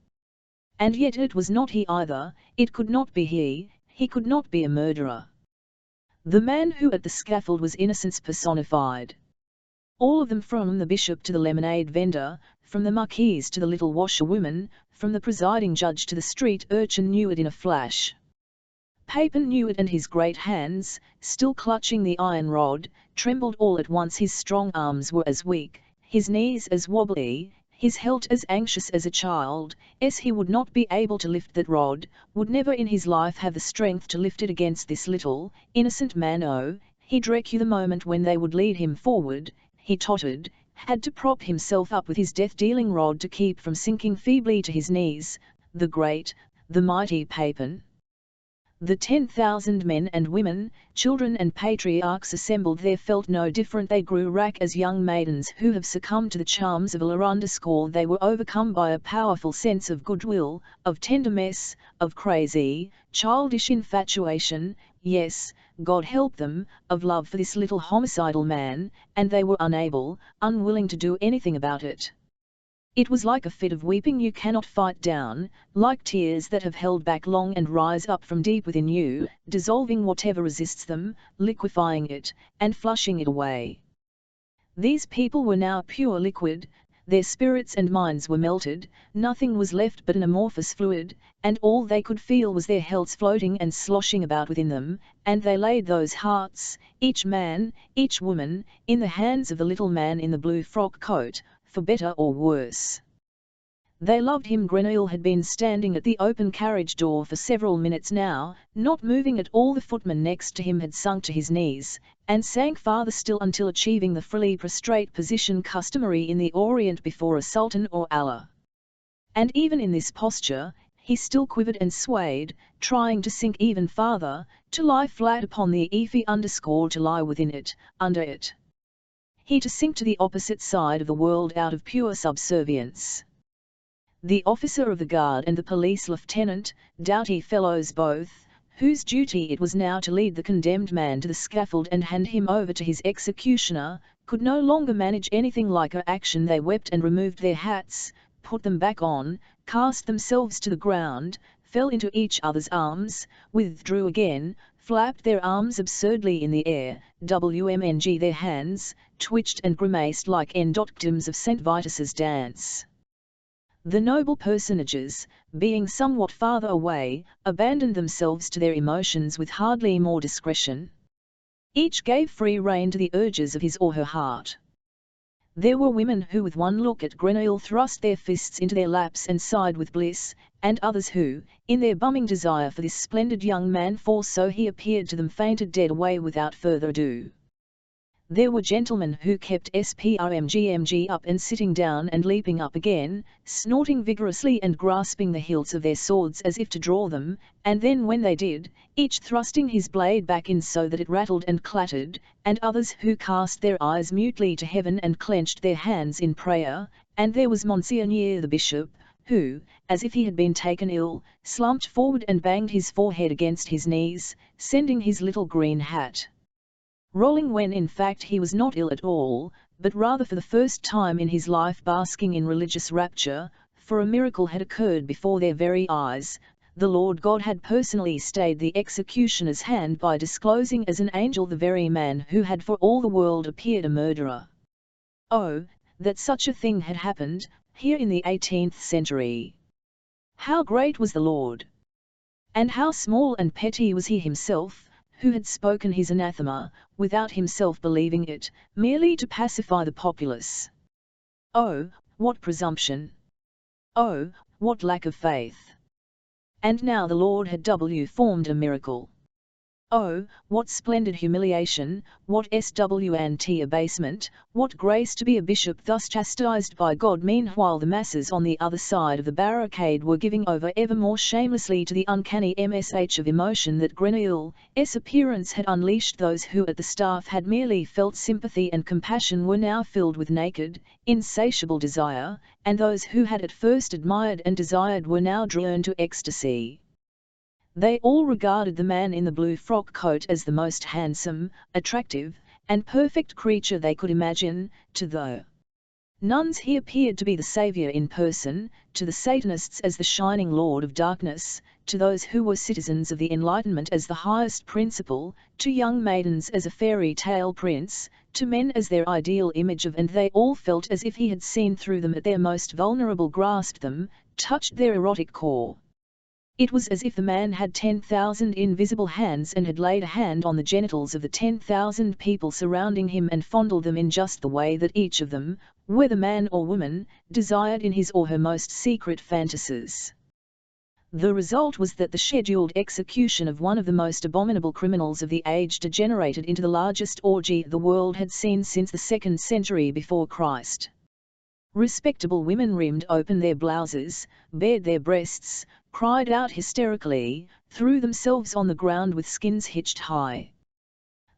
And yet it was not he either. It could not be he could not be a murderer. The man who at the scaffold was innocence personified. All of them, from the bishop to the lemonade vendor, from the marquise to the little washerwoman, from the presiding judge to the street urchin, knew it in a flash. Papin knew it, and his great hands, still clutching the iron rod, trembled all at once. His strong arms were as weak, his knees as wobbly, his heart as anxious as a child's. He would not be able to lift that rod, would never in his life have the strength to lift it against this little, innocent man. Oh, he'd wreck you the moment when they would lead him forward. He tottered, had to prop himself up with his death-dealing rod to keep from sinking feebly to his knees. The great, the mighty Papin. The 10,000 men and women, children and patriarchs assembled there felt no different. They grew rack as young maidens who have succumbed to the charms of a larundascore. They were overcome by a powerful sense of goodwill, of tenderness, of crazy, childish infatuation, yes, God help them, of love for this little homicidal man, and they were unwilling to do anything about it. It was like a fit of weeping you cannot fight down, like tears that have held back long and rise up from deep within you, dissolving whatever resists them, liquefying it, and flushing it away. These people were now pure liquid. Their spirits and minds were melted, nothing was left but an amorphous fluid, and all they could feel was their hearts floating and sloshing about within them, and they laid those hearts, each man, each woman, in the hands of the little man in the blue frock coat, for better or worse. They loved him. Grenouille had been standing at the open carriage door for several minutes now, not moving at all. The footman next to him had sunk to his knees, and sank farther still until achieving the frilly prostrate position customary in the Orient before a sultan or Allah. And even in this posture, he still quivered and swayed, trying to sink even farther, to lie flat upon the ether to lie within it, under it. He to sink to the opposite side of the world out of pure subservience. The officer of the guard and the police lieutenant, doughty fellows both, whose duty it was now to lead the condemned man to the scaffold and hand him over to his executioner, could no longer manage anything like her action. They wept and removed their hats, put them back on, cast themselves to the ground, fell into each other's arms, withdrew again, flapped their arms absurdly in the air, wmng their hands, twitched and grimaced like endoctyms of St. Vitus's dance. The noble personages, being somewhat farther away, abandoned themselves to their emotions with hardly more discretion. Each gave free rein to the urges of his or her heart. There were women who with one look at Grenouille thrust their fists into their laps and sighed with bliss, and others who, in their bumming desire for this splendid young man, for so he appeared to them, fainted dead away without further ado. There were gentlemen who kept sprmgmg up and sitting down and leaping up again, snorting vigorously and grasping the hilts of their swords as if to draw them, and then when they did, each thrusting his blade back in so that it rattled and clattered, and others who cast their eyes mutely to heaven and clenched their hands in prayer, and there was Monseigneur the Bishop, who, as if he had been taken ill, slumped forward and banged his forehead against his knees, sending his little green hat rolling when in fact he was not ill at all, but rather for the first time in his life basking in religious rapture, for a miracle had occurred before their very eyes. The Lord God had personally stayed the executioner's hand by disclosing as an angel the very man who had for all the world appeared a murderer. Oh, that such a thing had happened, here in the 18th century! How great was the Lord! And how small and petty was he himself, who had spoken his anathema, without himself believing it, merely to pacify the populace. Oh, what presumption! Oh, what lack of faith! And now the Lord had formed a miracle. Oh, what splendid humiliation, what swant abasement, what grace to be a bishop thus chastised by God. Meanwhile the masses on the other side of the barricade were giving over ever more shamelessly to the uncanny msh of emotion that Grenouille's appearance had unleashed. Those who at the staff had merely felt sympathy and compassion were now filled with naked, insatiable desire, and those who had at first admired and desired were now drawn to ecstasy. They all regarded the man in the blue frock coat as the most handsome, attractive, and perfect creature they could imagine. To the nuns he appeared to be the Saviour in person, to the Satanists as the shining Lord of darkness, to those who were citizens of the Enlightenment as the highest principle, to young maidens as a fairy tale prince, to men as their ideal image of, and they all felt as if he had seen through them at their most vulnerable, grasped them, touched their erotic core. It was as if the man had 10,000 invisible hands and had laid a hand on the genitals of the 10,000 people surrounding him and fondled them in just the way that each of them, whether man or woman, desired in his or her most secret fantasies. The result was that the scheduled execution of one of the most abominable criminals of the age degenerated into the largest orgy the world had seen since the 2nd century before Christ. Respectable women rimmed open their blouses, bared their breasts, cried out hysterically, threw themselves on the ground with skins hitched high.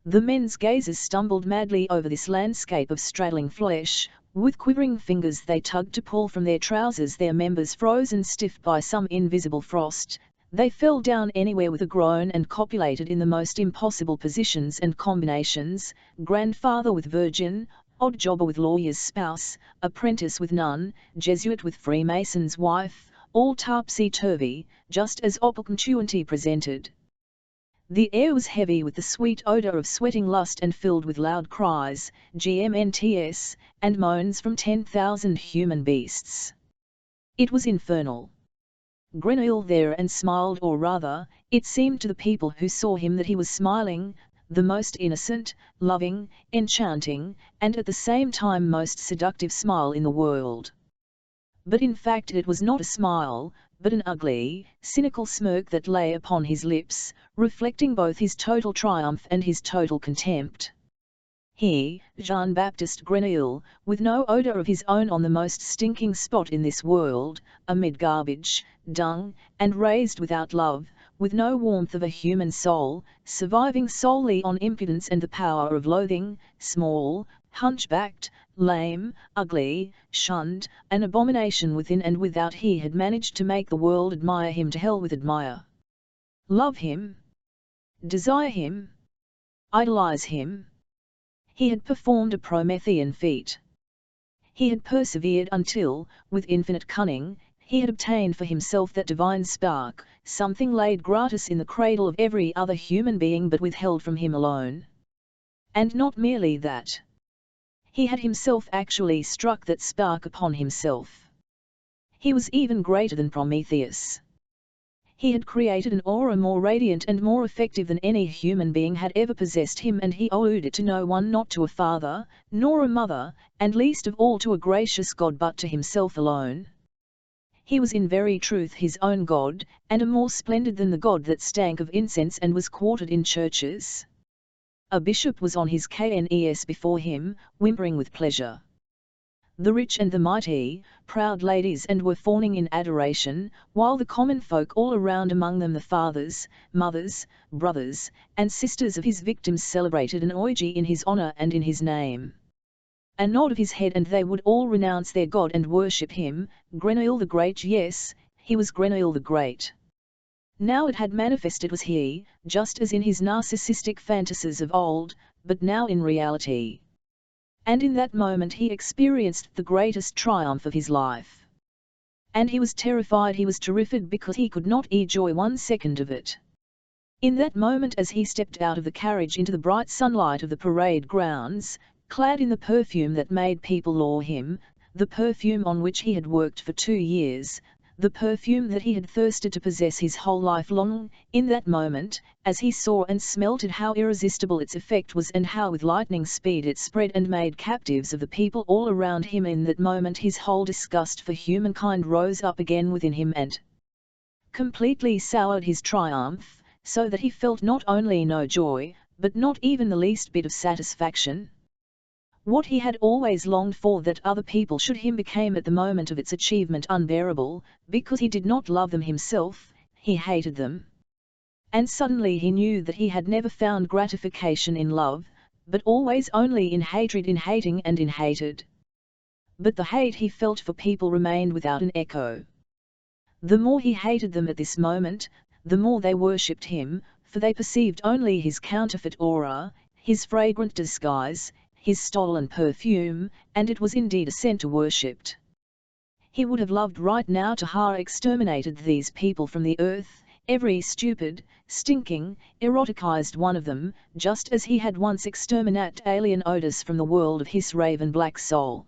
The men's gazers stumbled madly over this landscape of straddling flesh. With quivering fingers they tugged to pull from their trousers their members frozen stiff by some invisible frost. They fell down anywhere with a groan and copulated in the most impossible positions and combinations, grandfather with virgin, odd jobber with lawyer's spouse, apprentice with nun, Jesuit with Freemason's wife, all topsy-turvy, just as opportunity presented. The air was heavy with the sweet odor of sweating lust and filled with loud cries, GMNTS, and moans from 10,000 human beasts. It was infernal. Grenouille there and smiled, or rather, it seemed to the people who saw him that he was smiling, the most innocent, loving, enchanting, and at the same time most seductive smile in the world. But in fact it was not a smile, but an ugly, cynical smirk that lay upon his lips, reflecting both his total triumph and his total contempt. He, Jean-Baptiste Grenouille, with no odour of his own on the most stinking spot in this world, amid garbage, dung, and raised without love, with no warmth of a human soul, surviving solely on impudence and the power of loathing, small, hunchbacked, lame, ugly, shunned, an abomination within and without, he had managed to make the world admire him to hell with admire. Love him. Desire him. Idolize him. He had performed a Promethean feat. He had persevered until, with infinite cunning, he had obtained for himself that divine spark, something laid gratis in the cradle of every other human being but withheld from him alone. And not merely that. He had himself actually struck that spark upon himself. He was even greater than Prometheus. He had created an aura more radiant and more effective than any human being had ever possessed him, and he owed it to no one, not to a father, nor a mother, and least of all to a gracious God, but to himself alone. He was in very truth his own God, and a more splendid than the God that stank of incense and was quartered in churches. A bishop was on his knees before him, whimpering with pleasure. The rich and the mighty, proud ladies and were fawning in adoration, while the common folk all around, among them the fathers, mothers, brothers, and sisters of his victims, celebrated an orgy in his honor and in his name. A nod of his head and they would all renounce their God and worship him, Grenouille the Great. Yes, he was Grenouille the Great. Now it had manifested was he, just as in his narcissistic fantasies of old, but now in reality. And in that moment he experienced the greatest triumph of his life. And he was terrified, he was terrified, because he could not enjoy 1 second of it. In that moment, as he stepped out of the carriage into the bright sunlight of the parade grounds, clad in the perfume that made people law him, the perfume on which he had worked for 2 years, the perfume that he had thirsted to possess his whole life long, in that moment, as he saw and smelt it, how irresistible its effect was, and how with lightning speed it spread and made captives of the people all around him, in that moment his whole disgust for humankind rose up again within him and completely soured his triumph, so that he felt not only no joy, but not even the least bit of satisfaction. What he had always longed for, that other people should him, became at the moment of its achievement unbearable, because he did not love them himself, he hated them. And suddenly he knew that he had never found gratification in love, but always only in hatred, in hating and in hated. But the hate he felt for people remained without an echo. The more he hated them at this moment, the more they worshipped him, for they perceived only his counterfeit aura, his fragrant disguise, his stolen perfume, and it was indeed a center worshipped. He would have loved right now to have exterminated these people from the earth, every stupid, stinking, eroticized one of them, just as he had once exterminated alien odors from the world of his raven black soul.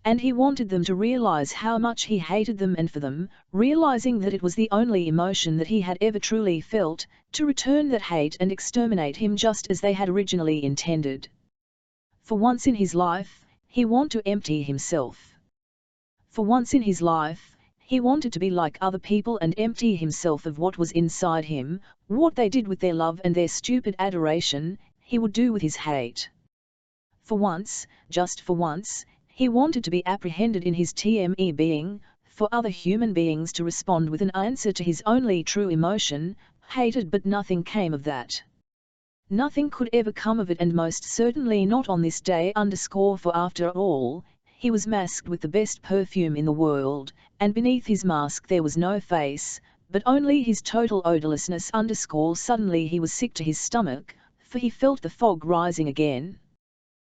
And he wanted them to realize how much he hated them, and for them, realizing that it was the only emotion that he had ever truly felt, to return that hate and exterminate him just as they had originally intended. For once in his life, he wanted to empty himself. For once in his life, he wanted to be like other people and empty himself of what was inside him. What they did with their love and their stupid adoration, he would do with his hate. For once, just for once, he wanted to be apprehended in his TME being, for other human beings to respond with an answer to his only true emotion, hated, but nothing came of that. Nothing could ever come of it, and most certainly not on this day. For after all, he was masked with the best perfume in the world, and beneath his mask there was no face, but only his total odorlessness. Suddenly he was sick to his stomach, for he felt the fog rising again.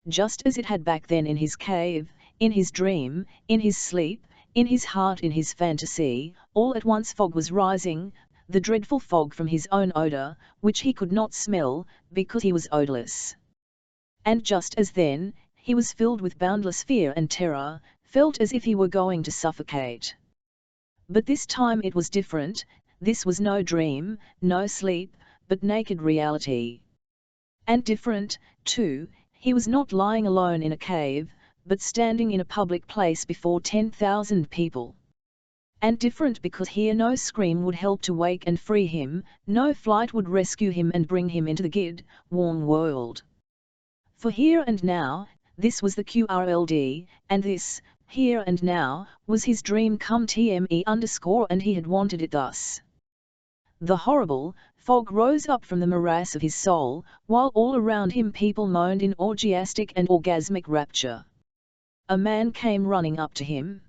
Just as it had back then in his cave, in his dream, in his sleep, in his heart, in his fantasy, all at once fog was rising, the dreadful fog from his own odor, which he could not smell, because he was odorless. And just as then, he was filled with boundless fear and terror, felt as if he were going to suffocate. But this time it was different. This was no dream, no sleep, but naked reality. And different, too, he was not lying alone in a cave, but standing in a public place before 10,000 people. And different because here no scream would help to wake and free him, no flight would rescue him and bring him into the good, warm world. For here and now, this was the QRLD, and this, Here and now, was his dream come TME_ and he had wanted it thus. The horrible fog rose up from the morass of his soul, while all around him people moaned in orgiastic and orgasmic rapture. A man came running up to him.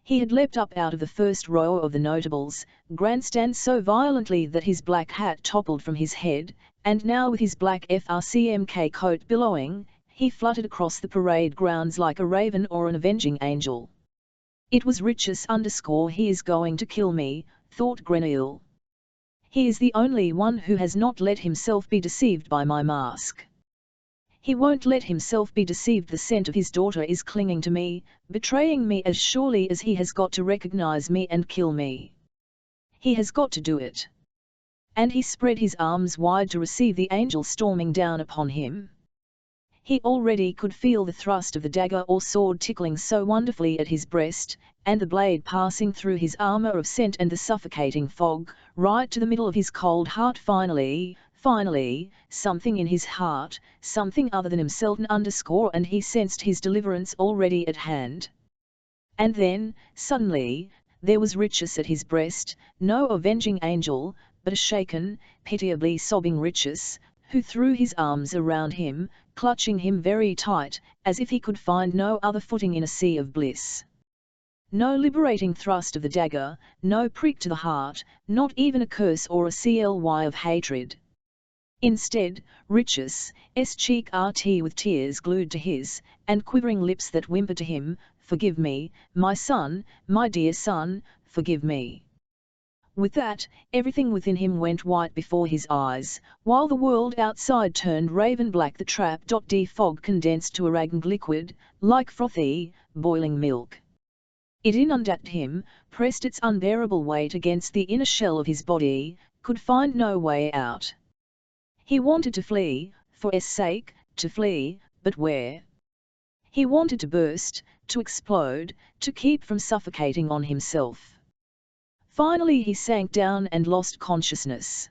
He had leapt up out of the first row of the notables' grandstand so violently that his black hat toppled from his head, and now with his black FRCMK coat billowing, he fluttered across the parade grounds like a raven or an avenging angel. It was Riches_ he is going to kill me, thought Grenouille. He is the only one who has not let himself be deceived by my mask. He won't let himself be deceived. The scent of his daughter is clinging to me, betraying me as surely as he has got to recognize me and kill me. He has got to do it. And he spread his arms wide to receive the angel storming down upon him. He already could feel the thrust of the dagger or sword tickling so wonderfully at his breast, and the blade passing through his armor of scent and the suffocating fog, right to the middle of his cold heart. Finally, something in his heart, something other than himself and he sensed his deliverance already at hand. And then, suddenly, there was Riches at his breast, no avenging angel, but a shaken, pitiably sobbing Riches, who threw his arms around him, clutching him very tight, as if he could find no other footing in a sea of bliss. No liberating thrust of the dagger, no prick to the heart, not even a curse or a cly of hatred. Instead, Riches' cheek with tears glued to his, and quivering lips that whimpered to him, "Forgive me, my son, my dear son, forgive me." With that, everything within him went white before his eyes, while the world outside turned raven black. The trap.d fog condensed to a ragged liquid, like frothy, boiling milk. It inundated him, pressed its unbearable weight against the inner shell of his body, could find no way out. He wanted to flee, for his sake, to flee, but where? He wanted to burst, to explode, to keep from suffocating on himself. Finally he sank down and lost consciousness.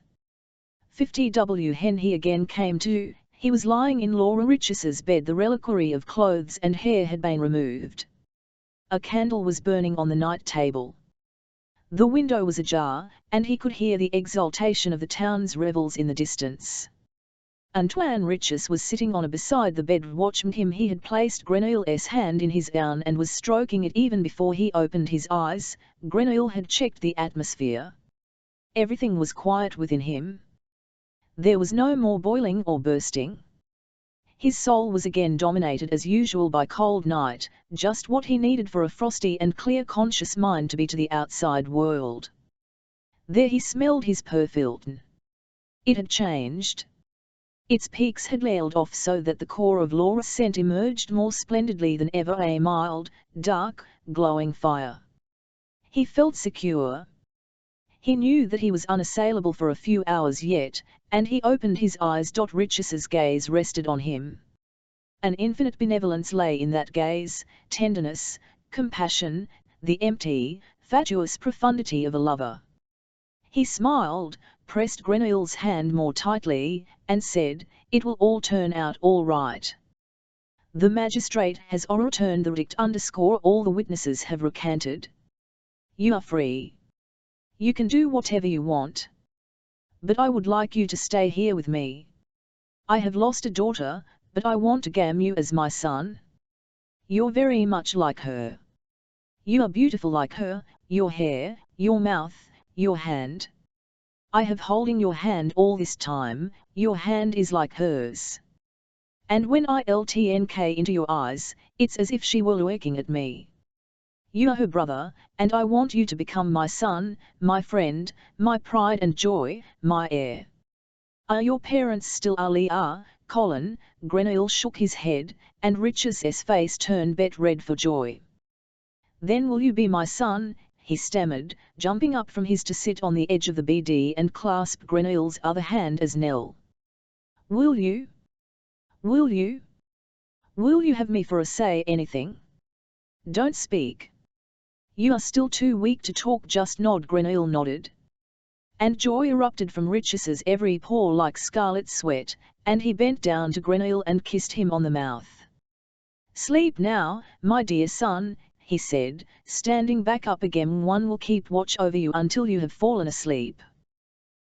50W hen he again came to. He was lying in Laura Riches's bed. The reliquary of clothes and hair had been removed. A candle was burning on the night table. The window was ajar, and he could hear the exultation of the town's revels in the distance. Antoine Riches was sitting on a beside the bed watching him. He had placed Grenouille's hand in his gown and was stroking it even before he opened his eyes. Grenouille had checked the atmosphere. Everything was quiet within him. There was no more boiling or bursting. His soul was again dominated as usual by cold night, just what he needed for a frosty and clear conscious mind to be to the outside world. There he smelled his perfume. It had changed. Its peaks had leveled off so that the core of Laura's scent emerged more splendidly than ever, a mild, dark, glowing fire. He felt secure. He knew that he was unassailable for a few hours yet, and he opened his eyes. Riches's gaze rested on him. An infinite benevolence lay in that gaze, tenderness, compassion, the empty, fatuous profundity of a lover. He smiled, pressed Grenouille's hand more tightly, and said, "It will all turn out all right. The magistrate has overturned the verdict. All the witnesses have recanted. You are free. You can do whatever you want. But I would like you to stay here with me. I have lost a daughter, but I want to gain you as my son. You're very much like her. You are beautiful like her, your hair, your mouth, your hand. I have holding your hand all this time, your hand is like hers. And when I look into your eyes, it's as if she were looking at me. You are her brother, and I want you to become my son, my friend, my pride and joy, my heir. Are your parents still alive, Colin?" Grenouille shook his head, and Riches's face turned bet red for joy. "Then will you be my son?" he stammered, jumping up from his to sit on the edge of the BD and clasp Grenouille's other hand as Nell. "Will you? Will you? Will you have me for a say anything? Don't speak. You are still too weak to talk, just nod." Grenouille nodded. And joy erupted from Riches's every pore like scarlet sweat, and he bent down to Grenouille and kissed him on the mouth. "Sleep now, my dear son," he said, standing back up again. "One will keep watch over you until you have fallen asleep.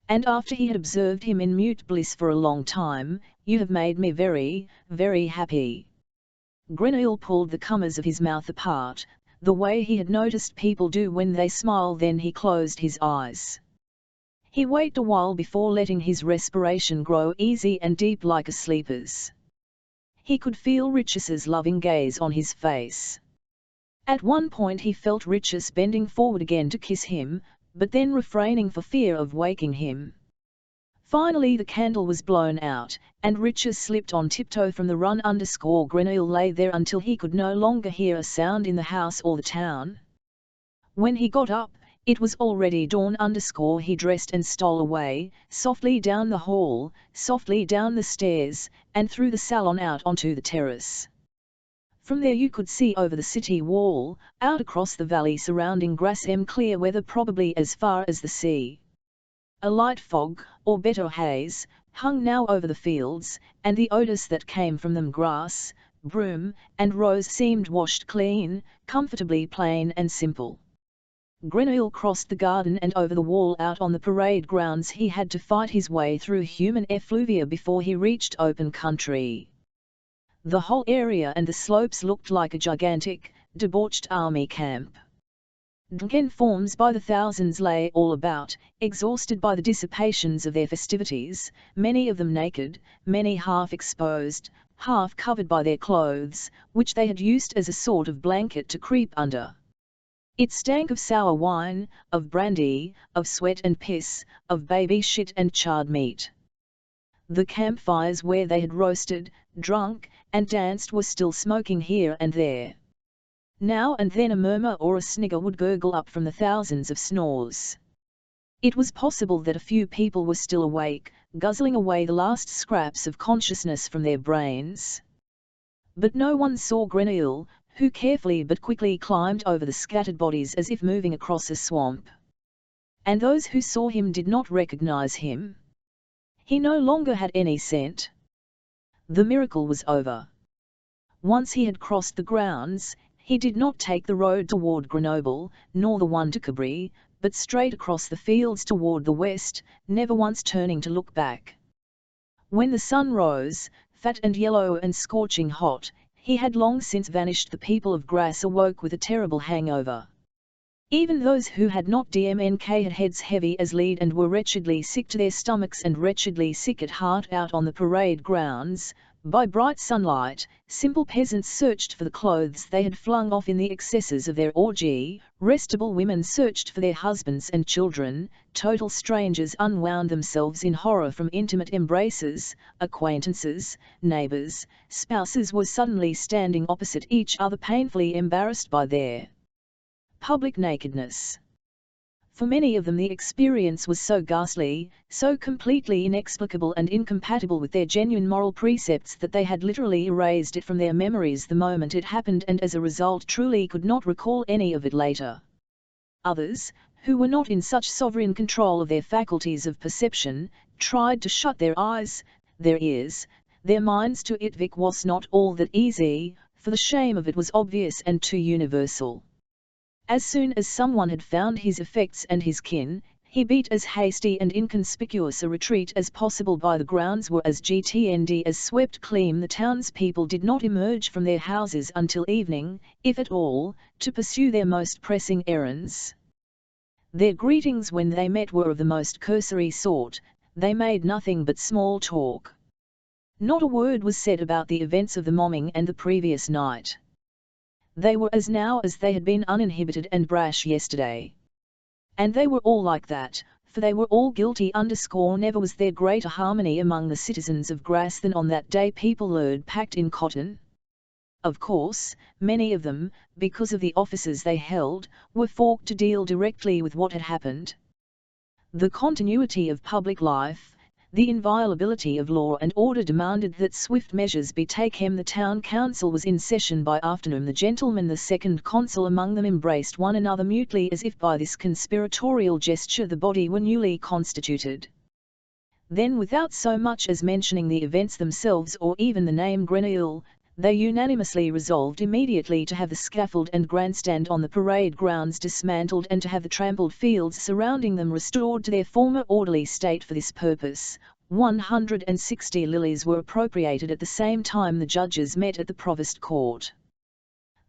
And after he had observed him in mute bliss for a long time, "You have made me very, very happy." Grenouille pulled the corners of his mouth apart, the way he had noticed people do when they smile. Then he closed his eyes. He waited a while before letting his respiration grow easy and deep like a sleeper's. He could feel Richard's loving gaze on his face. At one point he felt Richard bending forward again to kiss him, but then refraining for fear of waking him. Finally the candle was blown out, and Richard slipped on tiptoe from the run. Grenouille lay there until he could no longer hear a sound in the house or the town. When he got up, it was already dawn. He dressed and stole away, softly down the hall, softly down the stairs, and through the salon out onto the terrace. From there you could see over the city wall, out across the valley surrounding Grasse, clear weather, probably as far as the sea. A light fog, or better haze, hung now over the fields, and the odours that came from them, grass, broom, and rose, seemed washed clean, comfortably plain and simple. Grenouille crossed the garden and over the wall out on the parade grounds. He had to fight his way through human effluvia before he reached open country. The whole area and the slopes looked like a gigantic, debauched army camp. Drunken forms by the thousands lay all about, exhausted by the dissipations of their festivities, many of them naked, many half exposed, half covered by their clothes, which they had used as a sort of blanket to creep under. It stank of sour wine, of brandy, of sweat and piss, of baby shit and charred meat. The campfires where they had roasted, drunk, and danced were still smoking here and there. Now and then a murmur or a snigger would gurgle up from the thousands of snores. It was possible that a few people were still awake, guzzling away the last scraps of consciousness from their brains. But no one saw Grenouille, who carefully but quickly climbed over the scattered bodies as if moving across a swamp. And those who saw him did not recognize him. He no longer had any scent. The miracle was over. Once he had crossed the grounds, he did not take the road toward Grenoble, nor the one to Cabri, but straight across the fields toward the west, never once turning to look back. When the sun rose, fat and yellow and scorching hot, he had long since vanished. The people of Grasse awoke with a terrible hangover. Even those who had not DMNK had heads heavy as lead and were wretchedly sick to their stomachs and wretchedly sick at heart. Out on the parade grounds, by bright sunlight, simple peasants searched for the clothes they had flung off in the excesses of their orgy, restable women searched for their husbands and children, total strangers unwound themselves in horror from intimate embraces, acquaintances, neighbours, spouses were suddenly standing opposite each other, painfully embarrassed by their public nakedness. For many of them the experience was so ghastly, so completely inexplicable and incompatible with their genuine moral precepts that they had literally erased it from their memories the moment it happened, and as a result truly could not recall any of it later. Others, who were not in such sovereign control of their faculties of perception, tried to shut their eyes, their ears, their minds to it. Vic was not all that easy, for the shame of it was obvious and too universal. As soon as someone had found his effects and his kin, he beat as hasty and inconspicuous a retreat as possible. By the grounds were as GTND as swept clean. The townspeople did not emerge from their houses until evening, if at all, to pursue their most pressing errands. Their greetings when they met were of the most cursory sort. They made nothing but small talk. Not a word was said about the events of the momming and the previous night. They were as now as they had been uninhibited and brash yesterday. And they were all like that, for they were all guilty. Never was there greater harmony among the citizens of Grasse than on that day. People lured packed in cotton. Of course, many of them, because of the offices they held, were forced to deal directly with what had happened. The continuity of public life, the inviolability of law and order demanded that swift measures be taken. The town council was in session by afternoon. The gentleman, the second consul among them, embraced one another mutely as if by this conspiratorial gesture the body were newly constituted. Then, without so much as mentioning the events themselves or even the name Grenouille, They unanimously resolved immediately to have the scaffold and grandstand on the parade grounds dismantled and to have the trampled fields surrounding them restored to their former orderly state. For this purpose, 160 lilies were appropriated. At the same time the judges met at the Provost Court.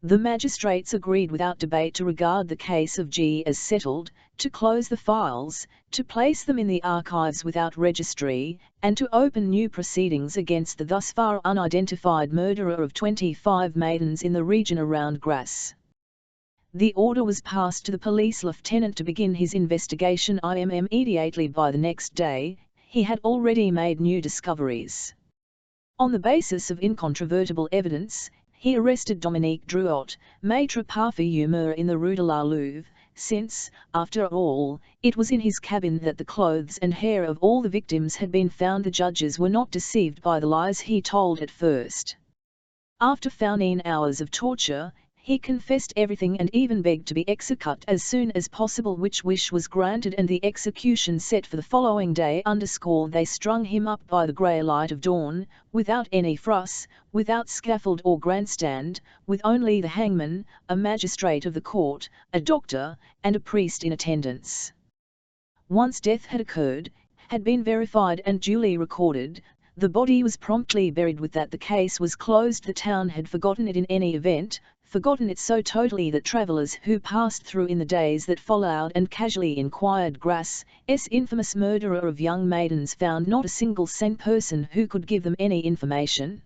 The magistrates agreed without debate to regard the case of G as settled, to close the files, to place them in the archives without registry, and to open new proceedings against the thus far unidentified murderer of 25 maidens in the region around Grasse. The order was passed to the police lieutenant to begin his investigation. Immediately by the next day, he had already made new discoveries. On the basis of incontrovertible evidence, he arrested Dominique Drouot, maître parfumeur in the Rue de la Louve, since, after all, it was in his cabin that the clothes and hair of all the victims had been found. The judges were not deceived by the lies he told at first. After 14 hours of torture, he confessed everything and even begged to be executed as soon as possible, which wish was granted and the execution set for the following day. They strung him up by the grey light of dawn, without any fuss, without scaffold or grandstand, with only the hangman, a magistrate of the court, a doctor, and a priest in attendance. Once death had occurred, had been verified and duly recorded, the body was promptly buried. With that the case was closed. The town had forgotten it in any event, forgotten it so totally that travellers who passed through in the days that followed and casually inquired Grasse's infamous murderer of young maidens found not a single sane person who could give them any information.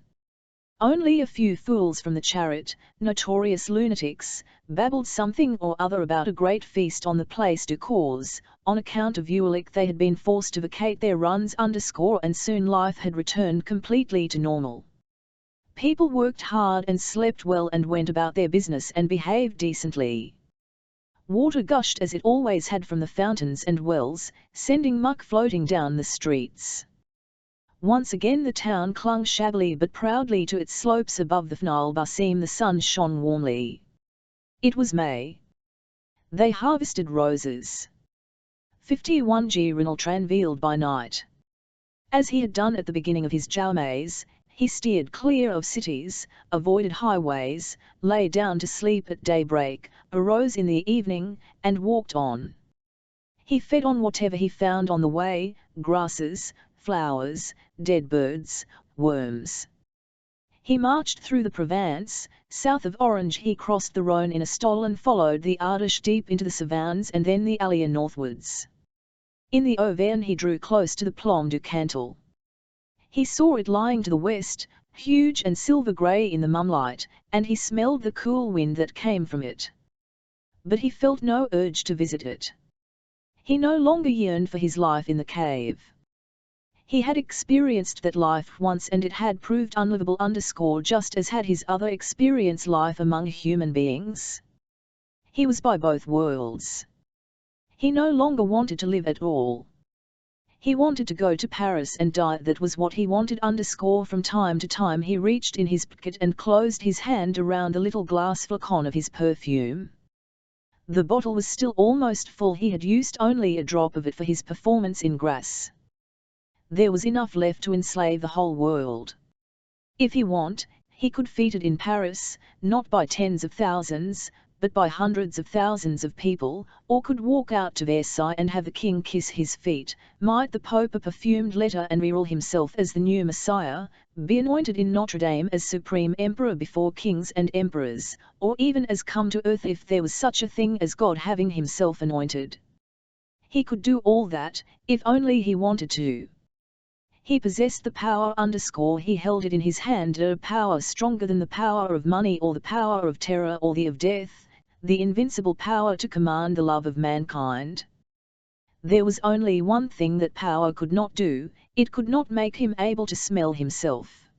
Only a few fools from the chariot, notorious lunatics, babbled something or other about a great feast on the Place du Cause. On account of Ulick they had been forced to vacate their runs. And soon life had returned completely to normal. People worked hard and slept well and went about their business and behaved decently. Water gushed as it always had from the fountains and wells, sending muck floating down the streets. Once again the town clung shabbily but proudly to its slopes above the Fnal Bassim. The sun shone warmly. It was May. They harvested roses. 51 Grenouille tranveiled by night. As he had done at the beginning of his journeys, he steered clear of cities, avoided highways, lay down to sleep at daybreak, arose in the evening, and walked on. He fed on whatever he found on the way, grasses, flowers, dead birds, worms. He marched through the Provence. South of Orange he crossed the Rhône in a stole and followed the Ardèche deep into the Cevennes and then the Allier northwards. In the Auvergne he drew close to the Plomb du Cantal. He saw it lying to the west, huge and silver-grey in the moonlight, and he smelled the cool wind that came from it. But he felt no urge to visit it. He no longer yearned for his life in the cave. He had experienced that life once and it had proved unlivable. Just as had his other experience life among human beings. He was by both worlds. He no longer wanted to live at all. He wanted to go to Paris and die. That was what he wanted. From time to time he reached in his pocket and closed his hand around the little glass flacon of his perfume. The bottle was still almost full. He had used only a drop of it for his performance in Grasse. There was enough left to enslave the whole world. If he wanted, he could feed it in Paris, not by tens of thousands, but by hundreds of thousands of people, or could walk out to Versailles and have the king kiss his feet, might the Pope a perfumed letter and rule himself as the new Messiah, be anointed in Notre Dame as supreme emperor before kings and emperors, or even as come to earth if there was such a thing as God having himself anointed. He could do all that, if only he wanted to. He possessed the power. He held it in his hand, a power stronger than the power of money or the power of terror or the of death, the invincible power to command the love of mankind. There was only one thing that power could not do, it could not make him able to smell himself.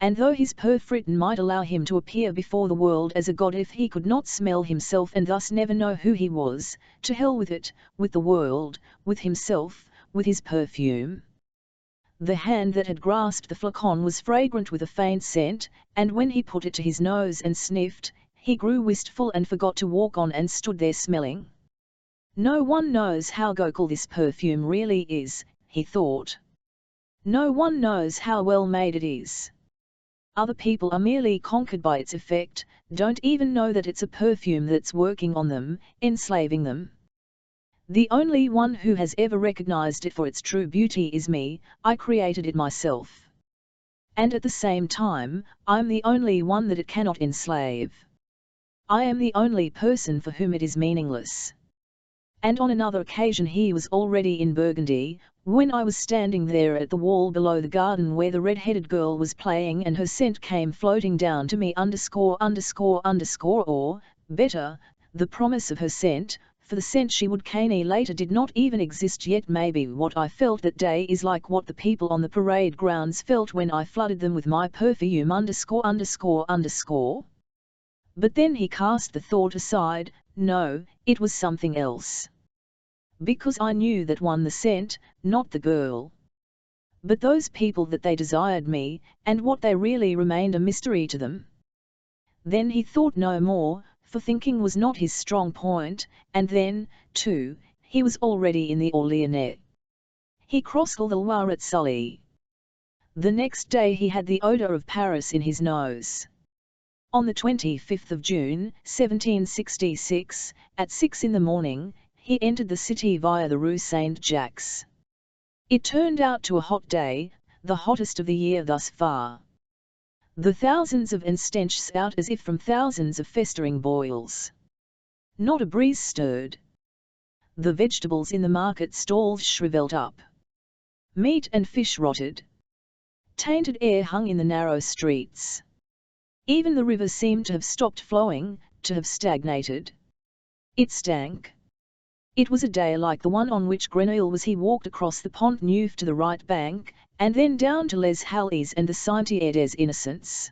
And though his perfume might allow him to appear before the world as a god, if he could not smell himself and thus never know who he was, to hell with it, with the world, with himself, with his perfume. The hand that had grasped the flacon was fragrant with a faint scent, and when he put it to his nose and sniffed, he grew wistful and forgot to walk on and stood there smelling. No one knows how gauche this perfume really is, he thought. No one knows how well made it is. other people are merely conquered by its effect, don't even know that it's a perfume that's working on them, enslaving them. The only one who has ever recognized it for its true beauty is me. I created it myself. And at the same time, I'm the only one that it cannot enslave. I am the only person for whom it is meaningless. And on another occasion he was already in Burgundy, when I was standing there at the wall below the garden where the red-headed girl was playing, and her scent came floating down to me _____, or, better, the promise of her scent, for the scent she would cane later did not even exist yet. Maybe what I felt that day is like what the people on the parade grounds felt when I flooded them with my perfume ____. But then he cast the thought aside. No, it was something else. Because I knew that won the scent, not the girl. But those people that they desired me, and what they really remained a mystery to them. Then he thought no more, for thinking was not his strong point, and then, too, he was already in the Orléanais. He crossed the Loire at Sully. The next day he had the odour of Paris in his nose. On the 25th of June, 1766, at 6 in the morning, he entered the city via the Rue Saint-Jacques. It turned out to a hot day, the hottest of the year thus far. The thousands of stench out as if from thousands of festering boils. Not a breeze stirred. The vegetables in the market stalls shrivelled up. Meat and fish rotted. Tainted air hung in the narrow streets. Even the river seemed to have stopped flowing, to have stagnated. It stank. It was a day like the one on which Grenouille was. He walked across the Pont Neuf to the right bank, and then down to Les Halles and the Cimetière des Innocents.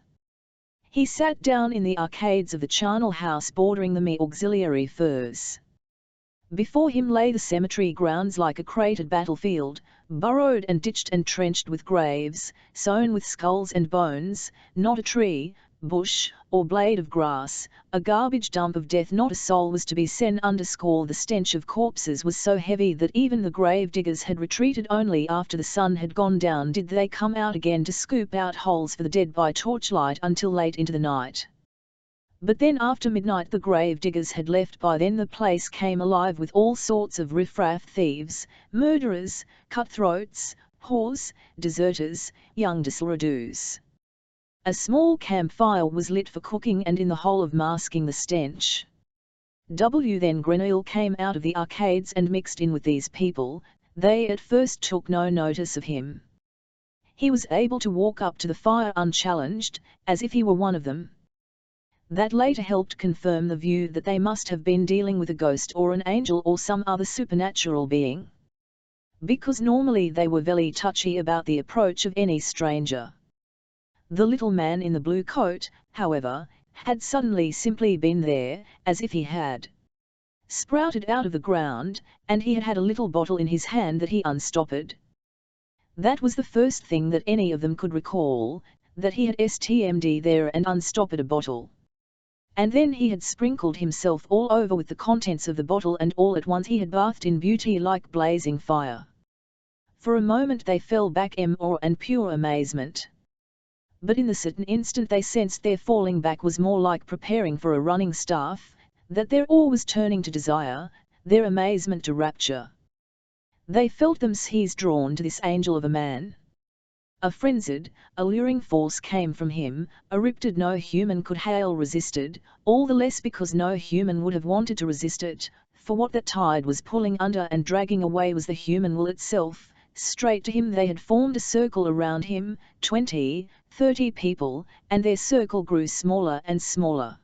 He sat down in the arcades of the charnel house bordering the auxiliary firs. Before him lay the cemetery grounds like a cratered battlefield, burrowed and ditched and trenched with graves, sown with skulls and bones, not a tree, bush, or blade of grass, a garbage dump of death. Not a soul was to be seen. The stench of corpses was so heavy that even the grave diggers had retreated. Only after the sun had gone down did they come out again to scoop out holes for the dead by torchlight until late into the night. But then after midnight the grave diggers had left. By then the place came alive with all sorts of riffraff, thieves, murderers, cutthroats, whores, deserters, young disredoux. A small campfire was lit for cooking and in the hole of masking the stench. Then Grenouille came out of the arcades and mixed in with these people. They at first took no notice of him. He was able to walk up to the fire unchallenged, as if he were one of them. That later helped confirm the view that they must have been dealing with a ghost or an angel or some other supernatural being. Because normally they were very touchy about the approach of any stranger. The little man in the blue coat, however, had suddenly simply been there, as if he had sprouted out of the ground, and he had had a little bottle in his hand that he unstopped. That was the first thing that any of them could recall, that he had stmd there and unstopped a bottle. And then he had sprinkled himself all over with the contents of the bottle, and all at once he had bathed in beauty like blazing fire. For a moment they fell back in awe and pure amazement. But in the certain instant they sensed their falling back was more like preparing for a running staff, that their awe was turning to desire, their amazement to rapture. They felt themselves drawn to this angel of a man. A frenzied, alluring force came from him, a riptide no human could hail resisted, all the less because no human would have wanted to resist it, for what that tide was pulling under and dragging away was the human will itself. Straight to him they had formed a circle around him, 20, 30 people, and their circle grew smaller and smaller.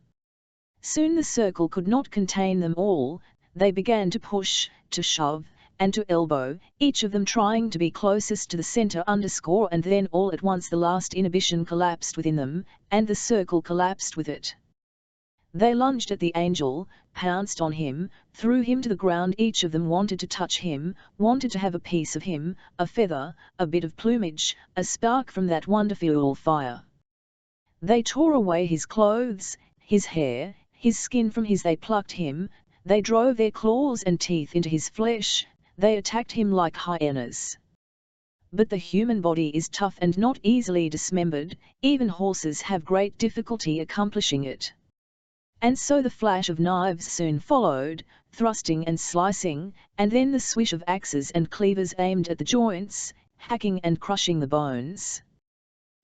Soon the circle could not contain them all. They began to push, to shove, and to elbow, each of them trying to be closest to the center _ and then all at once the last inhibition collapsed within them, and the circle collapsed with it. They lunged at the angel, pounced on him, threw him to the ground. Each of them wanted to touch him, wanted to have a piece of him, a feather, a bit of plumage, a spark from that wonderful fire. They tore away his clothes, his hair, his skin from his. They plucked him, they drove their claws and teeth into his flesh, they attacked him like hyenas. But the human body is tough and not easily dismembered, even horses have great difficulty accomplishing it. And so the flash of knives soon followed, thrusting and slicing, and then the swish of axes and cleavers aimed at the joints, hacking and crushing the bones.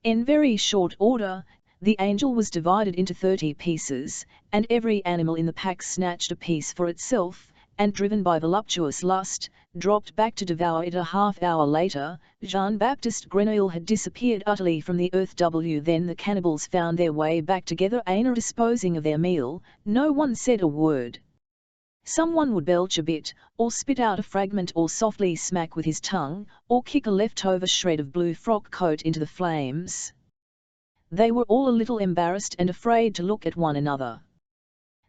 In very short order, the angel was divided into 30 pieces, and every animal in the pack snatched a piece for itself, and driven by voluptuous lust, dropped back to devour it a half-hour later. Jean-Baptiste Grenouille had disappeared utterly from the earth. Then the cannibals found their way back together, disposing of their meal. No one said a word. Someone would belch a bit, or spit out a fragment, or softly smack with his tongue, or kick a leftover shred of blue frock coat into the flames. They were all a little embarrassed and afraid to look at one another.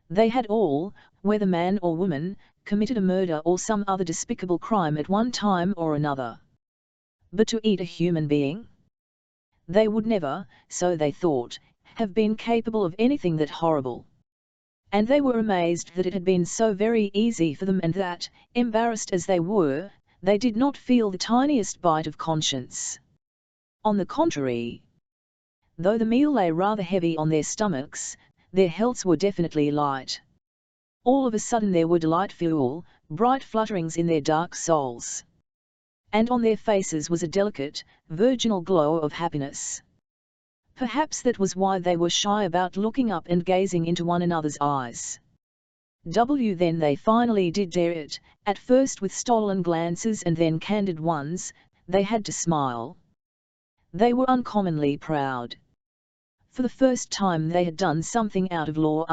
They had all, whether man or woman, committed a murder or some other despicable crime at one time or another. But to eat a human being? They would never, so they thought, have been capable of anything that horrible. And they were amazed that it had been so very easy for them, and that, embarrassed as they were, they did not feel the tiniest bite of conscience. On the contrary, though the meal lay rather heavy on their stomachs, their healths were definitely light. All of a sudden there were delightful, bright flutterings in their dark souls. And on their faces was a delicate, virginal glow of happiness. Perhaps that was why they were shy about looking up and gazing into one another's eyes. Then they finally did dare it, at first with stolen glances and then candid ones. They had to smile. They were uncommonly proud. For the first time they had done something out of law.